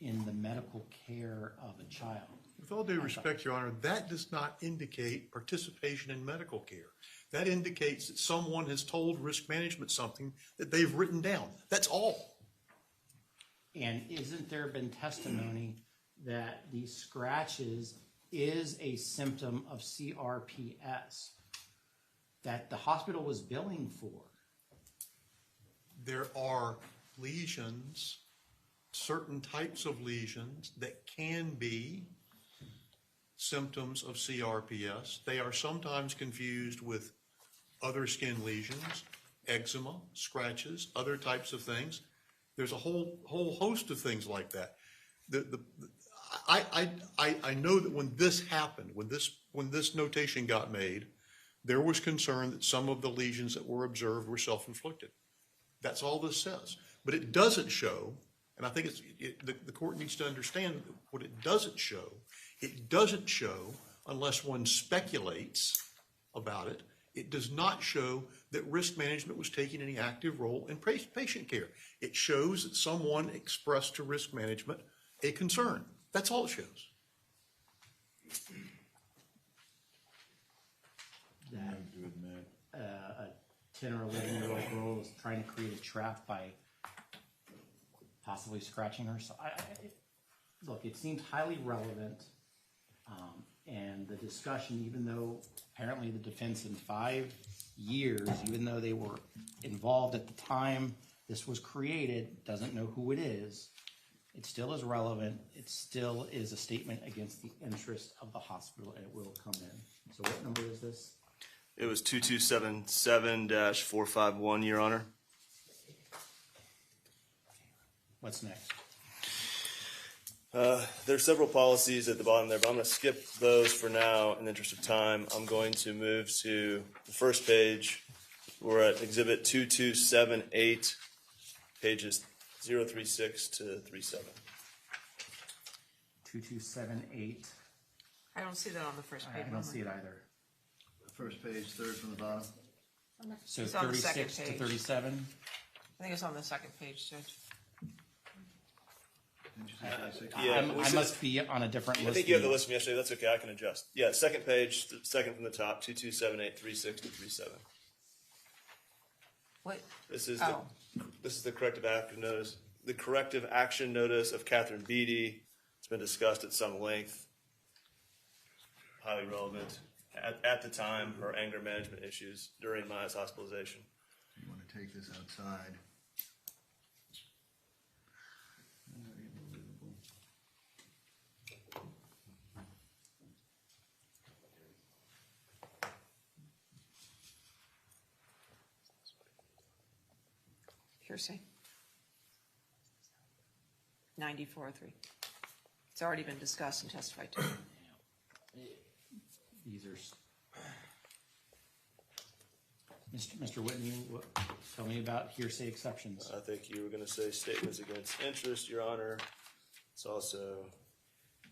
in the medical care of a child? With all due respect, Your Honor, that does not indicate participation in medical care. That indicates that someone has told risk management something that they've written down. That's all. And isn't there been testimony that these scratches is a symptom of CRPS that the hospital was billing for? There are lesions, certain types of lesions that can be symptoms of CRPS. They are sometimes confused with other skin lesions, eczema, scratches, other types of things. There's a whole host of things like that. I know that when this happened, when this notation got made, there was concern that some of the lesions that were observed were self-inflicted. That's all this says. But it doesn't show, and I think the court needs to understand what it doesn't show. It doesn't show, unless one speculates about it, it does not show that risk management was taking any active role in patient care. It shows that someone expressed to risk management a concern. That's all it shows. That a 10 or 11-year-old girl is trying to create a trap by possibly scratching herself. Look, it seems highly relevant, and the discussion, even though apparently the defense in 5 years, even though they were involved at the time this was created, doesn't know who it is, it still is relevant. It still is a statement against the interest of the hospital, and it will come in. So what number is this? It was 2277-451, Your Honor. What's next? There's several policies at the bottom there, but I'm going to skip those for now in the interest of time. I'm going to move to the first page. We're at Exhibit 2278, pages 036 to 37. 2278. I don't see that on the first page. I don't see it either. First page, third from the bottom. So It's on the second 36 to page. 37. I think it's on the second page, Judge. Didn't you say 36? I must be on a different list. I think you have the list from yesterday. That's okay. I can adjust. Yeah, second page, second from the top, 2278, 36 to 37. What? This is the corrective action notice. The corrective action notice of Catherine Beatty. It's been discussed at some length. Highly relevant. At the time, her anger management issues during Maya's hospitalization. You want to take this outside? Hearsay. 9403. It's already been discussed and testified to. These are Mr. Whitney, tell me about hearsay exceptions. I think you were going to say statements against interest, Your Honor. It's also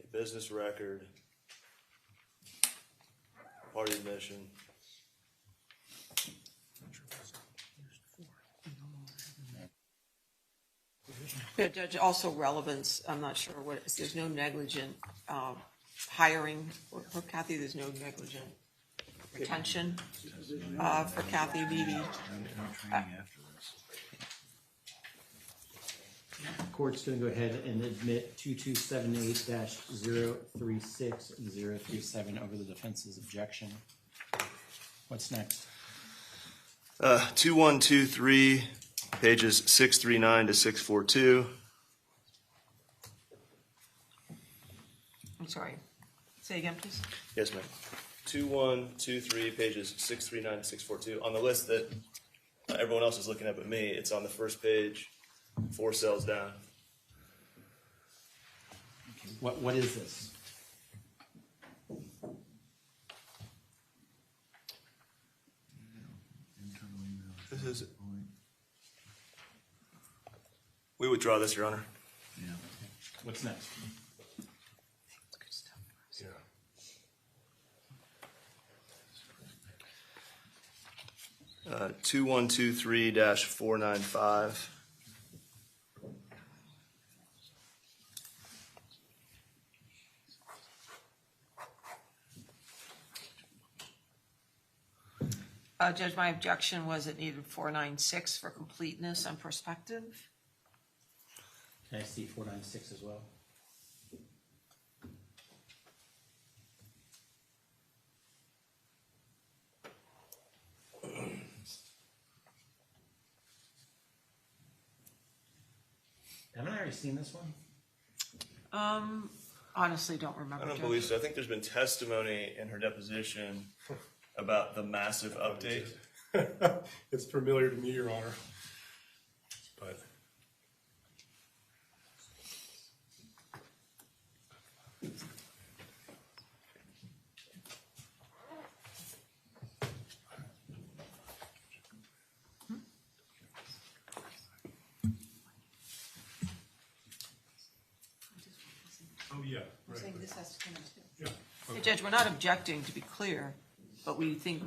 a business record, party admission. Yeah, Judge, also relevance, I'm not sure what, there's no negligent hiring for Kathy, there's no negligent retention for Kathy Beebe. Court's going to go ahead and admit 2278-036037 over the defense's objection. What's next? 2123, pages 639 to 642. I'm sorry, say again, please. Yes, ma'am. 2123, pages 639 to 642. On the list that everyone else is looking at but me, it's on the first page, 4 cells down. What is this? This is. We withdraw this, Your Honor. What's next? 2123-495. Judge, my objection was it needed 496 for completeness and perspective. Can I see 496 as well? Haven't I already seen this one? Honestly, don't remember. I don't Judge. believe so. I think there's been testimony in her deposition about the massive update. It's familiar to me, Your Honor. But oh yeah, I'm right. saying this has to come in too. Yeah. Hey, Judge, we're not objecting, to be clear, but we think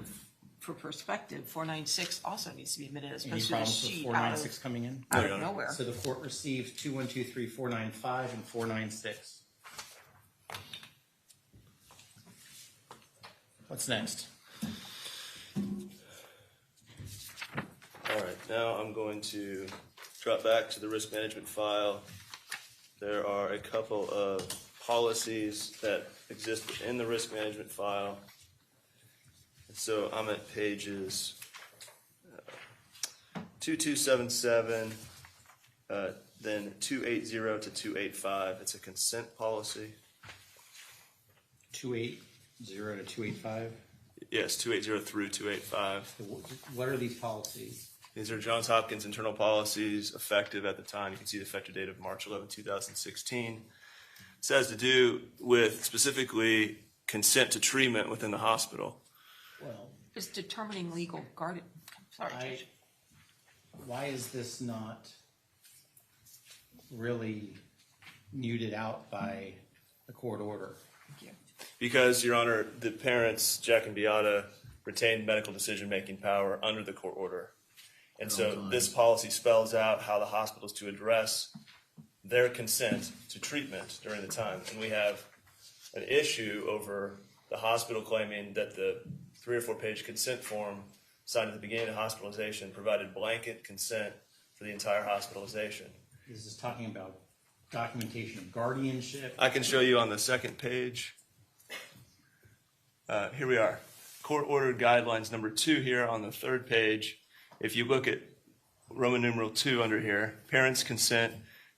for perspective, 496 also needs to be admitted as Any opposed to the problems with sheet 496 coming in? out of nowhere. So the court received 2123, 495, and 496. What's next? All right, now I'm going to drop back to the risk management file. There are a couple of policies that exist within the risk management file. So I'm at pages 2277, then 280 to 285. It's a consent policy. 280 to 285. Yes, 280 through 285. What are these policies? These are Johns Hopkins internal policies effective at the time. You can see the effective date of March 11, 2016. It has to do with specifically consent to treatment within the hospital. Well, It's determining legal guardian. Sorry, Judge. why is this not really muted out by the court order? Because, Your Honor, the parents, Jack and Beata, retained medical decision-making power under the court order. And so this policy spells out how the hospital is to address their consent to treatment during the time. And we have an issue over the hospital claiming that the 3 or 4 page consent form signed at the beginning of hospitalization provided blanket consent for the entire hospitalization. This is talking about documentation of guardianship. I can show you on the second page. Here we are. Court ordered guidelines number 2 here on the third page. If you look at Roman numeral 2 under here, parents consent,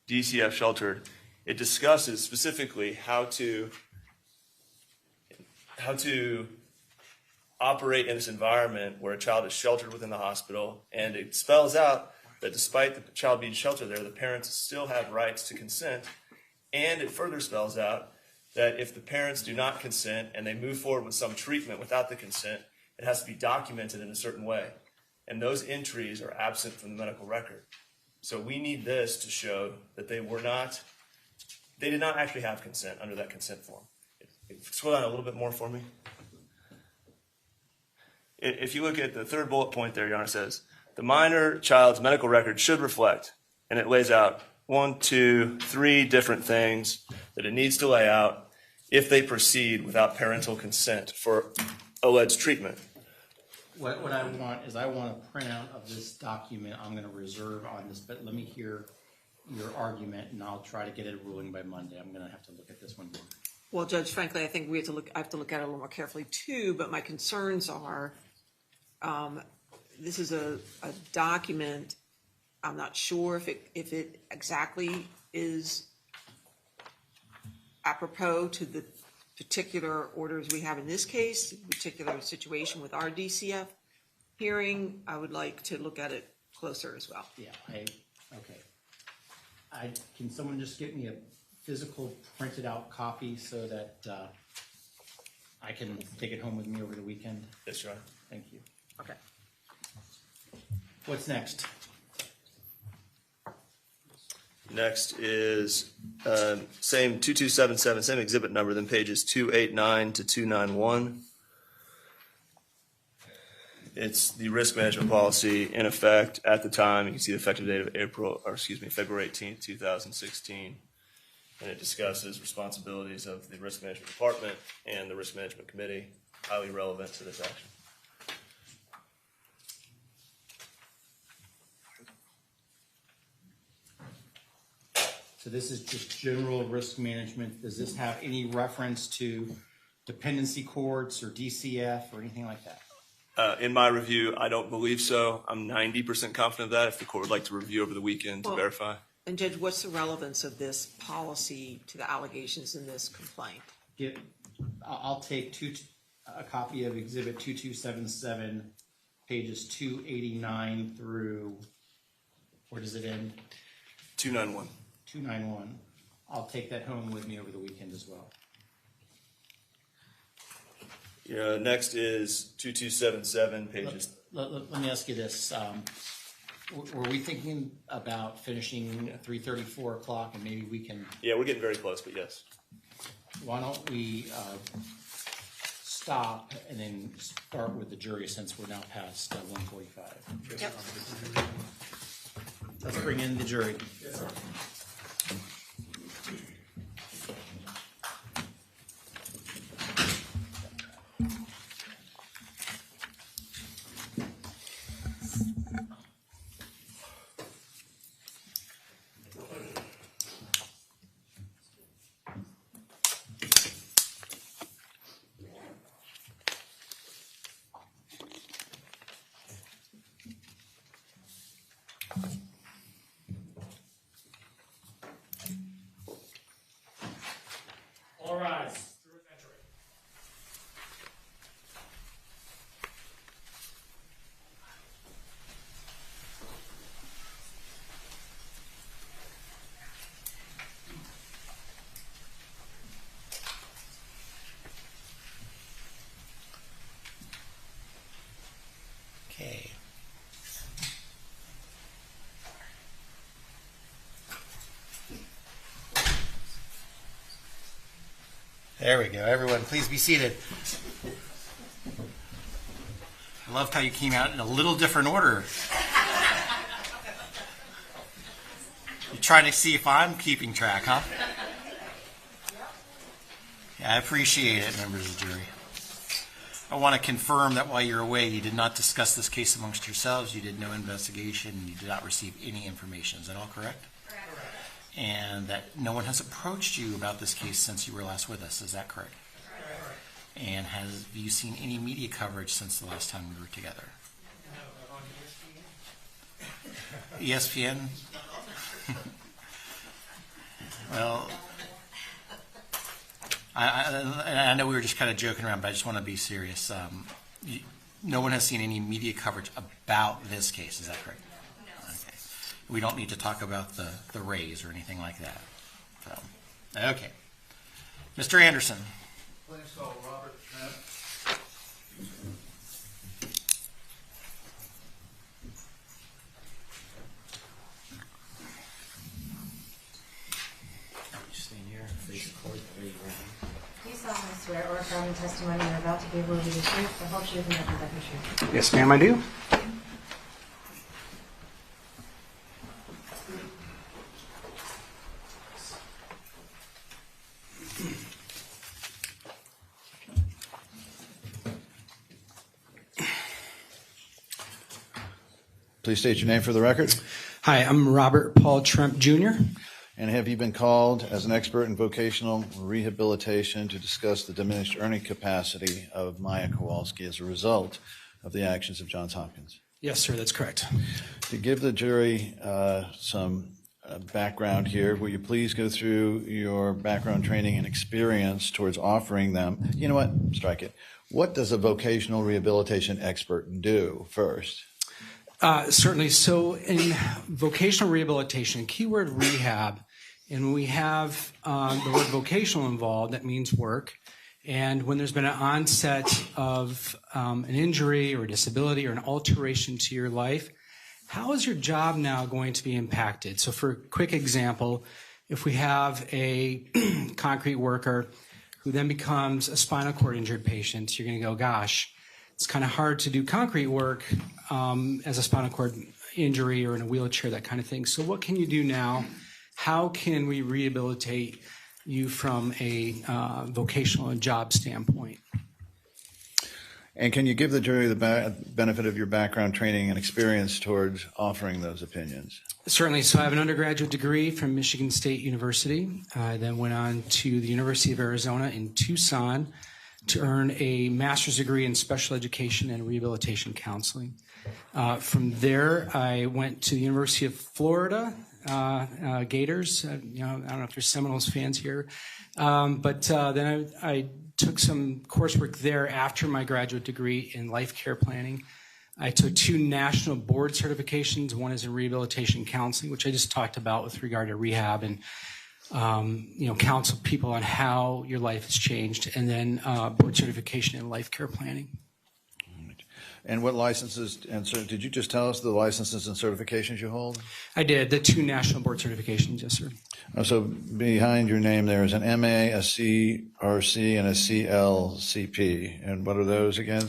DCF sheltered, it discusses specifically how to operate in this environment where a child is sheltered within the hospital, and it spells out that despite the child being sheltered there, the parents still have rights to consent, and it further spells out that if the parents do not consent and they move forward with some treatment without the consent, it has to be documented in a certain way. and those entries are absent from the medical record. So we need this to show that they did not actually have consent under that consent form. Scroll down a little bit more for me. If you look at the third bullet point there, Your Honor, says, the minor child's medical record should reflect, and it lays out 1, 2, 3 different things that it needs to lay out if they proceed without parental consent for alleged treatment. What I want is I want a printout of this document. I'm going to reserve on this, but let me hear your argument, and I'll try to get a ruling by Monday. I'm going to have to look at this one more. Well, Judge, frankly, I think I have to look at it a little more carefully too, but my concerns are, this is a document. I'm not sure if it exactly is apropos to the particular orders we have in this case, particular situation with our DCF hearing. I would like to look at it closer as well. Yeah, okay. Can someone just get me a physical printed out copy so that I can take it home with me over the weekend? Yes, Your Honor. Thank you. Okay. What's next? Next is same 2277, same exhibit number, then pages 289 to 291. It's the risk management policy in effect at the time. You can see the effective date of February 18th, 2016. And it discusses responsibilities of the risk management department and the risk management committee, highly relevant to this action. So this is just general risk management. Does this have any reference to dependency courts or DCF or anything like that? In my review, I don't believe so. I'm 90% confident of that. If the court would like to review over the weekend to verify. And Judge, what's the relevance of this policy to the allegations in this complaint? I'll take a copy of Exhibit 2277, pages 289 through, where does it end? 291. 291. I'll take that home with me over the weekend as well. Next is 2277, pages. Let me ask you this. Were we thinking about finishing at 3:30, 4 o'clock, and maybe we can... Yeah, we're getting very close, but yes. Why don't we stop and then start with the jury since we're now past 1:45? Yep. Let's bring in the jury. All rise. Jury entry. Okay. There we go. Everyone, please be seated. I loved how you came out in a little different order. You're trying to see if I'm keeping track, huh? Yeah, I appreciate it, members of the jury. I want to confirm that while you're away, you did not discuss this case amongst yourselves, you did no investigation, and you did not receive any information. Is that all correct? And that no one has approached you about this case since you were last with us. Is that correct? And have you seen any media coverage since the last time we were together? ESPN? Well, I know we were just kind of joking around, but I just want to be serious. No one has seen any media coverage about this case. Is that correct? Okay. We don't need to talk about the Rays or anything like that. So, okay. Mr. Anderson. Please call Robert Trent. solemnly swear or affirm the testimony you're about to give will be the truth, the whole truth, and nothing but the truth? Yes, ma'am, I do. Please state your name for the record. Hi, I'm Robert Paul Trump Jr. And have you been called as an expert in vocational rehabilitation to discuss the diminished earning capacity of Maya Kowalski as a result of the actions of Johns Hopkins? Yes, sir, that's correct. To give the jury some background here, will you please go through your background training and experience towards offering them? You know what? Strike it. What does a vocational rehabilitation expert do first? Certainly. So in vocational rehabilitation, keyword rehab, and when we have the word vocational involved, that means work. And when there's been an onset of an injury or a disability or an alteration to your life, how is your job now going to be impacted? So for a quick example, if we have a concrete worker who then becomes a spinal cord injured patient, you're going to go, gosh, it's kind of hard to do concrete work as a spinal cord injury or in a wheelchair, that kind of thing. So what can you do now? How can we rehabilitate you from a vocational and job standpoint? And can you give the jury the benefit of your background training and experience towards offering those opinions? Certainly. So I have an undergraduate degree from Michigan State University. I then went on to the University of Arizona in Tucson to earn a master's degree in special education and rehabilitation counseling. From there, I went to the University of Florida, Gators. I don't know if there's Seminoles fans here, but then I took some coursework there after my graduate degree in life care planning. I took 2 national board certifications. One is in rehabilitation counseling, which I just talked about with regard to rehab and counsel people on how your life has changed, and then board certification in life care planning. And what licenses, and so did you just tell us the licenses and certifications you hold? I did, the 2 national board certifications, yes, sir. So behind your name there is an MA, a CRC, and a CLCP. And what are those again?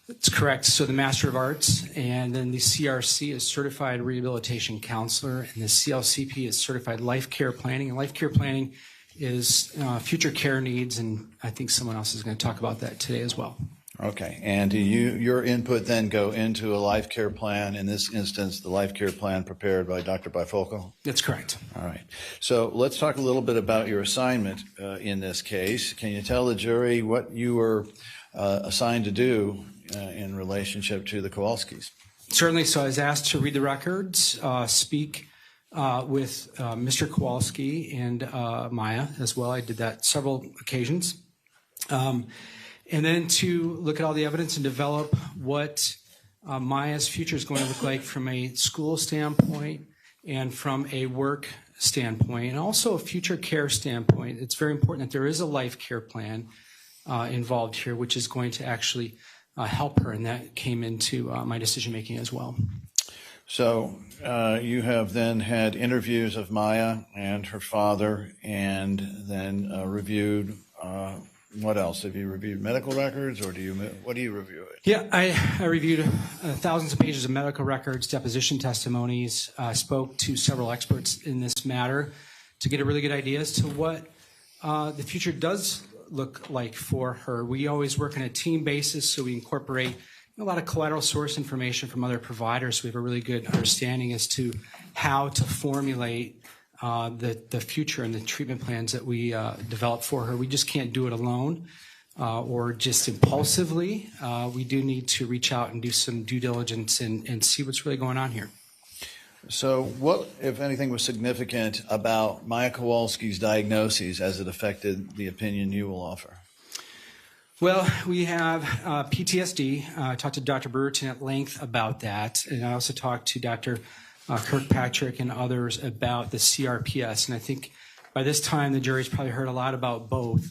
That's correct. So the Master of Arts, and then the CRC is Certified Rehabilitation Counselor, and the CLCP is Certified Life Care Planning. And life care planning is future care needs, and I think someone else is going to talk about that today as well. Okay. And do your input then go into a life care plan, in this instance, the life care plan prepared by Dr. Bifocal? That's correct. All right. So let's talk a little bit about your assignment in this case. Can you tell the jury what you were assigned to do in relationship to the Kowalskis? Certainly. So I was asked to read the records, speak with Mr. Kowalski and Maya as well. I did that several occasions. And then to look at all the evidence and develop what Maya's future is going to look like from a school standpoint and from a work standpoint, and also a future care standpoint. It's very important that there is a life care plan involved here, which is going to actually help her, and that came into my decision-making as well. So you have then had interviews of Maya and her father, and then reviewed what else? Have you reviewed medical records, or what do you review it? Yeah, I reviewed thousands of pages of medical records, deposition testimonies, spoke to several experts in this matter to get a really good idea as to what the future does look like for her. We always work on a team basis, so we incorporate a lot of collateral source information from other providers. So we have a really good understanding as to how to formulate the future and the treatment plans that we develop for her. We just can't do it alone or just impulsively. We do need to reach out and do some due diligence and see what's really going on here. So what, if anything, was significant about Maya Kowalski's diagnoses as it affected the opinion you will offer? Well, we have PTSD. I talked to Dr. Brewerton at length about that, and I also talked to Dr. Kirkpatrick and others about the CRPS, and I think by this time the jury's probably heard a lot about both.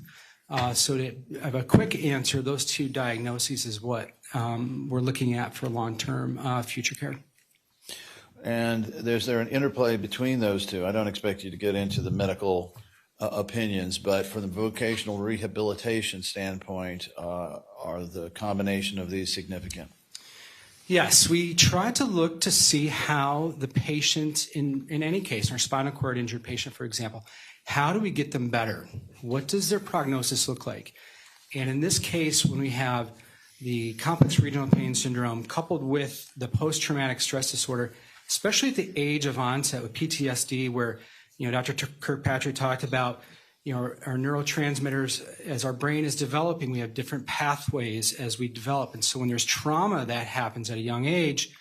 So to have a quick answer, those 2 diagnoses is what we're looking at for long-term future care. And is there an interplay between those 2? I don't expect you to get into the medical opinions, but from the vocational rehabilitation standpoint, are the combination of these significant? Yes, we try to look to see how the patient, in any case, our spinal cord injured patient, for example, how do we get them better? What does their prognosis look like? And in this case, when we have the complex regional pain syndrome coupled with the post-traumatic stress disorder, especially at the age of onset with PTSD, where, Dr. Kirkpatrick talked about, our neurotransmitters, as our brain is developing, we have different pathways as we develop. And so when there's trauma that happens at a young age,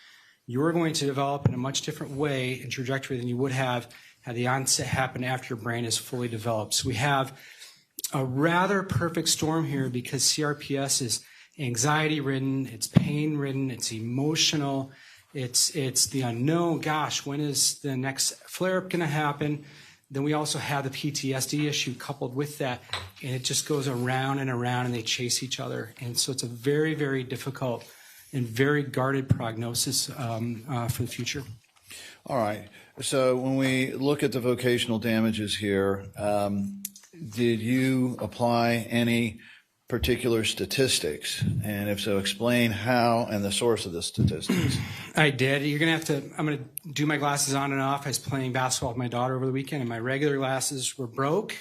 you're going to develop in a much different way and trajectory than you would have had the onset happen after your brain is fully developed. So we have a rather perfect storm here because CRPS is anxiety-ridden, it's pain-ridden, it's emotional, it's the unknown. Gosh, when is the next flare-up going to happen? Then we also have the PTSD issue coupled with that, and it just goes around and around, and they chase each other. And so it's a very, very difficult and very guarded prognosis for the future. All right. So when we look at the vocational damages here, did you apply any particular statistics? And if so, explain how and the source of the statistics. I'm going to do my glasses on and off. I was playing basketball with my daughter over the weekend, and my regular glasses were broke.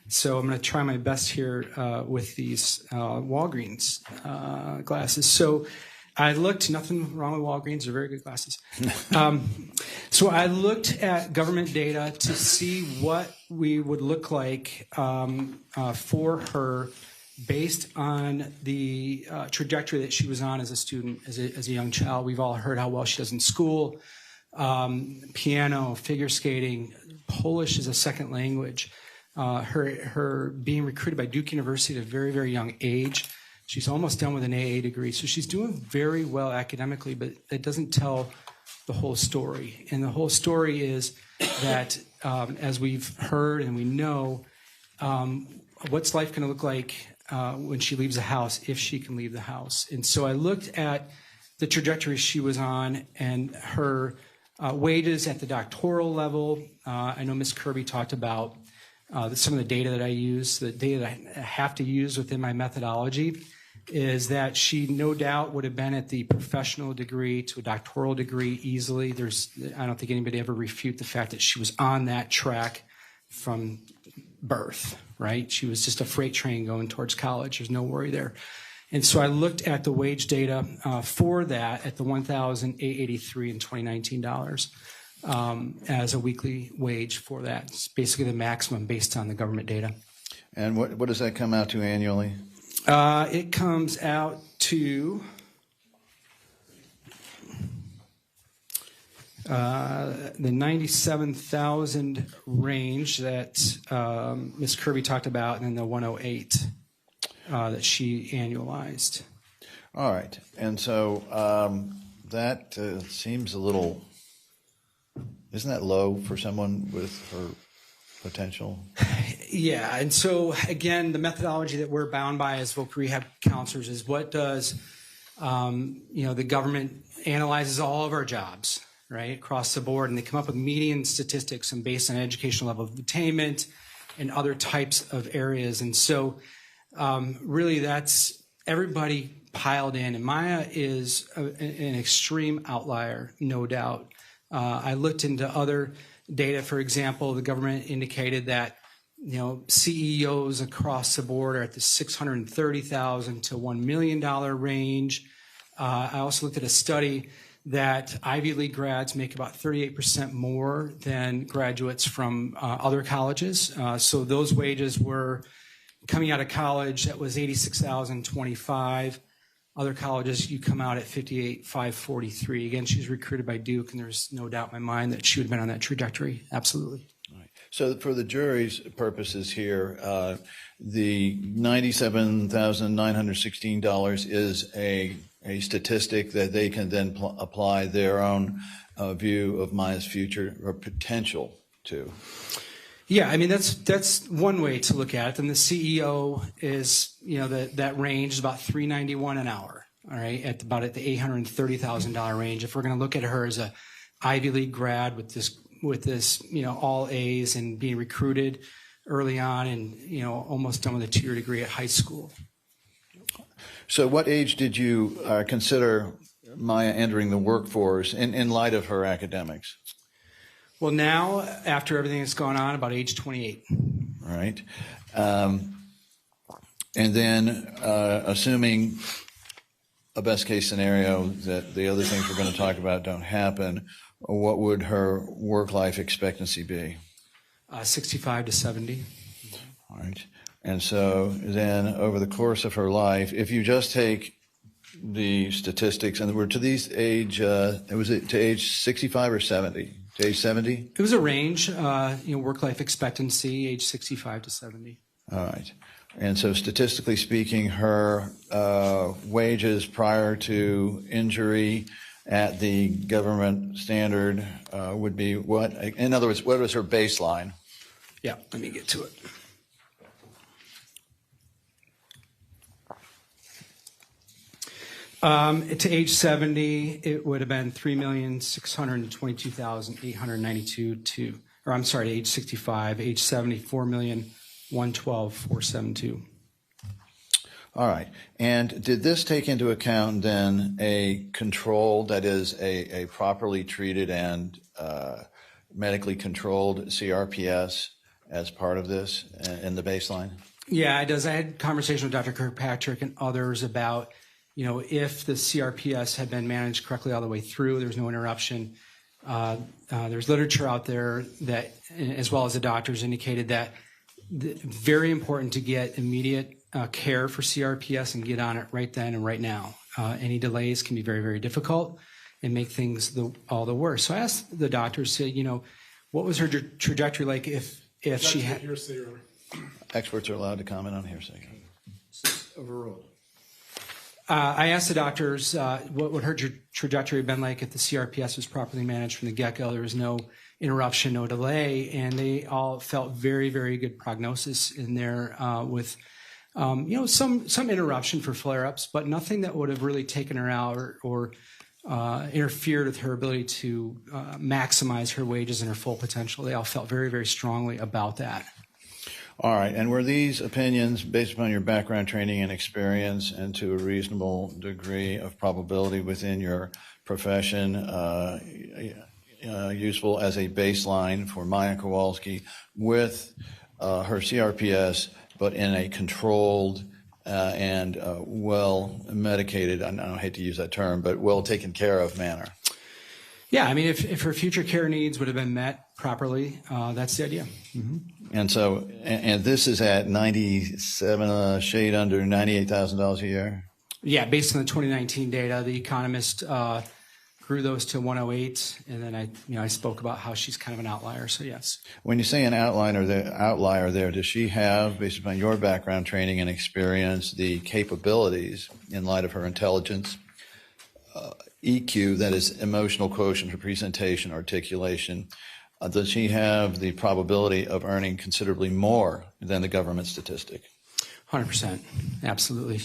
So I'm going to try my best here with these Walgreens glasses. So I looked, nothing wrong with Walgreens, they're very good glasses. So I looked at government data to see what we would look like for her based on the trajectory that she was on as a student, as a young child. We've all heard how well she does in school, piano, figure skating, Polish as a second language, her being recruited by Duke University at a very, very young age. She's almost done with an AA degree. So she's doing very well academically, but it doesn't tell the whole story. And the whole story is that, as we've heard and we know, what's life going to look like when she leaves the house, if she can leave the house. And so I looked at the trajectory she was on and her wages at the doctoral level. I know Ms. Kirby talked about some of the data that I use, the data that I have to use within my methodology, is that she no doubt would have been at the professional degree to a doctoral degree easily. I don't think anybody ever refute the fact that she was on that track from birth, right? She was just a freight train going towards college. There's no worry there. And so I looked at the wage data for that at the $1,883 in 2019 as a weekly wage for that. It's basically the maximum based on the government data. And what does that come out to annually? It comes out to the 97,000 range that Ms. Kirby talked about, and then the 108 that she annualized. All right. And so that seems a little, isn't that low for someone with her potential? Yeah, and so again, the methodology that we're bound by as voc rehab counselors is what does, the government analyzes all of our jobs, right, across the board, and they come up with median statistics and based on educational level of attainment and other types of areas. And so really that's everybody piled in, and Maya is an extreme outlier, no doubt. I looked into other data. For example, the government indicated that CEOs across the board are at the $630,000 to $1 million range. I also looked at a study that Ivy League grads make about 38% more than graduates from other colleges. So those wages were coming out of college, that was $86,025. Other colleges, you come out at $58,543. Again, she's recruited by Duke, and there's no doubt in my mind that she would have been on that trajectory. Absolutely. Right. So for the jury's purposes here, the $97,916 is a statistic that they can then apply their own view of Maya's future or potential to. Yeah, I mean, that's one way to look at it. And the CEO is, that range is about $391 an hour, all right, at the $830,000 range. If we're going to look at her as a Ivy League grad with this, all A's and being recruited early on and, almost done with a 2-year degree at high school. So what age did you consider Maya entering the workforce in light of her academics? Well, now, after everything that's gone on, about age 28. Right. And then, assuming a best case scenario that the other things we're going to talk about don't happen, what would her work life expectancy be? 65 to 70. All right. And so then over the course of her life, if you just take the statistics, and we're to these age, was it to age 65 or 70? To age 70? It was a range, work life expectancy, age 65 to 70. All right. And so statistically speaking, her wages prior to injury at the government standard would be what? In other words, what was her baseline? Yeah, let me get to it. To age 70, it would have been $3,622,892 to age 65, age 70, $4,112,472. All right. And did this take into account then a control, that is a properly treated and medically controlled CRPS as part of this in the baseline? Yeah, it does. I had a conversation with Dr. Kirkpatrick and others about, if the CRPS had been managed correctly all the way through, there's no interruption. There's literature out there that, as well as the doctors, indicated that very important to get immediate care for CRPS and get on it right then and right now. Any delays can be very, very difficult and make things all the worse. So I asked the doctors, what was her trajectory like if she had... Experts are allowed to comment on hearsay. Overruled. I asked the doctors what would her trajectory have been like if the CRPS was properly managed from the get-go. There was no interruption, no delay, and they all felt very, very good prognosis in there with, some interruption for flare-ups, but nothing that would have really taken her out or interfered with her ability to maximize her wages and her full potential. They all felt very, very strongly about that. All right. And were these opinions based upon your background, training, and experience, and to a reasonable degree of probability within your profession, useful as a baseline for Maya Kowalski with her CRPS, but in a controlled and well-medicated, I hate to use that term, but well taken care of manner? Yeah, I mean, if her future care needs would have been met properly, that's the idea. Mm-hmm. And so, and this is at 97, shade under $98,000 a year? Yeah, based on the 2019 data, the Economist grew those to 108, and then I spoke about how she's kind of an outlier. So yes. When you say an outlier there, does she have, based upon your background, training, and experience, the capabilities in light of her intelligence, EQ, that is emotional quotient for presentation, articulation, does she have the probability of earning considerably more than the government statistic? 100%, absolutely.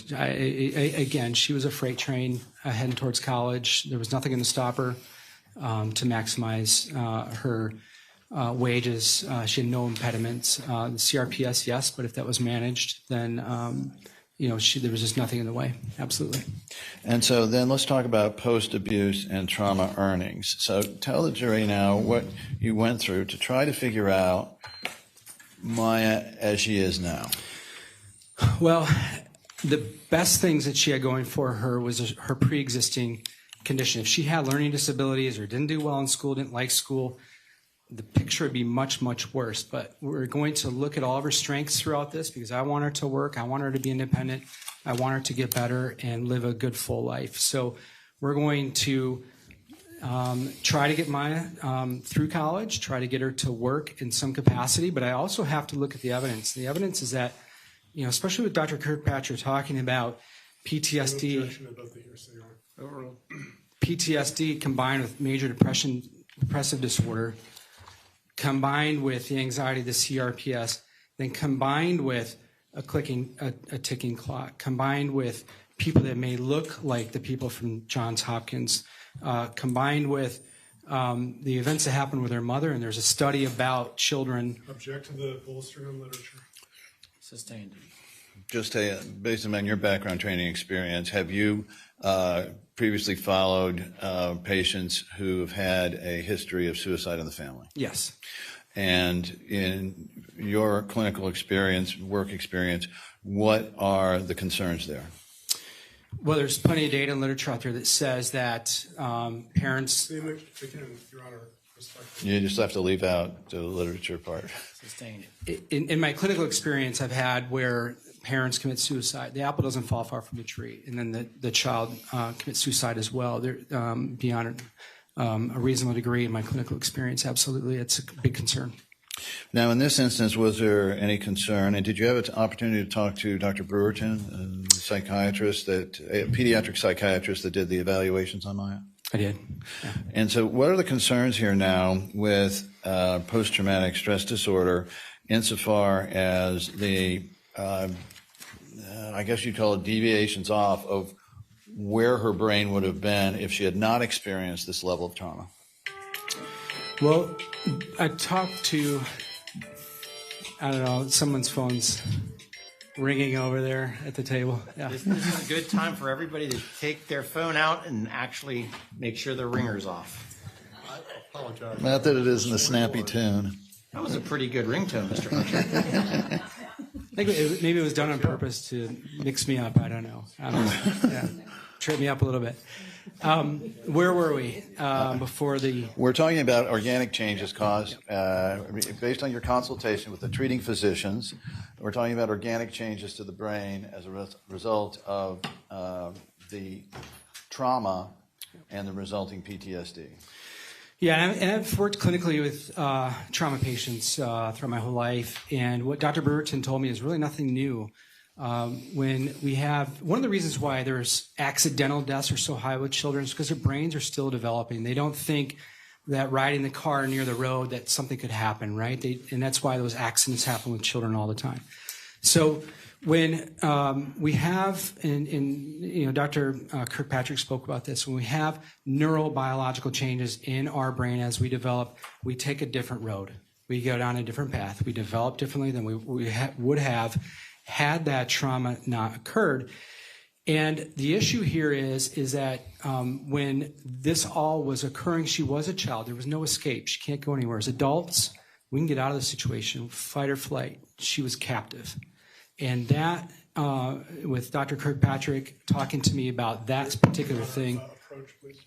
Again, she was a freight train heading towards college. There was nothing going to stop her to maximize her wages. She had no impediments. The CRPS, yes, but if that was managed, then there was just nothing in the way. Absolutely. And so then let's talk about post-abuse and trauma earnings. So tell the jury now what you went through to try to figure out Maya as she is now. Well, the best things that she had going for her was her pre-existing condition. If she had learning disabilities or didn't do well in school, didn't like school, the picture would be much, much worse. But we're going to look at all of her strengths throughout this because I want her to work. I want her to be independent. I want her to get better and live a good, full life. So we're going to try to get Maya through college, try to get her to work in some capacity. But I also have to look at the evidence. The evidence is that, especially with Dr. Kirkpatrick talking about PTSD, PTSD combined with major depressive disorder, combined with the anxiety of the CRPS, then combined with a ticking clock, combined with people that may look like the people from Johns Hopkins, combined with the events that happened with her mother, and there's a study about children. Object to the bolstering on literature. Sustained. Just based on your background, training, experience, have you previously followed patients who have had a history of suicide in the family? Yes. And in your clinical experience, work experience, what are the concerns there? Well, there's plenty of data and literature out there that says that parents. Again, Your Honor, respectfully. You just have to leave out the literature part. Sustained. In my clinical experience, I've had where parents commit suicide. The apple doesn't fall far from the tree, and then the child commits suicide as well. They're beyond a reasonable degree in my clinical experience. Absolutely, it's a big concern. Now, in this instance, was there any concern, and did you have an opportunity to talk to Dr. Brewerton, a psychiatrist, a pediatric psychiatrist that did the evaluations on Maya? I did. Yeah. And so what are the concerns here now with post-traumatic stress disorder insofar as the, I guess you'd call it deviations off of where her brain would have been if she had not experienced this level of trauma? Well, I talked to, I don't know, someone's phone's ringing over there at the table. Yeah. This is a good time for everybody to take their phone out and actually make sure the ringer's off. I apologize. Not that it isn't a snappy tune. That was a pretty good ringtone, Mr. Hunter. I think maybe it was done on purpose to mix me up. I don't know. Yeah, trip me up a little bit. Where were we before the? We're talking about organic changes caused based on your consultation with the treating physicians. We're talking about organic changes to the brain as a result of the trauma and the resulting PTSD. Yeah, and I've worked clinically with trauma patients throughout my whole life, and what Dr. Brewerton told me is really nothing new. When we have, one of the reasons why there's accidental deaths are so high with children is because their brains are still developing. They don't think that riding the car near the road that something could happen, right? And that's why those accidents happen with children all the time. So when we have, and you know, Dr. Kirkpatrick spoke about this, when we have neurobiological changes in our brain as we develop, we take a different road. We go down a different path. We develop differently than we would have had that trauma not occurred. And the issue here is that when this all was occurring, she was a child. There was no escape. She can't go anywhere. As adults, we can get out of the situation, fight or flight. She was captive. And that, with Dr. Kirkpatrick talking to me about that particular thing. Approach, please.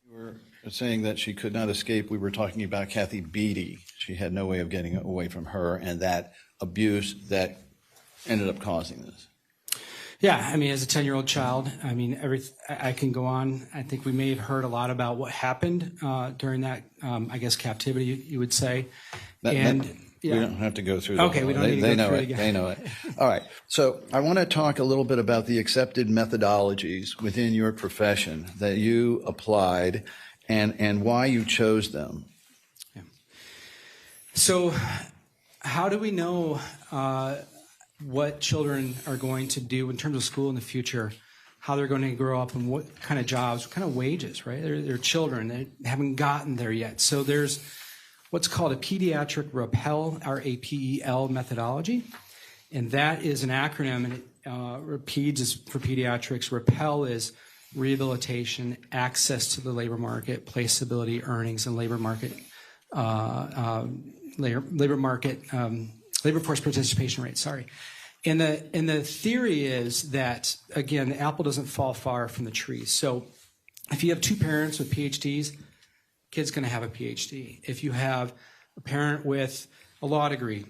You were saying that she could not escape. We were talking about Kathy Beatty. She had no way of getting away from her, and that abuse that ended up causing this. Yeah, I mean, as a 10-year-old child, I mean, I can go on. I think we may have heard a lot about what happened during that, I guess, captivity, you would say. We don't have to go through that. Okay, we don't need to go through it again. They know it. All right. So I want to talk a little bit about the accepted methodologies within your profession that you applied and why you chose them. Yeah. So how do we know what children are going to do in terms of school in the future, how they're going to grow up, and what kind of jobs, what kind of wages, right? They're children. They haven't gotten there yet. So there's what's called a pediatric RAPEL, R-A-P-E-L methodology. And that is an acronym, and PEDS is for pediatrics. RAPEL is rehabilitation, access to the labor market, placeability, earnings, and labor force participation rate. Sorry. And the theory is that, again, the apple doesn't fall far from the tree. So if you have two parents with PhDs, kid's going to have a PhD. If you have a parent with a law degree,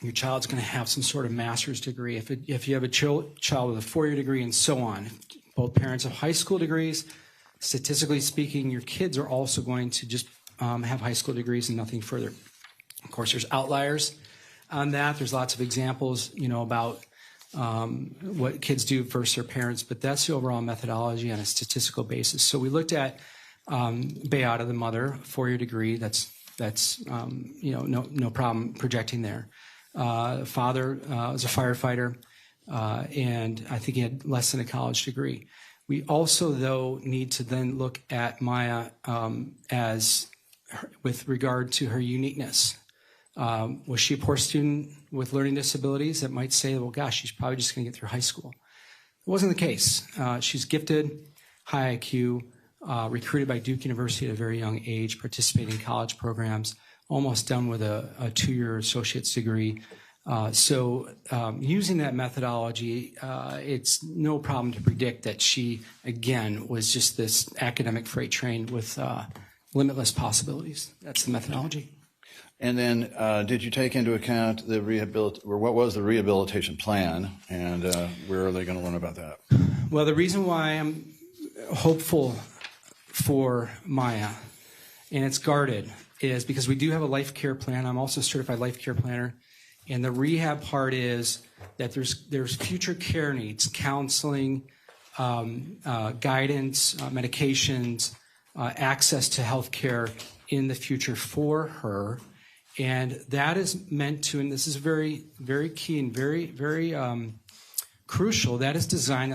your child's going to have some sort of master's degree. If you have a child with a 4-year degree, and so on. If both parents have high school degrees, statistically speaking, your kids are also going to just have high school degrees and nothing further. Of course, there's outliers on that. There's lots of examples, about what kids do versus their parents, but that's the overall methodology on a statistical basis. So we looked at Beata, the mother, 4-year degree. That's no problem projecting there. Father was a firefighter, and I think he had less than a college degree. We also, though, need to then look at Maya with regard to her uniqueness. Was she a poor student with learning disabilities that might say, well, gosh, she's probably just going to get through high school? It wasn't the case. She's gifted, high IQ, recruited by Duke University at a very young age, participating in college programs, almost done with a 2-year associate's degree. So using that methodology, it's no problem to predict that she, again, was just this academic freight train with limitless possibilities. That's the methodology. And then did you take into account what was the rehabilitation plan, and where are they going to learn about that? Well, the reason why I'm hopeful for Maya, and it's guarded, is because we do have a life care plan. I'm also a certified life care planner. And the rehab part is that there's future care needs, counseling, guidance, medications, access to health care in the future for her. And that is meant to, and this is very, very key and very, very crucial, that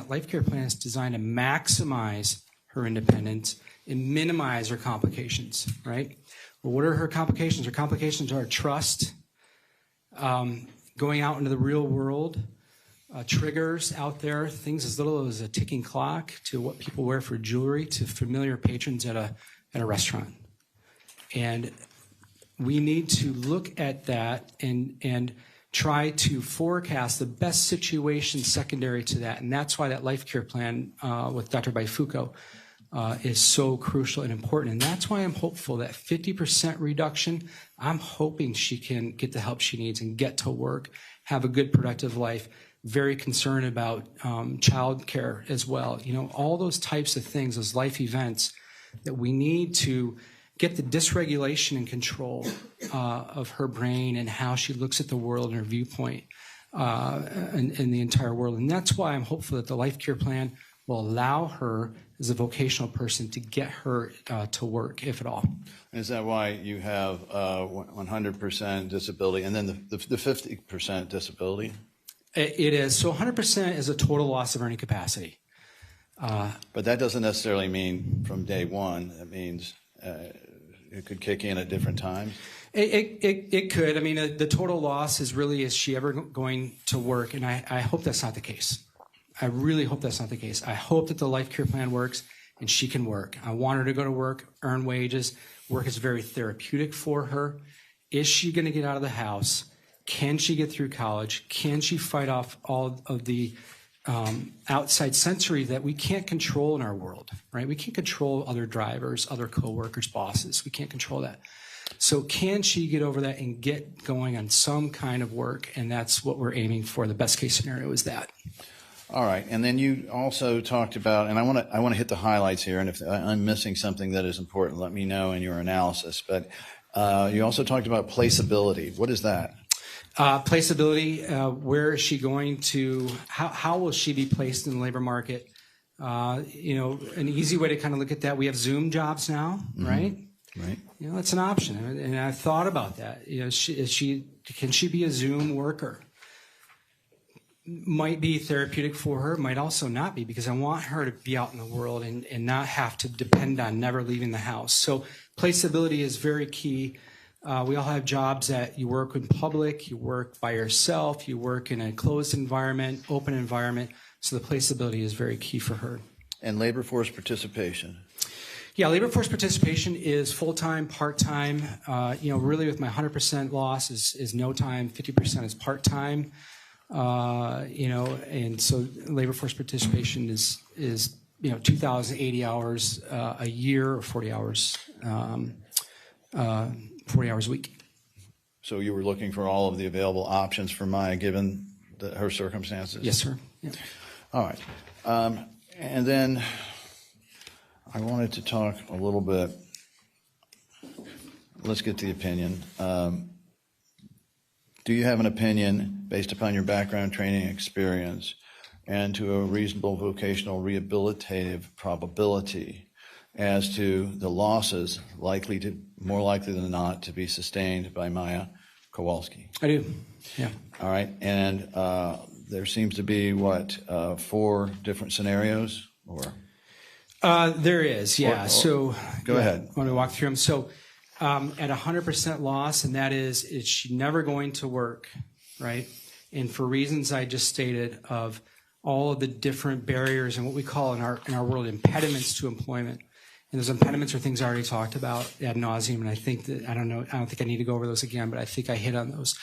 life care plan is designed to maximize her independence and minimize her complications, right? Well, what are her complications? Her complications are trust, going out into the real world, triggers out there, things as little as a ticking clock to what people wear for jewelry to familiar patrons at a restaurant. And we need to look at that and try to forecast the best situation secondary to that. And that's why that life care plan with Dr. Baifuku is so crucial and important. And that's why I'm hopeful that 50% reduction, I'm hoping she can get the help she needs and get to work, have a good productive life, very concerned about child care as well. All those types of things, those life events that we need to get the dysregulation and control of her brain and how she looks at the world and her viewpoint in the entire world. And that's why I'm hopeful that the life care plan will allow her as a vocational person to get her to work, if at all. Is that why you have 100% disability and then the 50% disability? It is. So 100% is a total loss of earning capacity. But that doesn't necessarily mean from day one. It means it could kick in at different times? It could. I mean, the total loss is she ever going to work? And I hope that's not the case. I really hope that's not the case. I hope that the life care plan works and she can work. I want her to go to work, earn wages. Work is very therapeutic for her. Is she going to get out of the house? Can she get through college? Can she fight off all of the outside sensory that we can't control in our world, right? We can't control other drivers, other coworkers, bosses. We can't control that. So can she get over that and get going on some kind of work? And that's what we're aiming for. The best case scenario is that. All right. And then you also talked about, and I want to hit the highlights here, and if I'm missing something that is important, let me know in your analysis. But you also talked about placeability. What is that? Placeability, where is she going to, how will she be placed in the labor market? An easy way to kind of look at that, we have Zoom jobs now, right? Right. That's an option. And I've thought about that. Can she be a Zoom worker? might be therapeutic for her, might also not be, because I want her to be out in the world and not have to depend on never leaving the house. So placeability is very key. We all have jobs that you work in public, you work by yourself, you work in a closed environment, open environment. So the placeability is very key for her. And labor force participation. Yeah, labor force participation is full-time, part-time. Really with my 100% loss is no time, 50% is part-time. And so labor force participation is 2,080 hours a year, or 40 hours a week. So you were looking for all of the available options for Maya, given her circumstances? Yes, sir. Yeah. All right. And then I wanted to talk a little bit. Let's get the opinion. Do you have an opinion based upon your background, training, experience, and to a reasonable vocational rehabilitative probability as to the losses more likely than not to be sustained by Maya Kowalski? I do. Yeah. All right. And there seems to be 4 different scenarios, or? There is, yeah. So go ahead. I want to walk through them. So at 100% loss, and that is she never going to work, right? And for reasons I just stated of all of the different barriers and what we call in our world impediments to employment. And those impediments are things I already talked about ad nauseum, and I think that I don't think I need to go over those again, but I think I hit on those.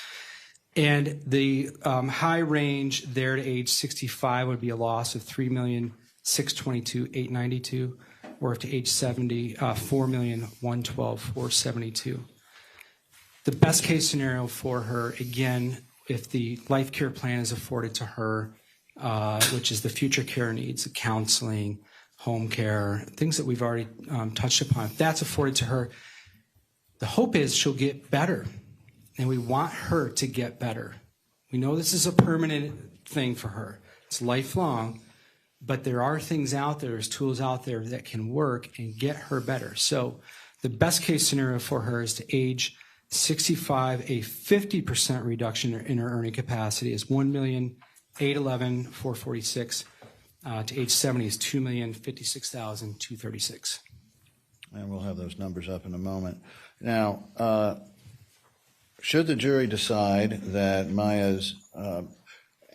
And the high range there to age 65 would be a loss of $3,622,892, or up to age 70, $4,112,472. The best case scenario for her, again, if the life care plan is afforded to her, which is the future care needs, counseling, home care, things that we've already touched upon, if that's afforded to her, the hope is she'll get better. And we want her to get better. We know this is a permanent thing for her. It's lifelong, but there are things out there, there's tools out there that can work and get her better. So the best case scenario for her is to age 65, a 50% reduction in her earning capacity is $1,811,446. To age 70 is $2,056,236. And we'll have those numbers up in a moment. Now, should the jury decide that Maya's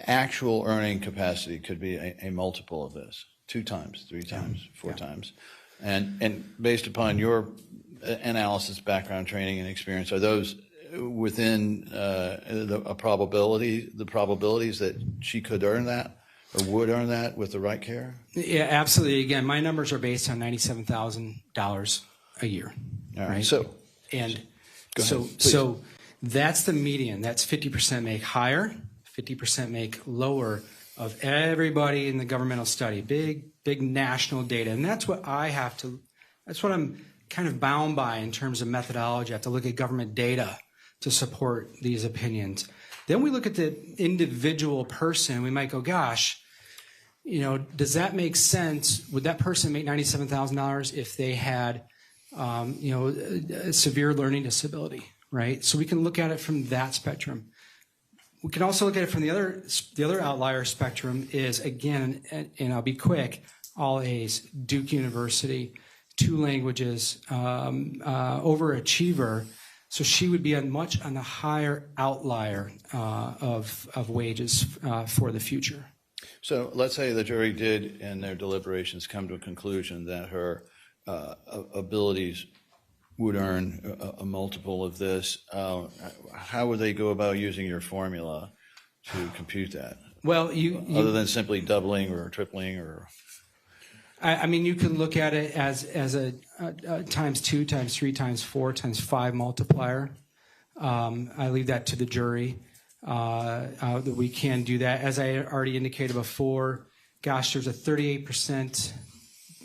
actual earning capacity could be a multiple of this, 2 times, 3 times, 4 times, and based upon your analysis, background, training, and experience, are those within the probabilities that she could earn that or would earn that with the right care? Yeah, absolutely. Again, my numbers are based on $97,000 a year. All right? So that's the median. That's 50% make higher, 50% make lower of everybody in the governmental study. Big national data. And that's what that's what I'm kind of bound by in terms of methodology. I have to look at government data to support these opinions. Then we look at the individual person. We might go, gosh, does that make sense? Would that person make $97,000 if they had, a severe learning disability, right? So we can look at it from that spectrum. We can also look at it from the other outlier spectrum is, again, and I'll be quick, all A's, Duke University, 2 languages, overachiever. So she would be on the higher outlier of wages for the future. So let's say the jury did, in their deliberations, come to a conclusion that her abilities would earn a multiple of this. How would they go about using your formula to compute that? Well, other than simply doubling or tripling, or I mean, you can look at it as a times 2, times 3, times 4, times 5 multiplier. I leave that to the jury. That we can do that. As I already indicated before, gosh, there's a 38%,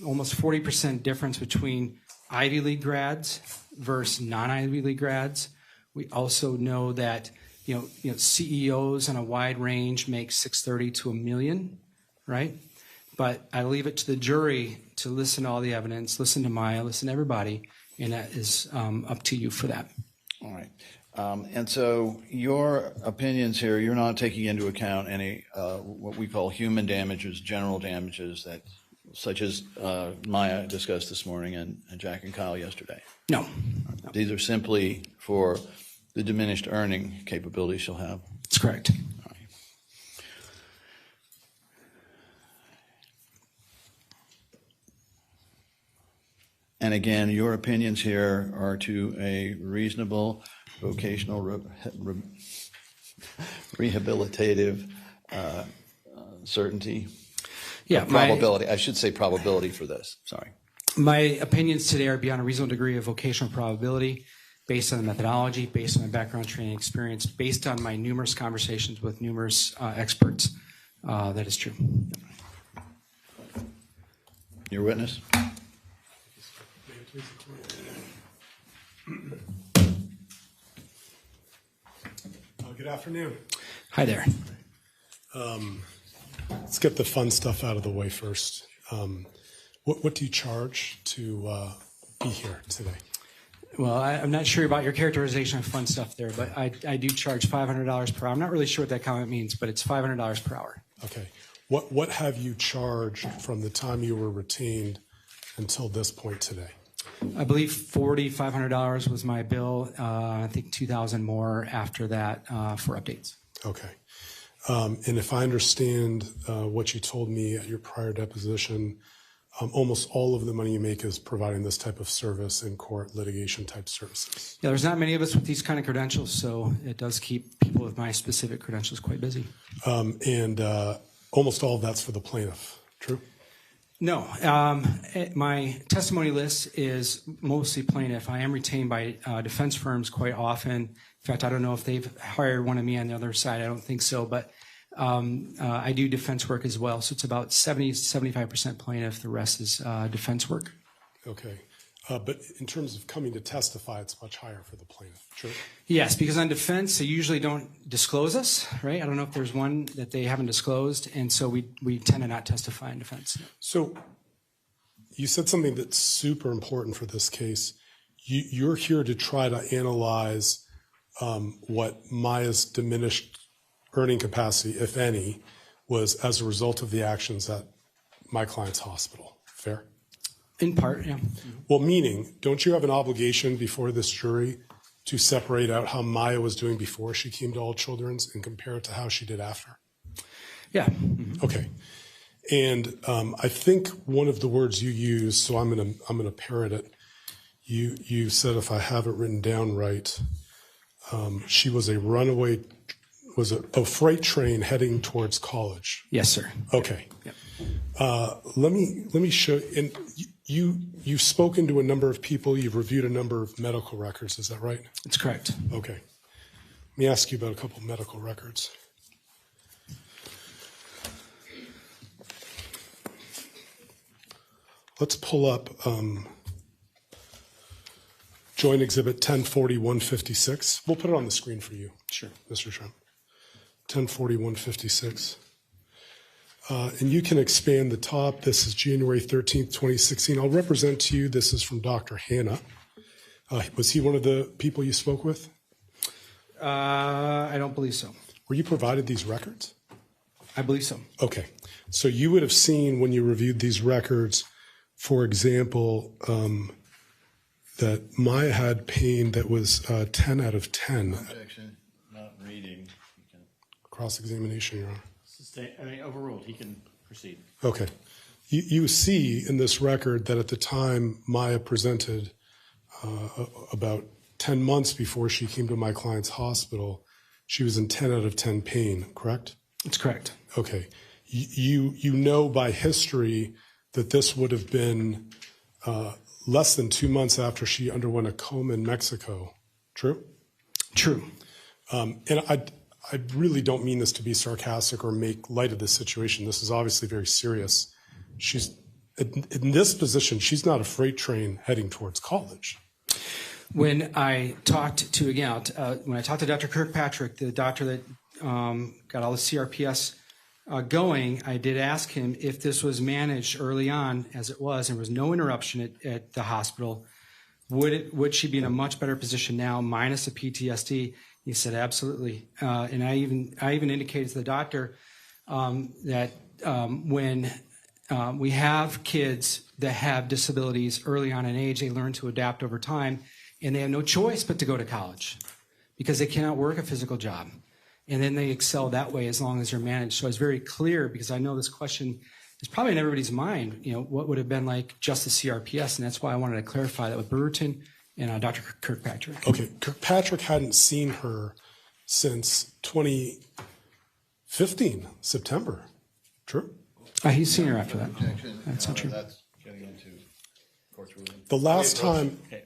almost 40% difference between Ivy League grads versus non-Ivy League grads. We also know that CEOs on a wide range make $630,000 to $1 million, right? But I leave it to the jury to listen to all the evidence, listen to Maya, listen to everybody, and that is up to you for that. All right. And so your opinions here, you're not taking into account any what we call human damages, general damages, that such as Maya discussed this morning and Jack and Kyle yesterday. No. These are simply for the diminished earning capability she'll have. That's correct. All right. And again, your opinions here are to a reasonable vocational rehabilitative certainty. Yeah, Probability. I should say probability for this. Sorry. My opinions today are beyond a reasonable degree of vocational probability, based on the methodology, based on my background training experience, based on my numerous conversations with numerous experts. That is true. Your witness? Good afternoon. Hi there. Let's get the fun stuff out of the way first. What do you charge to be here today? Well, I'm not sure about your characterization of fun stuff there, but I do charge $500 per hour. I'm not really sure what that comment means, but it's $500 per hour. Okay. What have you charged from the time you were retained until this point today? I believe $4,500 was my bill. I think $2,000 more after that for updates. Okay. And if I understand what you told me at your prior deposition, almost all of the money you make is providing this type of service in court litigation type services. Yeah, there's not many of us with these kind of credentials, so it does keep people with my specific credentials quite busy. And almost all of that's for the plaintiff, true? No. My testimony list is mostly plaintiff. I am retained by defense firms quite often. In fact, I don't know if they've hired one of me on the other side. I don't think so, but I do defense work as well. So it's about 75% plaintiff. The rest is defense work. Okay. But in terms of coming to testify, it's much higher for the plaintiff, true? Yes, because on defense, they usually don't disclose us, right? I don't know if there's one that they haven't disclosed, and so we tend to not testify in defense. So you said something that's super important for this case. You're here to try to analyze what Maya's diminished earning capacity, if any, was as a result of the actions at my client's hospital. Fair? In part, yeah. Well, meaning, don't you have an obligation before this jury to separate out how Maya was doing before she came to All Children's and compare it to how she did after? Yeah. Mm-hmm. Okay. And I think one of the words you used, so I'm gonna parrot it. You said, if I have it written down right, she was a runaway, was a freight train heading towards college. Yes, sir. Okay. Yep. Let me show. And you've spoken to a number of people. You've reviewed a number of medical records. Is that right? That's correct. Okay. Let me ask you about a couple of medical records. Let's pull up Joint Exhibit 1040-156. We'll put it on the screen for you. Sure. Mr. Trump. 1040-156. And you can expand the top. This is January 13th, 2016. I'll represent to you. This is from Dr. Hanna. Was he one of the people you spoke with? I don't believe so. Were you provided these records? I believe so. Okay. So you would have seen when you reviewed these records, for example, that Maya had pain that was 10 out of 10. Objection, not reading. Cross-examination, Your Honor. Overruled. He can proceed. Okay. You see in this record that at the time Maya presented about 10 months before she came to my client's hospital, she was in 10 out of 10 pain, correct? That's correct. Okay. You know by history that this would have been less than 2 months after she underwent a coma in Mexico. True? True. And I really don't mean this to be sarcastic or make light of this situation. This is obviously very serious. She's in this position. She's not a freight train heading towards college. When I talked to Dr. Kirkpatrick, the doctor that got all the CRPS going, I did ask him if this was managed early on, as it was, and there was no interruption at the hospital. would she be in a much better position now minus the PTSD? He said, absolutely. And I even indicated to the doctor that when we have kids that have disabilities early on in age, they learn to adapt over time, and they have no choice but to go to college because they cannot work a physical job. And then they excel that way as long as they're managed. So I was very clear because I know this question is probably in everybody's mind, what would have been like just the CRPS, and that's why I wanted to clarify that with Brewerton and Dr. Kirkpatrick. Okay, Kirkpatrick hadn't seen her since 2015, September. True? He's seen her after that. That's not true. That's getting into court's ruling. The last time, Okay.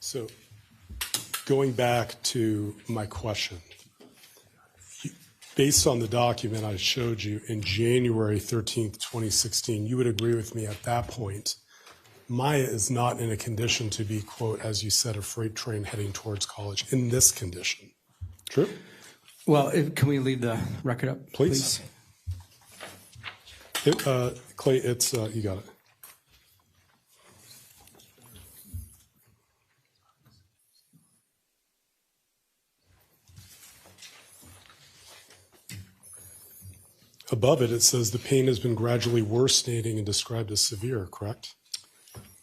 So going back to my question, based on the document I showed you in January 13th, 2016, you would agree with me at that point, Maya is not in a condition to be, quote, as you said, a freight train heading towards college in this condition. True? Well, can we leave the record up, please? Clay, it's, you got it. Above it, it says the pain has been gradually worsening and described as severe, correct?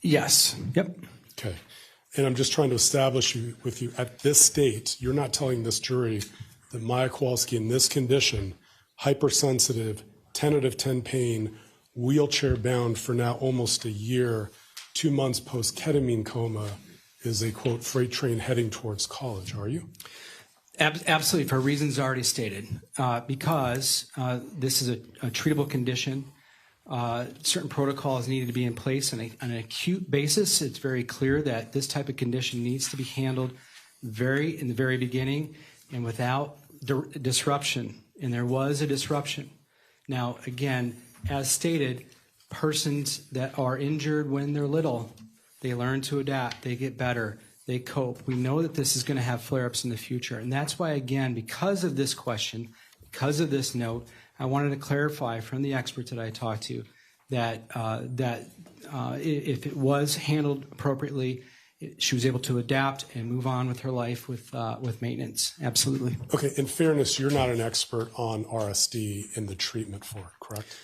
Yes. Yep. Okay. And I'm just trying to establish with you at this state, you're not telling this jury that Maya Kowalski in this condition, hypersensitive, 10 out of 10 pain, wheelchair bound for now almost a year, 2 months post-ketamine coma, is a, quote, freight train heading towards college, are you? Absolutely, for reasons already stated. Because this is a treatable condition, certain protocols needed to be in place on an acute basis. It's very clear that this type of condition needs to be handled in the very beginning and without disruption. And there was a disruption. Now, again, as stated, persons that are injured when they're little, they learn to adapt, they get better, they cope. We know that this is going to have flare-ups in the future. And that's why, again, because of this question, because of this note, I wanted to clarify from the experts that I talked to that if it was handled appropriately, she was able to adapt and move on with her life with maintenance. Absolutely. Okay, in fairness, you're not an expert on RSD in the treatment for it, correct?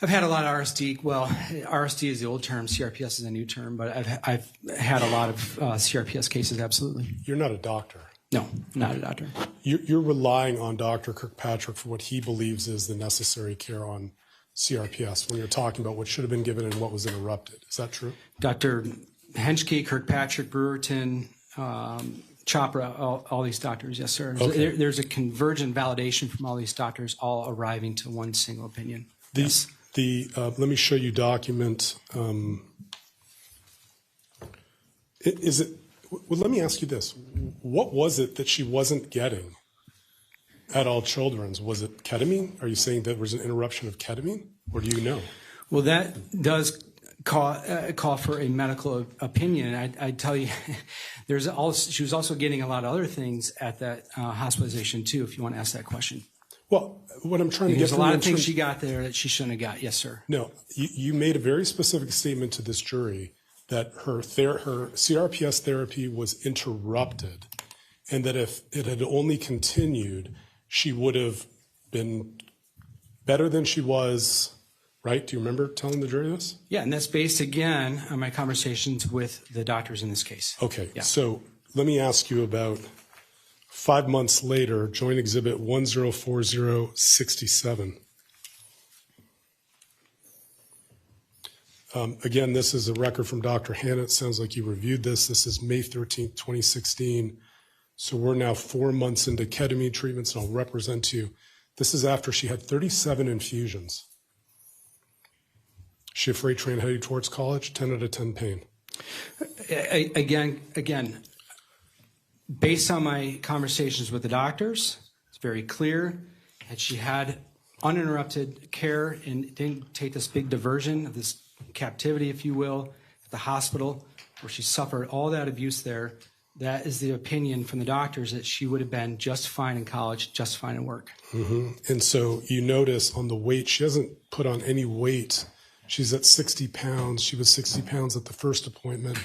I've had a lot of RSD. Well, RSD is the old term. CRPS is a new term. But I've had a lot of CRPS cases. Absolutely. You're not a doctor. No, not a doctor. You're relying on Dr. Kirkpatrick for what he believes is the necessary care on CRPS when you're talking about what should have been given and what was interrupted. Is that true? Dr. Henschke, Kirkpatrick, Brewerton, Chopra, all these doctors. Yes, sir. Okay. There's a convergent validation from all these doctors, all arriving to one single opinion. Yes. Let me show you document. Well, let me ask you this. What was it that she wasn't getting at All Children's? Was it ketamine? Are you saying that there was an interruption of ketamine? Or do you know? Well, that does call for a medical opinion. I tell you, she was also getting a lot of other things at that hospitalization, too, if you want to ask that question. Well, what I'm trying to get There's a lot of things she got there that she shouldn't have got. Yes, sir. No, you made a very specific statement to this jury that her CRPS therapy was interrupted and that if it had only continued, she would have been better than she was, right? Do you remember telling the jury this? Yeah, and that's based, again, on my conversations with the doctors in this case. Okay, yeah. So let me ask you about 5 months later, Joint Exhibit 104067. Again, this is a record from Dr. Hanna. It sounds like you reviewed this. This is May 13th, 2016. So we're now 4 months into ketamine treatments, and I'll represent to you. This is after she had 37 infusions. She a freight train heading towards college, 10 out of 10 pain. Again, based on my conversations with the doctors, it's very clear that she had uninterrupted care and didn't take this big diversion of this captivity, if you will, at the hospital where she suffered all that abuse there. That is the opinion from the doctors that she would have been just fine in college, just fine in work. Mm-hmm. And so you notice on the weight, she hasn't put on any weight. She's at 60 pounds. She was 60 pounds at the first appointment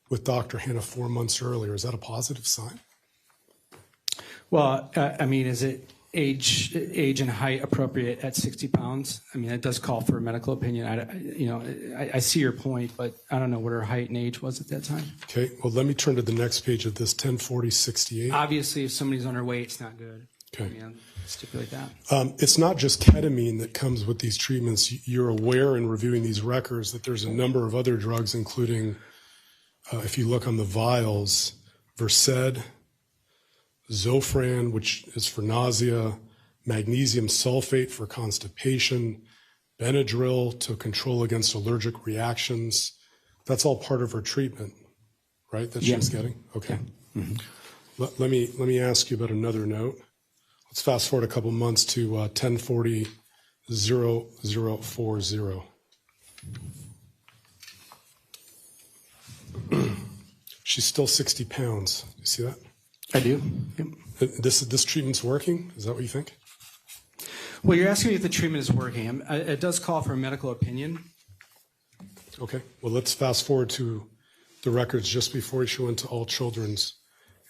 with Dr. Hanna 4 months earlier. Is that a positive sign? Well, I mean, is it age and height appropriate at 60 pounds? I mean, it does call for a medical opinion. I see your point, but I don't know what her height and age was at that time. Okay, well, let me turn to the next page of this 104068. Obviously, if somebody's underweight, it's not good. Okay. I mean, I'll stipulate that. It's not just ketamine that comes with these treatments. You're aware in reviewing these records that there's a number of other drugs, including, if you look on the vials, Versed, Zofran, which is for nausea, magnesium sulfate for constipation, Benadryl to control against allergic reactions. That's all part of her treatment. right, that she was getting? Okay. Let me ask you about another note. Let's fast forward a couple months to 1040-0040. She's still 60 pounds. You see that? I do. Yep. This treatment's working? Is that what you think? Well, you're asking me if the treatment is working. It does call for a medical opinion. Okay. Well, let's fast forward to the records just before she went to All Children's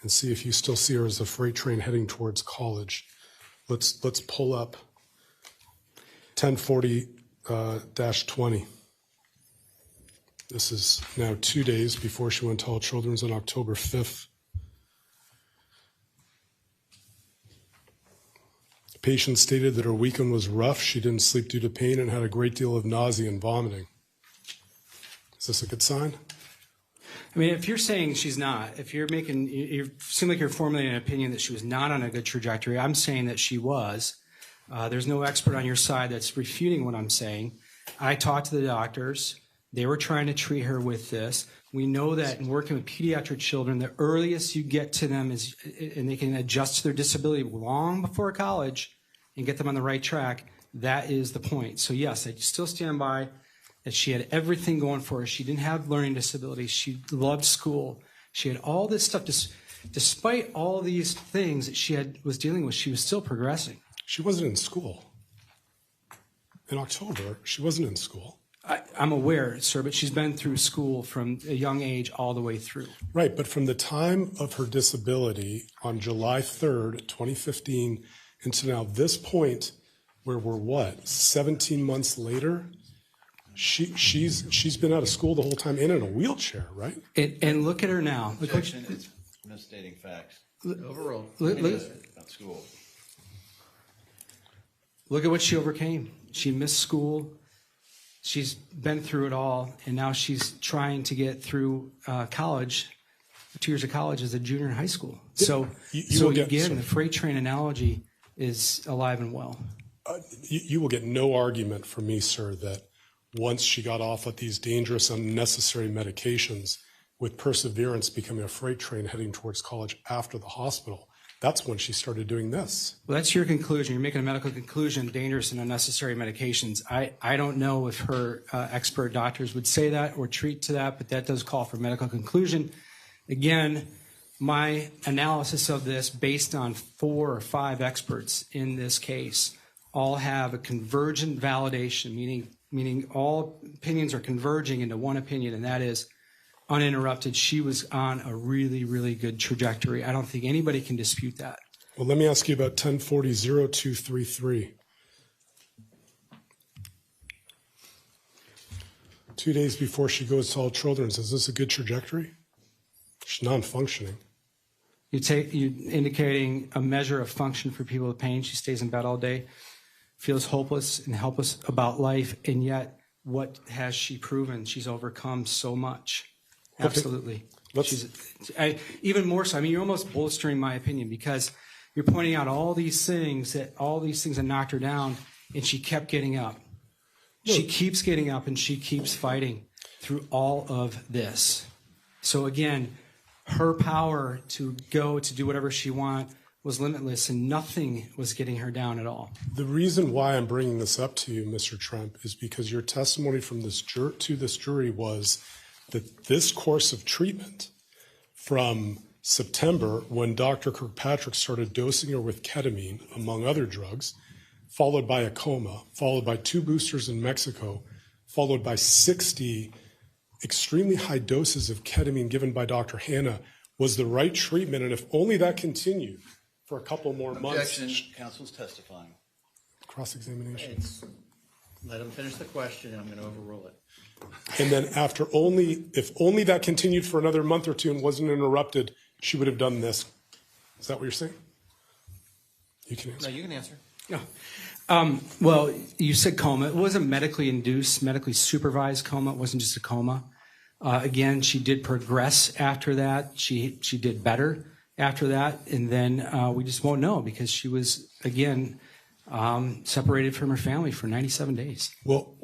and see if you still see her as a freight train heading towards college. Let's pull up 1040-20. This is now 2 days before she went to All Children's on October 5th. The patient stated that her weekend was rough. She didn't sleep due to pain and had a great deal of nausea and vomiting. Is this a good sign? I mean, if you're saying she's not, if you're making, you seem like you're formulating an opinion that she was not on a good trajectory. I'm saying that she was. There's no expert on your side that's refuting what I'm saying. I talked to the doctors. They were trying to treat her with this. We know that in working with pediatric children, the earliest you get to them is, and they can adjust to their disability long before college and get them on the right track. That is the point. So yes, I still stand by that she had everything going for her. She didn't have learning disabilities. She loved school. She had all this stuff. Despite all these things that she was dealing with, she was still progressing. She wasn't in school. In October, she wasn't in school. I'm aware, sir, but she's been through school from a young age all the way through. Right, but from the time of her disability on July 3rd, 2015, into now this point where we're what, 17 months later, she's been out of school the whole time and in a wheelchair, right? And look at her now. Look what It's misstating facts. Overall. About school. Look at what she overcame. She missed school. She's been through it all, and now she's trying to get through college, 2 years of college as a junior in high school. So, the freight train analogy is alive and well. You will get no argument from me, sir, that once she got off of these dangerous, unnecessary medications, with perseverance becoming a freight train heading towards college after the hospital, that's when she started doing this. Well, that's your conclusion. You're making a medical conclusion, dangerous and unnecessary medications. I don't know if her expert doctors would say that or treat to that, but that does call for medical conclusion. Again, my analysis of this based on 4 or 5 experts in this case all have a convergent validation, meaning all opinions are converging into one opinion, and that is uninterrupted. She was on a really, really good trajectory. I don't think anybody can dispute that. Well, let me ask you about 1040-0233. 2 days before she goes to All Children's, is this a good trajectory? She's non-functioning. You indicating a measure of function for people with pain. She stays in bed all day, feels hopeless and helpless about life, and yet what has she proven? She's overcome so much. Absolutely. Even more so. I mean, you're almost bolstering my opinion because you're pointing out all these things that knocked her down, and she kept getting up. She keeps getting up, and she keeps fighting through all of this. So again, her power to go to do whatever she wants was limitless, and nothing was getting her down at all. The reason why I'm bringing this up to you, Mr. Trump, is because your testimony from this jury was that this course of treatment from September, when Dr. Kirkpatrick started dosing her with ketamine, among other drugs, followed by a coma, followed by 2 boosters in Mexico, followed by 60 extremely high doses of ketamine given by Dr. Hanna, was the right treatment. And if only that continued for a couple more months. Objection. Counsel's testifying. Cross-examination. Let him finish the question, and I'm going to overrule it. And then if only that continued for another month or 2 and wasn't interrupted, she would have done this. Is that what you're saying? You can answer. No, you can answer. Yeah. Well, you said coma. It wasn't medically induced, medically supervised coma. It wasn't just a coma. Again, she did progress after that. She did better after that. And then we just won't know because she was, again, separated from her family for 97 days. Well,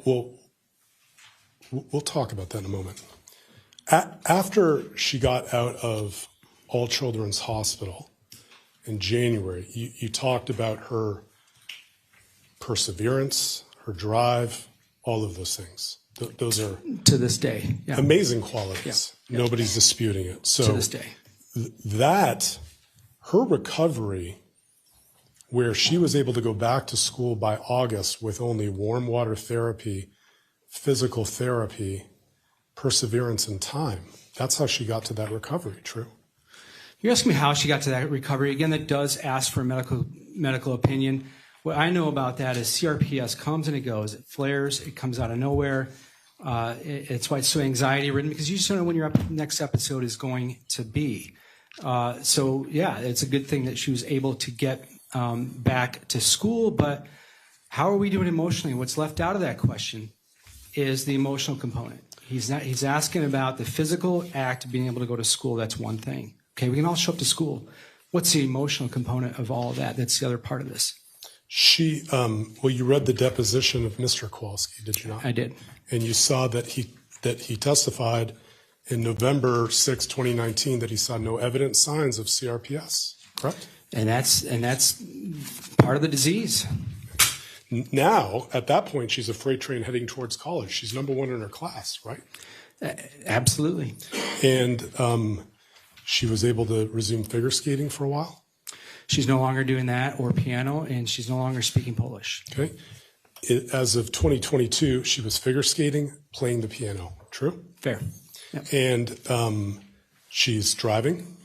we'll talk about that in a moment. After she got out of All Children's Hospital in January, you talked about her perseverance, her drive, all of those things. Those are To this day, yeah. amazing qualities. Yeah. Nobody's disputing it. So To this day. that, her recovery, where she was able to go back to school by August with only warm water therapy, physical therapy, perseverance, and time. That's how she got to that recovery, true? You're asking me how she got to that recovery. Again, that does ask for medical opinion. What I know about that is CRPS comes and it goes. It flares. It comes out of nowhere. It's why it's so anxiety ridden, because you just don't know when your next episode is going to be. So yeah, it's a good thing that she was able to get back to school. But how are we doing emotionally? What's left out of that question is the emotional component. He's asking about the physical act of being able to go to school. That's one thing. Okay, we can all show up to school. What's the emotional component of all of that? That's the other part of this. Well, you read the deposition of Mr. Kowalski, did you not? I did. And you saw that he testified in November 6, 2019, that he saw no evident signs of CRPS, correct? And that's part of the disease. Now, at that point, she's a freight train heading towards college. She's #1 in her class, right? Absolutely. And she was able to resume figure skating for a while? She's no longer doing that or piano, and she's no longer speaking Polish. Okay. As of 2022, she was figure skating, playing the piano. True? Fair. Yep. And she's driving?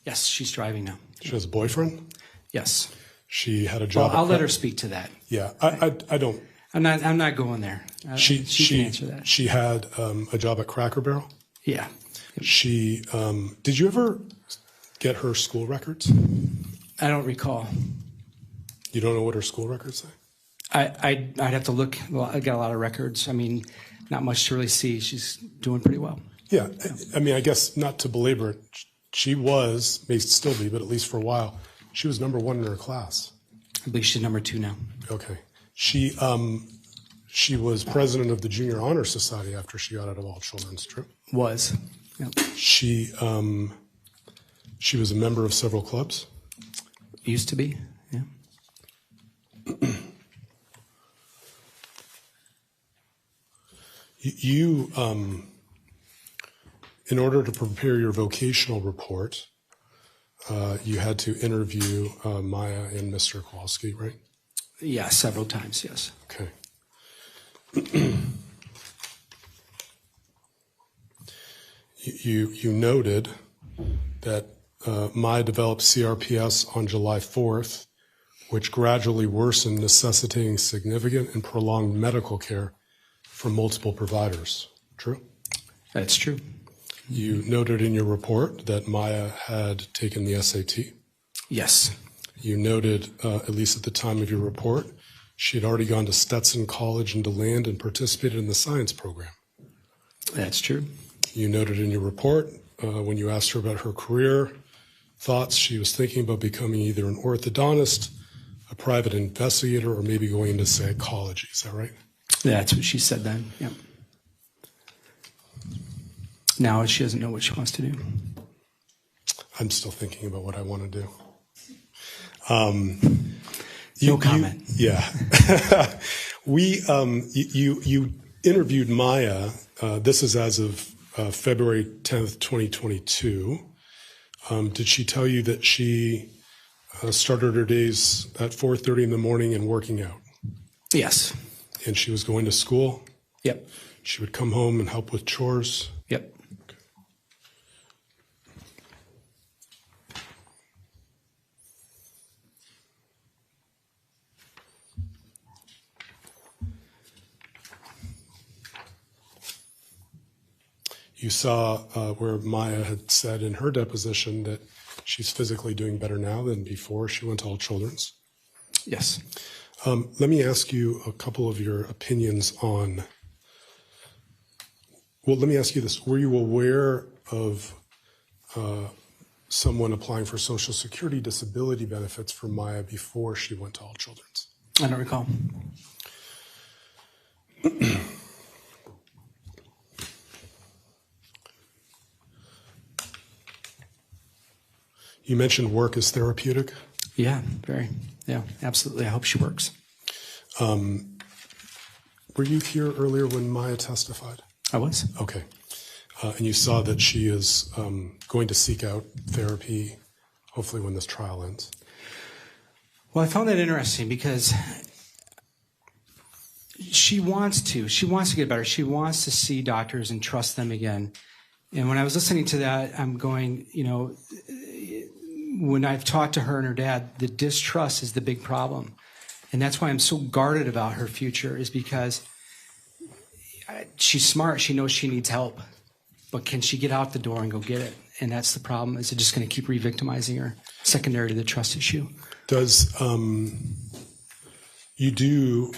Yes, she's driving now. She has a boyfriend? Yes. She had a job. Well, I'll let her speak to that. Yeah, I don't. I'm not going there. She can answer that. She had a job at Cracker Barrel? Yeah. She did you ever get her school records? I don't recall. You don't know what her school records say? I'd have to look. Well, I got a lot of records. I mean, not much to really see. She's doing pretty well. Yeah, I mean, I guess not to belabor it, she was, may still be, but at least for a while, she was #1 in her class. I believe she's #2 now. Okay. She was president of the Junior Honor Society after she got out of All Children's, true? Was. Yep. She was a member of several clubs? Used to be, yeah. You, in order to prepare your vocational report, you had to interview Maya and Mr. Kowalski, right? Yeah, several times, yes. Okay. You noted that Maya developed CRPS on July 4th, which gradually worsened, necessitating significant and prolonged medical care from multiple providers. True? That's true. You noted in your report that Maya had taken the SAT. Yes. You noted, at least at the time of your report, she had already gone to Stetson College in DeLand and participated in the science program. That's true. You noted in your report, when you asked her about her career thoughts, she was thinking about becoming either an orthodontist, a private investigator, or maybe going into psychology. Is that right? That's what she said then, yeah. Now she doesn't know what she wants to do. I'm still thinking about what I want to do. No comment. Yeah. You interviewed Maya. This is as of February 10th, 2022. Did she tell you that she started her days at 4:30 in the morning and working out? Yes. And she was going to school? Yep. She would come home and help with chores? Yep. Okay. You saw where Maya had said in her deposition that she's physically doing better now than before she went to All Children's. Yes. Let me ask you a couple of your opinions on, well, let me ask you this. Were you aware of someone applying for Social Security disability benefits for Maya before she went to All Children's? I don't recall. You mentioned work is therapeutic. Yeah, very. Yeah, absolutely. I hope she works. Were you here earlier when Maya testified? I was. Okay. And you saw that she is going to seek out therapy, hopefully when this trial ends. Well, I found that interesting because she wants to get better. She wants to see doctors and trust them again. And when I was listening to that, I'm going, when I've talked to her and her dad, the distrust is the big problem. And that's why I'm so guarded about her future, is because she's smart. She knows she needs help. But can she get out the door and go get it? And that's the problem. Is it just going to keep re-victimizing her, secondary to the trust issue? Does you do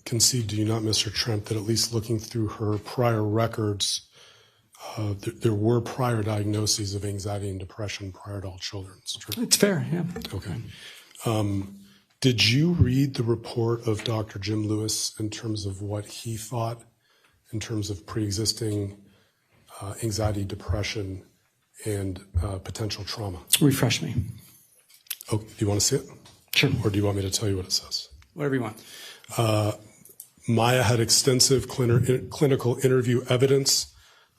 concede, do you not, Mr. Trent, that at least looking through her prior records, there were prior diagnoses of anxiety and depression prior to all children? It's fair, yeah. Okay. Did you read the report of Dr. Jim Lewis in terms of what he thought in terms of pre-existing anxiety, depression, and potential trauma? Refresh me. Oh, do you want to see it? Sure. Or do you want me to tell you what it says? Whatever you want. Maya had extensive clinical interview evidence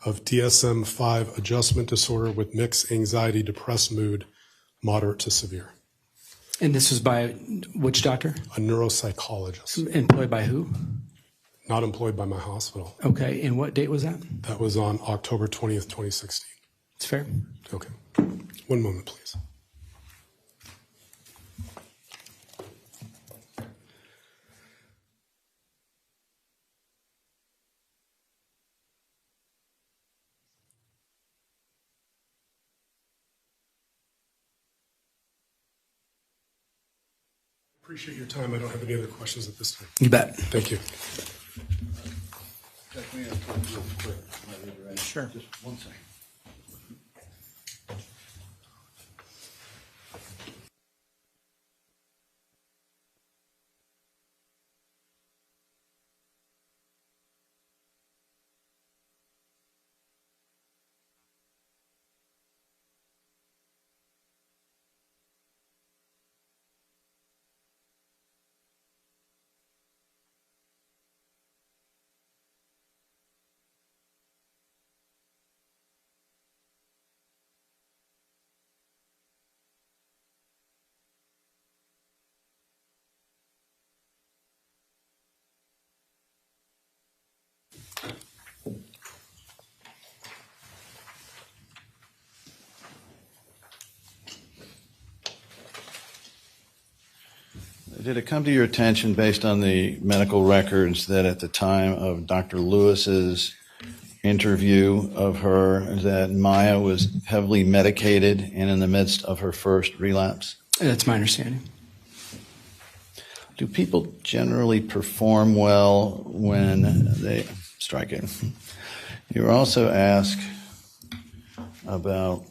of DSM-5 adjustment disorder with mixed anxiety, depressed mood, moderate to severe. And this was by which doctor? A neuropsychologist. Employed by who? Not employed by my hospital. Okay, and what date was that? That was on October 20th, 2016. It's fair. Okay. One moment, please. Appreciate your time. I don't have any other questions at this time. You bet. Thank you. Sure. Just one second. Did it come to your attention, based on the medical records, that at the time of Dr. Lewis's interview of her, that Maya was heavily medicated and in the midst of her first relapse? That's my understanding. Do people generally perform well when they strike it? You were also asked about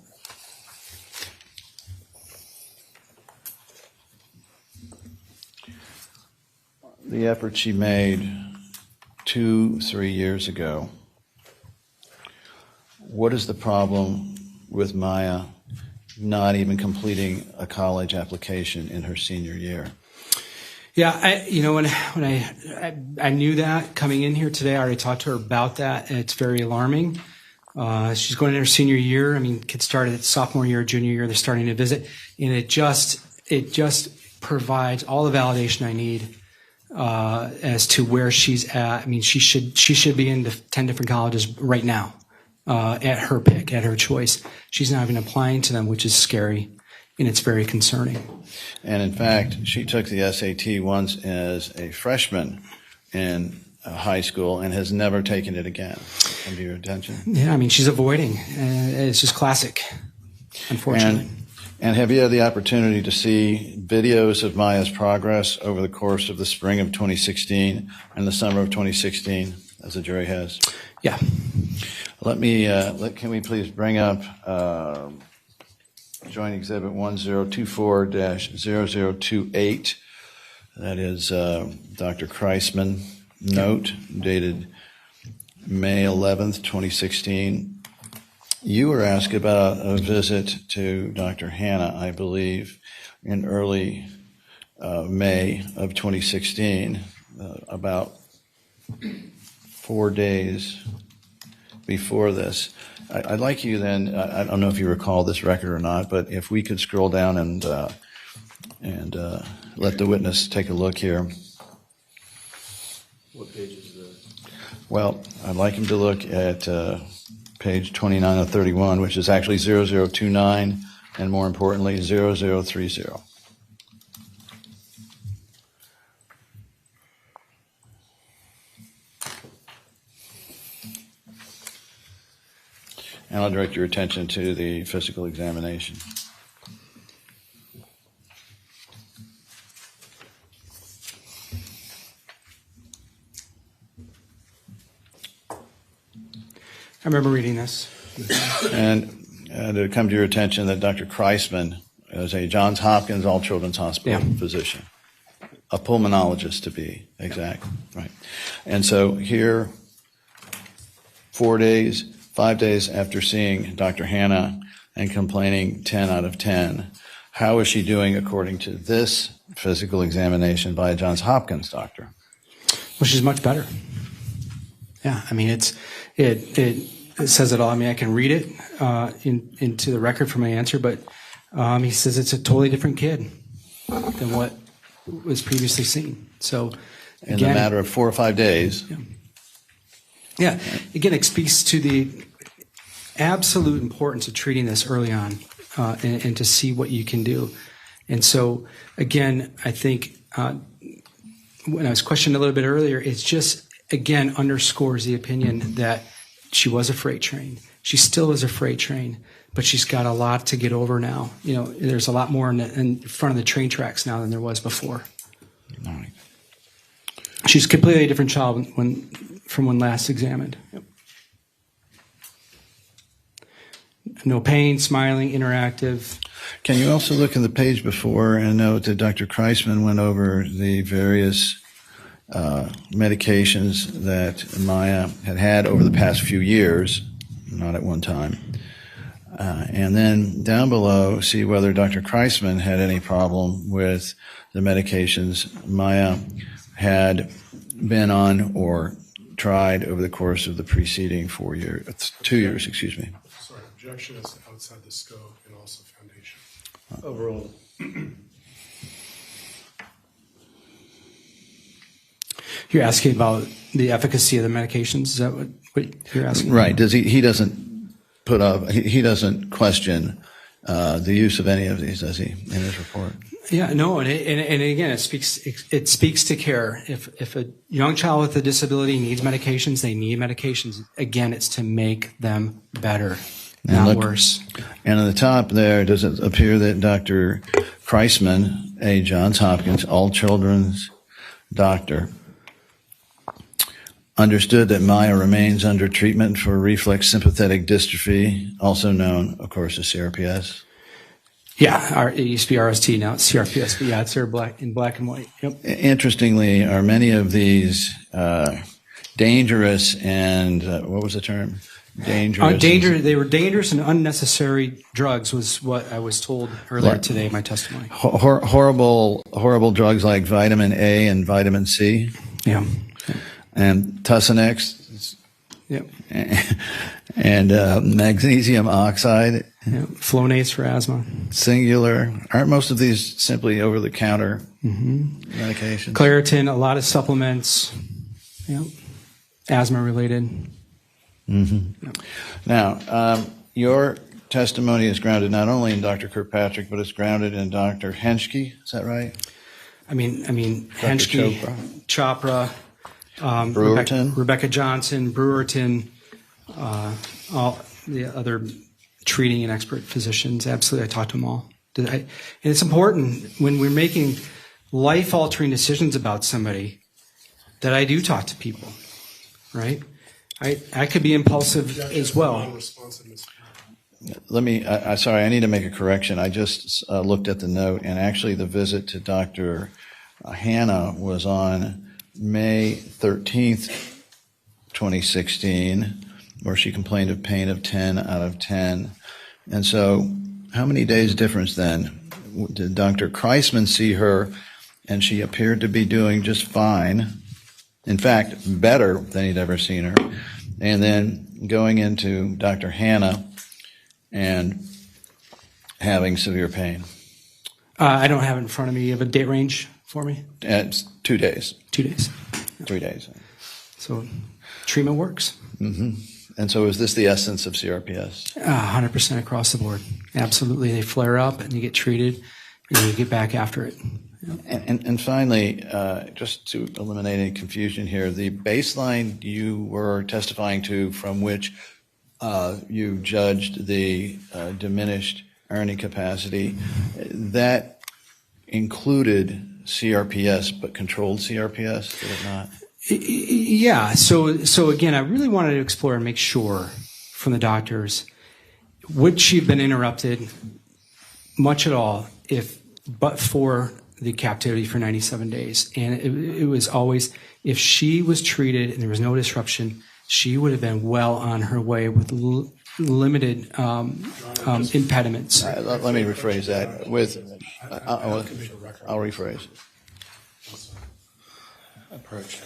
the effort she made 2-3 years ago. What is the problem with Maya not even completing a college application in her senior year? Yeah, when I knew that coming in here today, I already talked to her about that, and it's very alarming. She's going into her senior year. I mean, kids started at sophomore year, junior year, they're starting to visit, and it just provides all the validation I need as to where she's at. I mean, she should be in 10 different colleges right now, at her pick, at her choice. She's not even applying to them, which is scary, and it's very concerning. And in fact, she took the SAT once as a freshman in high school and has never taken it again. Come to your attention? Yeah, I mean, she's avoiding. It's just classic, unfortunately. And have you had the opportunity to see videos of Maya's progress over the course of the spring of 2016 and the summer of 2016, as the jury has? Yeah. Can we please bring up Joint Exhibit 1024-0028. That is Dr. Kreisman note dated May 11th, 2016, You were asked about a visit to Dr. Hannah, I believe, in early May of 2016, about 4 days before this. I'd like you then, I don't know if you recall this record or not, but if we could scroll down and let the witness take a look here. What page is that? Well, I'd like him to look at page 29 of 31, which is actually 0029, and more importantly, 0030. And I'll direct your attention to the physical examination. I remember reading this. And to come to your attention that Dr. Kreisman is a Johns Hopkins All Children's Hospital physician, a pulmonologist to be exact, right? And so here, 5 days after seeing Dr. Hannah and complaining 10 out of 10, how is she doing according to this physical examination by a Johns Hopkins doctor? Well, she's much better. Yeah, I mean, it says it all. I mean, I can read it into the record for my answer, but he says it's a totally different kid than what was previously seen. So, again, in a matter of 4 or 5 days. Yeah. Again, it speaks to the absolute importance of treating this early on and to see what you can do. And so, again, I think when I was questioned a little bit earlier, it's just, again, underscores the opinion that she was a freight train. She still is a freight train, but she's got a lot to get over now. You know, there's a lot more in front of the train tracks now than there was before. All right. She's a completely different child from when last examined. Yep. No pain, smiling, interactive. Can you also look at the page before and note that Dr. Kreisman went over the various medications that Maya had over the past few years, not at one time. And then down below, see whether Dr. Kreisman had any problem with the medications Maya had been on or tried over the course of the preceding 2 years, excuse me. Sorry, objection is outside the scope and also foundation. Overall. You're asking about the efficacy of the medications? Is that what you're asking? Right. Does he doesn't put up, he doesn't question the use of any of these, does he, in his report? Yeah, no, and again, it speaks to care. If a young child with a disability needs medications, they need medications. Again, it's to make them better, not worse. And at the top there, does it appear that Dr. Kreisman, a Johns Hopkins all children's doctor, understood that Maya remains under treatment for reflex sympathetic dystrophy, also known, of course, as CRPS? Yeah, it used to be RST, now it's CRPS, but yeah, it's there in black and white. Yep. Interestingly, are many of these dangerous and, what was the term? Dangerous. They were dangerous and unnecessary drugs was what I was told earlier today in my testimony. Horrible drugs like vitamin A and vitamin C. Yeah. And Tussinex. Yep. And magnesium oxide. Yep. Flonase for asthma. Singular. Aren't most of these simply over-the-counter medications? Claritin, a lot of supplements. Yep. Asthma-related. Mm-hmm. Yep. Now, your testimony is grounded not only in Dr. Kirkpatrick, but it's grounded in Dr. Henschke. Is that right? I mean, Henschke, Chopra, Brewerton. Rebecca Johnson, Brewerton, all the other treating and expert physicians. Absolutely, I talked to them all. And it's important when we're making life-altering decisions about somebody that I do talk to people, right? I could be impulsive as well. Let me, sorry, I need to make a correction. I just looked at the note, and actually the visit to Dr. Hannah was on May 13th, 2016. or she complained of pain of 10 out of 10. And so how many days difference then? Did Dr. Kreisman see her and she appeared to be doing just fine? In fact, better than he'd ever seen her. And then going into Dr. Hannah and having severe pain. I don't have it in front of me. You have a date range for me? It's 2 days. 2 days. 3 days. So treatment works. Mm-hmm. And so is this the essence of CRPS? 100% across the board. Absolutely. They flare up and you get treated and you get back after it. And finally, just to eliminate any confusion here, the baseline you were testifying to from which you judged the diminished earning capacity, that included CRPS, but controlled CRPS, did it not? Yeah. So again, I really wanted to explore and make sure from the doctors, would she have been interrupted much at all but for the captivity for 97 days? And it was always, if she was treated and there was no disruption, she would have been well on her way with limited impediments. Let me rephrase that. I'll rephrase it. Approach.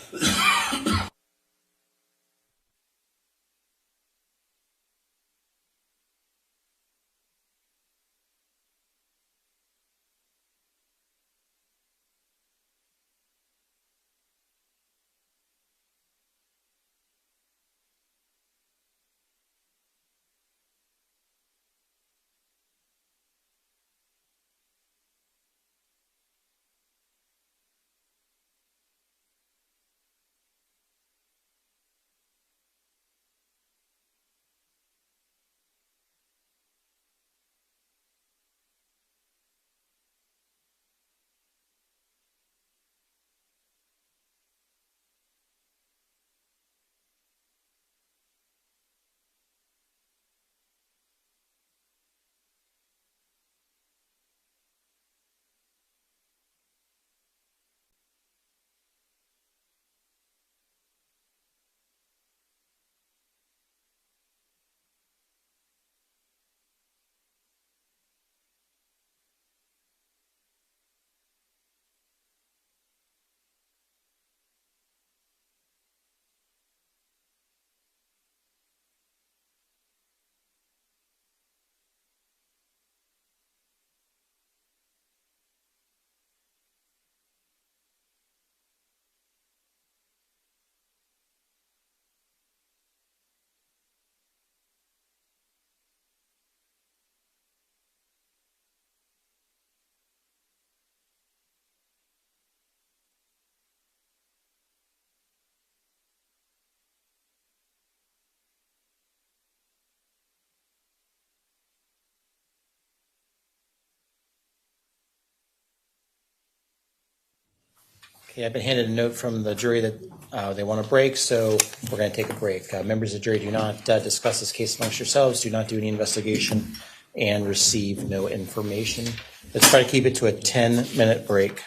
Okay, I've been handed a note from the jury that they want a break, so we're going to take a break. Members of the jury, do not discuss this case amongst yourselves, do not do any investigation, and receive no information. Let's try to keep it to a 10-minute break.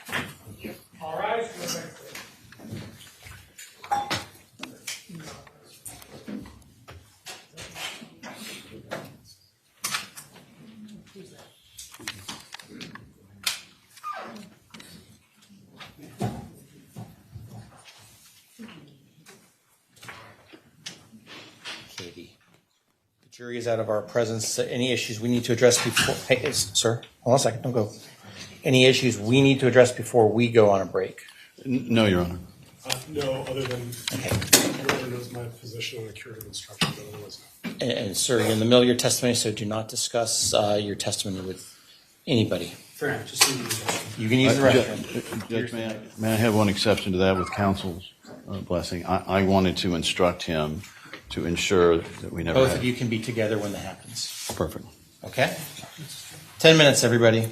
All right. The jury is out of our presence. Any issues we need to address before? Hey, sir, hold on a second. Don't go. Any issues we need to address before we go on a break? No, Your Honor. No, other than Your Honor knows my position on a curative instruction, but otherwise no. And sir, you're in the middle of your testimony, so do not discuss your testimony with anybody. Fair enough. Just you can use the restroom. Judge, may I have one exception to that with counsel's blessing? I wanted to instruct him to ensure that we never Both of you can be together when that happens. Perfect. Okay? 10 minutes, everybody.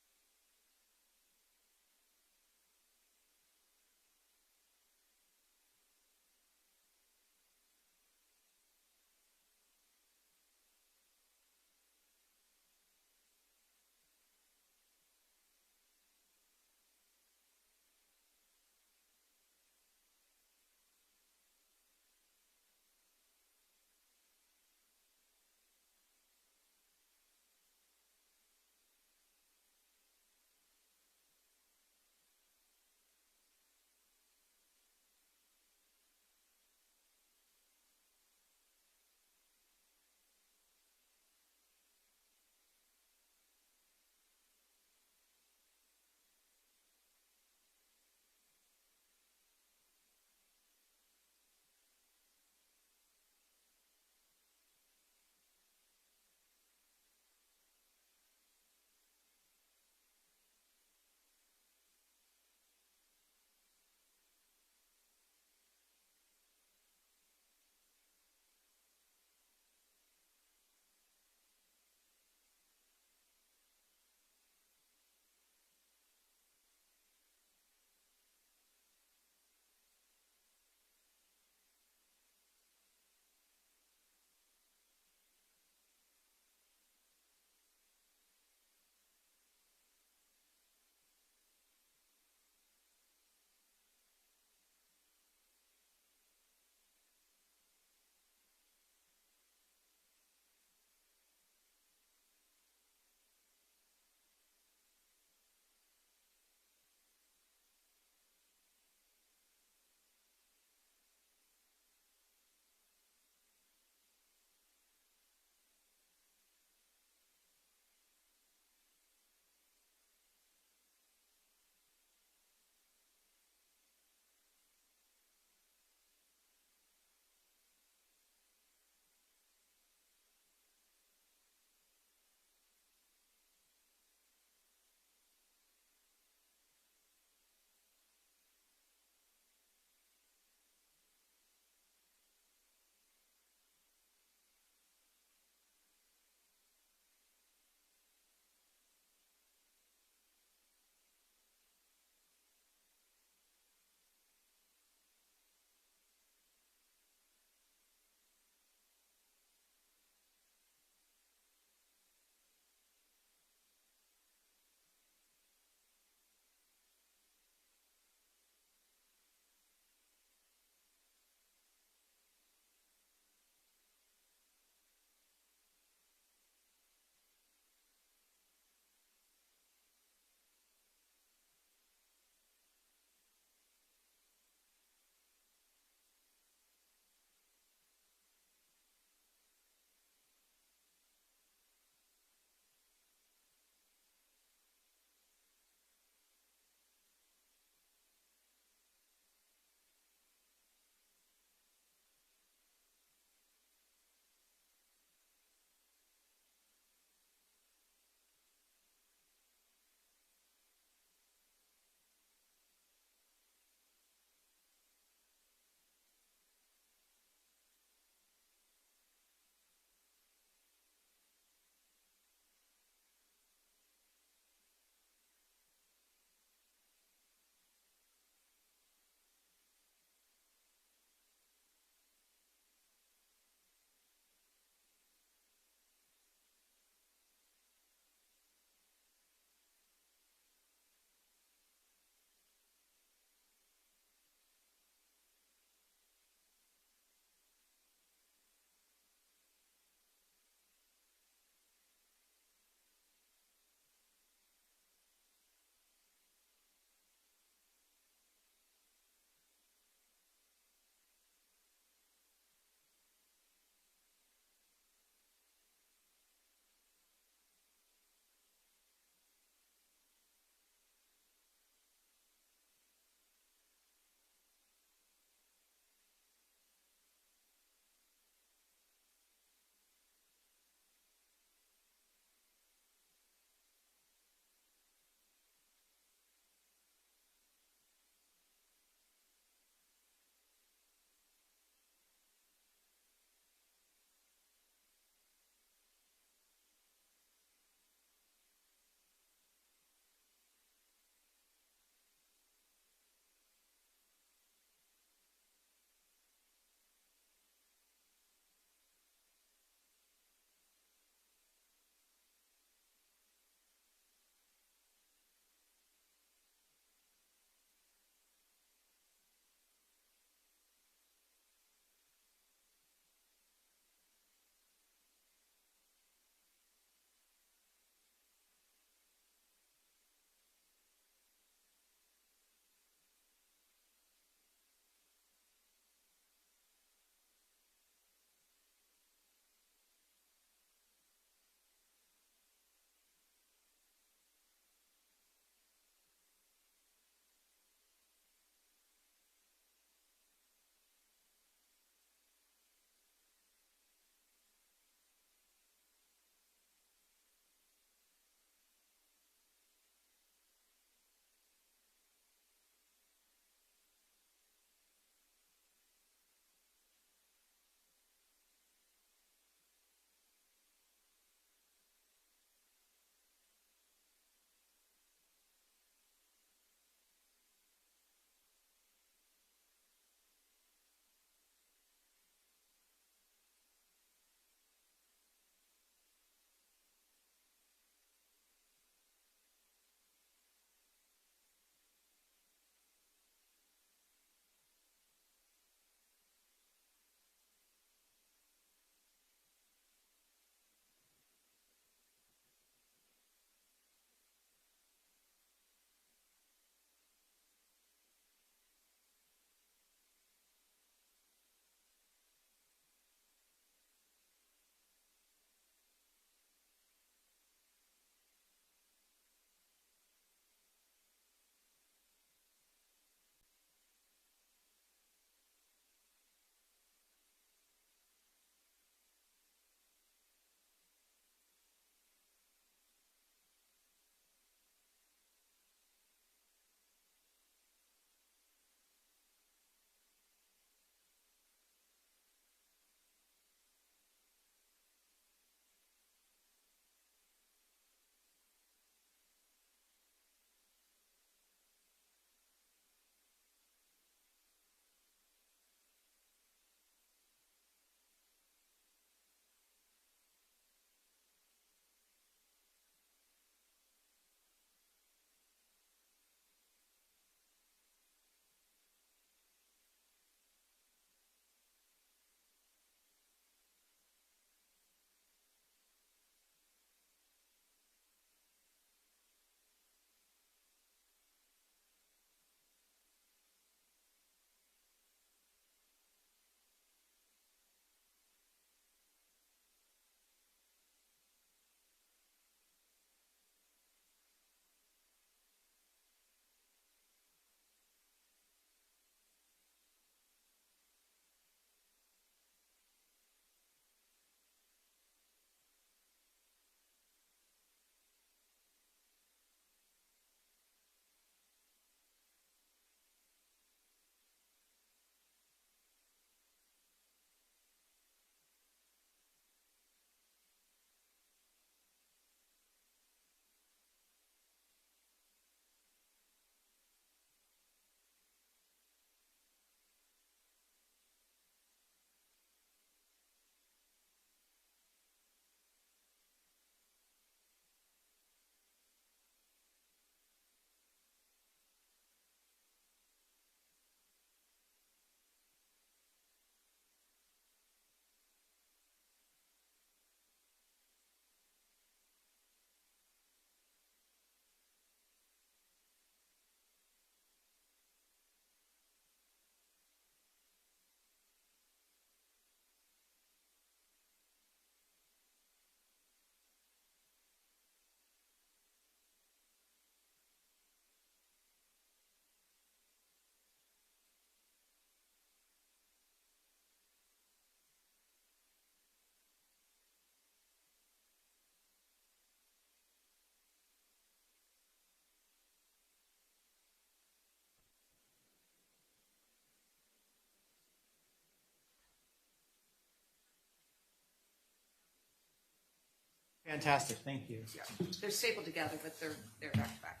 Fantastic, thank you. Yeah, they're stapled together, but they're back to back.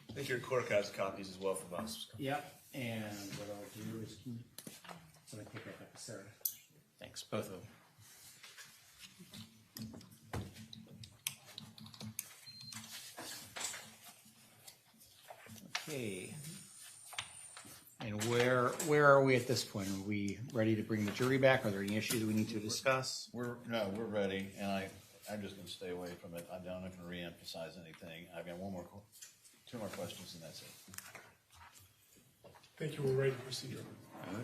I think your clerk has copies as well from us. Yep, and what I'll do is, somebody take that back to Sarah. Thanks, both of them. Okay. And where are we at this point? Are we ready to bring the jury back? Are there any issues that we need to discuss? We're ready, and I'm just going to stay away from it. I'm not going to re-emphasize anything. I've got two more questions, and that's it. Thank you. We're ready to proceed.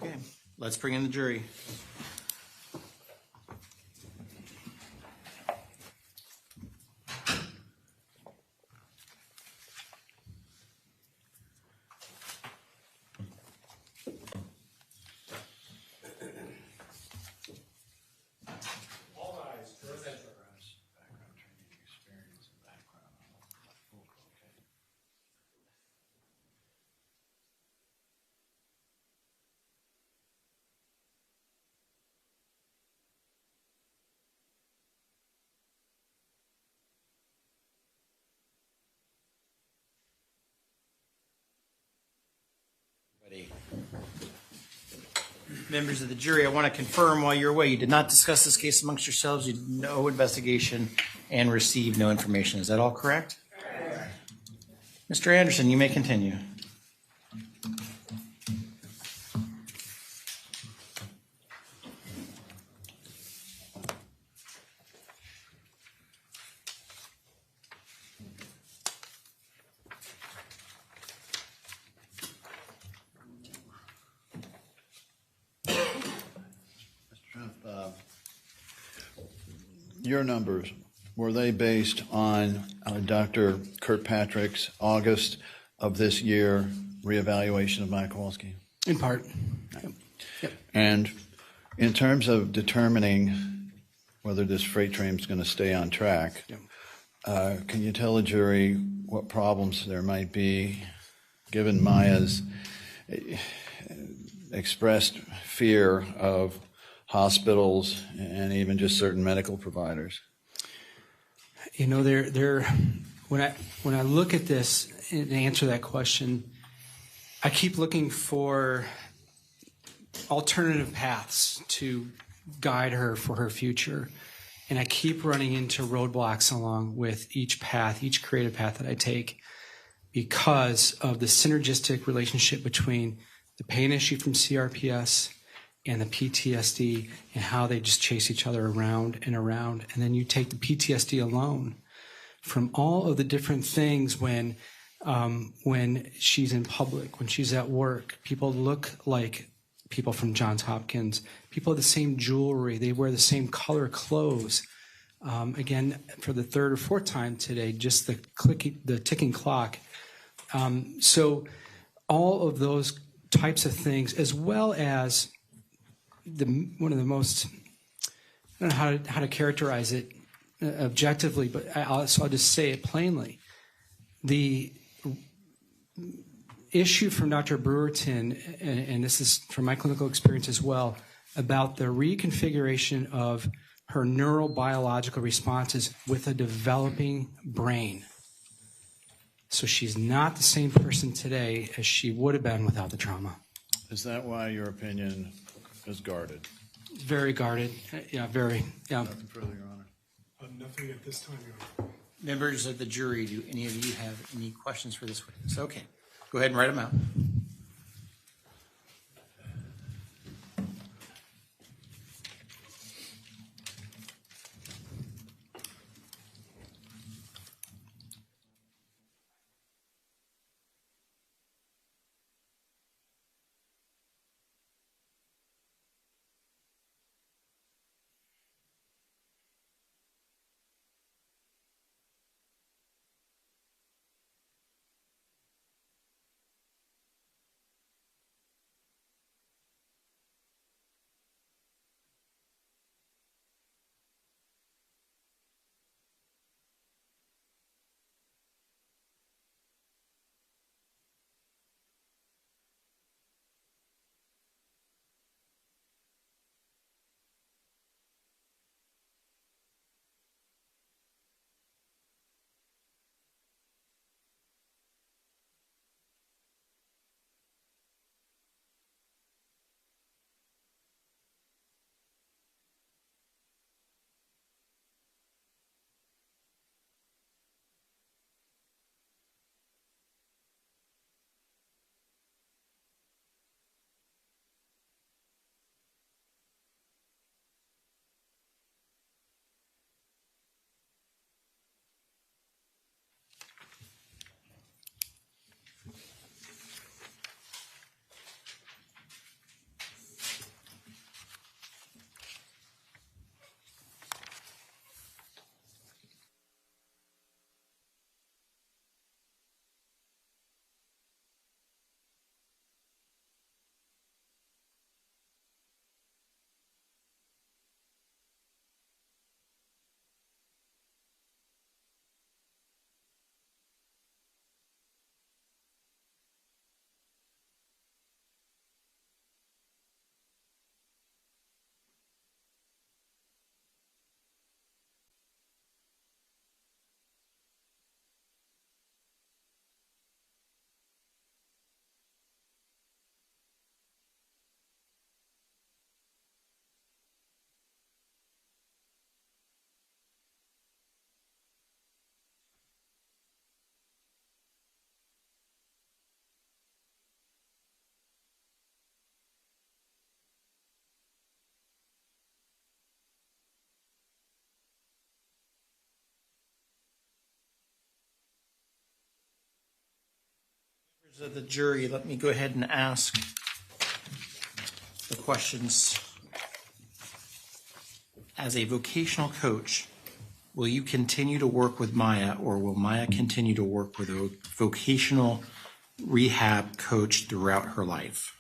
Okay, let's bring in the jury. All eyes, present. Background training, experience, and background. Okay. Ready. Members of the jury, I want to confirm while you're away, you did not discuss this case amongst yourselves, you did no investigation and received no information. Is that all correct? Correct. Mr. Anderson, you may continue. Your numbers, were they based on Dr. Kirkpatrick's August of this year reevaluation of Maya Kowalski? In part. Yep. And in terms of determining whether this freight train is going to stay on track, can you tell the jury what problems there might be given Maya's expressed fear of hospitals and even just certain medical providers? You know, when I look at this and answer that question, I keep looking for alternative paths to guide her for her future. And I keep running into roadblocks along with each path, each creative path that I take, because of the synergistic relationship between the pain issue from CRPS and the PTSD and how they just chase each other around and around. And then you take the PTSD alone from all of the different things when she's in public, when she's at work, people look like people from Johns Hopkins. People have the same jewelry. They wear the same color clothes. Again, for the third or fourth time today, just the ticking clock. So all of those types of things, as well as one of the most, I don't know how to characterize it objectively, but I'll just say it plainly. The issue from Dr. Brewerton, and this is from my clinical experience as well, about the reconfiguration of her neurobiological responses with a developing brain. So she's not the same person today as she would have been without the trauma. Is that why your opinion is guarded? Very guarded. Yeah, very. Yeah. Nothing further, Your Honor. Nothing at this time, Your Honor. Members of the jury, do any of you have any questions for this witness? Okay, go ahead and write them out. So the jury, let me go ahead and ask the questions. As a vocational coach, will you continue to work with Maya, or will Maya continue to work with a vocational rehab coach throughout her life?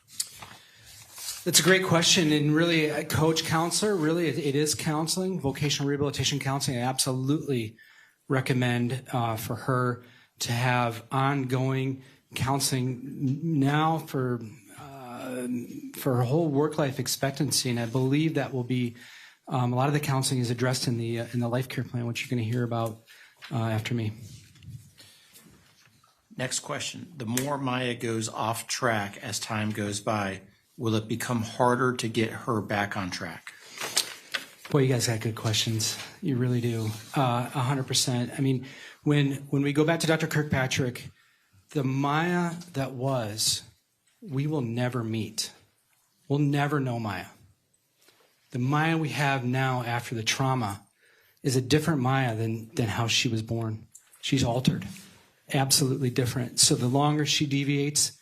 That's a great question, and really, a coach counselor, really, it is counseling, vocational rehabilitation counseling. I absolutely recommend for her to have ongoing counseling now for her whole work life expectancy, and I believe that will be a lot of the counseling is addressed in the life care plan, which you're going to hear about after me. Next question. The more Maya goes off track as time goes by, will it become harder to get her back on track? Boy, you guys got good questions. You really do. 100%. I mean, when we go back to Dr. Kirkpatrick, the Maya that was, we will never meet. We'll never know Maya. The Maya we have now after the trauma is a different Maya than how she was born. She's altered. Absolutely different. So the longer she deviates,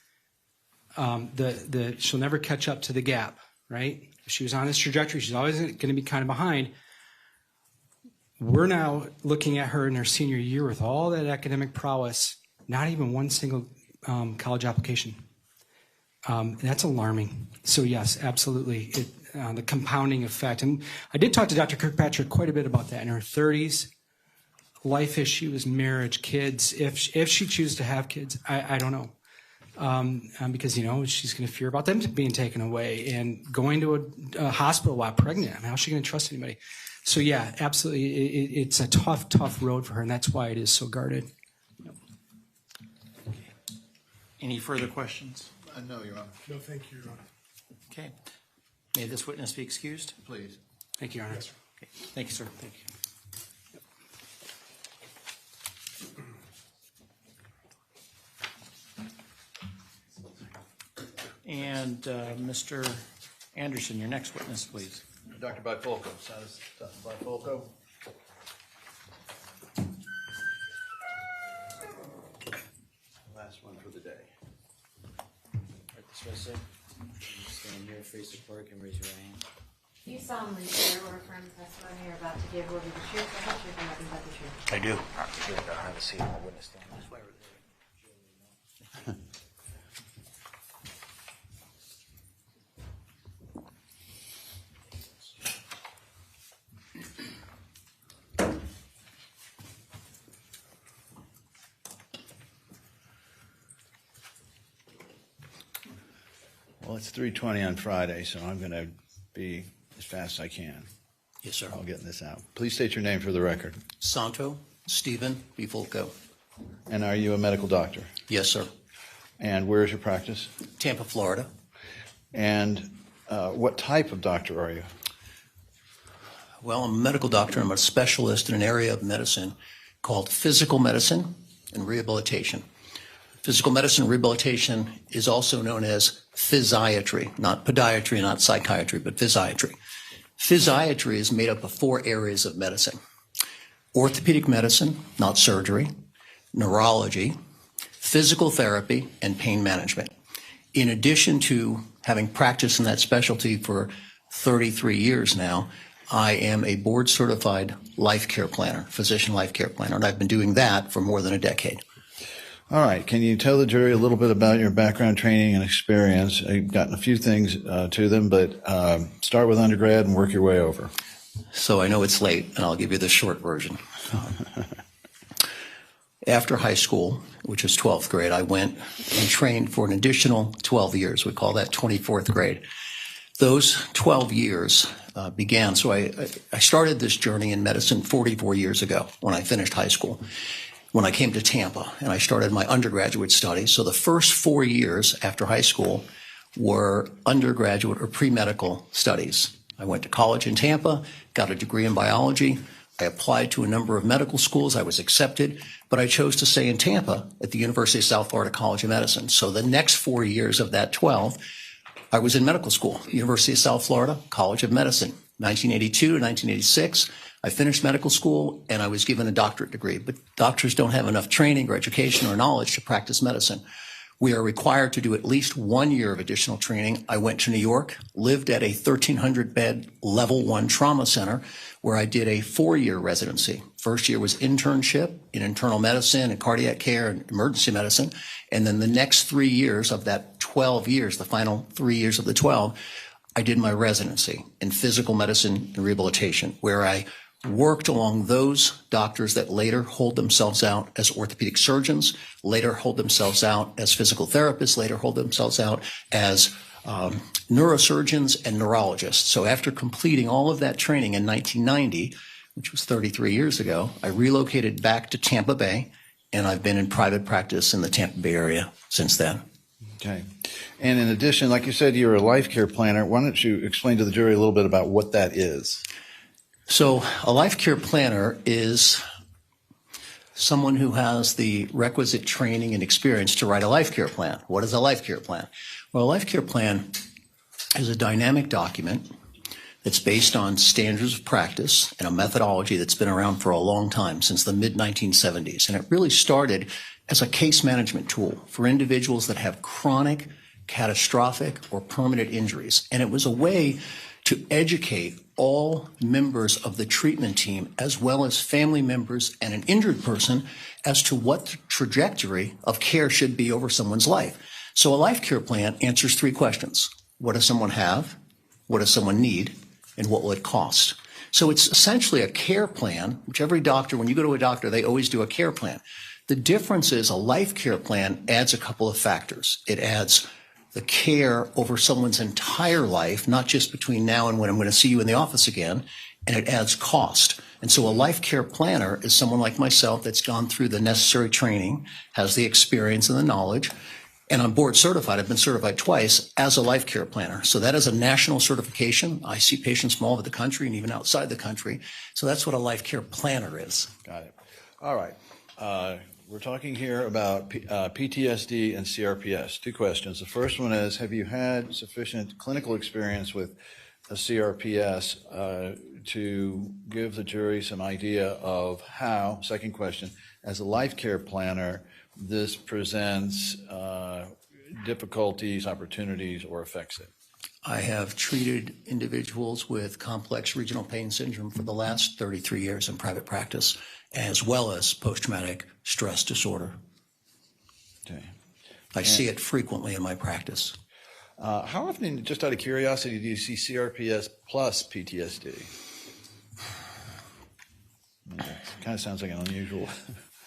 she'll never catch up to the gap, right? If she was on this trajectory, she's always going to be kind of behind. We're now looking at her in her senior year with all that academic prowess, not even one single college application. That's alarming. So yes, absolutely. The compounding effect. And I did talk to Dr. Kirkpatrick quite a bit about that in her 30s. Life issues, marriage, kids. If she chooses to have kids, I don't know. Because, she's going to fear about them being taken away and going to a hospital while pregnant. I mean, how's she going to trust anybody? So, yeah, absolutely. It's a tough, tough road for her, and that's why it is so guarded. Yep. Okay. Any further questions? No, Your Honor. No, thank you, Your Honor. Okay. May this witness be excused? Please. Thank you, Your Honor. Yes, sir. Okay. Thank you, sir. Thank you. And Mr. Anderson, your next witness, please. Dr. Bifulco. Bifulco. Last one for the day. Right this way, sir. Stand here, face the clerk, and raise your right hand. You solemnly swear or affirm the testimony you're about to give will be the truth, the whole truth, and nothing but the truth. I do. I'll have a seat. I'll witness stand. Well, it's 3:20 on Friday, so I'm going to be as fast as I can. Yes, sir. I'll get this out. Please state your name for the record. Santo Stephen Bifulco. And are you a medical doctor? Yes, sir. And where is your practice? Tampa, Florida. And what type of doctor are you? Well, I'm a medical doctor. I'm a specialist in an area of medicine called physical medicine and rehabilitation. Physical medicine and rehabilitation is also known as physiatry, not podiatry, not psychiatry, but physiatry. Physiatry is made up of 4 areas of medicine: orthopedic medicine, not surgery, neurology, physical therapy, and pain management. In addition to having practiced in that specialty for 33 years now, I am a board-certified life care planner, physician life care planner, and I've been doing that for more than a decade. All right. Can you tell the jury a little bit about your background, training, and experience? I've gotten a few things to them, but start with undergrad and work your way over. So I know it's late, and I'll give you the short version. After high school, which is 12th grade, I went and trained for an additional 12 years. We call that 24th grade. Those 12 years began. So I started this journey in medicine 44 years ago when I finished high school, when I came to Tampa, and I started my undergraduate studies. So the first 4 years after high school were undergraduate or pre-medical studies. I went to college in Tampa, got a degree in biology. I applied to a number of medical schools. I was accepted, but I chose to stay in Tampa at the University of South Florida College of Medicine. So the next 4 years of that 12, I was in medical school, University of South Florida College of Medicine. 1982 to 1986, I finished medical school and I was given a doctorate degree, but doctors don't have enough training or education or knowledge to practice medicine. We are required to do at least 1 year of additional training. I went to New York, lived at a 1,300-bed level 1 trauma center where I did a 4-year residency. First year was internship in internal medicine and cardiac care and emergency medicine. And then the next 3 years of that 12 years, the final 3 years of the 12, I did my residency in physical medicine and rehabilitation, where I worked along those doctors that later hold themselves out as orthopedic surgeons, later hold themselves out as physical therapists, later hold themselves out as neurosurgeons and neurologists. So after completing all of that training in 1990, which was 33 years ago, I relocated back to Tampa Bay, and I've been in private practice in the Tampa Bay area since then. Okay. And in addition, like you said, you're a life care planner. Why don't you explain to the jury a little bit about what that is? So a life care planner is someone who has the requisite training and experience to write a life care plan. What is a life care plan? Well, a life care plan is a dynamic document that's based on standards of practice and a methodology that's been around for a long time, since the mid-1970s. And it really started as a case management tool for individuals that have chronic, catastrophic, or permanent injuries. And it was a way to educate all members of the treatment team, as well as family members and an injured person, as to what the trajectory of care should be over someone's life. So a life care plan answers 3 questions. What does someone have? What does someone need? And what will it cost? So it's essentially a care plan, which every doctor, when you go to a doctor, they always do a care plan. The difference is a life care plan adds a couple of factors. It adds the care over someone's entire life, not just between now and when I'm going to see you in the office again, and it adds cost. And so a life care planner is someone like myself that's gone through the necessary training, has the experience and the knowledge, and I'm board certified. I've been certified twice as a life care planner. So that is a national certification. I see patients from all over the country and even outside the country. So that's what a life care planner is. Got it. All right. We're talking here about PTSD and CRPS. 2 questions. The first one is, have you had sufficient clinical experience with a CRPS to give the jury some idea of how, second question, as a life care planner, this presents difficulties, opportunities, or affects it? I have treated individuals with complex regional pain syndrome for the last 33 years in private practice, as well as post-traumatic stress disorder. Okay. I see it frequently in my practice. How often, just out of curiosity, do you see CRPS plus PTSD? It kind of sounds like an unusual.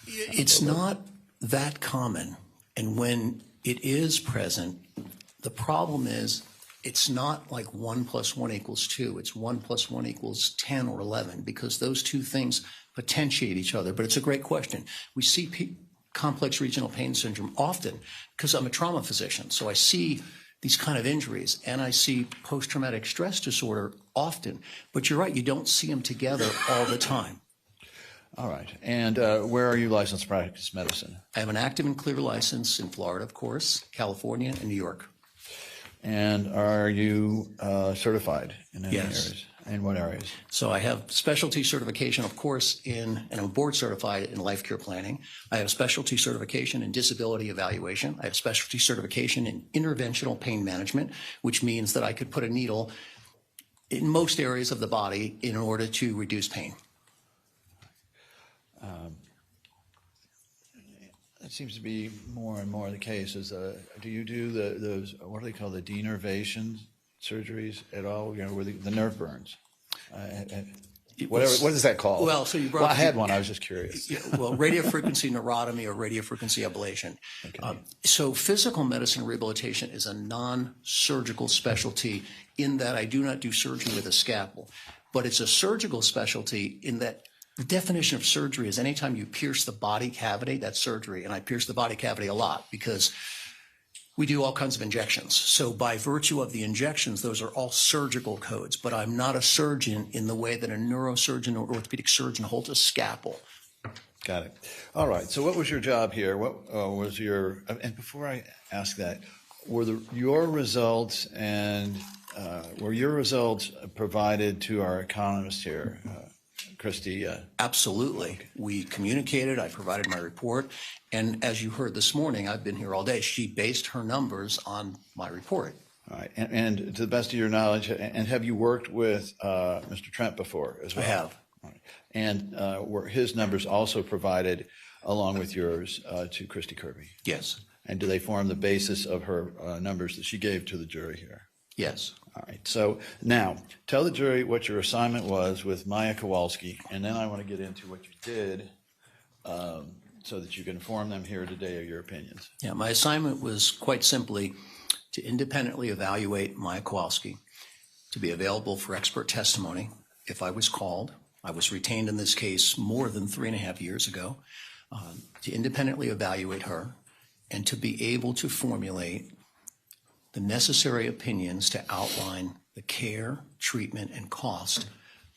It's not that common. And when it is present, the problem is it's not like 1 + 1 = 2. It's 1 + 1 = 10 or 11, because those 2 things potentiate each other. But it's a great question. We see complex regional pain syndrome often because I'm a trauma physician. So I see these kind of injuries, and I see post-traumatic stress disorder often. But you're right, you don't see them together all the time. All right. And where are you licensed to practice medicine? I have an active and clear license in Florida, of course, California, and New York. And are you certified in any areas? In what areas? So I have specialty certification, of course, and I'm board certified in life care planning. I have specialty certification in disability evaluation. I have specialty certification in interventional pain management, which means that I could put a needle in most areas of the body in order to reduce pain. It seems to be more and more the case. Do you do those, what do they call, the denervation surgeries at all? You know, where the nerve burns? Whatever. What is that called? Well, so you brought. I had one. I was just curious. Well, radiofrequency neurotomy or radiofrequency ablation. Okay. So physical medicine rehabilitation is a non-surgical specialty in that I do not do surgery with a scalpel, but it's a surgical specialty in that the definition of surgery is anytime you pierce the body cavity, that's surgery. And I pierce the body cavity a lot because we do all kinds of injections. So by virtue of the injections, those are all surgical codes. But I'm not a surgeon in the way that a neurosurgeon or orthopedic surgeon holds a scalpel. Got it. All right. So what was your job here? What was your, and before I ask that, were your results provided to our economist here, Christy? Absolutely. We communicated. I provided my report. And as you heard this morning, I've been here all day. She based her numbers on my report. All right. And to the best of your knowledge, and have you worked with Mr. Trent before as well? I have. All right. And were his numbers also provided along with yours to Christy Kirby? Yes. And do they form the basis of her numbers that she gave to the jury here? Yes. All right. So now tell the jury what your assignment was with Maya Kowalski, and then I want to get into what you did so that you can inform them here today of your opinions. Yeah, my assignment was quite simply to independently evaluate Maya Kowalski, to be available for expert testimony if I was called. I was retained in this case more than 3.5 years ago, to independently evaluate her and to be able to formulate the necessary opinions to outline the care, treatment, and cost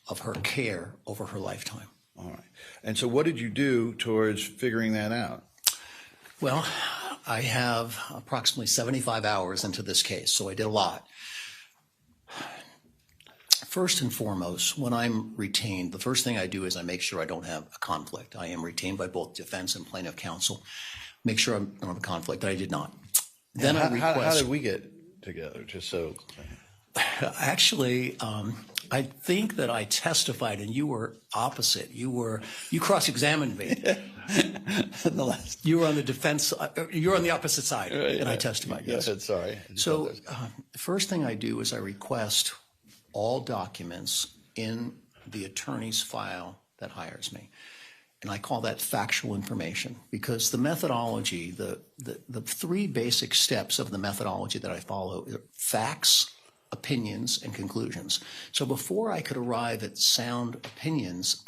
of her care over her lifetime. All right. And so what did you do towards figuring that out? Well, I have approximately 75 hours into this case, so I did a lot. First and foremost, when I'm retained, the first thing I do is I make sure I don't have a conflict. I am retained by both defense and plaintiff counsel. Make sure I don't have a conflict. I did not. Then I request. How did we get together? Just so. Actually, I think that I testified and you were opposite. You cross-examined me. You were on the defense. You were on the opposite side, and I testified. Yes. Sorry. So the first thing I do is I request all documents in the attorney's file that hires me. And I call that factual information because the methodology, the three basic steps of the methodology that I follow are facts, opinions, and conclusions. So before I could arrive at sound opinions,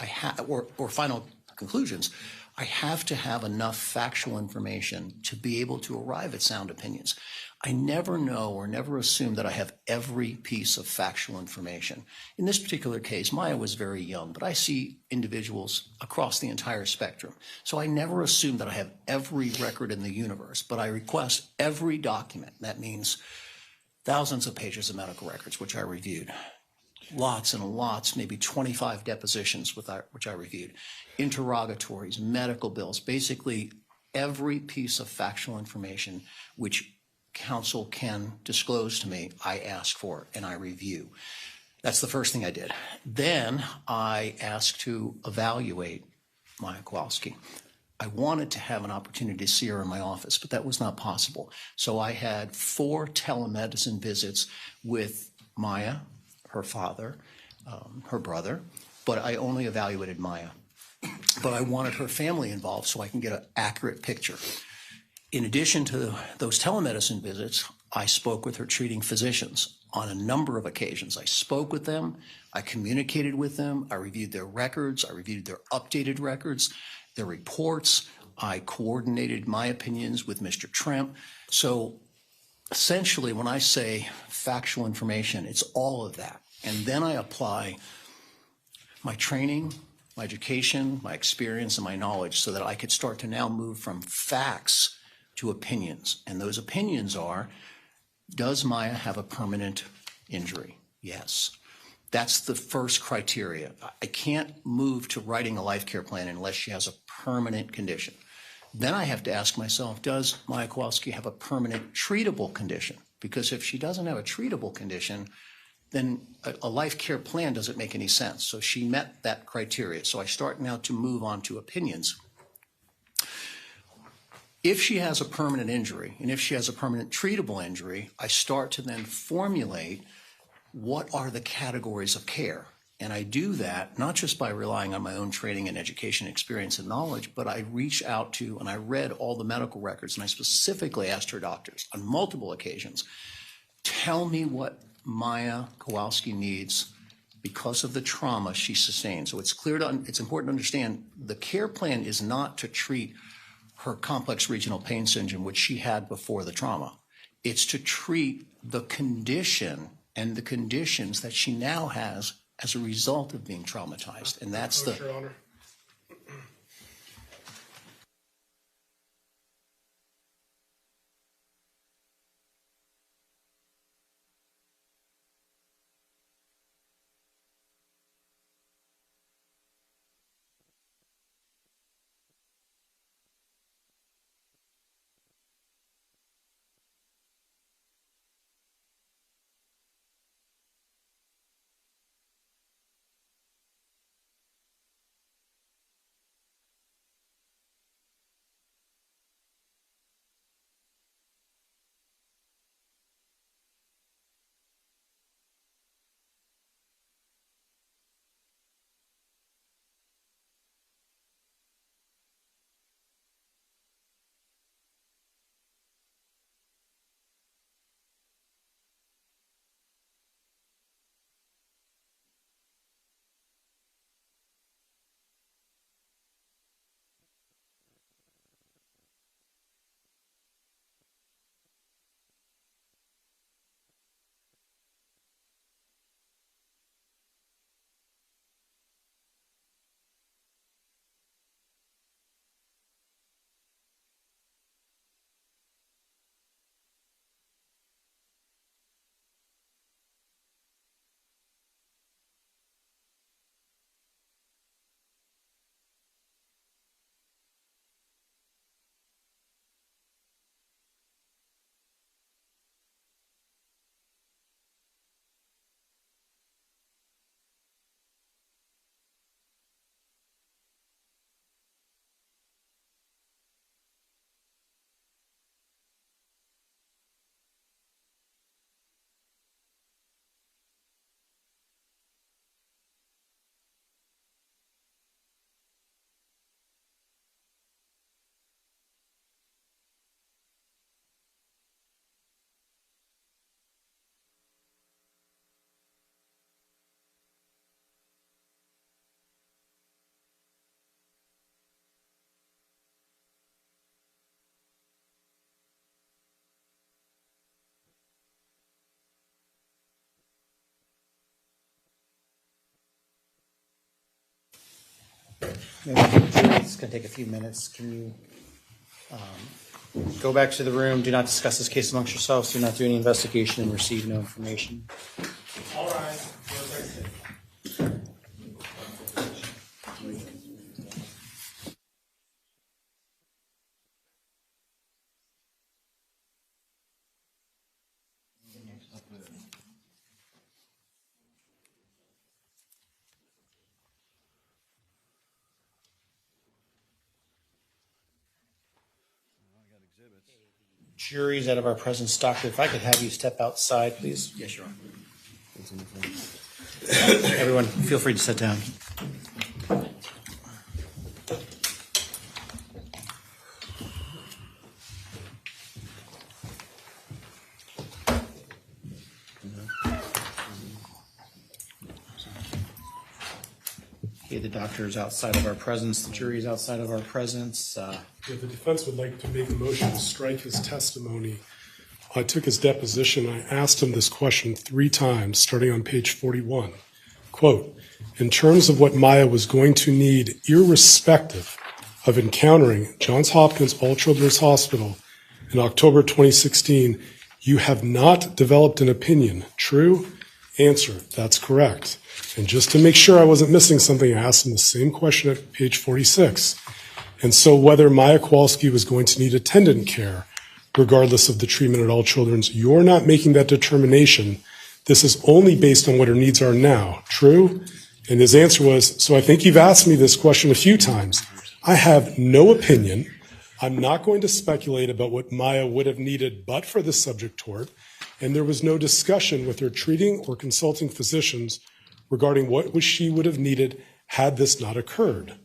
or final conclusions, I have to have enough factual information to be able to arrive at sound opinions. I never know or never assume that I have every piece of factual information. In this particular case, Maya was very young, but I see individuals across the entire spectrum. So I never assume that I have every record in the universe, but I request every document. That means thousands of pages of medical records, which I reviewed. Lots and lots, maybe 25 depositions which I reviewed. Interrogatories, medical bills, basically every piece of factual information which counsel can disclose to me, I ask for and I review. That's the first thing I did. Then I asked to evaluate Maya Kowalski. I wanted to have an opportunity to see her in my office, but that was not possible. So I had 4 telemedicine visits with Maya, her father, her brother, but I only evaluated Maya. But I wanted her family involved so I can get an accurate picture. In addition to those telemedicine visits, I spoke with her treating physicians on a number of occasions. I spoke with them, I communicated with them, I reviewed their records, I reviewed their updated records, their reports, I coordinated my opinions with Mr. Trent. So essentially, when I say factual information, it's all of that. And then I apply my training, my education, my experience, and my knowledge so that I could start to now move from facts to opinions. And those opinions are, does Maya have a permanent injury? Yes. That's the first criteria. I can't move to writing a life care plan unless she has a permanent condition. Then I have to ask myself, does Maya Kowalski have a permanent treatable condition? Because if she doesn't have a treatable condition, then a life care plan doesn't make any sense. So she met that criteria. So I start now to move on to opinions. If she has a permanent injury, and if she has a permanent treatable injury, I start to then formulate what are the categories of care. And I do that not just by relying on my own training and education, experience, and knowledge, but I reach out to, and I read all the medical records, and I specifically asked her doctors on multiple occasions, tell me what Maya Kowalski needs because of the trauma she sustained. So it's important to understand the care plan is not to treat her complex regional pain syndrome, which she had before the trauma. It's to treat the condition and the conditions that she now has as a result of being traumatized. And that's Your Honor. Maybe it's going to take a few minutes. Can you go back to the room? Do not discuss this case amongst yourselves. Do not do any investigation and receive no information. All right. Jury's out of our presence. Doctor, if I could have you step outside, please. Yes, Your Honor. Everyone, feel free to sit down. Okay, the doctor is outside of our presence. The jury is outside of our presence. Yeah, the defense would like to make a motion to strike his testimony. I took his deposition. I asked him this question 3 times, starting on page 41. Quote, in terms of what Maya was going to need, irrespective of encountering Johns Hopkins All Children's Hospital in October 2016, you have not developed an opinion. True? Answer, that's correct. And just to make sure I wasn't missing something, I asked him the same question at page 46. And so whether Maya Kowalski was going to need attendant care, regardless of the treatment at All Children's, you're not making that determination. This is only based on what her needs are now. True? And his answer was, so I think you've asked me this question a few times. I have no opinion. I'm not going to speculate about what Maya would have needed but for the subject tort. And there was no discussion with her treating or consulting physicians regarding what she would have needed had this not occurred.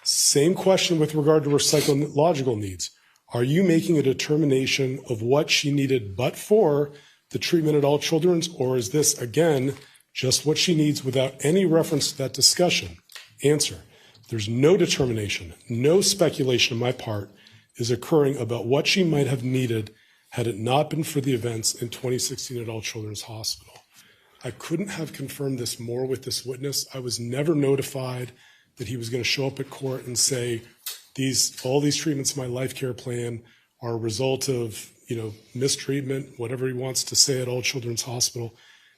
Same question with regard to her psychological needs. Are you making a determination of what she needed but for the treatment at All Children's, or is this, again, just what she needs without any reference to that discussion? Answer, there's no determination, no speculation on my part is occurring about what she might have needed had it not been for the events in 2016 at All Children's Hospital. I couldn't have confirmed this more with this witness. I was never notified that he was going to show up at court and say, all these treatments in my life care plan are a result of, mistreatment, whatever he wants to say at All Children's Hospital.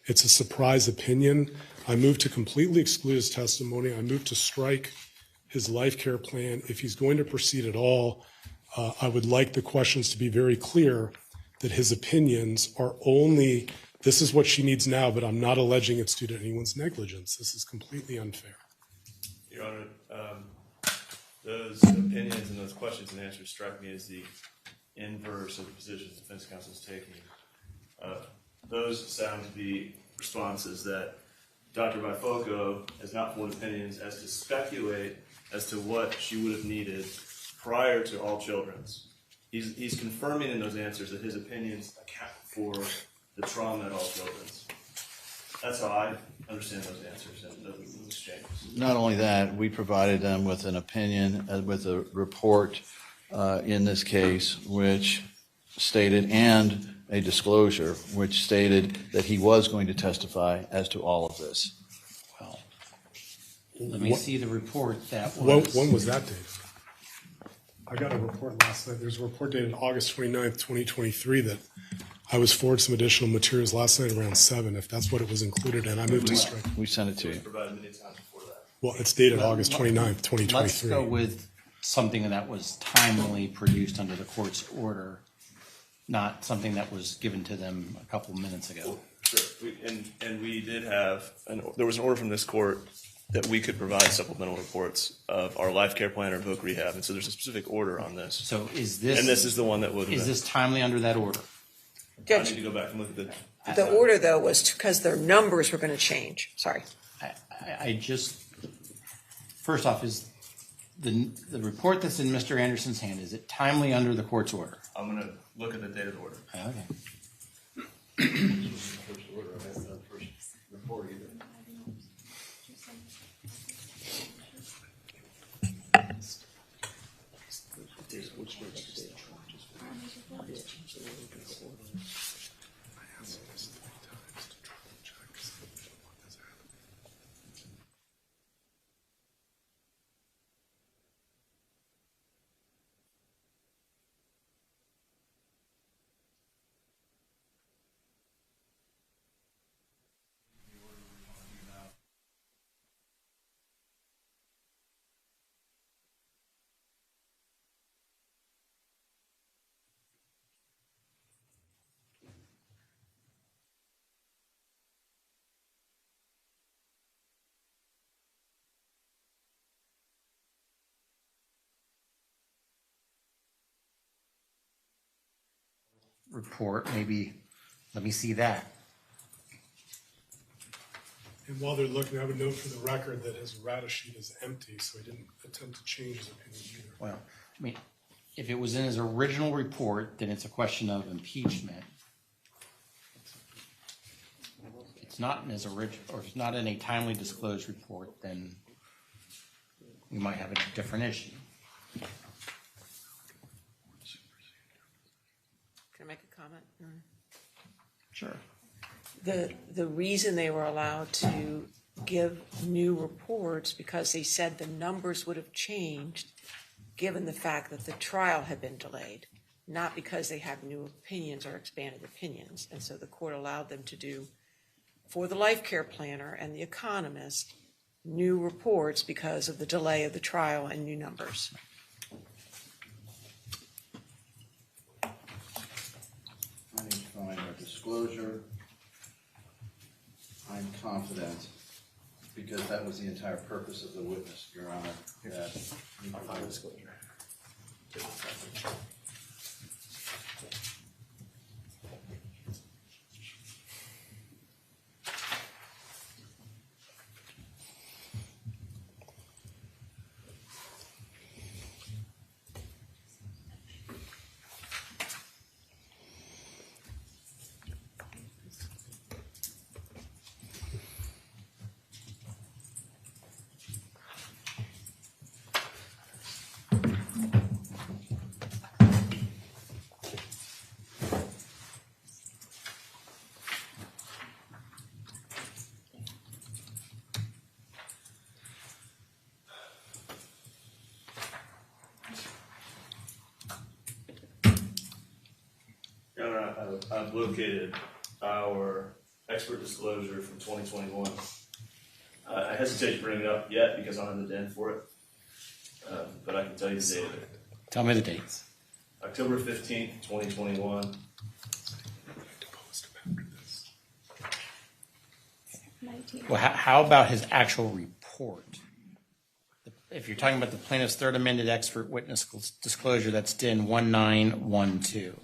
It's a surprise opinion. I moved to completely exclude his testimony. I moved to strike his life care plan. If he's going to proceed at all, I would like the questions to be very clear that his opinions are only, this is what she needs now, but I'm not alleging it's due to anyone's negligence. This is completely unfair. Your Honor, those opinions and those questions and answers strike me as the inverse of the positions the defense counsel is taking. Those sound to be responses that Dr. Bifoco has not formed opinions as to speculate as to what she would have needed prior to All Children's. He's confirming in those answers that his opinions account for the trauma at All Children's. That's how I understand those answers and those exchanges. Not only that, we provided them with an opinion, with a report in this case, which stated, and a disclosure, which stated that he was going to testify as to all of this. Well, let me see the report that was. When was that dated? I got a report last night. There's a report dated August 29th, 2023 that I was forwarded some additional materials last night around 7, if that's what it was included in. I moved to strike. We sent it to you. Well, it's dated August 29th, 2023. Let's go with something that was timely produced under the court's order, not something that was given to them a couple minutes ago. Sure. And we did have, there was an order from this court that we could provide supplemental reports of our life care plan or voc rehab. And so there's a specific order on this. So is this... And this is the one that would... Is this timely under that order? I need to go back and look at The order, though, was because their numbers were going to change. Sorry. I just... First off, is the report that's in Mr. Anderson's hand, is it timely under the court's order? I'm going to look at the date of the order. Okay. First order, I have the first report either. report, maybe let me see that. And while they're looking, I would note for the record that his errata sheet is empty, so he didn't attempt to change his opinion either. Well, I mean, if it was in his original report, then it's a question of impeachment. If it's not in his original, or if it's not in a timely disclosed report, then we might have a different issue. Can I make a comment? Sure. The reason they were allowed to give new reports because they said the numbers would have changed given the fact that the trial had been delayed, not because they have new opinions or expanded opinions. And so the court allowed them to do, for the life care planner and the economist, new reports because of the delay of the trial and new numbers. I need to find a disclosure. I'm confident, because that was the entire purpose of the witness, Your Honor, that we provide disclosure. Your Honor, I've located our expert disclosure from 2021. I hesitate to bring it up yet because I don't have the DIN for it, but I can tell you the date of it. Tell me the dates. October 15th, 2021. Well, how about his actual report? If you're talking about the plaintiff's third amended expert witness disclosure, that's DIN 1912.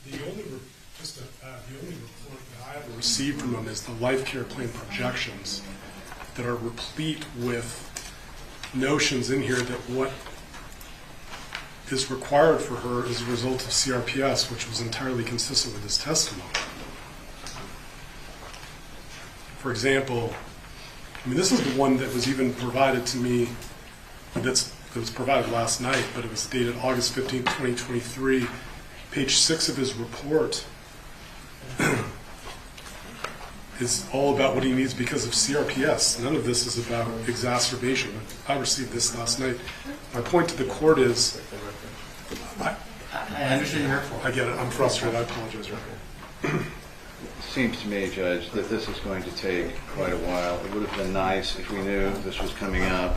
The only report that I ever received from him is the life care plan projections that are replete with notions in here that what is required for her as a result of CRPS, which was entirely consistent with his testimony. For example, I mean, this is the one that was even provided to me, that was provided last night, but it was dated August 15, 2023. Page 6 of his report is all about what he needs because of CRPS. None of this is about exacerbation. I received this last night. My point to the court is, I understand your point. I get it. I'm frustrated. I apologize. It seems to me, Judge, that this is going to take quite a while. It would have been nice if we knew this was coming up,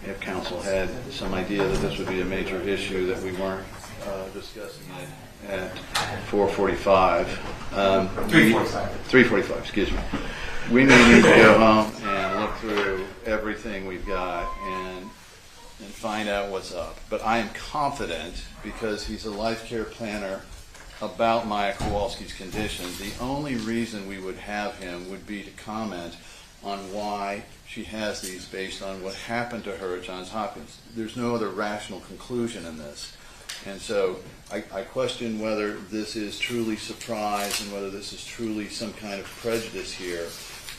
if counsel had some idea that this would be a major issue, that we weren't discussing it at 4:45. 3:45, excuse me. We may need to go home and look through everything we've got and find out what's up. But I am confident, because he's a life care planner about Maya Kowalski's condition, the only reason we would have him would be to comment on why she has these based on what happened to her at Johns Hopkins. There's no other rational conclusion in this. And so I question whether this is truly surprise and whether this is truly some kind of prejudice here,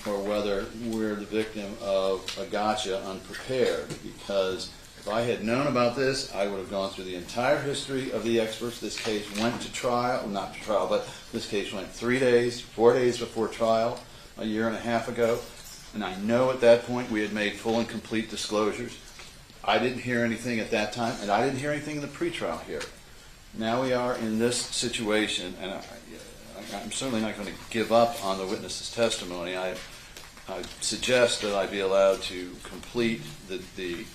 or whether we're the victim of a gotcha unprepared. Because if I had known about this, I would have gone through the entire history of the experts. This case went to trial, not to trial, but this case went 4 days before trial, a year and a half ago. And I know at that point we had made full and complete disclosures. I didn't hear anything at that time, and I didn't hear anything in the pretrial here. Now we are in this situation, and I'm certainly not going to give up on the witness's testimony. I suggest that I be allowed to complete the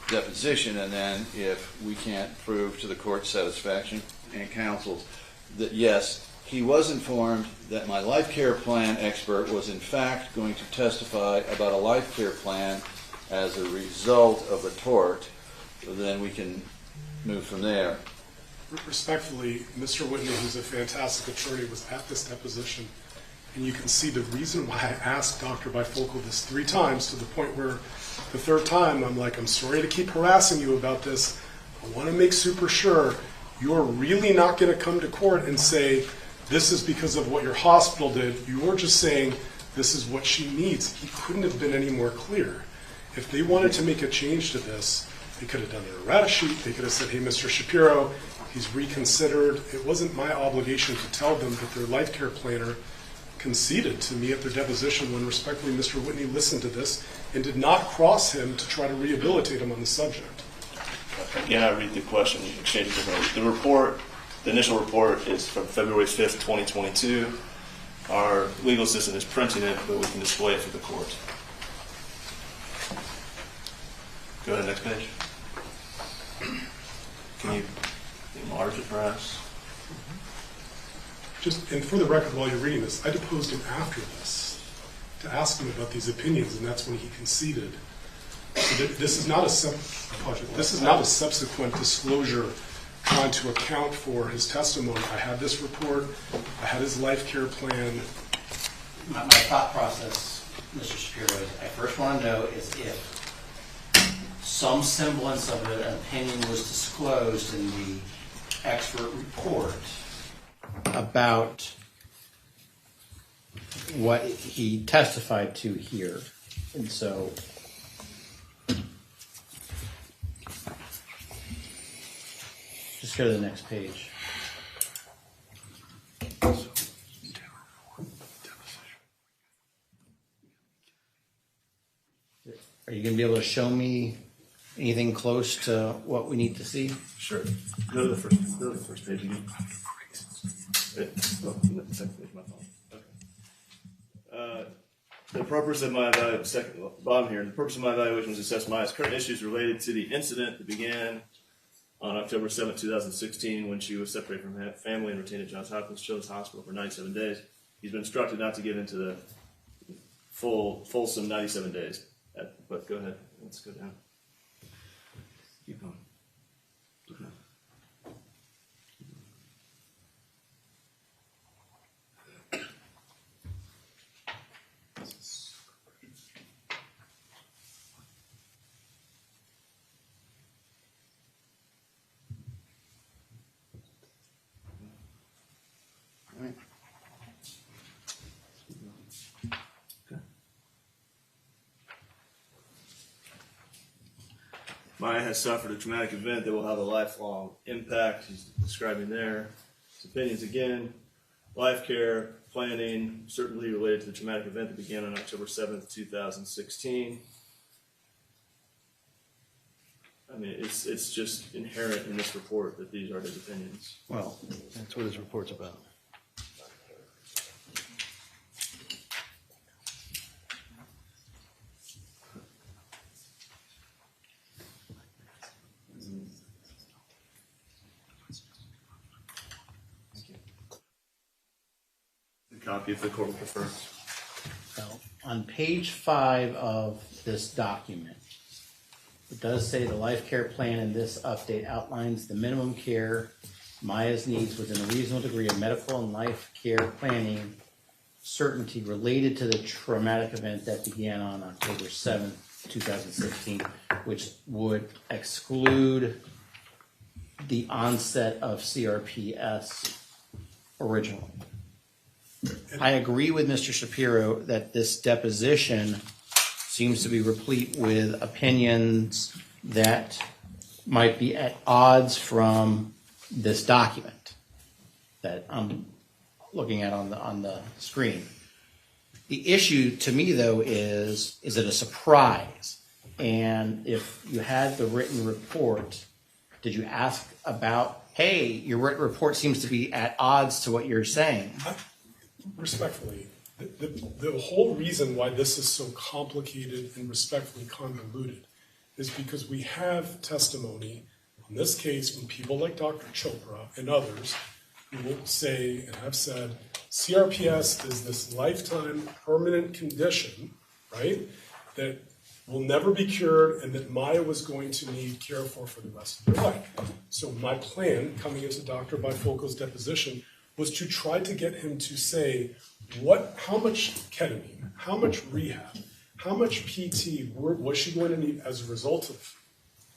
deposition, and then if we can't prove to the court's satisfaction and counsel's that yes, he was informed that my life care plan expert was in fact going to testify about a life care plan as a result of the tort, then we can move from there. Respectfully, Mr. Whitney, who's a fantastic attorney, was at this deposition, and you can see the reason why I asked Dr. Bifocal this 3 times, to the point where the 3rd time I'm like, I'm sorry to keep harassing you about this. I want to make super sure you're really not going to come to court and say, this is because of what your hospital did. You're just saying, this is what she needs. He couldn't have been any more clear. If they wanted to make a change to this, they could have done an errata sheet. They could have said, hey, Mr. Shapiro, he's reconsidered. It wasn't my obligation to tell them that their life care planner conceded to me at their deposition when, respectfully, Mr. Whitney listened to this and did not cross him to try to rehabilitate him on the subject. Again, I read the question exchanges. The report, the initial report is from February 5th, 2022. Our legal assistant is printing it, but we can display it for the court. Go ahead, next page. Can you enlarge it, perhaps? Just, and for the record, while you're reading this, I deposed him after this to ask him about these opinions, and that's when he conceded. So this is not a subsequent disclosure trying to account for his testimony. I had this report. I had his life care plan. My thought process, Mr. Shapiro, is I first want to know is if some semblance of an opinion was disclosed in the expert report about what he testified to here. And so just go to the next page. Are you going to be able to show me anything close to what we need to see? Sure. Go to the first page again. The second page, my fault. Okay. The purpose of my the purpose of my evaluation was to assess Maya's current issues related to the incident that began on October 7, 2016, when she was separated from her family and retained at Johns Hopkins Children's Hospital for 97 days. He's been instructed not to get into the fulsome 97 days. But go ahead. Let's go down. Keep going. Okay. Maya has suffered a traumatic event that will have a lifelong impact. He's describing there. His opinions again. Life care planning, certainly related to the traumatic event that began on October 7th, 2016. I mean, it's just inherent in this report that these are his opinions. Well, that's what his report's about. Copy if the court would prefer. Well, on page 5 of this document, it does say the life care plan in this update outlines the minimum care Maya's needs within a reasonable degree of medical and life care planning certainty related to the traumatic event that began on October 7th, 2016, which would exclude the onset of CRPS originally. I agree with Mr. Shapiro that this deposition seems to be replete with opinions that might be at odds from this document that I'm looking at on the screen. The issue to me, though, is it a surprise? And if you had the written report, did you ask about, hey, your written report seems to be at odds to what you're saying? Respectfully, the whole reason why this is so complicated and respectfully convoluted is because we have testimony, in this case, from people like Dr. Chopra and others who will say and have said, CRPS is this lifetime permanent condition, right, that will never be cured and that Maya was going to need care for the rest of her life. So my plan, coming into Dr. Bifocal's deposition, was to try to get him to say how much ketamine, how much rehab, how much PT was she going to need as a result of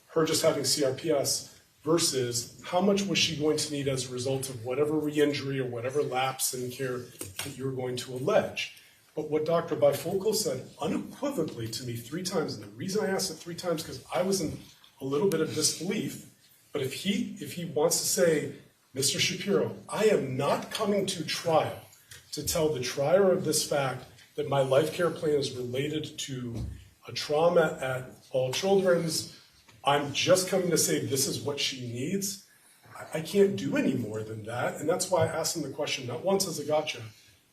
her just having CRPS versus how much was she going to need as a result of whatever re-injury or whatever lapse in care that you're going to allege. But what Dr. Bifocal said unequivocally to me 3 times, and the reason I asked it 3 times because I was in a little bit of disbelief, but if he wants to say, Mr. Shapiro, I am not coming to trial to tell the trier of this fact that my life care plan is related to a trauma at All Children's. I'm just coming to say this is what she needs. I can't do any more than that. And that's why I asked him the question, not once as a gotcha,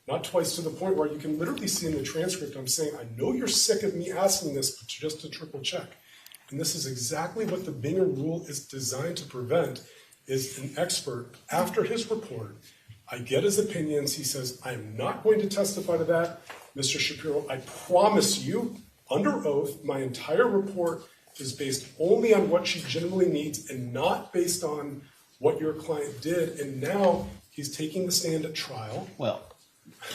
not twice, to the point where you can literally see in the transcript, I'm saying, I know you're sick of me asking this, but just to triple check. And this is exactly what the Binger rule is designed to prevent, is an expert, after his report, I get his opinions, he says, I am not going to testify to that. Mr. Shapiro, I promise you, under oath, my entire report is based only on what she generally needs and not based on what your client did. And now he's taking the stand at trial. Well,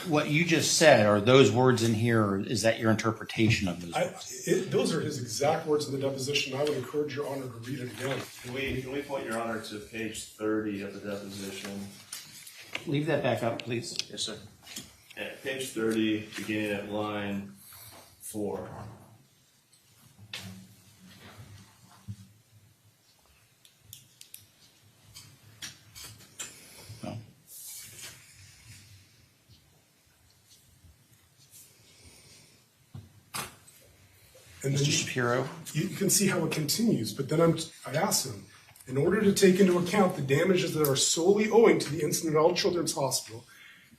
what you just said, are those words in here, or is that your interpretation of those words? Those are his exact words in the deposition. I would encourage Your Honor to read it again. Can we point Your Honor to page 30 of the deposition? Leave that back up, please. Yes, sir. At page 30, beginning at line 4. And then Mr. Shapiro? You can see how it continues, but then I asked him, in order to take into account the damages that are solely owing to the incident at All Children's Hospital,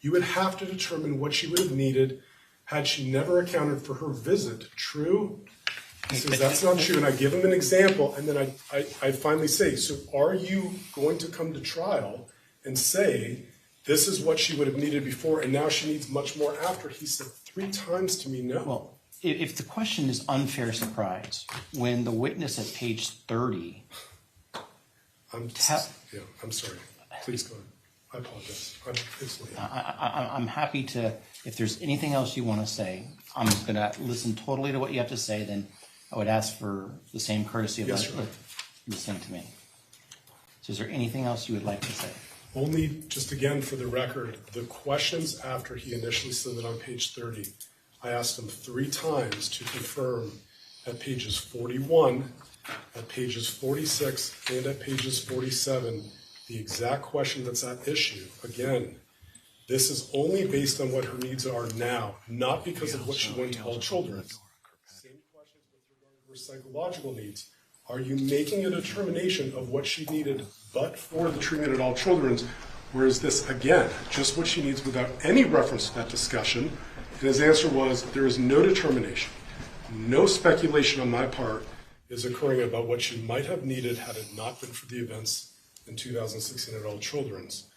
you would have to determine what she would have needed had she never accounted for her visit. True? He says that's not true, and I give him an example, and then I finally say, so are you going to come to trial and say, this is what she would have needed before, and now she needs much more after? He said 3 times to me, no. Well, if the question is unfair surprise, when the witness at page 30... I'm sorry. Please go ahead. I apologize. I'm happy to, if there's anything else you want to say, I'm going to listen totally to what you have to say, then I would ask for the same courtesy of listening to me. So is there anything else you would like to say? Only, just again for the record, the questions after he initially said that on page 30, I asked him 3 times to confirm at pages 41, at pages 46, and at pages 47, the exact question that's at issue. Again, this is only based on what her needs are now, not because of what she went to All Children's. Same questions with regard to her psychological needs. Are you making a determination of what she needed but for the treatment at All Children's? Or is this, again, just what she needs without any reference to that discussion? And his answer was, there is no determination. No speculation on my part is occurring about what she might have needed had it not been for the events in 2016 at All Children's.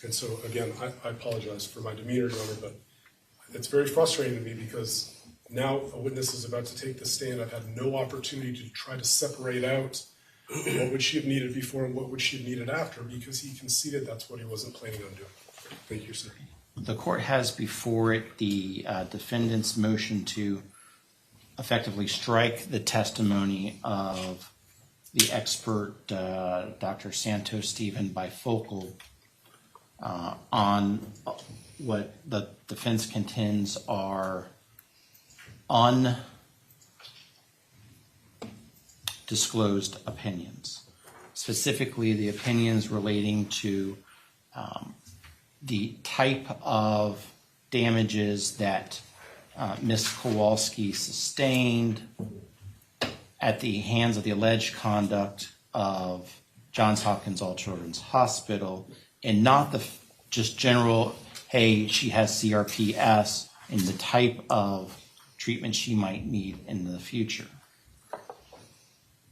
And so, again, I apologize for my demeanor, Your Honor, but it's very frustrating to me because now a witness is about to take the stand. I've had no opportunity to try to separate out what would she have needed before and what would she have needed after, because he conceded that's what he wasn't planning on doing. Thank you, sir. The court has before it the defendant's motion to effectively strike the testimony of the expert, Dr. Santos Stephen Bifocal, on what the defense contends are undisclosed opinions, specifically the opinions relating to the type of damages that Ms. Kowalski sustained at the hands of the alleged conduct of Johns Hopkins All Children's Hospital, and not the just general, hey, she has CRPS, and the type of treatment she might need in the future.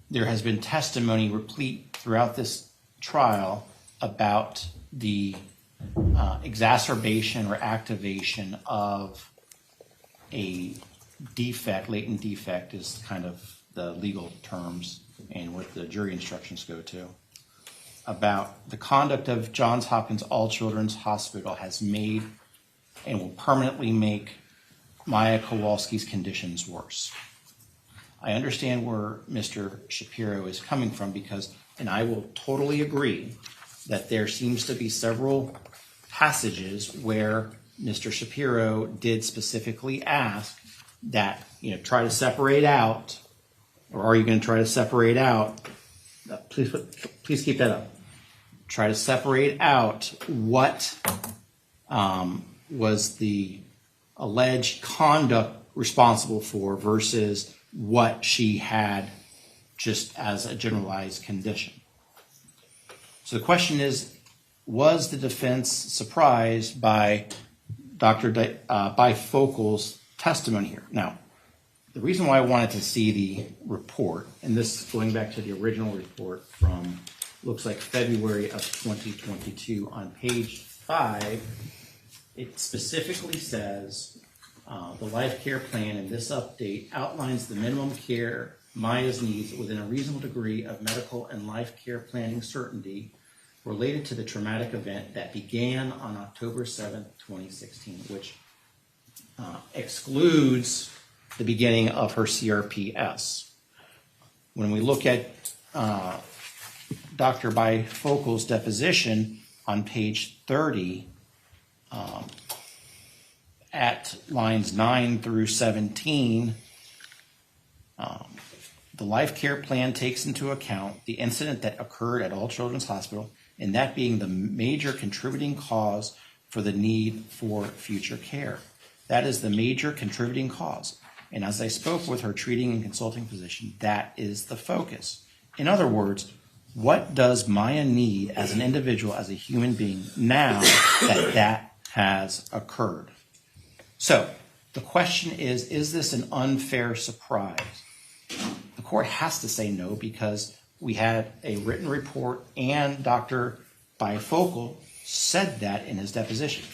There has been testimony replete throughout this trial about the exacerbation or activation of a defect, latent defect is kind of the legal terms and what the jury instructions go to, about the conduct of Johns Hopkins All Children's Hospital has made and will permanently make Maya Kowalski's conditions worse. I understand where Mr. Shapiro is coming from because, and I will totally agree, that there seems to be several passages where Mr. Shapiro did specifically ask that, try to separate out, or are you going to try to separate out, please keep that up, try to separate out what was the alleged conduct responsible for versus what she had just as a generalized condition. So the question is, was the defense surprised by Dr. Bifocal's testimony here? Now, the reason why I wanted to see the report, and this going back to the original report from, looks like February of 2022, on page 5, it specifically says, the life care plan in this update outlines the minimum care Maya's needs within a reasonable degree of medical and life care planning certainty related to the traumatic event that began on October 7th, 2016, which excludes the beginning of her CRPS. When we look at Dr. Bifocal's deposition on page 30, at lines 9 through 17, the life care plan takes into account the incident that occurred at All Children's Hospital, and that being the major contributing cause for the need for future care. That is the major contributing cause. And as I spoke with her treating and consulting physician, that is the focus. In other words, what does Maya need as an individual, as a human being, now that has occurred? So the question is this an unfair surprise? The court has to say no, because we had a written report and Dr. Bifocal said that in his deposition.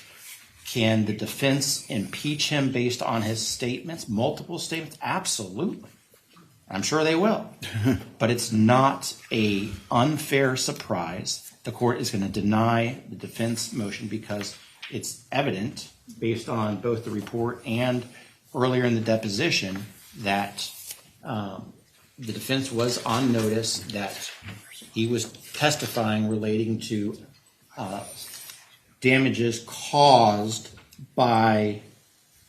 Can the defense impeach him based on his statements, multiple statements? Absolutely. I'm sure they will. But it's not an unfair surprise. The court is going to deny the defense motion because it's evident, based on both the report and earlier in the deposition, that the defense was on notice that he was testifying relating to damages caused by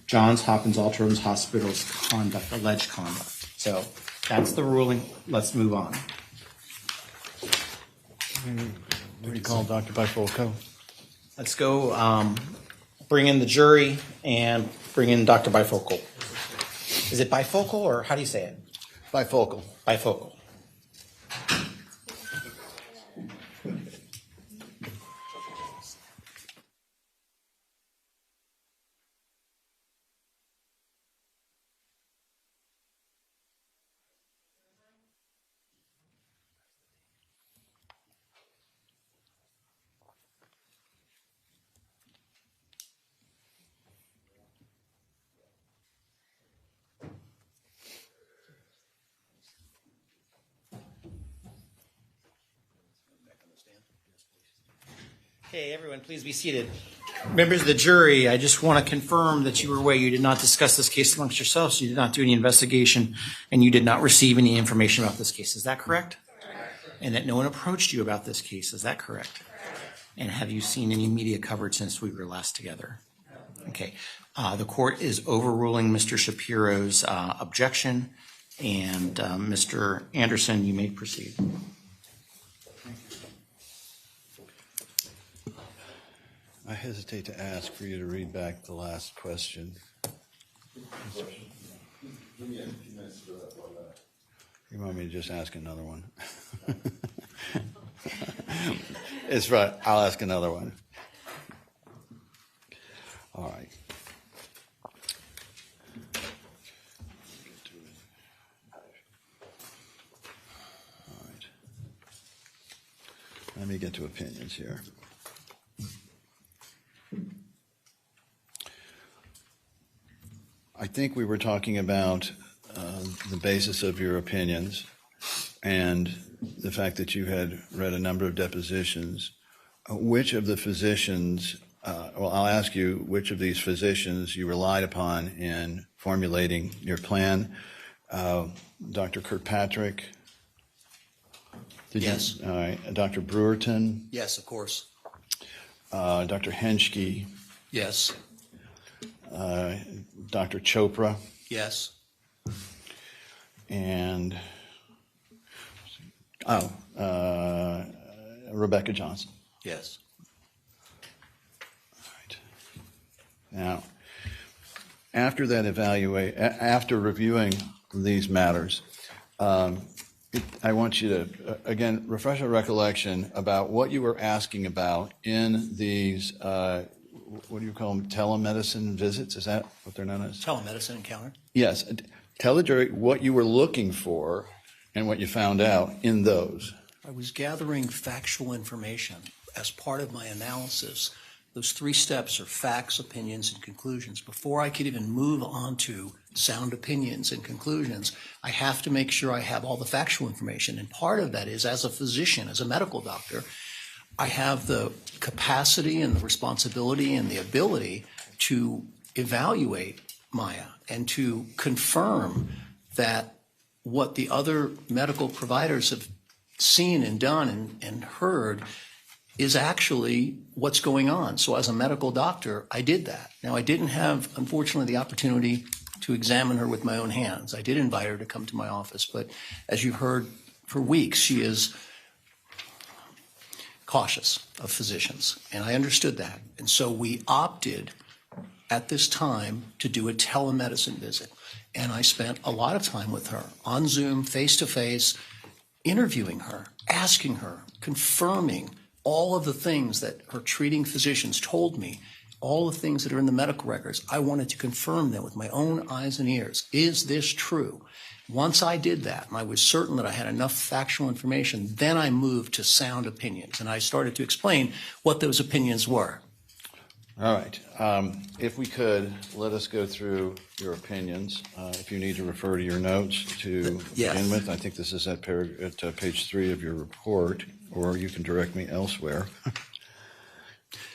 Johns Hopkins All Children's Hospital's conduct, alleged conduct. So that's the ruling. Let's move on. What do you call Dr. Bifocal? Let's go bring in the jury and bring in Dr. Bifocal. Is it bifocal, or how do you say it? Bifocal. Bifocal. Okay, everyone, please be seated. Members of the jury, I just want to confirm that you were aware you did not discuss this case amongst yourselves, you did not do any investigation, and you did not receive any information about this case. Is that correct? And that no one approached you about this case. Is that correct? And have you seen any media coverage since we were last together? Okay. The court is overruling Mr. Shapiro's objection, and Mr. Anderson, you may proceed. I hesitate to ask for you to read back the last question. You want me to just ask another one? It's right. I'll ask another one. All right. All right. Let me get to opinions here. I think we were talking about the basis of your opinions and the fact that you had read a number of depositions. Which of the physicians, well, I'll ask you, which of these physicians you relied upon in formulating your plan? Dr. Kirkpatrick? Yes. All right. Dr. Brewerton? Yes, of course. Dr. Henschke? Yes. Dr. Chopra? Yes. And Rebecca Johnson. Yes. All right. Now, after that after reviewing these matters, I want you to again refresh our recollection about what you were asking about in these. What do you call them? Telemedicine visits? Is that what they're known as? Telemedicine encounter? Yes. Tell the jury what you were looking for and what you found out in those. I was gathering factual information as part of my analysis. Those 3 steps are facts, opinions, and conclusions. Before I could even move on to sound opinions and conclusions, I have to make sure I have all the factual information. And part of that is, as a physician, as a medical doctor, I have the capacity and the responsibility and the ability to evaluate Maya and to confirm that what the other medical providers have seen and done and heard is actually what's going on. So as a medical doctor, I did that. Now, I didn't have, unfortunately, the opportunity to examine her with my own hands. I did invite her to come to my office, but as you've heard for weeks, she is cautious of physicians, and I understood that. And so we opted at this time to do a telemedicine visit. And I spent a lot of time with her on Zoom, face-to-face, interviewing her, asking her, confirming all of the things that her treating physicians told me, all the things that are in the medical records. I wanted to confirm them with my own eyes and ears. Is this true? Once I did that, and I was certain that I had enough factual information, then I moved to sound opinions, and I started to explain what those opinions were. All right. If we could, let us go through your opinions. If you need to refer to your notes to begin with, I think this is at page 3 of your report, or you can direct me elsewhere.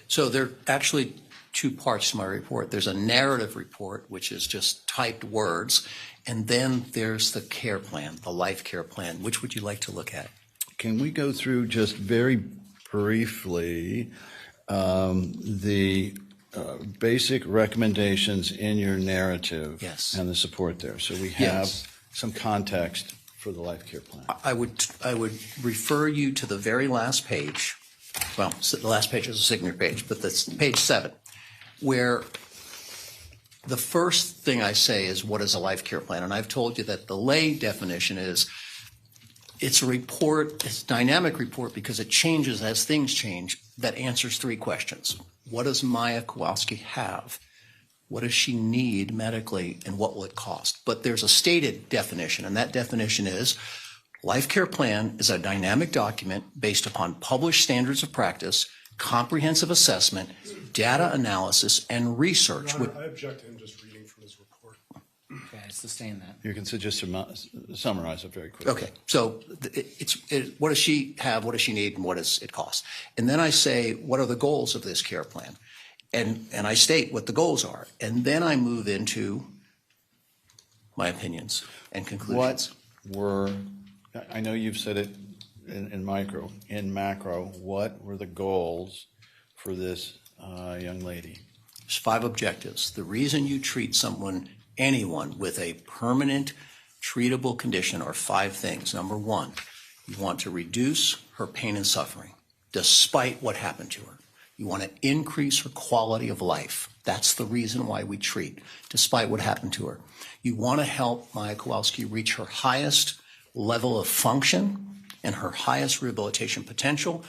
So there are actually 2 parts to my report. There's a narrative report, which is just typed words, and then there's the care plan, the life care plan. Which would you like to look at? Can we go through just very briefly the basic recommendations in your narrative and the support there? So we have some context for the life care plan. I would refer you to the very last page. Well, the last page is a signature page, but that's page 7, where the first thing I say is, what is a life care plan? And I've told you that the lay definition is, it's a report, it's a dynamic report because it changes as things change, that answers 3 questions. What does Maya Kowalski have? What does she need medically, and what will it cost? But there's a stated definition, and that definition is, life care plan is a dynamic document based upon published standards of practice, comprehensive assessment, data analysis, and research. Your Honor, I object to him just reading from his report. Okay, I sustain that. You can just summarize it very quickly. Okay, so what does she have, what does she need, and what does it cost? And then I say, what are the goals of this care plan? And I state what the goals are. And then I move into my opinions and conclusions. I know you've said it in macro, what were the goals for this young lady? There's 5 objectives. The reason you treat anyone with a permanent treatable condition are 5 things. Number 1, you want to reduce her pain and suffering, despite what happened to her. You want to increase her quality of life. That's the reason why we treat, despite what happened to her. You want to help Maya Kowalski reach her highest level of function and her highest rehabilitation potential.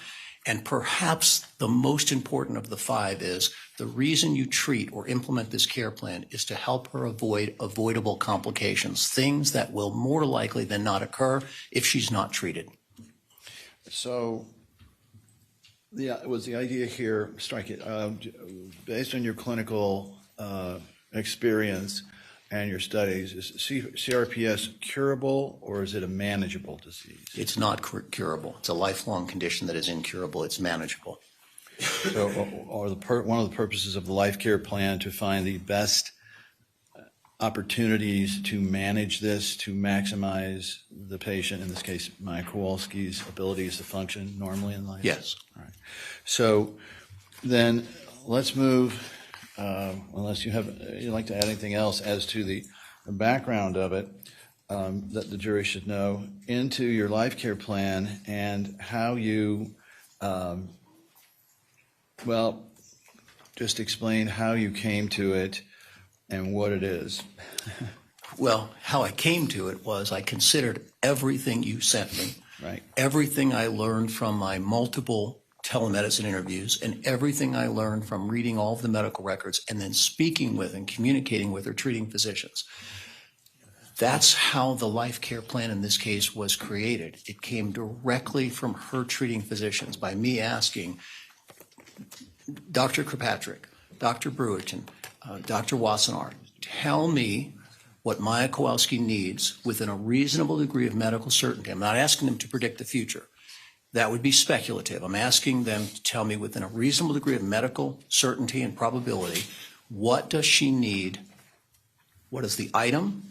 And perhaps the most important of the 5 is the reason you treat or implement this care plan is to help her avoid avoidable complications, things that will more likely than not occur if she's not treated. So was the idea here, based on your clinical experience, and your studies, is CRPS curable or is it a manageable disease? It's not curable. It's a lifelong condition that is incurable. It's manageable. So one of the purposes of the Life Care Plan to find the best opportunities to manage this, to maximize the patient, in this case, Maya Kowalski's abilities to function normally in life? Yes. All right. So then let's move, unless you'd like to add anything else as to the background of it that the jury should know, into your Life Care Plan and how you, just explain how you came to it and what it is. Well, how I came to it was I considered everything you sent me, right? Everything I learned from my multiple telemedicine interviews and everything I learned from reading all of the medical records and then speaking with and communicating with or treating physicians. That's how the Life Care Plan in this case was created. It came directly from her treating physicians by me asking Dr. Kirkpatrick, Dr. Brewerton, Dr. Wassenaar, tell me what Maya Kowalski needs within a reasonable degree of medical certainty. I'm not asking them to predict the future. That would be speculative. I'm asking them to tell me within a reasonable degree of medical certainty and probability, what does she need? What is the item?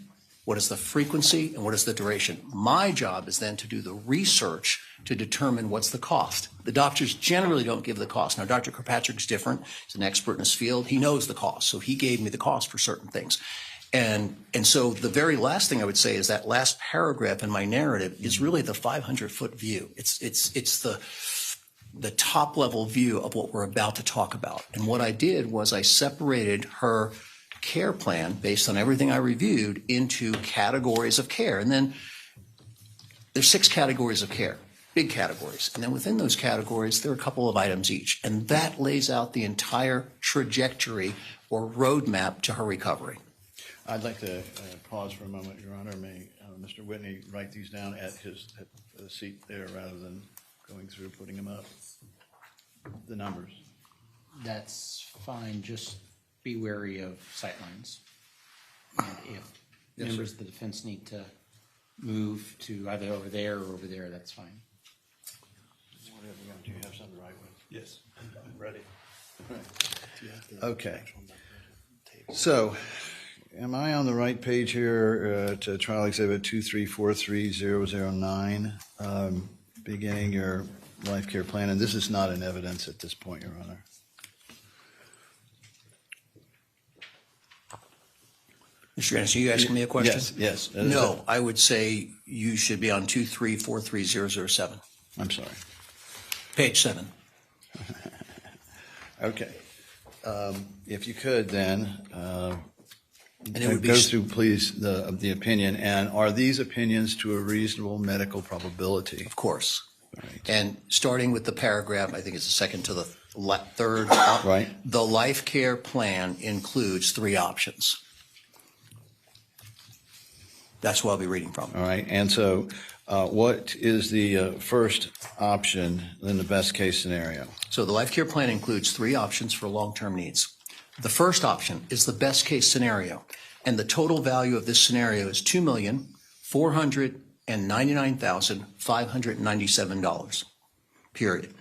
What is the frequency? And what is the duration? My job is then to do the research to determine what's the cost. The doctors generally don't give the cost. Now, Dr. Kirkpatrick is different. He's an expert in his field. He knows the cost. So he gave me the cost for certain things. And so the very last thing I would say is that last paragraph in my narrative is really the 500-foot view. It's the top level view of what we're about to talk about. And what I did was I separated her care plan based on everything I reviewed into categories of care. And then there's 6 categories of care, big categories. And then within those categories, there are a couple of items each. And that lays out the entire trajectory or roadmap to her recovery. I'd like to pause for a moment, Your Honor. May Mr. Whitney write these down at his seat there rather than going through putting them up, the numbers. That's fine. Just be wary of sightlines. And if members of the defense need to move to either over there or over there, that's fine. Do you have something to write with? Yes. I'm ready. Okay. So, am I on the right page here to Trial Exhibit 2343009, beginning your Life Care Plan? And this is not in evidence at this point, Your Honor. Mr. Anderson, you asking me a question? Yes. No, I would say you should be on 2343007. I'm sorry. Page 7. Okay. If you could then And it would be go through, please, the opinion. And are these opinions to a reasonable medical probability? Of course. Right. And starting with the paragraph, I think it's the second to the third. Right. The Life Care Plan includes 3 options. That's what I'll be reading from. All right. And so what is the first option in the best case scenario? So the Life Care Plan includes 3 options for long-term needs. The first option is the best case scenario, and the total value of this scenario is $2,499,597, period.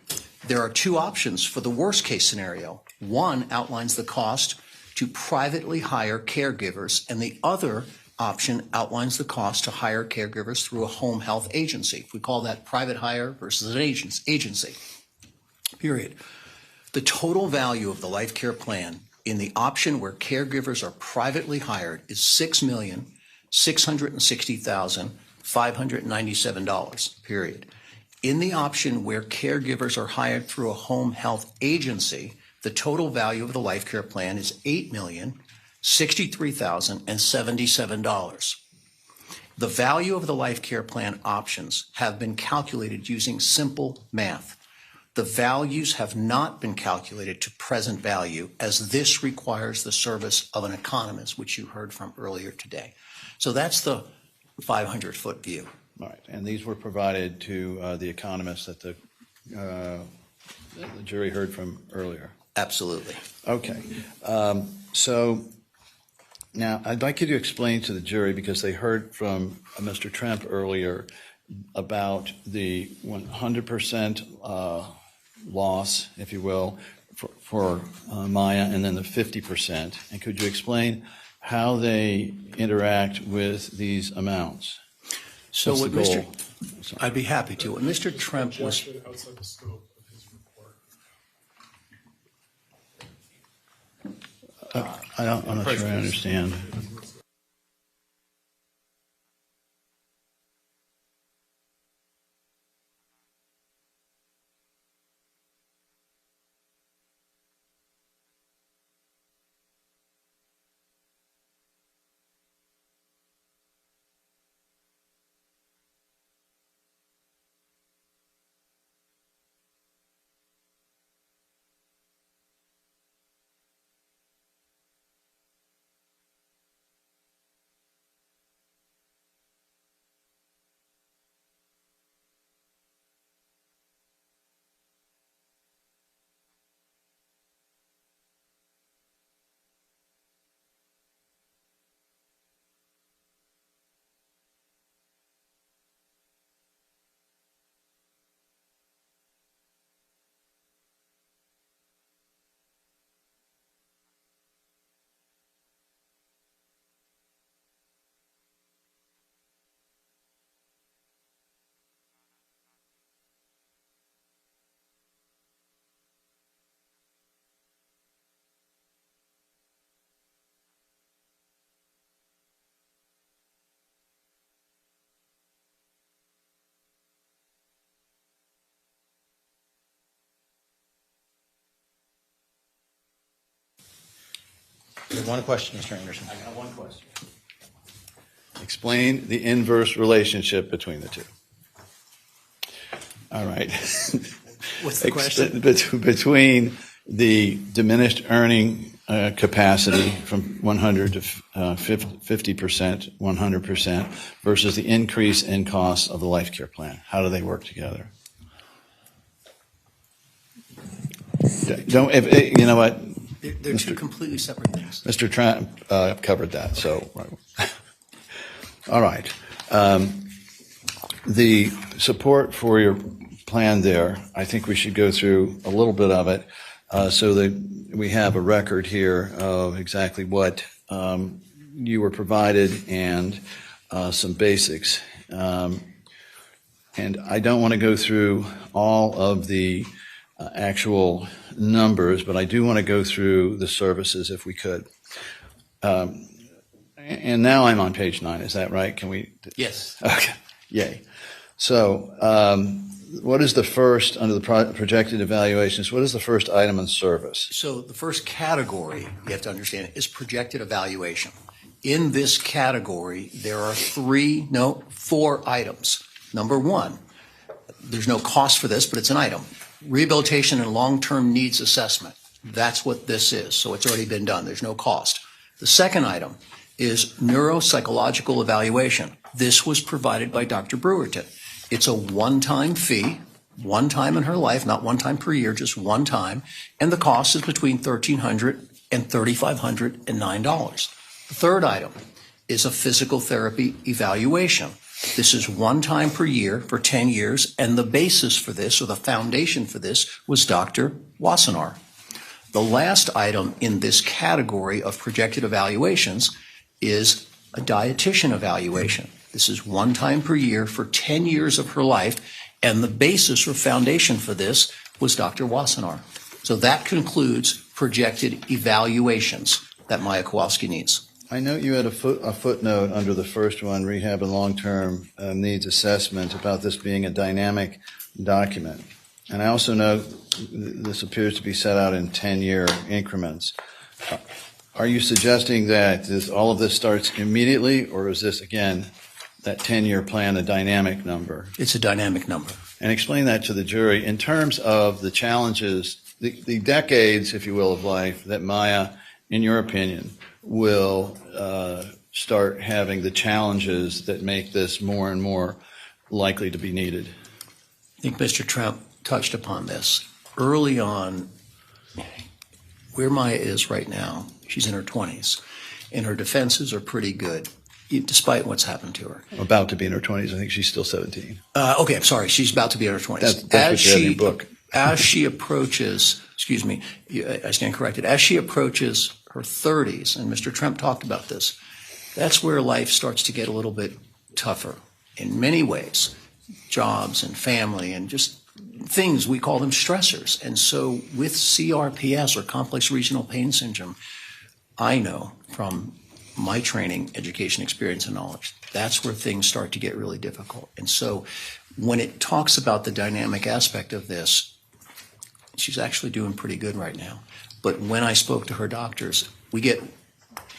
There are 2 options for the worst case scenario. One outlines the cost to privately hire caregivers, and the other option outlines the cost to hire caregivers through a home health agency. We call that private hire versus an agency, period. The total value of the Life Care Plan in the option where caregivers are privately hired is $6,660,597, period. In the option where caregivers are hired through a home health agency, the total value of the Life Care Plan is $8,063,077. The value of the Life Care Plan options have been calculated using simple math. The values have not been calculated to present value, as this requires the service of an economist, which you heard from earlier today. So that's the 500-foot view. All right. And these were provided to the economists that the jury heard from earlier. Absolutely. Okay. So Now, I'd like you to explain to the jury, because they heard from Mr. Tremp earlier about the 100% loss, if you will, for Maya, and then the 50%. And could you explain how they interact with these amounts? So What's what the Mr. goal? I'd be happy to. What Mr. Tremp was. Objection outside the scope of his report. I'm not sure I understand. One question, Mr. Anderson. I got one question. Explain the inverse relationship between the two. All right. What's the question? Between the diminished earning capacity from 100 to 50%, 100%, versus the increase in costs of the life care plan. How do they work together? You know what? They're two completely separate things. Mr. Trump covered that, so. All right. The support for your plan there, I think we should go through a little bit of it so that we have a record here of exactly what you were provided and some basics. And I don't want to go through all of the actual numbers, but I do want to go through the services if we could. And now I'm on page 9. Is that right? Can we? Yes. Okay. Yay. So what is the first, under the projected evaluations, what is the first item in service? So the first category, you have to understand, is projected evaluation. In this category, there are 4 items. Number 1, there's no cost for this, but it's an item. Rehabilitation and long-term needs assessment. That's what this is. So it's already been done. There's no cost. The second item is neuropsychological evaluation. This was provided by Dr. Brewerton. It's a one-time fee, one time in her life, not one time per year, just one time. And the cost is between $1,300 and $3,509. The third item is a physical therapy evaluation. This is one time per year for 10 years, and the basis for this, or the foundation for this, was Dr. Wassenaar. The last item in this category of projected evaluations is a dietitian evaluation. This is one time per year for 10 years of her life, and the basis or foundation for this was Dr. Wassenaar. So that concludes projected evaluations that Maya Kowalski needs. I note you had a footnote under the first one, rehab and long-term needs assessment, about this being a dynamic document. And I also note this appears to be set out in 10-year increments. Are you suggesting that all of this starts immediately, or is this, again, that 10-year plan a dynamic number? It's a dynamic number. And explain that to the jury in terms of the challenges, the decades, if you will, of life that Maya, in your opinion, will start having the challenges that make this more and more likely to be needed. I think Mr. Trump touched upon this. Early on, where Maya is right now, she's in her 20s. and her defenses are pretty good, despite what's happened to her. About to be in her 20s. I think she's still 17. Okay, I'm sorry. She's about to be in her 20s. That's what you had in your book. As she approaches, excuse me, I stand corrected. As she approaches her 30s, and Mr. Tremp talked about this, that's where life starts to get a little bit tougher in many ways. Jobs and family and just things, we call them stressors. And so with CRPS, or complex regional pain syndrome, I know from my training, education, experience, and knowledge, that's where things start to get really difficult. And so when it talks about the dynamic aspect of this, she's actually doing pretty good right now. But when I spoke to her doctors, we get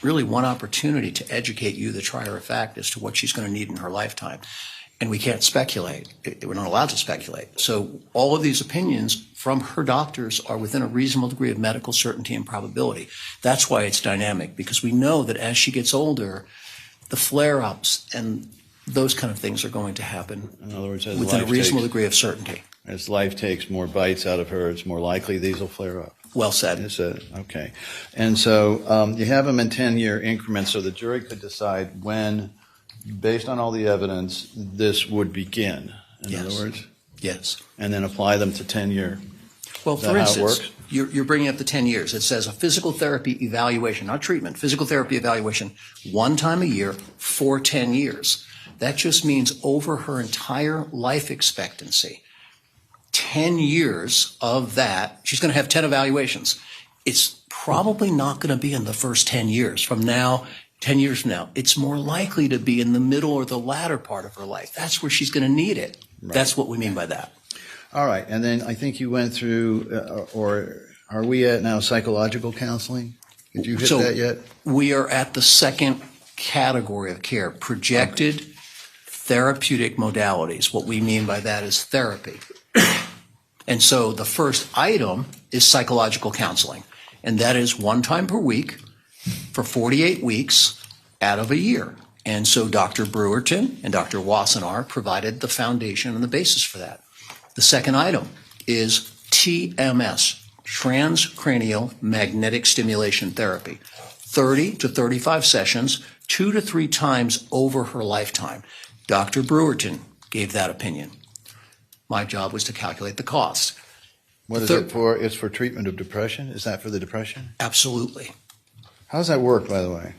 really one opportunity to educate you, the trier of fact, as to what she's going to need in her lifetime. And we can't speculate. We're not allowed to speculate. So all of these opinions from her doctors are within a reasonable degree of medical certainty and probability. That's why it's dynamic, because we know that as she gets older, the flare-ups and those kind of things are going to happen. In other words, within a reasonable degree of certainty. As life takes more bites out of her, it's more likely these will flare up. Well said. Okay. And so you have them in 10-year increments, so the jury could decide when, based on all the evidence, this would begin. In other words? Yes. And then apply them to 10-year. Well, for instance, you're bringing up the 10 years. It says a physical therapy evaluation, not treatment, physical therapy evaluation one time a year for 10 years. That just means over her entire life expectancy, 10 years of that, she's going to have 10 evaluations. It's probably not going to be in the first 10 years from now. 10 years from now, it's more likely to be in the middle or the latter part of her life. That's where she's going to need it. Right. That's what we mean by that. All right. And then I think you went through, or are we at now psychological counseling? Did you hit that yet? We are at the second category of care, projected therapeutic modalities. What we mean by that is therapy. And so the first item is psychological counseling, and that is one time per week for 48 weeks out of a year. And so Dr. Brewerton and Dr. Wassenaar provided the foundation and the basis for that. The second item is TMS, transcranial magnetic stimulation therapy, 30 to 35 sessions, 2 to 3 times over her lifetime. Dr. Brewerton gave that opinion. My job was to calculate the cost. What is it for? It's for treatment of depression? Is that for the depression? Absolutely. How does that work, by the way?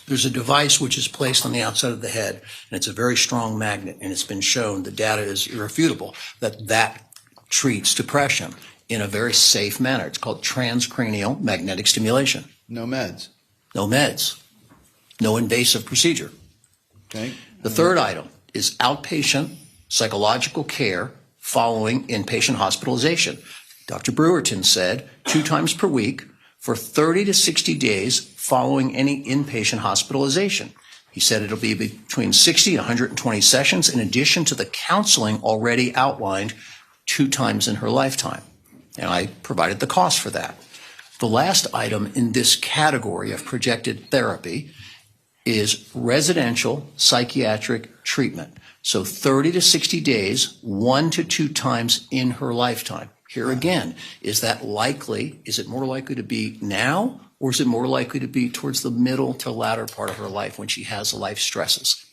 There's a device which is placed on the outside of the head, and it's a very strong magnet, and it's been shown, the data is irrefutable, that treats depression in a very safe manner. It's called transcranial magnetic stimulation. No meds? No meds. No invasive procedure. Okay. The third item is outpatient psychological care following inpatient hospitalization. Dr. Brewerton said 2 times per week for 30 to 60 days following any inpatient hospitalization. He said it'll be between 60 and 120 sessions in addition to the counseling already outlined 2 times in her lifetime. And I provided the cost for that. The last item in this category of projected therapy is residential psychiatric treatment. So 30 to 60 days, 1 to 2 times in her lifetime. Here again, is that likely? Is it more likely to be now, or is it more likely to be towards the middle to latter part of her life when she has life stresses?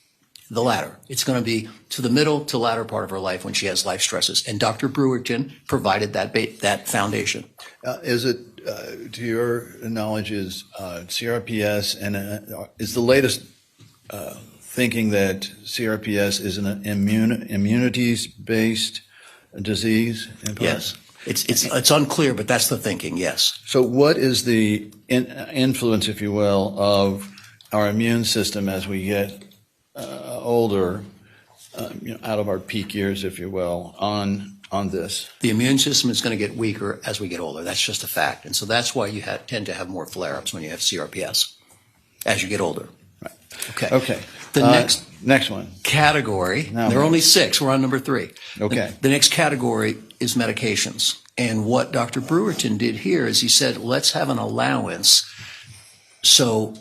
The latter. It's going to be to the middle to latter part of her life when she has life stresses. And Dr. Brewerton provided that foundation. Is it, to your knowledge, is CRPS and is the latest thinking that CRPS is an immunities-based disease? Yes. It's unclear, but that's the thinking, yes. So what is the influence, if you will, of our immune system as we get older, out of our peak years, if you will, on this? The immune system is going to get weaker as we get older. That's just a fact. And so that's why you tend to have more flare-ups when you have CRPS as you get older. Right. Okay. The next one. Category, there are only 6. We're on number 3. Okay. The next category is medications. And what Dr. Brewerton did here is he said, let's have an allowance. So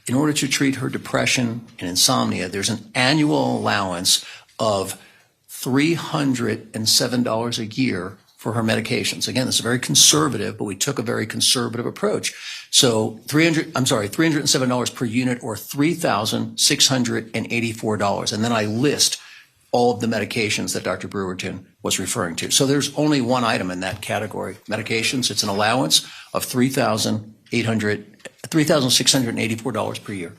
in order to treat her depression and insomnia, there's an annual allowance of $307 a year for her medications. Again, this is very conservative, but we took a very conservative approach. So $307 per unit, or $3,684. And then I list all of the medications that Dr. Brewerton was referring to. So there's only one item in that category, medications. It's an allowance of $3,684 per year.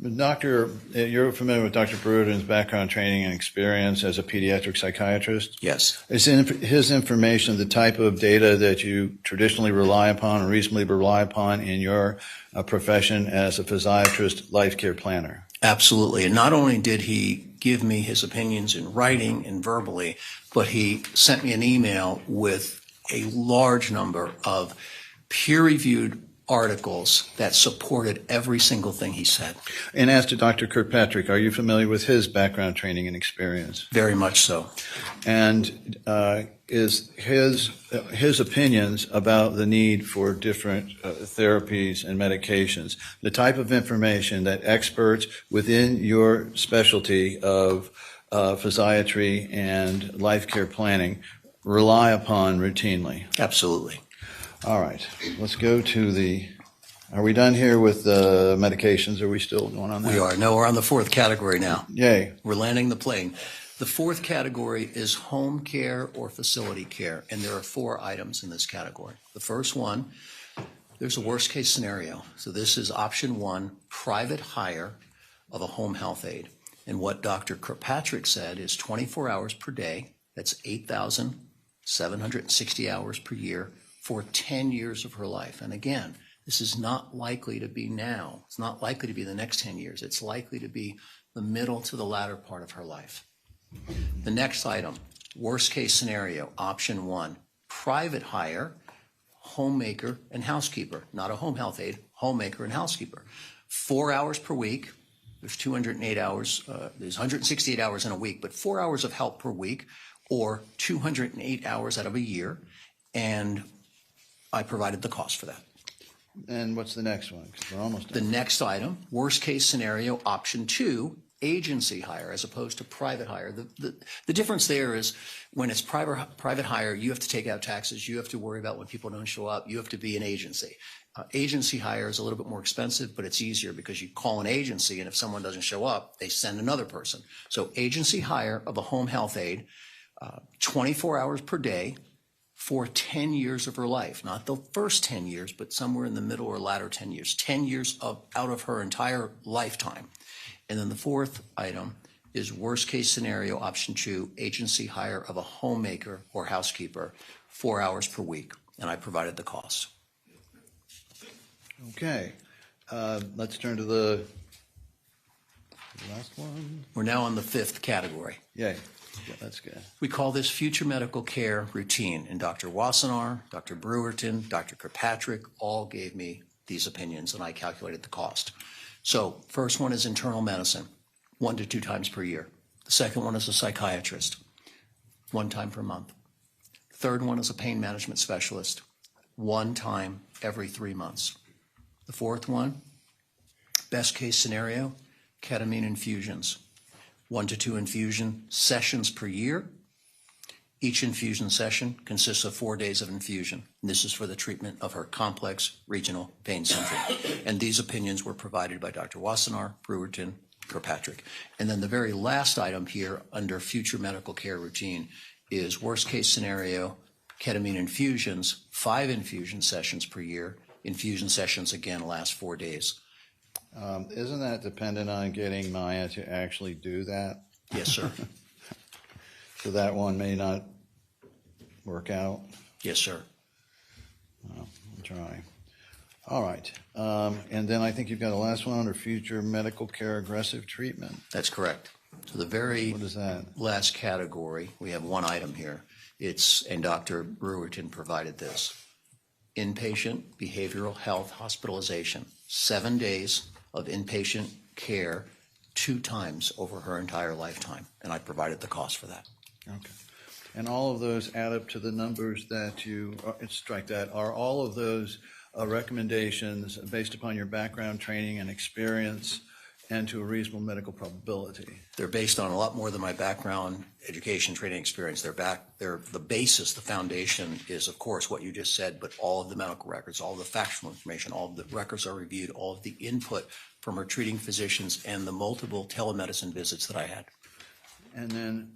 Doctor, you're familiar with Dr. Brewerton's background training and experience as a pediatric psychiatrist? Yes. Is his information the type of data that you traditionally rely upon or reasonably rely upon in your profession as a physiatrist life care planner? Absolutely. And not only did he give me his opinions in writing and verbally, but he sent me an email with a large number of peer-reviewed articles that supported every single thing he said. And as to Dr. Kirkpatrick, are you familiar with his background training and experience? Very much so. And is his opinions about the need for different therapies and medications the type of information that experts within your specialty of physiatry and life care planning rely upon routinely? Absolutely. All right, let's go to are we done here with the medications? Are we still going on that? We are. No, we're on the fourth category now. Yay. We're landing the plane. The fourth category is home care or facility care, and there are 4 items in this category. The first one, there's a worst case scenario. So this is option 1, private hire of a home health aide. And what Dr. Kirkpatrick said is 24 hours per day, that's 8,760 hours per year, for 10 years of her life. And again, this is not likely to be now. It's not likely to be the next 10 years. It's likely to be the middle to the latter part of her life. The next item, worst case scenario, option 1, private hire, homemaker and housekeeper, not a home health aide, homemaker and housekeeper. 4 hours per week. There's 208 hours. There's 168 hours in a week, but 4 hours of help per week, or 208 hours out of a year. And I provided the cost for that. And what's the next one? 'Cause we're almost done. The next item, worst case scenario, option 2, agency hire as opposed to private hire. The difference there is when it's private hire, you have to take out taxes. You have to worry about when people don't show up. You have to be an agency. Agency hire is a little bit more expensive, but it's easier because you call an agency, and if someone doesn't show up, they send another person. So agency hire of a home health aide, 24 hours per day, for 10 years of her life, not the first 10 years, but somewhere in the middle or latter 10 years, 10 years out of her entire lifetime. And then the fourth item is worst case scenario, option 2, agency hire of a homemaker or housekeeper, 4 hours per week. And I provided the cost. Okay, let's turn to the last one. We're now on the 5th category. Yay. Yeah, that's good. We call this future medical care routine, and Dr. Wassenaar, Dr. Brewerton, Dr. Kirkpatrick all gave me these opinions, and I calculated the cost. So first one is internal medicine, 1 to 2 times per year. The second one is a psychiatrist, 1 time per month. Third one is a pain management specialist, 1 time every 3 months. The fourth one, best case scenario, ketamine infusions. 1 to 2 infusion sessions per year. Each infusion session consists of 4 days of infusion. And this is for the treatment of her complex regional pain syndrome. And these opinions were provided by Dr. Wassenaar, Brewerton, Kirkpatrick. And then the very last item here under future medical care routine is worst case scenario, ketamine infusions, 5 infusion sessions per year. Infusion sessions, again, last 4 days. Isn't that dependent on getting Maya to actually do that? Yes, sir. So that one may not work out? Yes, sir. Well, I'll try. All right. And then I think you've got a last one under future medical care aggressive treatment. That's correct. So the very What is that? last category, we have one item here. And Dr. Brewerton provided this. Inpatient behavioral health hospitalization, 7 days of inpatient care 2 times over her entire lifetime. And I provided the cost for that. Okay. And all of those add up to the numbers that you, strike that, are all of those recommendations based upon your background, training, and experience and to a reasonable medical probability. They're based on a lot more than my background, education, training experience. They're the basis, the foundation is, of course, what you just said, but all of the medical records, all of the factual information, all of the records are reviewed, all of the input from our treating physicians and the multiple telemedicine visits that I had. And then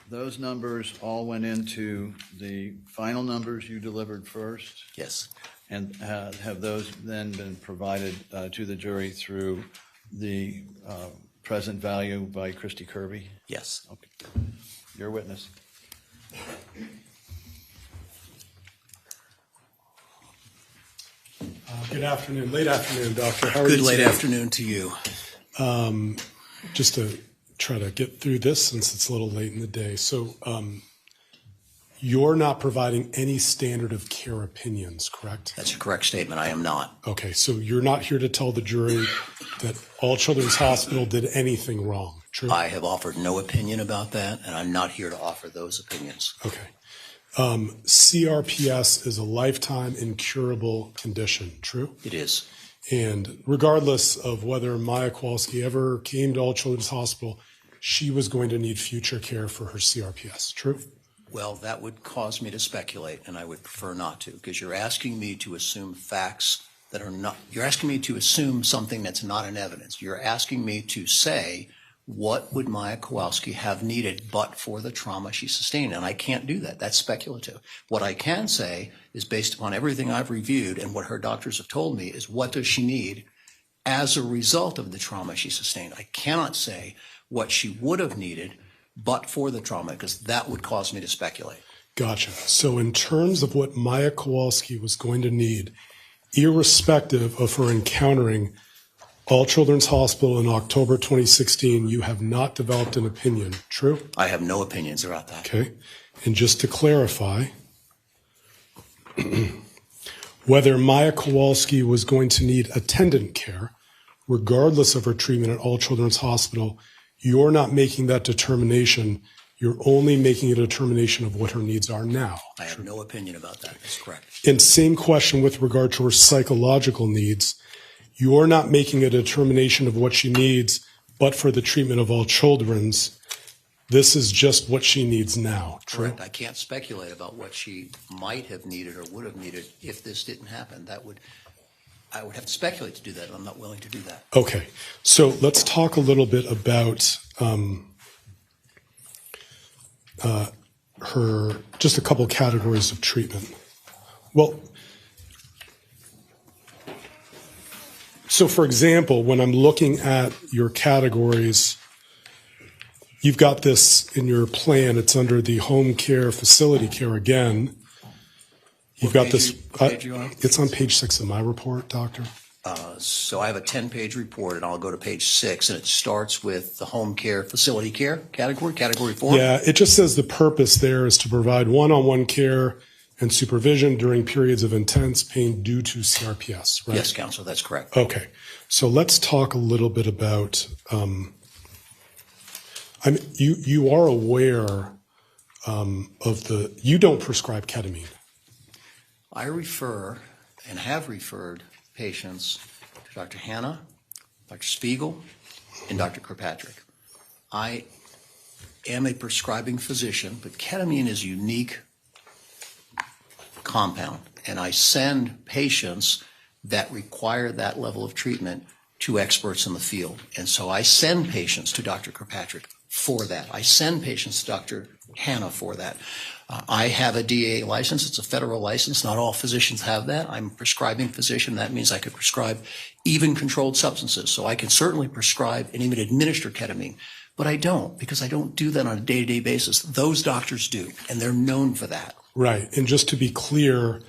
those numbers all went into the final numbers you delivered first? Yes. And have those then been provided to the jury through the present value by Christy Kirby? Yes. Okay. Your witness. Good afternoon, late afternoon, doctor. How are Good you late today? afternoon to you. Just to try to get through this since it's a little late in the day. So you're not providing any standard of care opinions, correct? That's a correct statement. I am not. Okay, so you're not here to tell the jury that All Children's Hospital did anything wrong, true? I have offered no opinion about that, and I'm not here to offer those opinions. Okay. CRPS is a lifetime incurable condition, true? It is. And regardless of whether Maya Kowalski ever came to All Children's Hospital, she was going to need future care for her CRPS, true? Well, that would cause me to speculate, and I would prefer not to, because you're asking me to assume facts that are not, you're asking me to assume something that's not in evidence. You're asking me to say, what would Maya Kowalski have needed but for the trauma she sustained? And I can't do that. That's speculative. What I can say is, based upon everything I've reviewed and what her doctors have told me, is what does she need as a result of the trauma she sustained? I cannot say what she would have needed but for the trauma, because that would cause me to speculate. Gotcha. So in terms of what Maya Kowalski was going to need, irrespective of her encountering All Children's Hospital in October 2016, you have not developed an opinion, true? I have no opinions about that. Okay. And just to clarify, whether Maya Kowalski was going to need attendant care, regardless of her treatment at All Children's Hospital, you're not making that determination. You're only making a determination of what her needs are now. I have no opinion about that. That's correct. And same question with regard to her psychological needs. You're not making a determination of what she needs, but for the treatment of All Children's. This is just what she needs now, true? Correct. I can't speculate about what she might have needed or would have needed if this didn't happen. I would have to speculate to do that, and I'm not willing to do that. Okay, so let's talk a little bit about her, just a couple categories of treatment. Well, so for example, when I'm looking at your categories, you've got this in your plan. It's under the home care, facility care again. You've got this. Page you on? It's on page 6 of my report, doctor. So I have a 10-page report, and I'll go to page 6, and it starts with the home care, facility care category 4. Yeah, it just says the purpose there is to provide one-on-one care and supervision during periods of intense pain due to CRPS, right? Yes, Counselor, that's correct. Okay, so let's talk a little bit about, you are aware you don't prescribe ketamine. I refer and have referred patients to Dr. Hanna, Dr. Spiegel, and Dr. Kirkpatrick. I am a prescribing physician, but ketamine is a unique compound, and I send patients that require that level of treatment to experts in the field. And so I send patients to Dr. Kirkpatrick for that. I send patients to Dr. Hanna for that. I have a DEA license. It's a federal license. Not all physicians have that. I'm a prescribing physician. That means I could prescribe even controlled substances. So I can certainly prescribe and even administer ketamine. But I don't, because I don't do that on a day-to-day basis. Those doctors do, and they're known for that. Right. And just to be clear,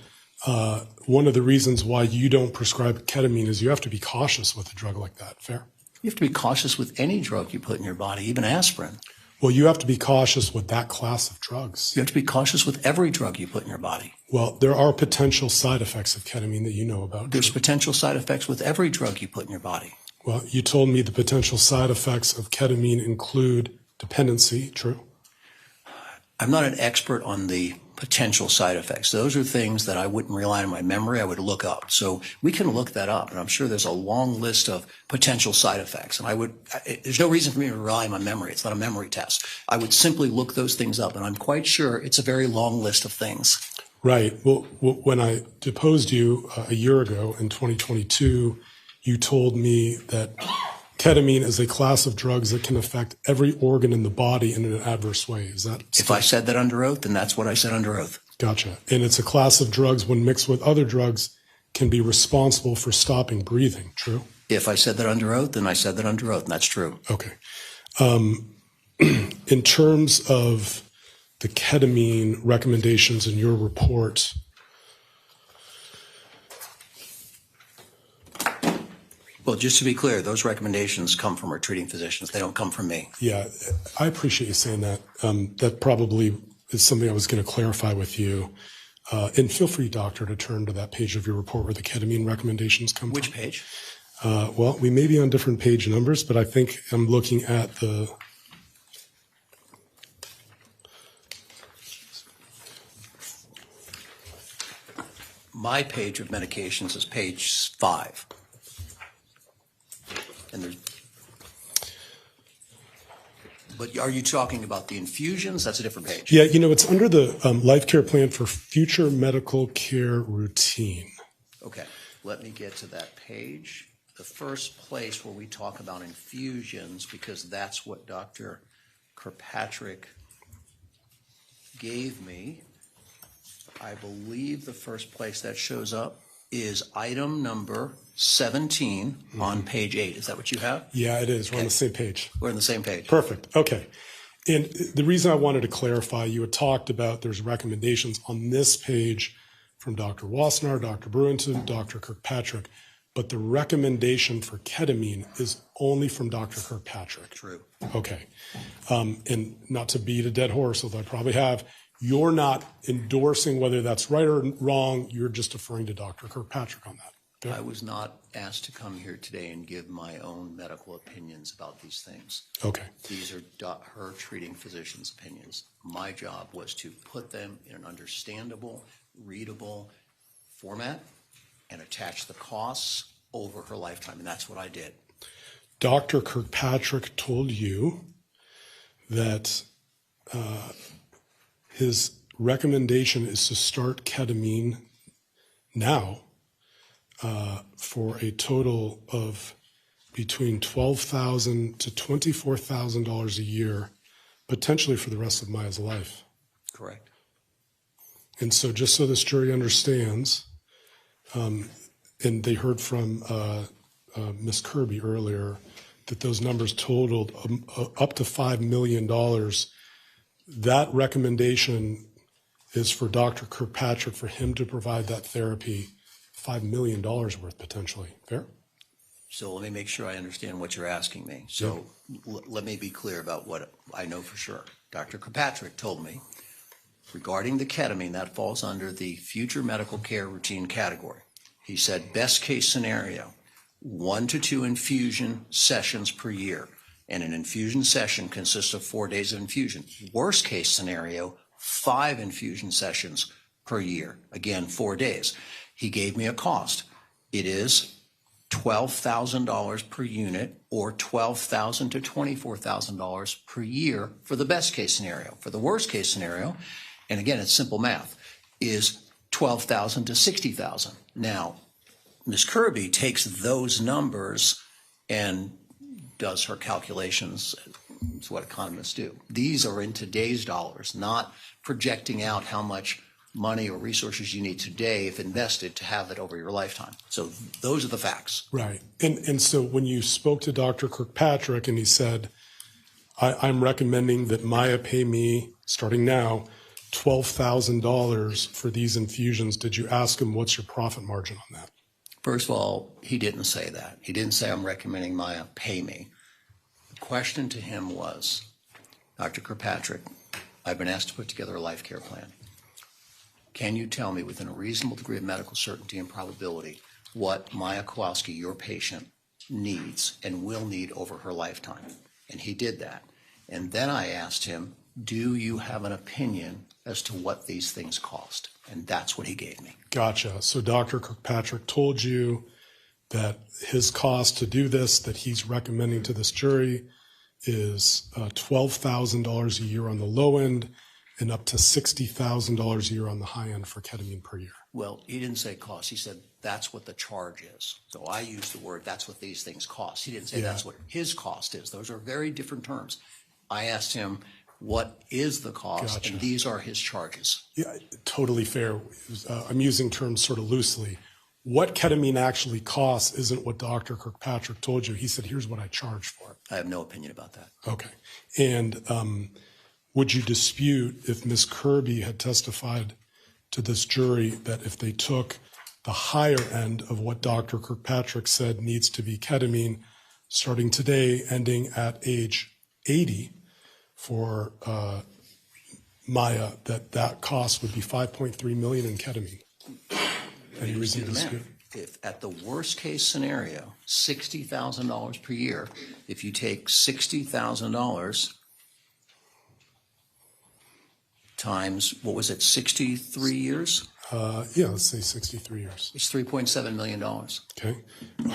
one of the reasons why you don't prescribe ketamine is you have to be cautious with a drug like that. Fair? You have to be cautious with any drug you put in your body, even aspirin. Well, you have to be cautious with that class of drugs. You have to be cautious with every drug you put in your body. Well, there are potential side effects of ketamine that you know about. There's potential side effects with every drug you put in your body. Well, you told me the potential side effects of ketamine include dependency, true? I'm not an expert on the potential side effects. Those are things that I wouldn't rely on my memory. I would look up. So we can look that up, and I'm sure there's a long list of potential side effects. And there's no reason for me to rely on my memory. It's not a memory test. I would simply look those things up, and I'm quite sure it's a very long list of things. Right. Well, when I deposed you a year ago in 2022, you told me that ketamine is a class of drugs that can affect every organ in the body in an adverse way. Is that? If I said that under oath, then that's what I said under oath. Gotcha. And it's a class of drugs when mixed with other drugs can be responsible for stopping breathing. True? If I said that under oath, then I said that under oath, and that's true. Okay. In terms of the ketamine recommendations in your report, well, just to be clear, those recommendations come from our treating physicians. They don't come from me. yeah, I appreciate you saying that. That probably is something I was going to clarify with you. And feel free, doctor, to turn to that page of your report where the ketamine recommendations come Which from. page? Well, we may be on different page numbers, but I think I'm looking at the... My page of medications is page 5. But are you talking about the infusions? That's a different page. Yeah, it's under the Life Care Plan for Future Medical Care Routine. Okay, let me get to that page. The first place where we talk about infusions, because that's what Dr. Kirkpatrick gave me. I believe the first place that shows up is item number 17 on page 8. Is that what you have? Yeah, it is. We're on the same page. We're on the same page. Perfect. Okay. And the reason I wanted to clarify, you had talked about there's recommendations on this page from Dr. Wassenaar, Dr. Brewington, Dr. Kirkpatrick, but the recommendation for ketamine is only from Dr. Kirkpatrick. True. Okay. And not to beat a dead horse, although I probably have, you're not endorsing whether that's right or wrong. You're just deferring to Dr. Kirkpatrick on that. Okay? I was not asked to come here today and give my own medical opinions about these things. Okay. These are her treating physician's opinions. My job was to put them in an understandable, readable format and attach the costs over her lifetime, and that's what I did. Dr. Kirkpatrick told you that his recommendation is to start ketamine now for a total of between $12,000 to $24,000 a year, potentially for the rest of Maya's life. Correct. And so just so this jury understands, and they heard from Ms. Kirby earlier that those numbers totaled up to $5 million. That recommendation is for Dr. Kirkpatrick, for him to provide that therapy, $5 million worth potentially. Fair? So let me make sure I understand what you're asking me. So let me be clear about what I know for sure. Dr. Kirkpatrick told me regarding the ketamine, that falls under the future medical care routine category. He said best case scenario, 1 to 2 infusion sessions per year. And an infusion session consists of 4 days of infusion. Worst case scenario, 5 infusion sessions per year. Again, 4 days. He gave me a cost. It is $12,000 per unit, or $12,000 to $24,000 per year for the best case scenario. For the worst case scenario, and again, it's simple math, is $12,000 to $60,000. Now, Ms. Kirby takes those numbers and does her calculations. It's what economists do. These are in today's dollars, not projecting out how much money or resources you need today, if invested, to have it over your lifetime. So those are the facts. Right. And so when you spoke to Dr. Kirkpatrick and he said, I'm recommending that Maya pay me, starting now, $12,000 for these infusions, did you ask him what's your profit margin on that? First of all, he didn't say that. He didn't say I'm recommending Maya pay me. The question to him was, Dr. Kirkpatrick, I've been asked to put together a life care plan. Can you tell me within a reasonable degree of medical certainty and probability what Maya Kowalski, your patient, needs and will need over her lifetime? And he did that. And then I asked him, do you have an opinion as to what these things cost. And that's what he gave me. Gotcha. So Dr. Kirkpatrick told you that his cost to do this, that he's recommending to this jury, is $12,000 a year on the low end and up to $60,000 a year on the high end for ketamine per year. Well, he didn't say cost. He said that's what the charge is. So I used the word that's what these things cost. He didn't say that's what his cost is. Those are very different terms. I asked him, what is the cost? Gotcha. And these are his charges. Yeah, totally fair. I'm using terms sort of loosely. What ketamine actually costs isn't what Dr. Kirkpatrick told you. He said, here's what I charge for it. I have no opinion about that. Okay. And would you dispute if Ms. Kirby had testified to this jury that if they took the higher end of what Dr. Kirkpatrick said needs to be ketamine, starting today, ending at age 80 for Maya, that cost would be $5.3 million in ketamine? Any reason to dispute? If at the worst case scenario, $60,000 per year, if you take $60,000 times, what was it, 63 years? Yeah, let's say 63 years. It's $3.7 million. Okay.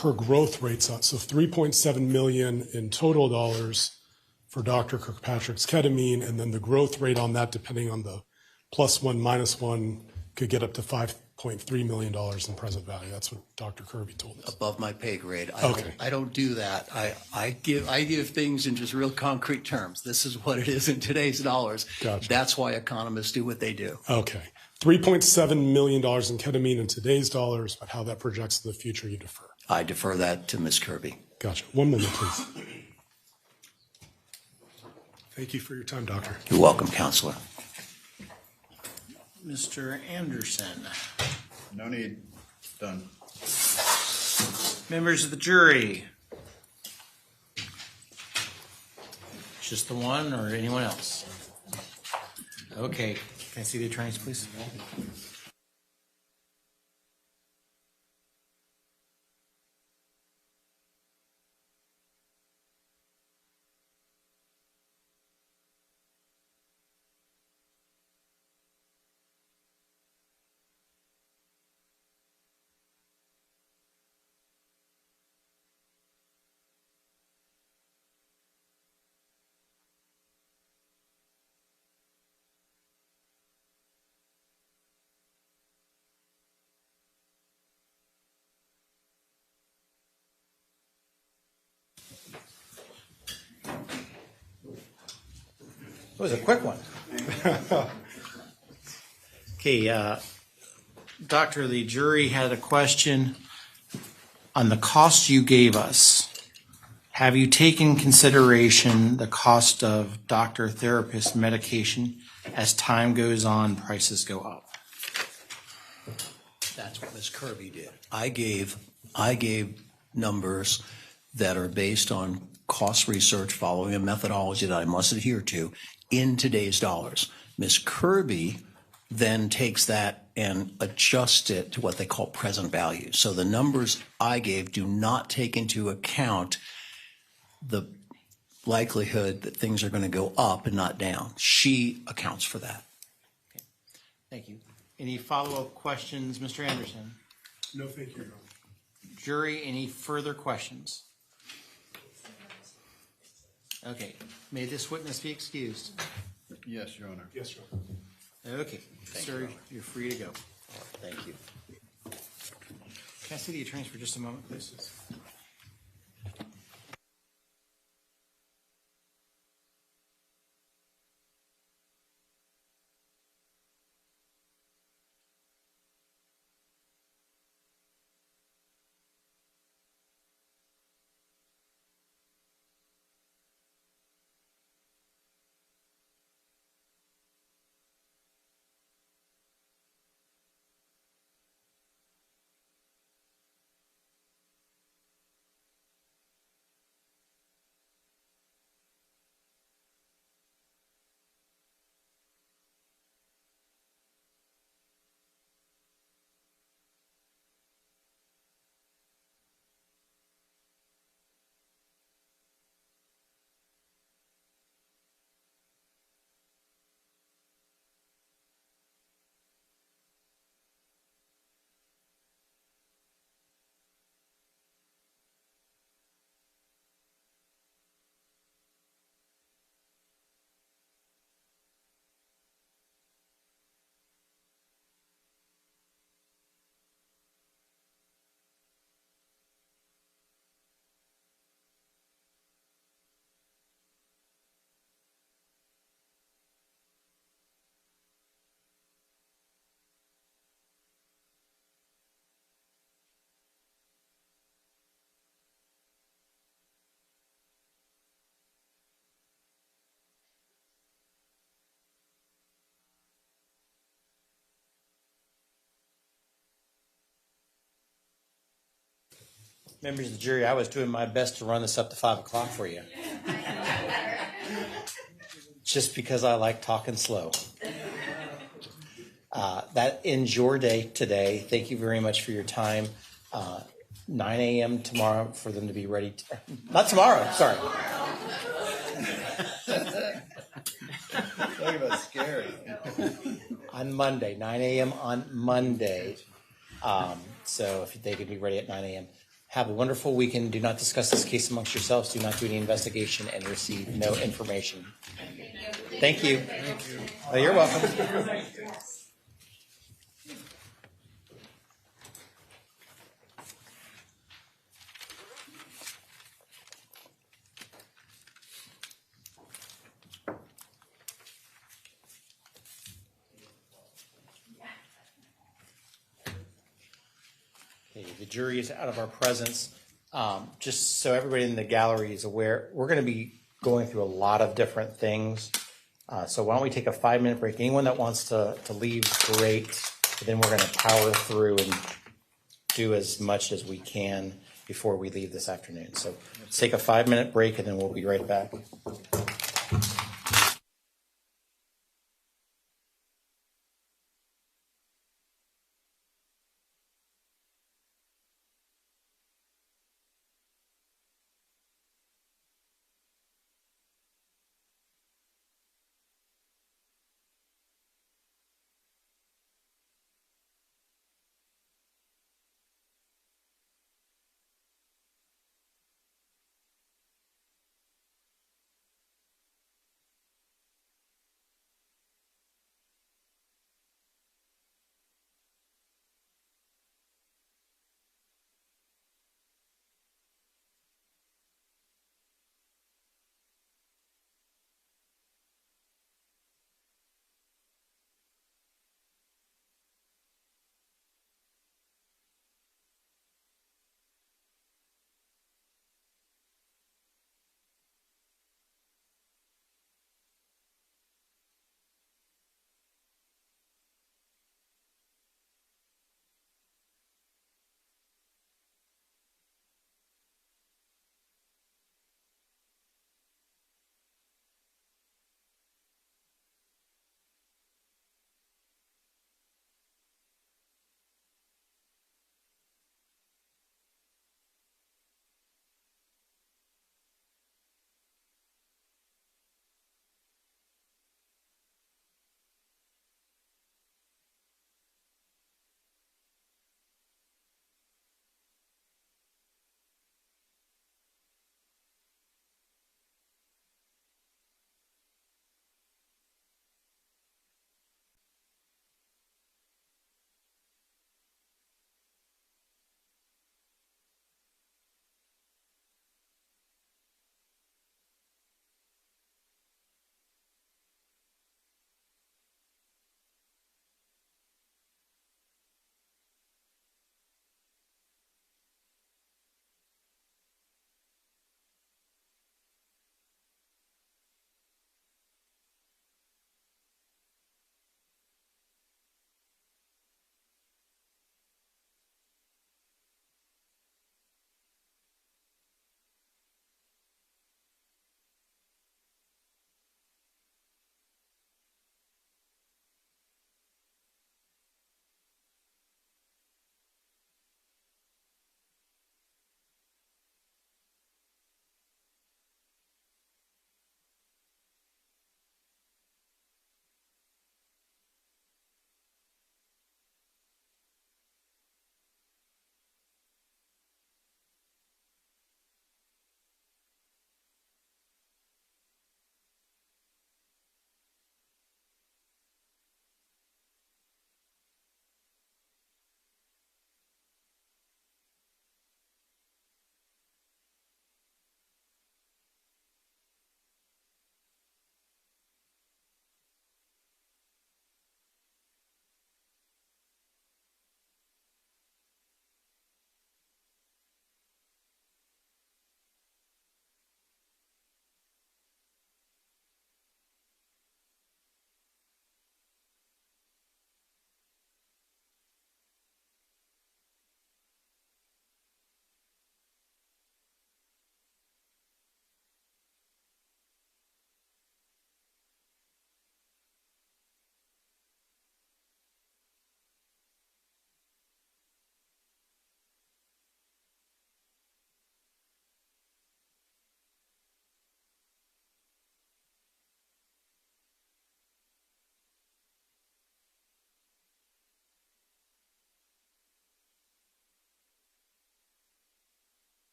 Her growth rate's up. So $3.7 million in total dollars for Dr. Kirkpatrick's ketamine, and then the growth rate on that, depending on the +1, -1, could get up to $5.3 million in present value. That's what Dr. Kirby told us. Above my pay grade. Okay. I don't do that. I give things in just real concrete terms. This is what it is in today's dollars. Gotcha. That's why economists do what they do. Okay. $3.7 million in ketamine in today's dollars, but how that projects in the future, you defer. I defer that to Ms. Kirby. Gotcha. One moment, please. Thank you for your time, Doctor. You're welcome, Counselor. Mr. Anderson. No need. Done. Members of the jury. Just the one or anyone else? Okay. Can I see the attorneys, please? It was a quick one. Okay, Doctor, the jury had a question on the cost you gave us. Have you taken consideration the cost of doctor-therapist medication as time goes on, prices go up? That's what Ms. Kirby did. I gave numbers that are based on cost research following a methodology that I must adhere to in today's dollars. Ms. Kirby then takes that and adjusts it to what they call present value. So the numbers I gave do not take into account the likelihood that things are going to go up and not down. She accounts for that. Okay. Thank you. Any follow-up questions, Mr. Anderson? No, thank you, Your Honor. Jury, any further questions? Okay. May this witness be excused? Yes, Your Honor. Yes, Your Honor. Okay. Sir, you're free to go. Thank you. Can I see the attorneys for just a moment, please? Members of the jury, I was doing my best to run this up to 5 o'clock for you. Just because I like talking slow. That ends your day today. Thank you very much for your time. 9 a.m. tomorrow for them to be ready. Not tomorrow, sorry. Talk about scary. On Monday, 9 a.m. on Monday. So if they could be ready at 9 a.m. Have a wonderful weekend. Do not discuss this case amongst yourselves. Do not do any investigation and receive no information. Thank you. Thank you. Oh, you're welcome. Okay, the jury is out of our presence. Just so everybody in the gallery is aware, we're going to be going through a lot of different things. So why don't we take a 5-minute break? Anyone that wants to leave, great. But then we're going to power through and do as much as we can before we leave this afternoon. So let's take a 5-minute break and then we'll be right back.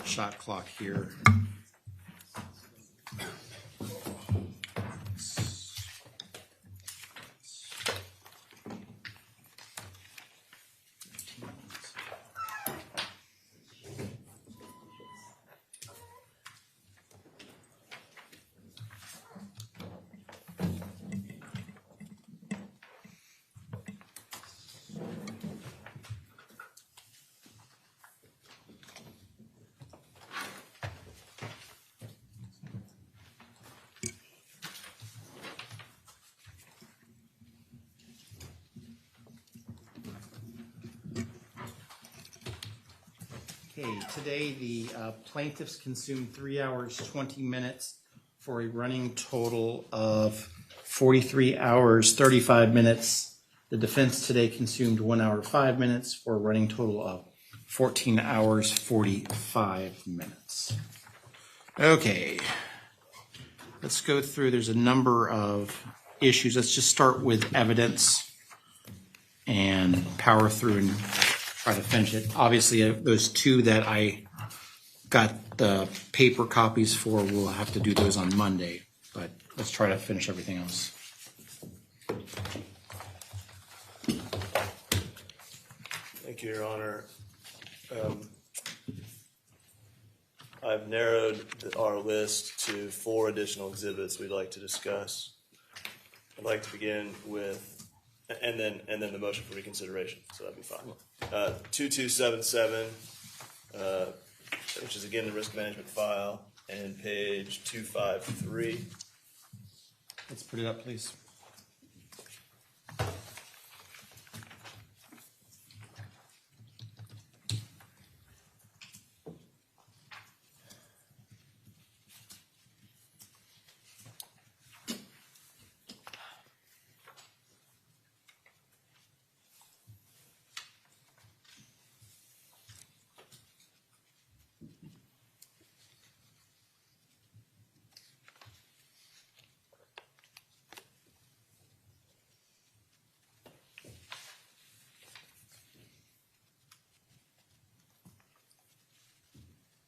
shot clock here. Okay, today the plaintiffs consumed 3 hours, 20 minutes for a running total of 43 hours, 35 minutes. The defense today consumed 1 hour, 5 minutes for a running total of 14 hours, 45 minutes. Okay, let's go through. There's a number of issues. Let's just start with evidence and power through and try to finish it. Obviously, those two that I got the paper copies for, we'll have to do those on Monday, but let's try to finish everything else. Thank you, Your Honor. I've narrowed our list to 4 additional exhibits we'd like to discuss. I'd like to begin with, and then the motion for reconsideration, so that'd be fine. 2277, which is again the risk management file, and page 253. Let's put it up, please.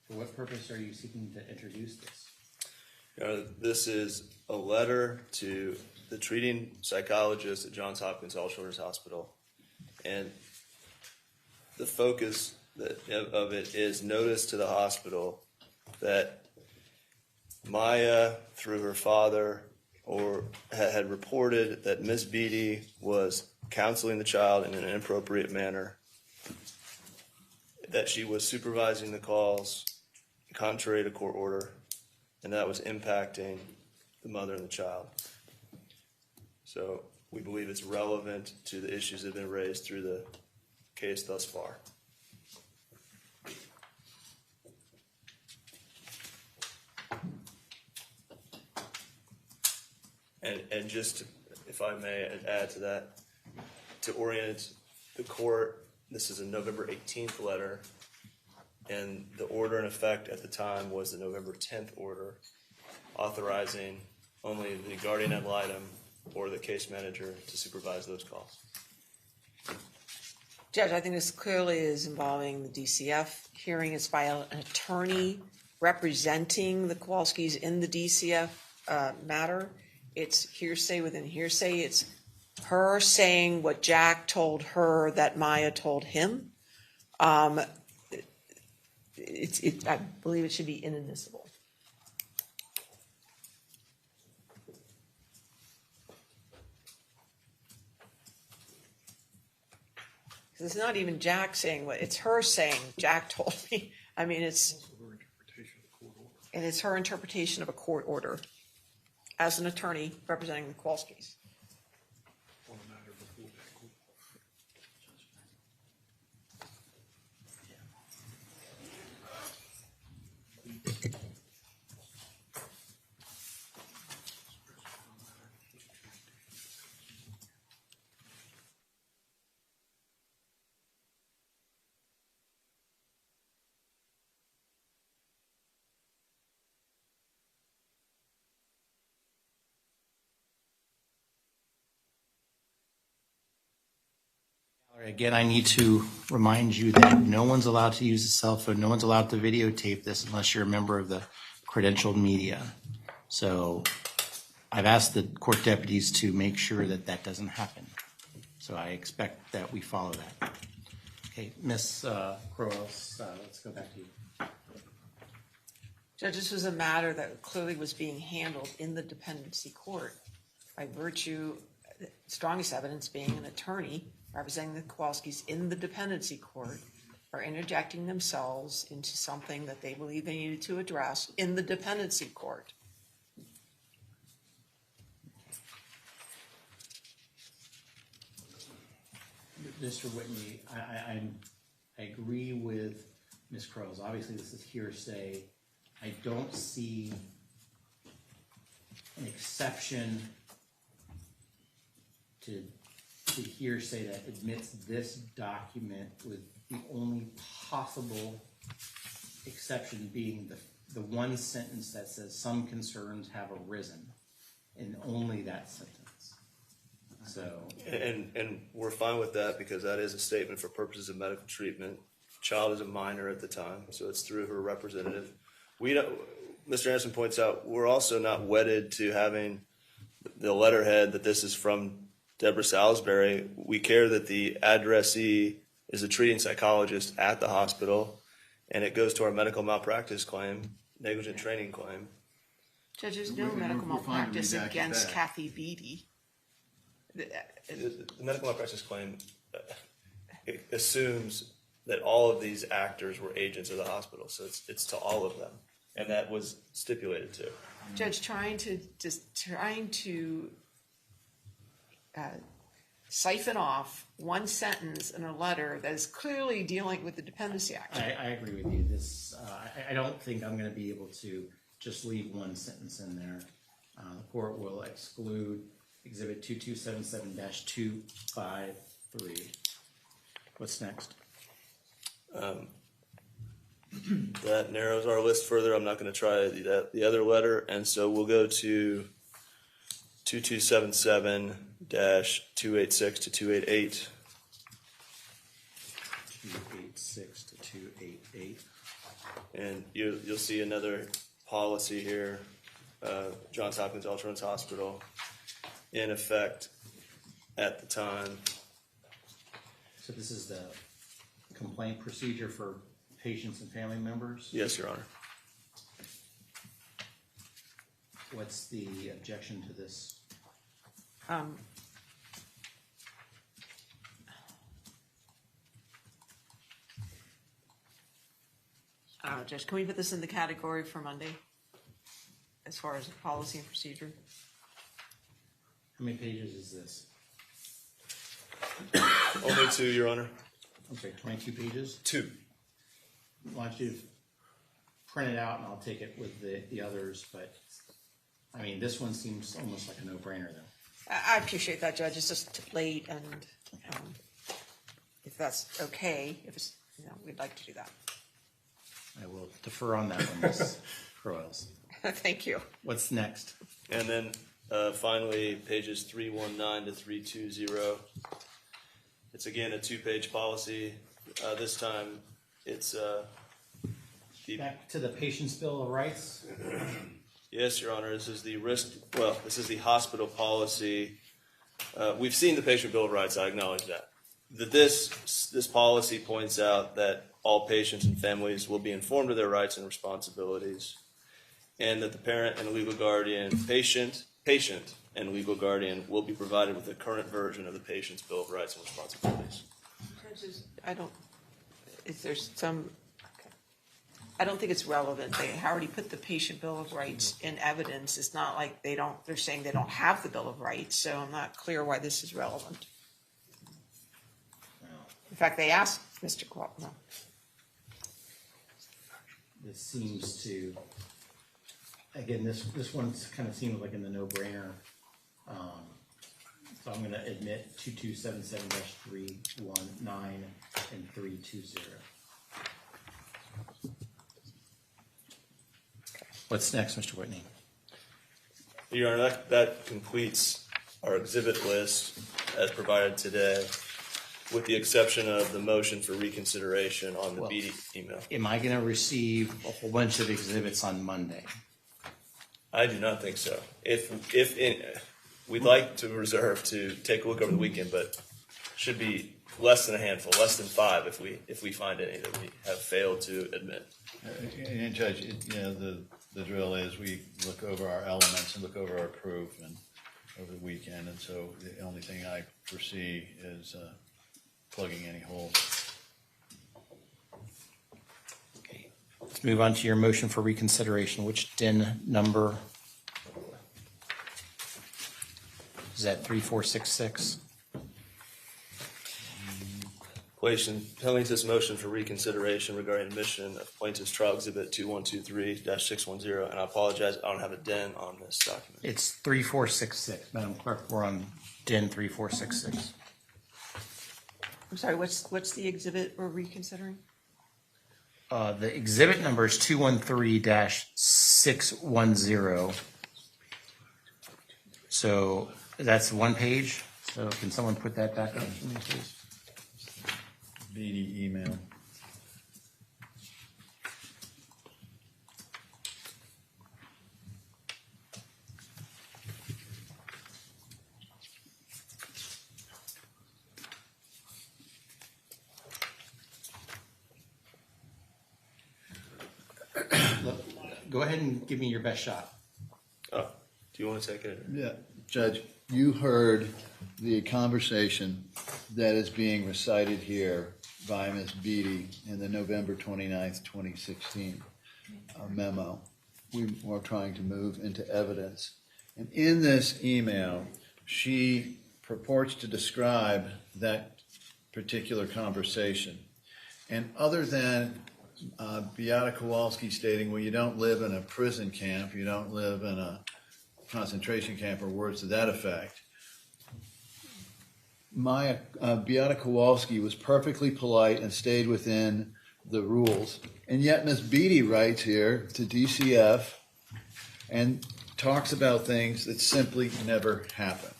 For what purpose are you seeking to introduce this? This is a letter to the treating psychologist at Johns Hopkins All Children's Hospital, and the focus of it is notice to the hospital that Maya, through her father, had reported that Miss Beatty was counseling the child in an inappropriate manner, that she was supervising the calls contrary to court order, and that was impacting the mother and the child. So we believe it's relevant to the issues that have been raised through the case thus far. And just, if I may add to that, to orient the court, this is a November 18th letter, and the order in effect at the time was the November 10th order, authorizing only the guardian ad litem or the case manager to supervise those calls. Judge, I think this clearly is involving the DCF hearing. It's by an attorney representing the Kowalskis in the DCF matter. It's hearsay within hearsay. It's her saying what Jack told her that Maya told him. I believe it should be inadmissible. It's not even Jack saying what, it's her saying, Jack told me. I mean, it's her interpretation of a court order as an attorney representing the Kowalskis. Again, I need to remind you that no one's allowed to use a cell phone. No one's allowed to videotape this unless you're a member of the credentialed media. So I've asked the court deputies to make sure that that doesn't happen. So I expect that we follow that. Okay, Ms. Crowell, let's go back to you. Judge, this was a matter that clearly was being handled in the dependency court by virtue, strongest evidence being an attorney representing the Kowalskis in the dependency court are interjecting themselves into something that they believe they needed to address in the dependency court. Mr. Whitney, I agree with Ms. Crowell. Obviously, this is hearsay. I don't see an exception to hearsay that admits this document, with the only possible exception being the one sentence that says some concerns have arisen, and only that sentence. So, And we're fine with that because that is a statement for purposes of medical treatment. Child is a minor at the time, so it's through her representative. We don't, Mr. Anderson points out, we're also not wedded to having the letterhead that this is from Deborah Salisbury. We care that the addressee is a treating psychologist at the hospital, and it goes to our medical malpractice claim, negligent training claim. Judge, there's no medical malpractice against Kathy Beatty. The medical malpractice claim it assumes that all of these actors were agents of the hospital, so it's to all of them, and that was stipulated too. Judge, trying to siphon off one sentence in a letter that is clearly dealing with the dependency act. I agree with you. This I don't think I'm going to be able to just leave one sentence in there. The court will exclude Exhibit 2277-253. What's next? That narrows our list further. I'm not going to try the other letter, and so we'll go to 2277-286 to 288. 286 to 288. And you'll see another policy here, Johns Hopkins Children's Hospital, in effect at the time. So this is the complaint procedure for patients and family members? Yes, Your Honor. What's the objection to this? Judge, can we put this in the category for Monday as far as policy and procedure? How many pages is this? Only 2, Your Honor. I'm sorry, 22 pages? 2. Why don't you print it out and I'll take it with the others, but I mean, this one seems almost like a no-brainer though. I appreciate that, Judge. It's just late, and if that's okay, if it's, we'd like to do that. I will defer on that one, Ms. Crowells. Thank you. What's next? And then finally, pages 319 to 320. It's again a 2-page policy. This time, it's back to the Patient's Bill of Rights. Yes, Your Honor. This is the this is the hospital policy. We've seen the Patient Bill of Rights. I acknowledge that. This policy points out that all patients and families will be informed of their rights and responsibilities, and that the parent and legal guardian, patient and legal guardian will be provided with the current version of the Patient's Bill of Rights and Responsibilities. Judges, I don't think it's relevant. They already put the Patient Bill of Rights in evidence. It's not like they're saying they don't have the Bill of Rights, so I'm not clear why this is relevant. In fact, they asked Mr. Qual. No. This seems to, again, this one kind of seems like in the no-brainer. So I'm going to admit 2277-319 and 320. What's next, Mr. Whitney? Your Honor, that completes our exhibit list as provided today. with the exception of the motion for reconsideration on the Beatty email. Am I going to receive a whole bunch of exhibits on Monday? I do not think so. We'd like to reserve to take a look over the weekend, but should be less than a handful, less than 5 if we find any that we have failed to admit. And Judge, the drill is we look over our elements and look over our proof and over the weekend, and so the only thing I foresee is plugging any holes. Okay. Let's move on to your motion for reconsideration. Which DIN number? Is that 3466? Plaintiff's motion for reconsideration regarding admission of plaintiff's trial exhibit 2123-610, and I apologize, I don't have a DIN on this document. It's 3466, Madam Clerk. We're on DIN 3466. I'm sorry, what's the exhibit we're reconsidering? The exhibit number is 213-610. So that's one page. So can someone put that back up for me, please? Beatty email. Go ahead and give me your best shot. Oh, do you want to take it? Yeah, Judge, you heard the conversation that is being recited here by Ms. Beatty in the November 29th, 2016 memo. We were trying to move into evidence. And in this email, she purports to describe that particular conversation. And other than Beata Kowalski stating, well, you don't live in a prison camp, you don't live in a concentration camp, or words to that effect, Beata Kowalski was perfectly polite and stayed within the rules. And yet Ms. Beatty writes here to DCF and talks about things that simply never happened.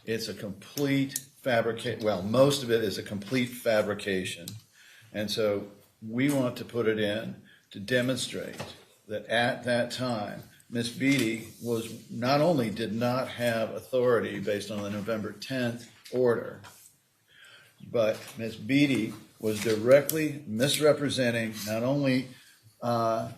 It's a complete fabrication. Well, most of it is a complete fabrication. And so we want to put it in to demonstrate that at that time, Ms. Beatty was not only did not have authority based on the November 10th order, but Ms. Beatty was directly misrepresenting not only to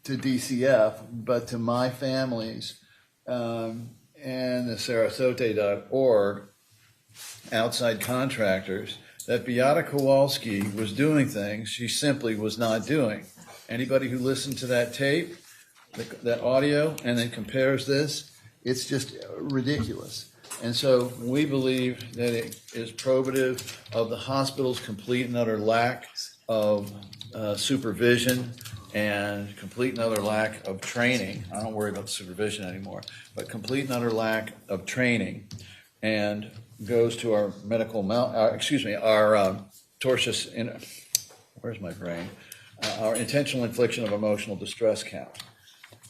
DCF, but to my families and the Sarasota.org outside contractors that Beata Kowalski was doing things she simply was not doing. Anybody who listened to that tape, that audio, and then compares this, it's just ridiculous. And so we believe that it is probative of the hospital's complete and utter lack of supervision and complete and utter lack of training. I don't worry about the supervision anymore, but complete and utter lack of training, and goes to our our tortious, where's my brain? Our intentional infliction of emotional distress count.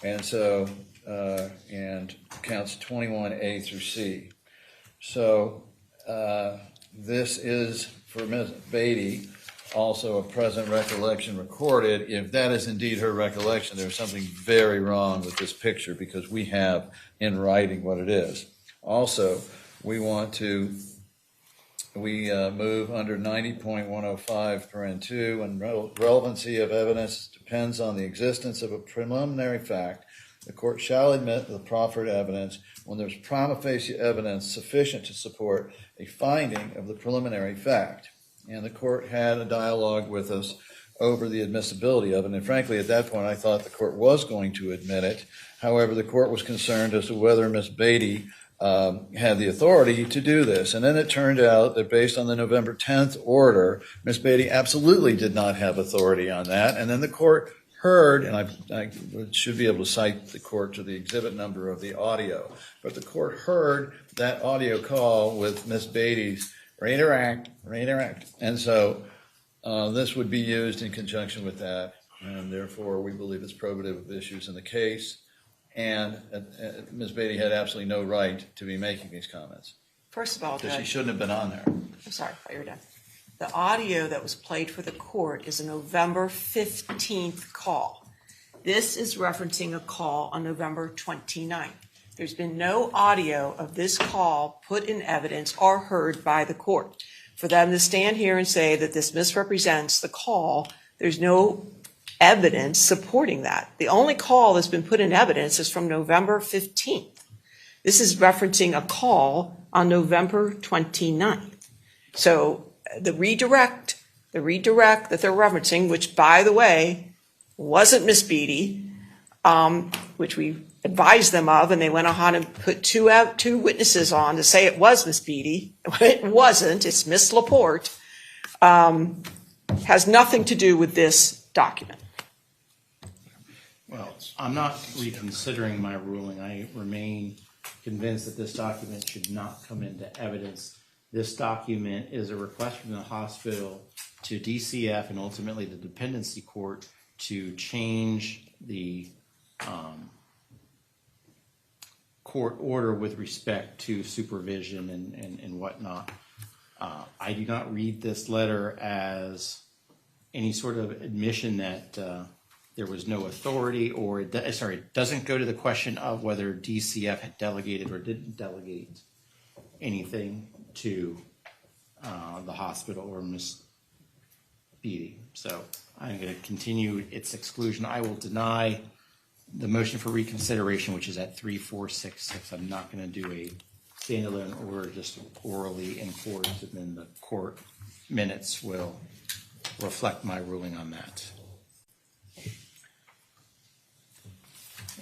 And so, and counts 21A through C. So this is, for Ms. Beatty, also a present recollection recorded. If that is indeed her recollection, there's something very wrong with this picture, because we have in writing what it is. Also, we want to move under 90.105 paren 2, and relevancy of evidence depends on the existence of a preliminary fact. The court shall admit the proffered evidence when there's prima facie evidence sufficient to support a finding of the preliminary fact. And the court had a dialogue with us over the admissibility of it. And frankly, at that point, I thought the court was going to admit it. However, the court was concerned as to whether Ms. Beatty had the authority to do this. And then it turned out that based on the November 10th order, Ms. Beatty absolutely did not have authority on that. And then the court heard, and I should be able to cite the court to the exhibit number of the audio, but the court heard that audio call with Ms. Beatty's reinteract. And so this would be used in conjunction with that, and therefore we believe it's probative of issues in the case. And Ms. Beatty had absolutely no right to be making these comments. First of all, because she Judge, shouldn't have been on there. I'm sorry, you're done. The audio that was played for the court is a November 15th call. This is referencing a call on November 29th. There's been no audio of this call put in evidence or heard by the court. For them to stand here and say that this misrepresents the call, there's no evidence supporting that. The only call that's been put in evidence is from November 15th. This is referencing a call on November 29th. So the redirect that they're referencing, which, by the way, wasn't Miss Beatty, which we advised them of, and they went on and put two witnesses on to say it was Miss Beatty. It wasn't. It's Miss Laporte. Has nothing to do with this document. Well, I'm not reconsidering my ruling. I remain convinced that this document should not come into evidence. This document is a request from the hospital to DCF and ultimately the dependency court to change the court order with respect to supervision and whatnot. I do not read this letter as any sort of admission that there was no authority, or it doesn't go to the question of whether DCF had delegated or didn't delegate anything to the hospital or Miss Beatty. So I'm going to continue its exclusion. I will deny the motion for reconsideration, which is at 3466. I'm not going to do a standalone order just orally in court, and then the court minutes will reflect my ruling on that.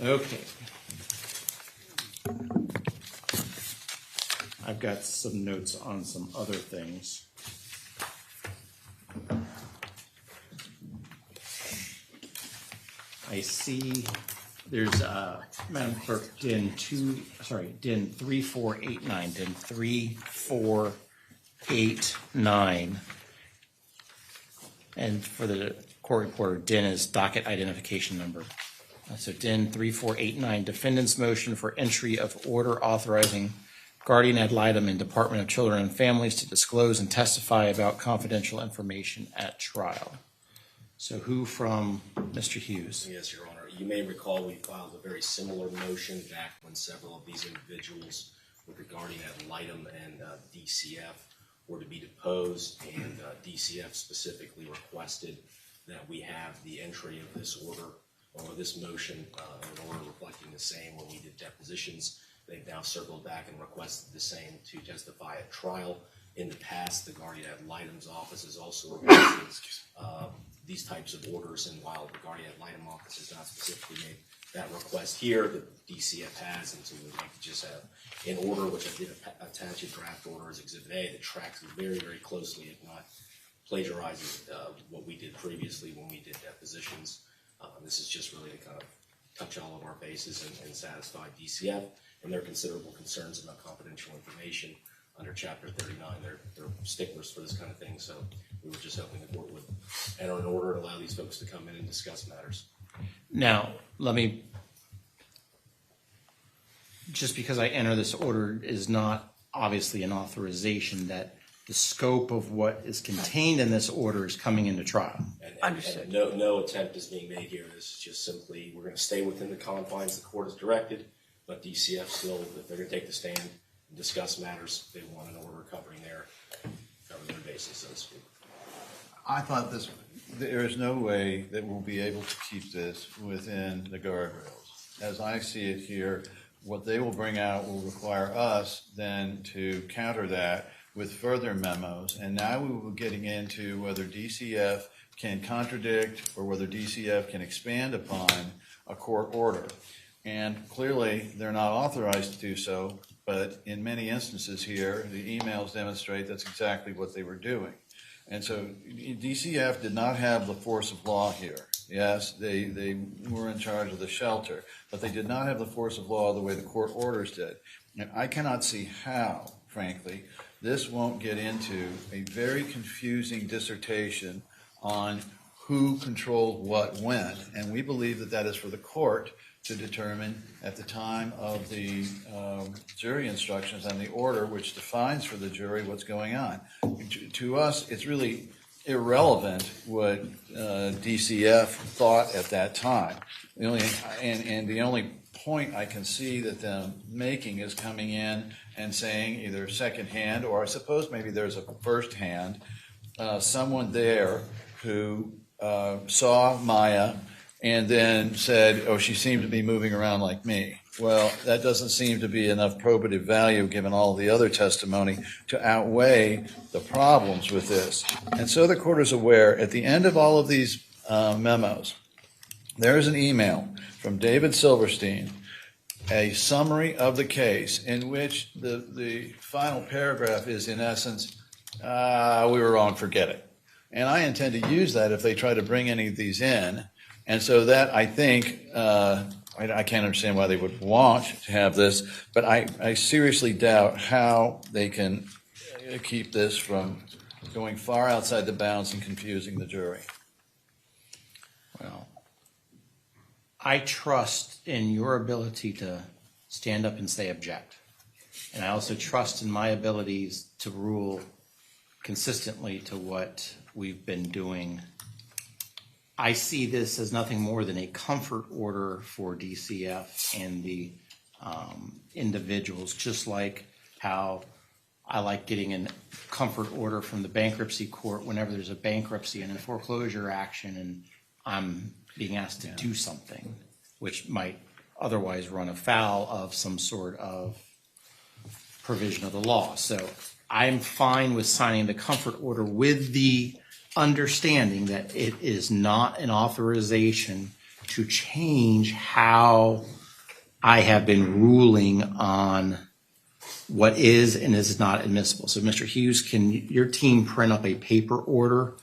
Okay. I've got some notes on some other things. I see there's Madam Clerk, DIN 3489, DIN 3489. And for the court reporter, DIN is docket identification number. So DIN 3489, defendant's motion for entry of order authorizing guardian ad litem and Department of Children and Families to disclose and testify about confidential information at trial. So who from Mr. Hughes? Yes, Your Honor. You may recall we filed a very similar motion back when several of these individuals with the guardian ad litem and DCF were to be deposed, and DCF specifically requested that we have the entry of this order or this motion, an order reflecting the same when we did depositions. They've now circled back and requested the same to testify at trial. In the past, the guardian ad litem's office has also requested these types of orders, and while the guardian ad litem office has not specifically made that request here, the DCF has, and so we'd like to just have an order, which I did attach a draft order as Exhibit A, that tracks very, very closely, if not plagiarizes what we did previously when we did depositions. This is just really to kind of touch all of our bases and satisfy DCF and their considerable concerns about confidential information under Chapter 39. They're sticklers for this kind of thing, so we were just hoping the court would enter an order and allow these folks to come in and discuss matters. Now, just because I enter this order is not obviously an authorization that the scope of what is contained in this order is coming into trial. And no attempt is being made here. This is just simply, we're going to stay within the confines the court has directed, but DCF still, if they're going to take the stand and discuss matters, they want an order covering their basis, so to speak. I thought there is no way that we'll be able to keep this within the guardrails. As I see it here, what they will bring out will require us then to counter that with further memos, and now we will be getting into whether DCF can contradict or whether DCF can expand upon a court order. And clearly, they're not authorized to do so, but in many instances here, the emails demonstrate that's exactly what they were doing. And so DCF did not have the force of law here. Yes, they were in charge of the shelter, but they did not have the force of law the way the court orders did. And I cannot see how, frankly, this won't get into a very confusing dissertation on who controlled what when. And we believe that that is for the court to determine at the time of the jury instructions and the order which defines for the jury what's going on. To us, it's really irrelevant what DCF thought at that time. The only point I can see that them making is coming in and saying either secondhand, or I suppose maybe there's a firsthand, someone there who saw Maya and then said, oh, she seemed to be moving around like me. Well, that doesn't seem to be enough probative value given all the other testimony to outweigh the problems with this. And so the court is aware, at the end of all of these memos, there's an email from David Silverstein, a summary of the case in which the final paragraph is, in essence, we were wrong, forget it. And I intend to use that if they try to bring any of these in. And so that, I think, I can't understand why they would want to have this, but I seriously doubt how they can keep this from going far outside the bounds and confusing the jury. Well, I trust in your ability to stand up and say object. And I also trust in my abilities to rule consistently to what we've been doing. I see this as nothing more than a comfort order for DCF and the individuals, just like how I like getting a comfort order from the bankruptcy court whenever there's a bankruptcy and a foreclosure action and I'm being asked to do something, which might otherwise run afoul of some sort of provision of the law. So I'm fine with signing the comfort order with the understanding that it is not an authorization to change how I have been ruling on what is and is not admissible. So Mr. Hughes, can your team print up a paper order?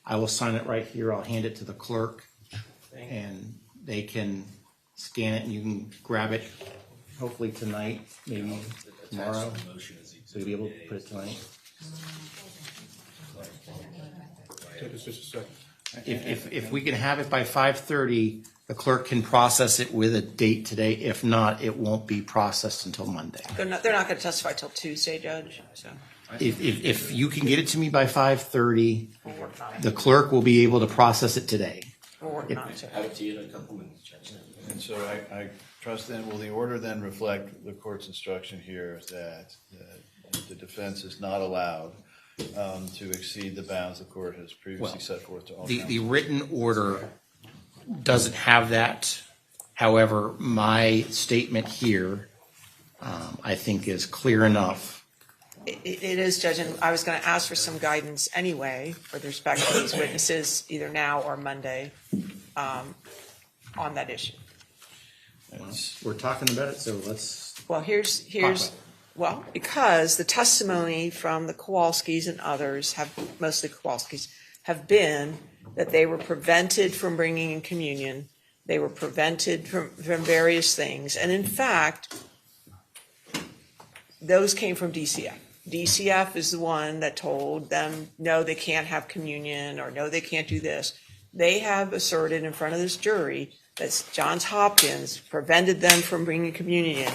I will sign it right here. I'll hand it to the clerk and they can scan it and you can grab it hopefully tonight, maybe tomorrow. So you'll be able to put it tonight. Just a second. If we can have it by 5:30, the clerk can process it with a date today. If not, it won't be processed until Monday. They're not going to testify till Tuesday, Judge. So If you can get it to me by 5:30, the clerk will be able to process it today. we're working on it. Have it to you in a couple minutes, Judge. And so I trust then, will the order then reflect the court's instruction here that the defense is not allowed to exceed the bounds the court has previously set forth to all The counsel? written order doesn't have that. However, my statement here, I think, is clear enough. It is, Judge, and I was going to ask for some guidance anyway with respect to these witnesses, either now or Monday, on that issue. We're talking about it, so let's. Well, here's well, because the testimony from the Kowalskis and others mostly Kowalskis, have been that they were prevented from bringing in communion. They were prevented from various things. And in fact, those came from DCF. DCF is the one that told them, no, they can't have communion, or no, they can't do this. They have asserted in front of this jury that Johns Hopkins prevented them from bringing communion in,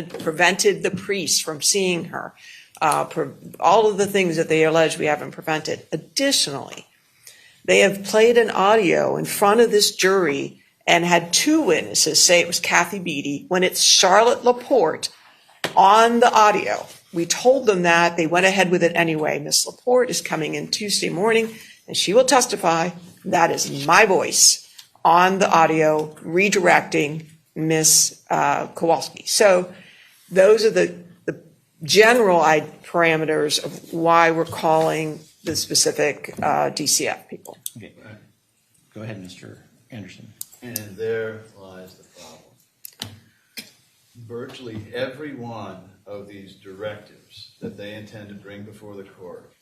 prevented the priest from seeing her, all of the things that they allege we haven't prevented. Additionally, they have played an audio in front of this jury and had two witnesses say it was Kathy Beatty when it's Charlotte Laporte on the audio. We told them that. They went ahead with it anyway. Miss Laporte is coming in Tuesday morning, and she will testify. That is my voice on the audio redirecting Miss Kowalski. So those are the general parameters of why we're calling the specific DCF people. Okay. Go ahead, Mr. Anderson. And there lies the problem. Virtually every one of these directives that they intend to bring before the court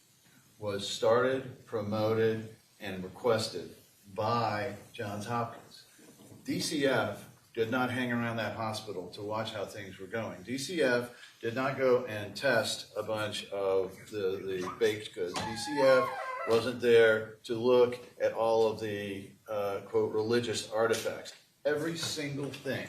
was started, promoted, and requested by Johns Hopkins. DCF did not hang around that hospital to watch how things were going. DCF did not go and test a bunch of the baked goods. DCF wasn't there to look at all of the, quote, religious artifacts. Every single thing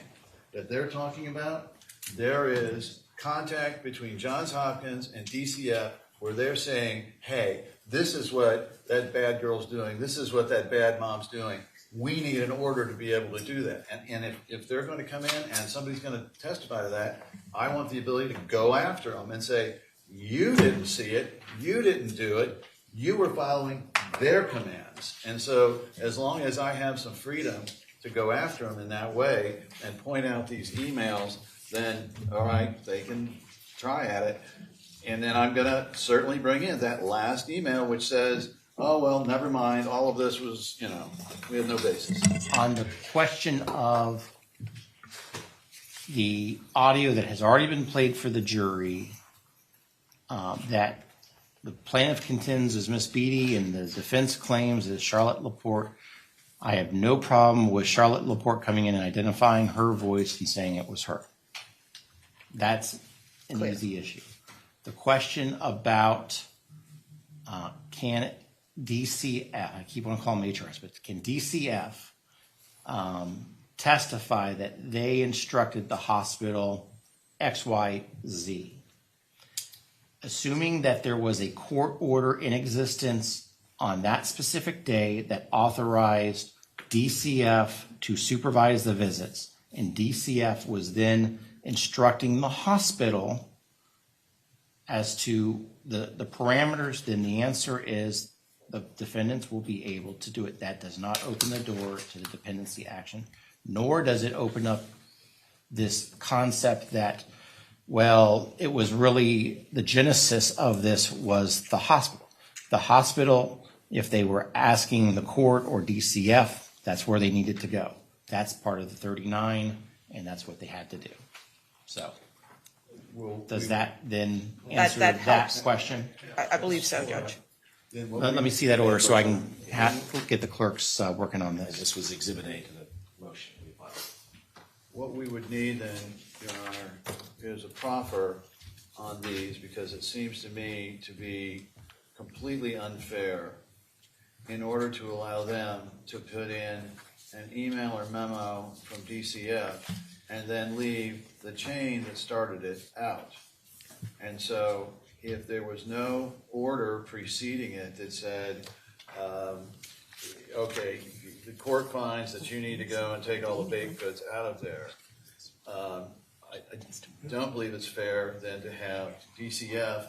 that they're talking about, there is contact between Johns Hopkins and DCF where they're saying, hey, this is what that bad girl's doing. This is what that bad mom's doing. We need an order to be able to do that. And if they're going to come in and somebody's going to testify to that, I want the ability to go after them and say, you didn't see it. You didn't do it. You were following their commands. And so as long as I have some freedom to go after them in that way and point out these emails, then, all right, they can try at it. And then I'm going to certainly bring in that last email which says, oh, well, never mind. All of this was, we had no basis. On the question of the audio that has already been played for the jury, that the plaintiff contends is Miss Beatty and the defense claims is Charlotte Laporte, I have no problem with Charlotte Laporte coming in and identifying her voice and saying it was her. That's an easy issue. The question about can DCF, I keep on calling them HRS, but can DCF testify that they instructed the hospital XYZ? Assuming that there was a court order in existence on that specific day that authorized DCF to supervise the visits, and DCF was then instructing the hospital as to the parameters, then the answer is the defendants will be able to do it. That does not open the door to the dependency action, nor does it open up this concept that, well, it was really the genesis of this was the hospital. The hospital, if they were asking the court or DCF, that's where they needed to go. That's part of the 39, and that's what they had to do. So, does that then answer that question? I believe so, Judge. Let me see that order so I can get the clerks working on this. This was Exhibit A to the motion. What we would need then, Your Honor, is a proffer on these, because it seems to me to be completely unfair in order to allow them to put in an email or memo from DCF and then leave the chain that started it out. And so if there was no order preceding it that said, okay, the court finds that you need to go and take all the baked goods out of there, I don't believe it's fair then to have DCF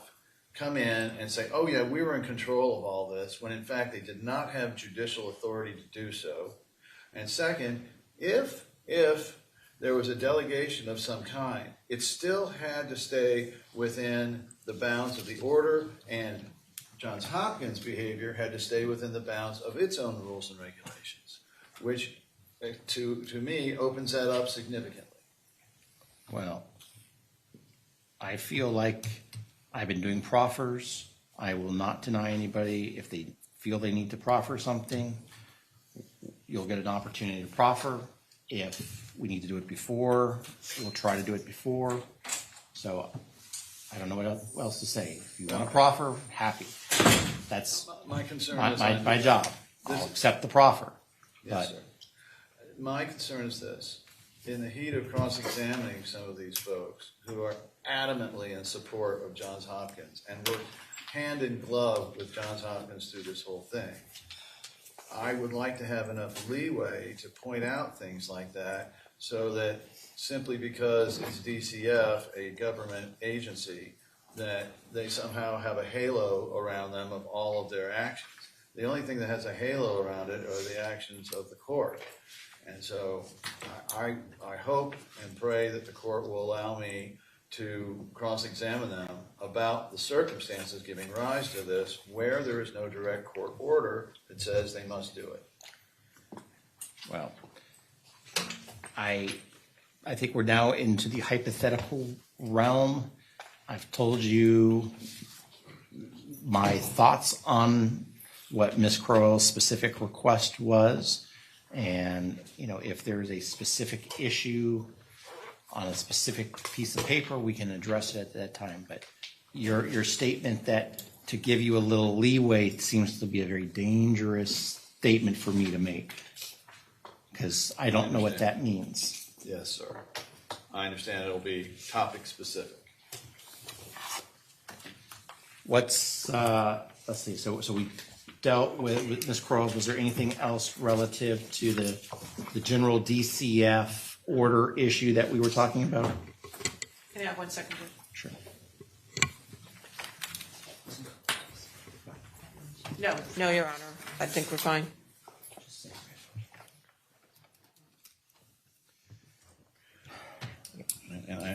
come in and say, oh yeah, we were in control of all this, when in fact they did not have judicial authority to do so. And second, if there was a delegation of some kind, it still had to stay within the bounds of the order, and Johns Hopkins' behavior had to stay within the bounds of its own rules and regulations, which to me opens that up significantly. Well, I feel like I've been doing proffers. I will not deny anybody if they feel they need to proffer something. You'll get an opportunity to proffer. If we need to do it before, we'll try to do it before. So I don't know what else to say. If you want to proffer, happy. That's my concern. My job. I'll accept the proffer. Yes, sir. My concern is this. In the heat of cross-examining some of these folks who are adamantly in support of Johns Hopkins and work hand in glove with Johns Hopkins through this whole thing, I would like to have enough leeway to point out things like that, so that simply because it's DCF, a government agency, that they somehow have a halo around them of all of their actions. The only thing that has a halo around it are the actions of the court. And so I hope and pray that the court will allow me to cross-examine them about the circumstances giving rise to this, where there is no direct court order that says they must do it. Well, I think we're now into the hypothetical realm. I've told you my thoughts on what Ms. Crowell's specific request was. And, if there's a specific issue on a specific piece of paper, we can address it at that time. But your statement that to give you a little leeway seems to be a very dangerous statement for me to make, because I don't know what that means. Yes, sir. I understand it'll be topic specific. Let's see, so we dealt with Ms. Quarles. Was there anything else relative to the general DCF order issue that we were talking about? Can I have 1 second? Sure. No, Your Honor. I think we're fine.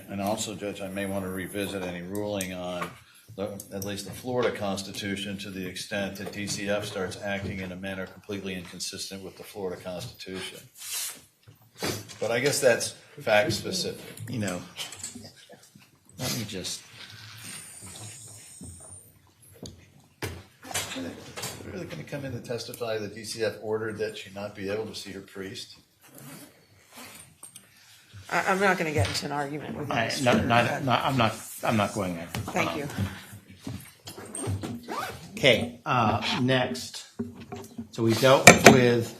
And also, Judge, I may want to revisit any ruling on at least the Florida Constitution to the extent that DCF starts acting in a manner completely inconsistent with the Florida Constitution. But I guess that's fact specific. You know, let me just. Are really going to come in and testify that DCF ordered that she not be able to see her priest? I'm not going to get into an argument with you. I'm not going there. Thank you. Okay, next. So we dealt with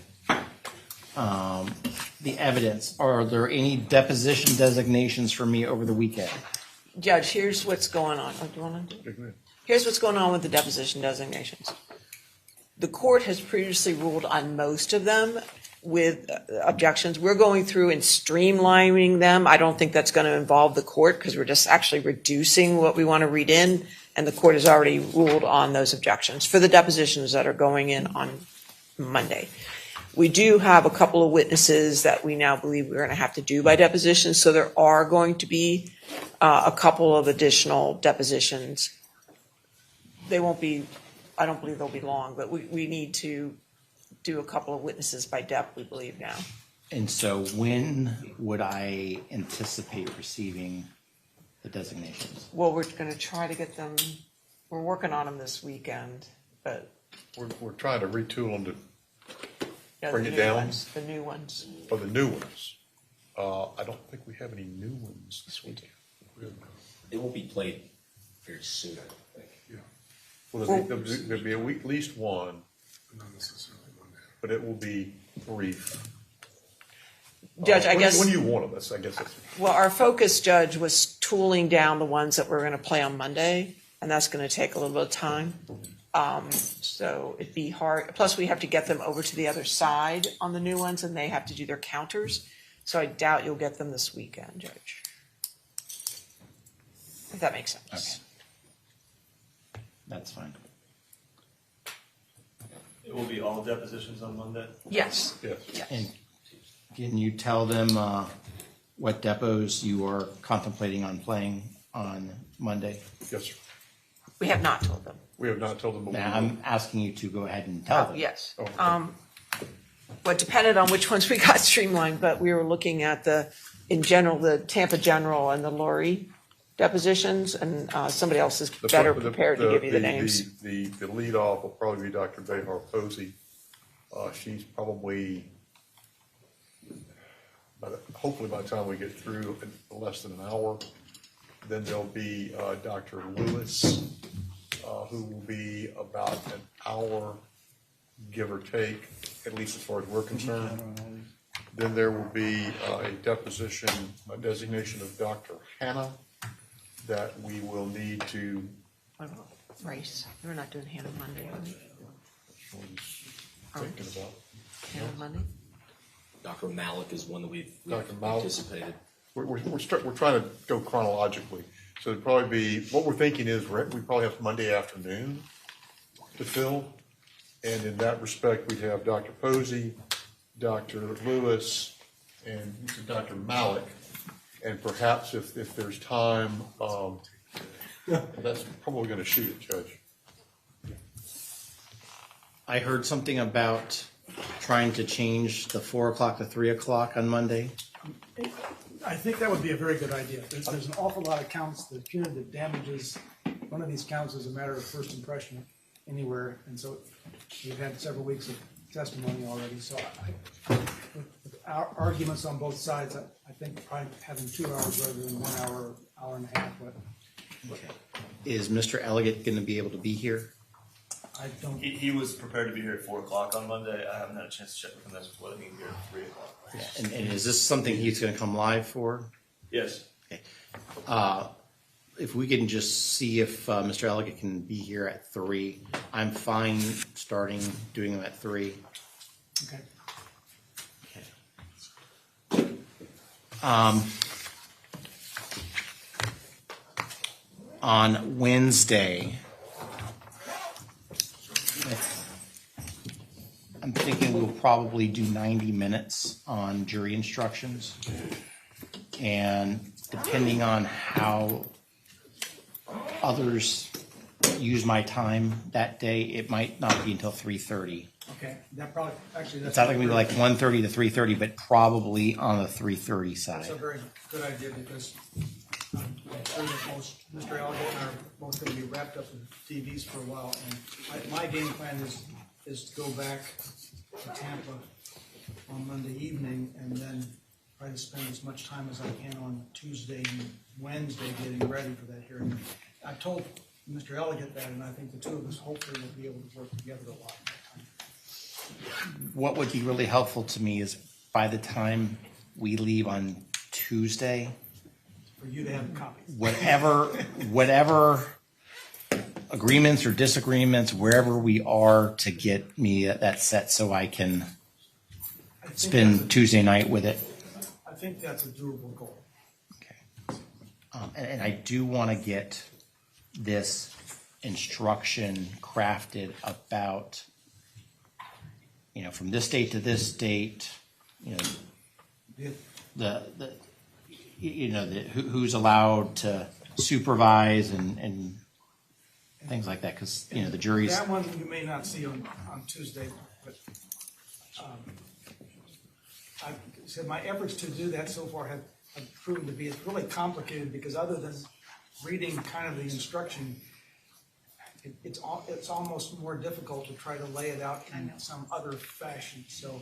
the evidence. Are there any deposition designations for me over the weekend? Judge, here's what's going on. Oh, do you want to do it? Here's what's going on with the deposition designations. The court has previously ruled on most of them with objections. We're going through and streamlining them. I don't think that's going to involve the court because we're just actually reducing what we want to read in, and the court has already ruled on those objections for the depositions that are going in on Monday. We do have a couple of witnesses that we now believe we're going to have to do by deposition, so there are going to be a couple of additional depositions. They won't be, I don't believe they'll be long, but we need to do a couple of witnesses by dep, we believe now. And so when would I anticipate receiving the designations? Well, we're going to try to get them, we're working on them this weekend, but. We're trying to retool them to bring it down. The new ones. For the new ones. I don't think we have any new ones this weekend. It will be played very soon, I think. Yeah. Well, there'll be at least one, but it will be brief. Judge, I guess. When you want them, I guess that's. Well, our focus, Judge, was tooling down the ones that we're going to play on Monday, and that's going to take a little bit of time. So it'd be hard. Plus, we have to get them over to the other side on the new ones, and they have to do their counters. So I doubt you'll get them this weekend, Judge. If that makes sense. Okay. That's fine. It will be all depositions on Monday? Yes. Yes. And can you tell them what depots you are contemplating on playing on Monday? Yes, sir. We have not told them. We have not told them. Now, I'm asking you to go ahead and tell them. Yes. Oh, okay. Well, it depended on which ones we got streamlined, but we were looking at in general, the Tampa General and the Lori depositions, and somebody else is better prepared to give you the names. The lead off will probably be Dr. Behar Posey. She's probably, hopefully by the time we get through, in less than an hour. Then there'll be Dr. Lewis, who will be about an hour, give or take, at least as far as we're concerned. Then there will be a designation of Dr. Hannah that we will need to. What about race? We're not doing Hannah Monday, are we? Thinking about. Hannah Monday? Dr. Malik is one that we've Malik. anticipated. We're trying to go chronologically. So it'd probably be, what we're thinking is we probably have Monday afternoon to fill. And in that respect, we'd have Dr. Posey, Dr. Lewis, and Dr. Malik. And perhaps if there's time, that's probably going to shoot it, Judge. I heard something about trying to change the 4 o'clock to 3 o'clock on Monday. I think that would be a very good idea. There's an awful lot of counts. The punitive damages, one of these counts is a matter of first impression anywhere. And so we've had several weeks of testimony already. So with our arguments on both sides, I think probably having 2 hours rather than 1 hour, hour and a half. But Okay. Is Mr. Elliott going to be able to be here? I don't. He was prepared to be here at 4 o'clock on Monday. I haven't had a chance to check with him as to whether he can be here at 3 o'clock. Yeah. And is this something he's going to come live for? Yes. If we can just see if Mr. Elliott can be here at 3, I'm fine doing them at 3. Okay. On Wednesday, I'm thinking we'll probably do 90 minutes on jury instructions. And depending on how others use my time that day, it might not be until 3:30. Okay, that probably, actually, It's not going to be like 1:30 to 3:30, but probably on the 3:30 side. That's a very good idea, because I'm sure that Mr. Elliott and I are both going to be wrapped up with TVs for a while, and my game plan is to go back to Tampa on Monday evening, and then try to spend as much time as I can on Tuesday and Wednesday getting ready for that hearing. I told Mr. Elliott that, and I think the two of us hopefully will be able to work together a lot more time. What would be really helpful to me is by the time we leave on Tuesday, For you to have a copy. whatever agreements or disagreements, wherever we are, to get me that set so I can spend Tuesday night with it. I think that's a doable goal. Okay. And I do want to get this instruction crafted about, from this date to this date, who's allowed to supervise and things like that, because the jury's. That one you may not see on Tuesday, but I said my efforts to do that so far have proven to be really complicated, because other than reading kind of the instruction, it's almost more difficult to try to lay it out in some other fashion. So.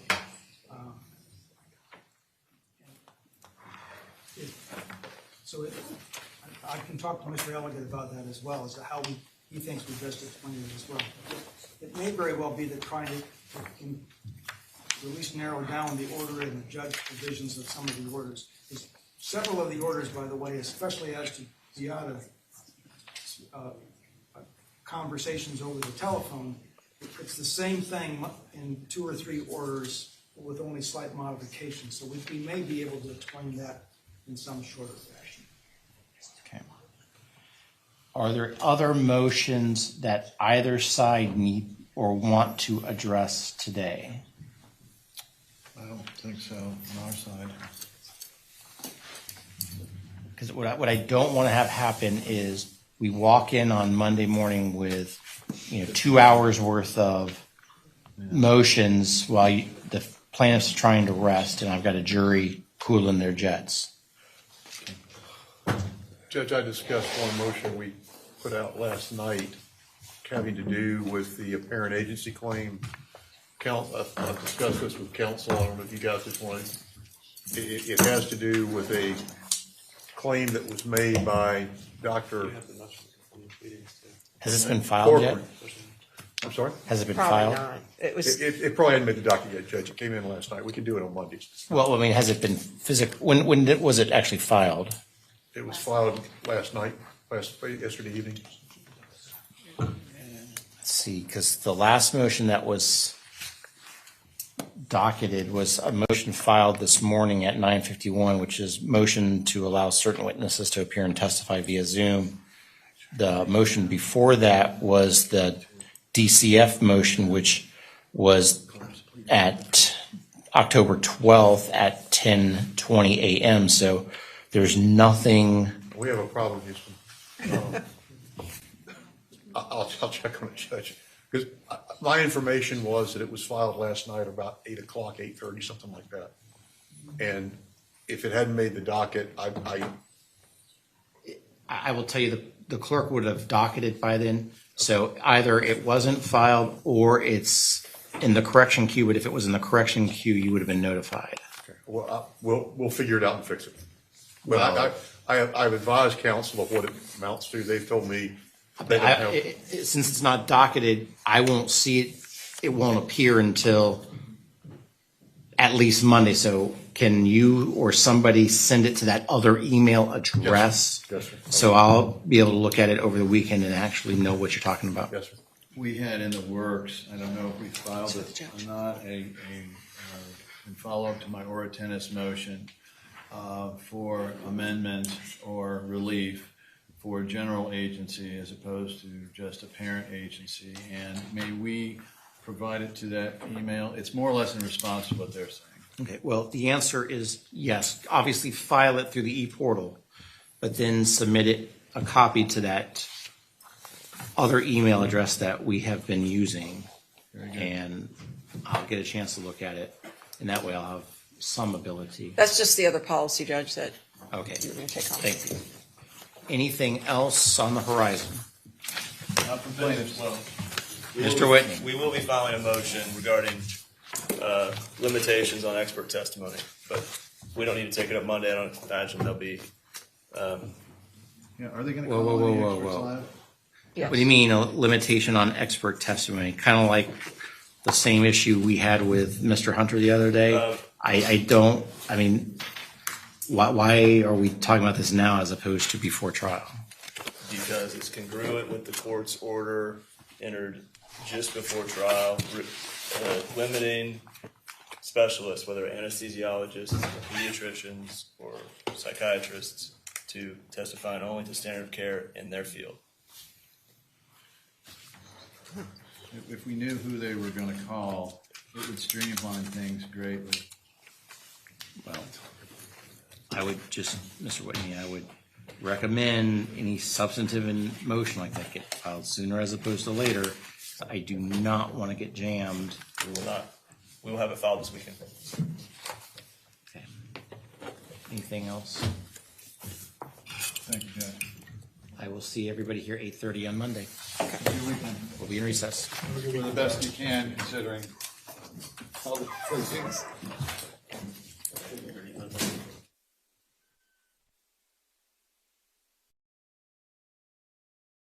I can talk to Mr. Elliott about that as well, as to how he thinks we best explain it as well. It may very well be that trying to at least narrow down the order and the judge provisions of some of the orders. Several of the orders, by the way, especially as to Beata conversations over the telephone, it's the same thing in 2 or 3 orders with only slight modifications. So we may be able to explain that in some shorter fashion. Okay. Are there other motions that either side need or want to address today? I don't think so on our side. Because what I don't want to have happen is we walk in on Monday morning with 2 hours worth of motions while the plaintiff's trying to rest, and I've got a jury cooling their jets. Judge, I discussed one motion we put out last night having to do with the apparent agency claim. I've discussed this with counsel. I don't know if you guys just wanted. It has to do with a claim that was made by Dr. Has this been filed yet? I'm sorry? Has it been Probably filed? not. It probably hadn't made the docket yet, Judge. It came in last night. We can do it on Mondays. Well, I mean, has it been when was it actually filed? It was filed last night, yesterday evening. Let's see, because the last motion that was docketed was a motion filed this morning at 9:51, which is motion to allow certain witnesses to appear and testify via Zoom. The motion before that was the DCF motion, which was at October 12th at 10:20 a.m. So there's nothing. We have a problem, Houston. I'll check on it, Judge. Because my information was that it was filed last night about 8 o'clock, 8:30, something like that. And if it hadn't made the docket, I will tell you the clerk would have docketed by then. So either it wasn't filed or it's in the correction queue. But if it was in the correction queue, you would have been notified. Okay. Well, we'll figure it out and fix it. But I've advised counsel of what it amounts to. They've told me they don't have. Since it's not docketed, I won't see it. It won't appear until at least Monday. So can you or somebody send it to that other email address? Yes, sir. So I'll be able to look at it over the weekend and actually know what you're talking about. Yes, sir. We had in the works, I don't know if we filed it or not, in follow-up to my ora tennis motion for amendment or relief for general agency as opposed to just a parent agency. And may we provide it to that email? It's more or less in response to what they're saying. Okay, well, the answer is yes. Obviously, file it through the e-portal, but then submit it, a copy to that other email address that we have been using. And I'll get a chance to look at it, and that way I'll have some ability. That's just the other policy, Judge, that Okay, you're going to take on. thank you. Anything else on the horizon? Not from plaintiffs. Well, Mr. Whitney. We will be filing a motion regarding limitations on expert testimony, but we don't need to take it up Monday. I don't imagine there'll be. Yeah, are they going to Whoa, call whoa, any whoa, experts whoa. live? Yes. What do you mean, a limitation on expert testimony? Kind of like the same issue we had with Mr. Hunter the other day? Why are we talking about this now as opposed to before trial? Because it's congruent with the court's order entered just before trial, limiting specialists, whether anesthesiologists, pediatricians, or psychiatrists, to testifying only to standard of care in their field. If we knew who they were going to call, it would streamline things greatly. Well, I would just, Mr. Whitney, I would recommend any substantive motion like that get filed sooner as opposed to later. I do not want to get jammed. We will not. We will have it filed this weekend. Okay. Anything else? Thank you, Judge. I will see everybody here 8:30 on Monday. We'll be in recess. Do the best you can considering all the things.